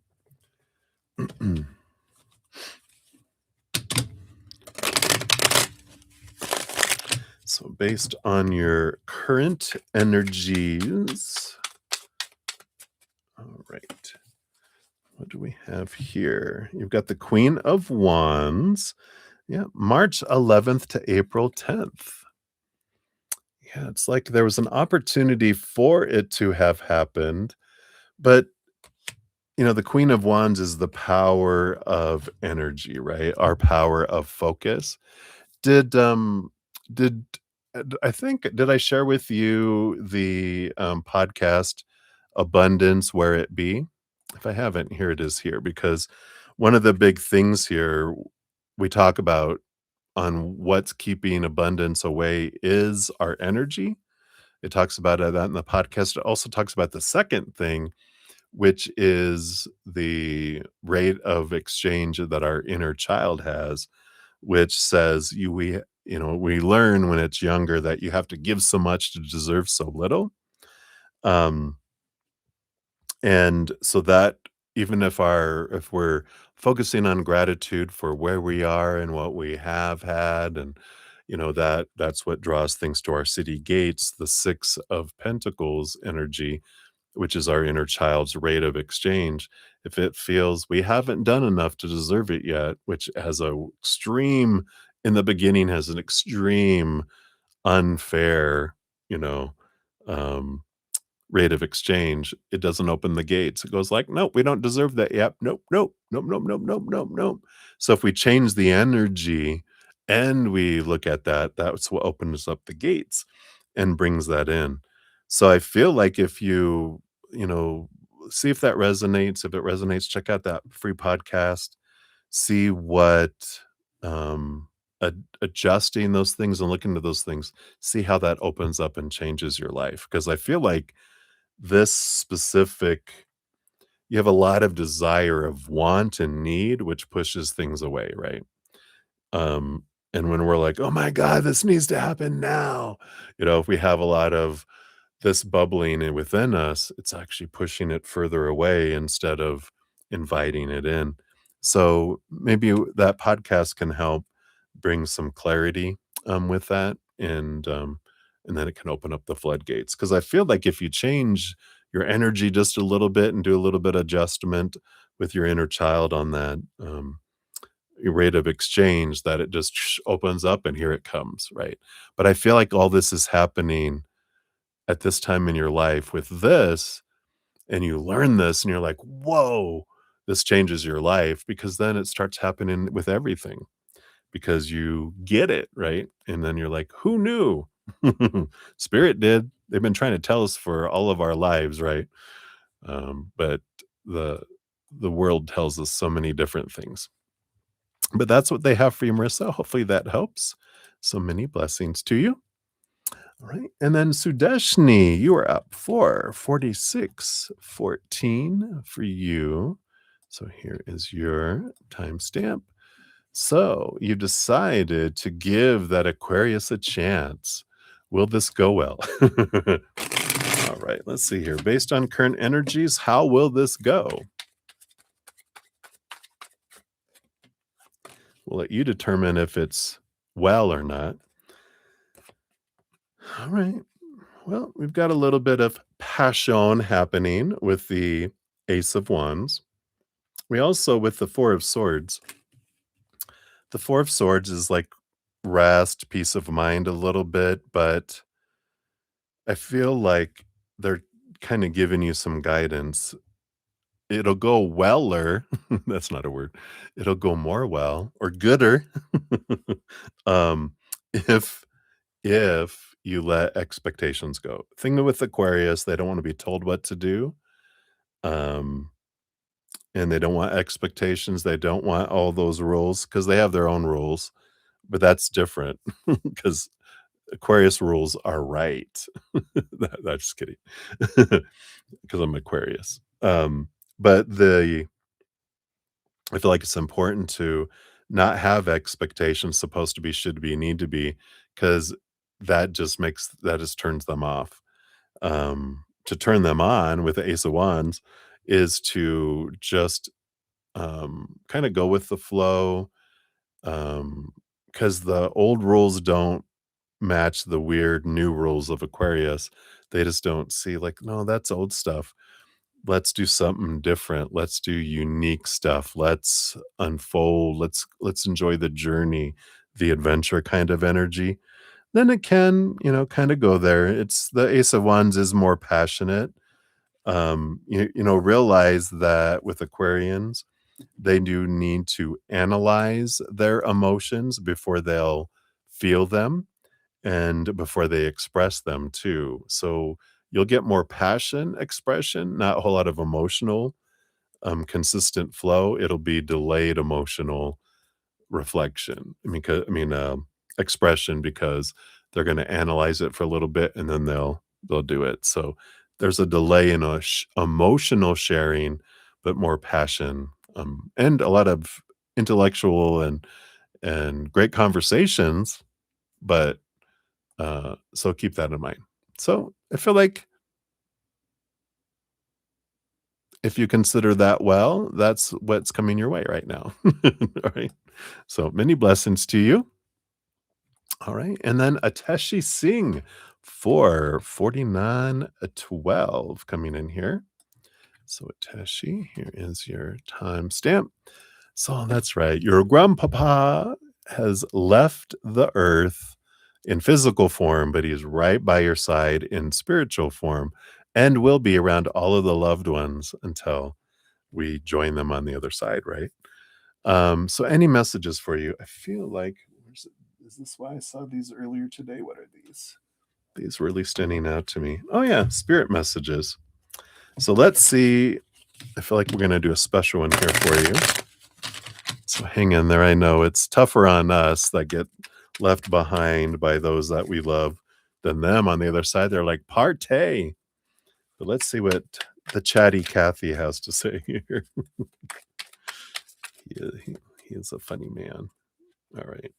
So based on your current energies, all right. What do we have here? You've got the Queen of Wands. Yeah, March 11th to April 10th. Yeah, it's like there was an opportunity for it to have happened, but the Queen of Wands is the power of energy, right? Our power of focus. Did did I think did I share with you the podcast Abundance Where It Be? If I haven't, here it is here because one of the big things here we talk about on what's keeping abundance away is our energy. It talks about that in the podcast. It also talks about the second thing, which is the rate of exchange that our inner child has, which says we learn when it's younger that you have to give so much to deserve so little. Um, and so that even if we're focusing on gratitude for where we are and what we have had, and that's what draws things to our city gates, the 6 of Pentacles energy, which is our inner child's rate of exchange. If it feels we haven't done enough to deserve it yet, which has a extreme in the beginning has an extreme unfair, you know, um, rate of exchange, it doesn't open the gates. It goes like, nope, we don't deserve that. Yep. Nope. Nope. Nope. Nope. Nope. Nope. Nope. Nope. So if we change the energy and we look at that, that's what opens up the gates and brings that in. So I feel like if you know, see if that resonates. If it resonates, check out that free podcast. See what adjusting those things and looking at those things, see how that opens up and changes your life. Because I feel like this specific you have a lot of desire of want and need, which pushes things away, right? Um, and when we're like, "Oh my god, this needs to happen now," if we have a lot of this bubbling within us, it's actually pushing it further away instead of inviting it in. So maybe that podcast can help bring some clarity with that, and then it can open up the floodgates. Because I feel like if you change your energy just a little bit and do a little bit of adjustment with your inner child on that your rate of exchange, that it just opens up and here it comes, right? But I feel like all this is happening at this time in your life with this, and you learn this and you're like, whoa, this changes your life because then it starts happening with everything because you get it, right? And then you're like, who knew? Spirit did. They've been trying to tell us for all of our lives, right? But the the world tells us so many different things. But that's what they have for you, Marissa. Hopefully that helps. So many blessings to you. All right. And then Sudeshni, you are up for 4614 for you. So here is your timestamp. So you decided to give that Aquarius a chance. Will this go well? All right. Let's see here. Based on current energies, how will this go? We'll let you determine if it's well or not. All right. Well, we've got a little bit of passion happening with the Ace of Wands. We also, with the Four of Swords, the Four of Swords is like rest, peace of mind a little bit, but I feel like they're kind of giving you some guidance. It'll go weller. That's not a word. It'll go more well or gooder um, if you let expectations go. Thing with Aquarius, they don't want to be told what to do. Um, and they don't want expectations. They don't want all those rules because they have their own rules, but that's different because Aquarius rules are right. No, just kidding. Because I'm Aquarius. But I feel like it's important to not have expectations supposed to be, should be, need to be, because that just turns them off. To turn them on with the Ace of Wands is to just kind of go with the flow, because the old rules don't match the weird new rules of Aquarius. They just don't see, like, no, that's old stuff. Let's do something different. Let's do unique stuff. Let's unfold. Let's enjoy the journey, the adventure kind of energy. Then it can, kind of go there. It's the Ace of Wands is more passionate. Realize that with Aquarians, they do need to analyze their emotions before they'll feel them and before they express them too. So you'll get more passion expression, not a whole lot of emotional, consistent flow. It'll be delayed emotional reflection. Expression because they're going to analyze it for a little bit and then they'll do it. So there's a delay in emotional sharing, but more passion, and a lot of intellectual and great conversations. But so keep that in mind. So I feel like if you consider that well, that's what's coming your way right now. All right. So many blessings to you. All right. And then Ateshi Singh for 4912 coming in here. So Ateshi, here is your timestamp. So that's right. Your grandpapa has left the earth in physical form, but he's right by your side in spiritual form and will be around all of the loved ones until we join them on the other side, right? So any messages for you? I feel like, is this why I saw these earlier today? What are these? These really standing out to me. Oh yeah, spirit messages. So let's see. I feel like we're going to do a special one here for you. So hang in there. I know it's tougher on us that get left behind by those that we love than them on the other side. They're like, partay. But let's see what the chatty Kathy has to say here. He is a funny man. All right.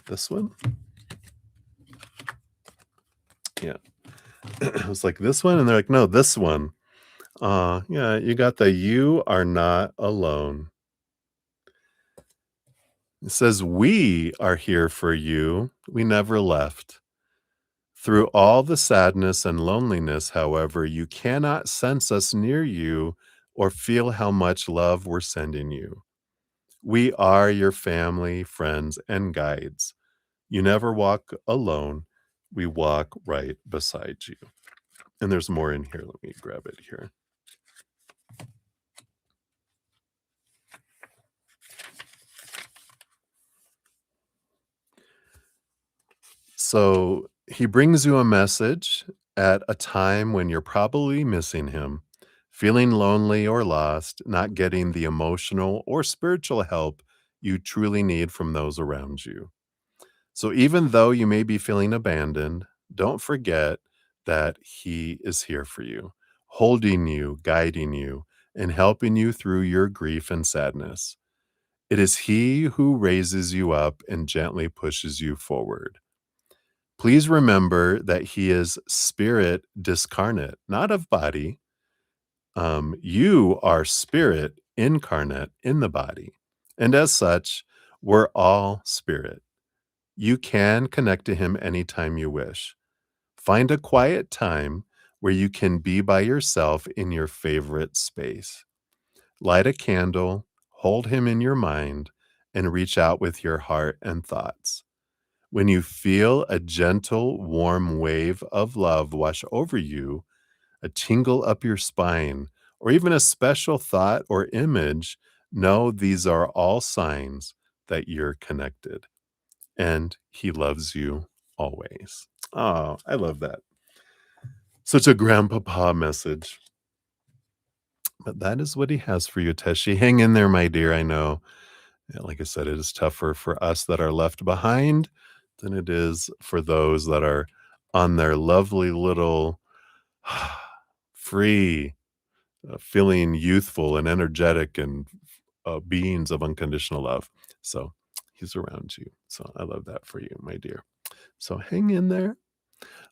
This one? Yeah. I was like, this one? And they're like, no, this one. Yeah, you got the "You are not alone." It says, "We are here for you. We never left. Through all the sadness and loneliness, however, you cannot sense us near you or feel how much love we're sending you. We are your family, friends, and guides. You never walk alone. We walk right beside you." And there's more in here. Let me grab it here. So he brings you a message at a time when you're probably missing him, feeling lonely or lost, not getting the emotional or spiritual help you truly need from those around you. So even though you may be feeling abandoned, don't forget that he is here for you, holding you, guiding you, and helping you through your grief and sadness. It is he who raises you up and gently pushes you forward. Please remember that he is spirit discarnate, not of body. You are spirit incarnate in the body. And as such, we're all spirit. You can connect to him anytime you wish. Find a quiet time where you can be by yourself in your favorite space. Light a candle, hold him in your mind, and reach out with your heart and thoughts. When you feel a gentle, warm wave of love wash over you, a tingle up your spine, or even a special thought or image, know these are all signs that you're connected and he loves you always. Oh, I love that. Such a grandpapa message. But that is what he has for you, Teshi. Hang in there, my dear. I know, yeah, like I said, it is tougher for us that are left behind than it is for those that are on their lovely little free, feeling youthful and energetic and beings of unconditional love. So he's around you. So I love that for you, my dear. So hang in there.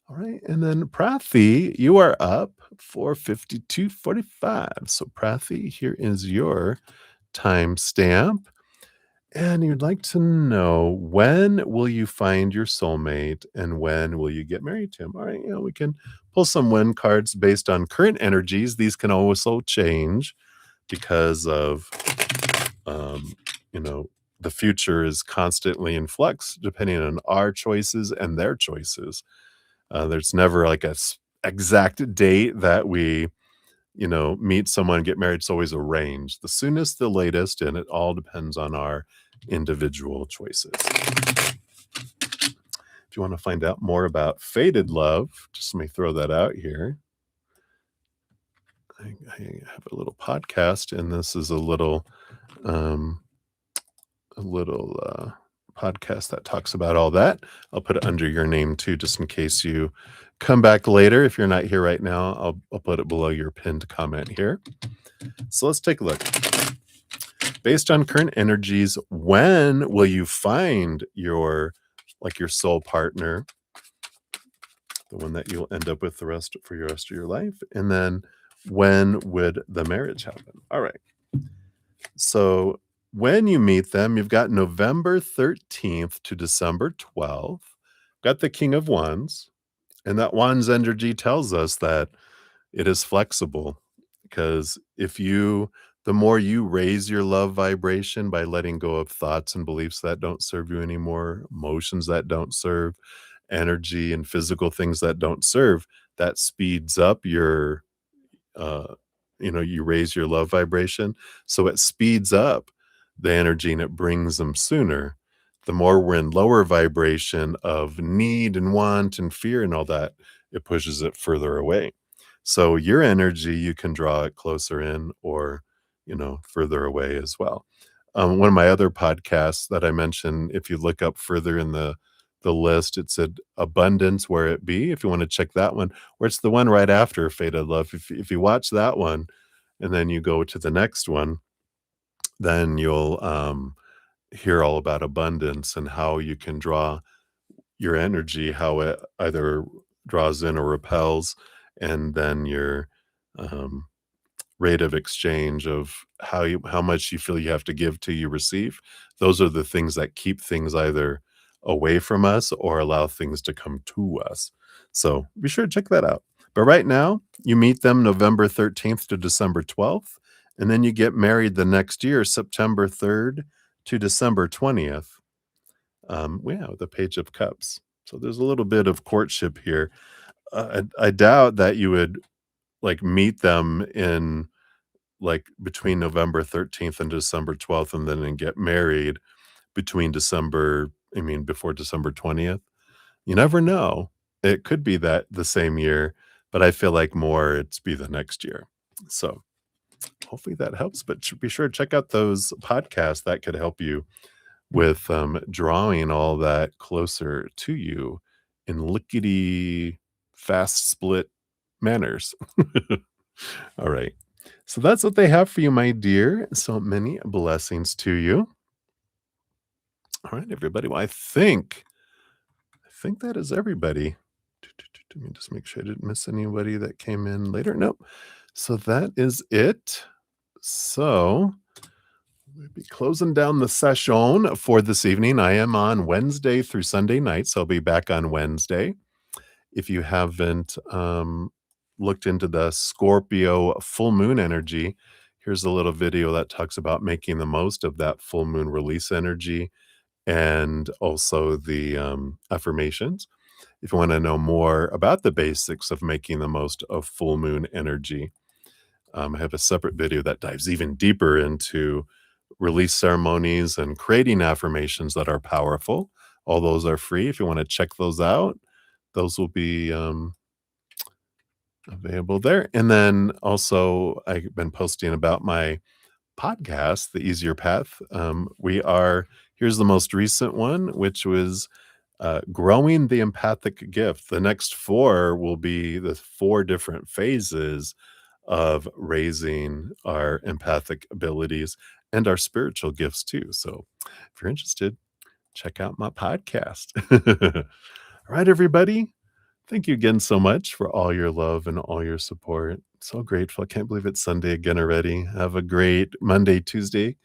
All right. And then Prathi, you are up for 52:45. So Prathi, here is your timestamp. And you'd like to know, when will you find your soulmate and when will you get married to him? All right, we can pull some when cards based on current energies. These can also change because of, um, you know, the future is constantly in flux depending on our choices and their choices. There's never like a exact date that we, meet someone, get married. It's always a range. The soonest, the latest, and it all depends on our individual choices. If you want to find out more about fated love, just let me throw that out here. I have a little podcast, and this is um, a little podcast that talks about all that. I'll put it under your name too, just in case you come back later. If you're not here right now, I'll put it below your pinned comment here. So let's take a look. Based on current energies, when will you find your soul partner, the one that you'll end up with the rest of your life? And then when would the marriage happen? All right. So when you meet them, you've got November 13th to December 12th. Got the King of Wands, and that Wands energy tells us that it is flexible, because the more you raise your love vibration by letting go of thoughts and beliefs that don't serve you anymore, emotions that don't serve, energy and physical things that don't serve, that speeds up your uh, you raise your love vibration. So it speeds up the energy and it brings them sooner. The more we're in lower vibration of need and want and fear and all that, it pushes it further away. So your energy, you can draw it closer in or, further away as well. One of my other podcasts that I mentioned, if you look up further in the list, it said abundance where it be. If you want to check that one, or it's the one right after Fated Love. If you watch that one and then you go to the next one, then you'll hear all about abundance and how you can draw your energy, how it either draws in or repels, and then your um, rate of exchange of how much you feel you have to give till you receive. Those are the things that keep things either away from us or allow things to come to us. So be sure to check that out. But right now, you meet them November 13th to December 12th, and then you get married the next year, September 3rd to December 20th. Yeah, the Page of Cups. So there's a little bit of courtship here. I doubt that you would like meet them in like between November 13th and December 12th and get married before December 20th. You never know. It could be that the same year, but I feel like more it's be the next year. So hopefully that helps, but be sure to check out those podcasts that could help you with drawing all that closer to you in lickety fast split manners. All right. So that's what they have for you, my dear. So many blessings to you. All right, everybody. Well, I think that is everybody. Let me just make sure I didn't miss anybody that came in later. Nope. So that is it. So we'll be closing down the session for this evening. I am on Wednesday through Sunday night, so I'll be back on Wednesday. If you haven't looked into the Scorpio full moon energy, here's a little video that talks about making the most of that full moon release energy and also the affirmations. If you want to know more about the basics of making the most of full moon energy, I have a separate video that dives even deeper into release ceremonies and creating affirmations that are powerful. All those are free. If you want to check those out, those will be available there. And then also, I've been posting about my podcast, The Easier Path. Here's the most recent one, which was growing the empathic gift. The next 4 will be the 4 different phases of raising our empathic abilities and our spiritual gifts too. So if you're interested, check out my podcast. All right, everybody. Thank you again so much for all your love and all your support. So grateful. I can't believe it's Sunday again already. Have a great Monday, Tuesday.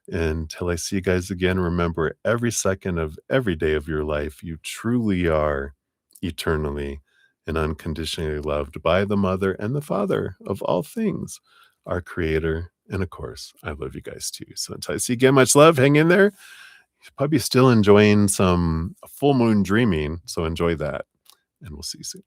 Until I see you guys again, remember every second of every day of your life, you truly are eternally and unconditionally loved by the Mother and the Father of all things, our Creator. And of course, I love you guys too. So until I see you again, much love. Hang in there. You're probably still enjoying some full moon dreaming. So enjoy that. And we'll see you soon.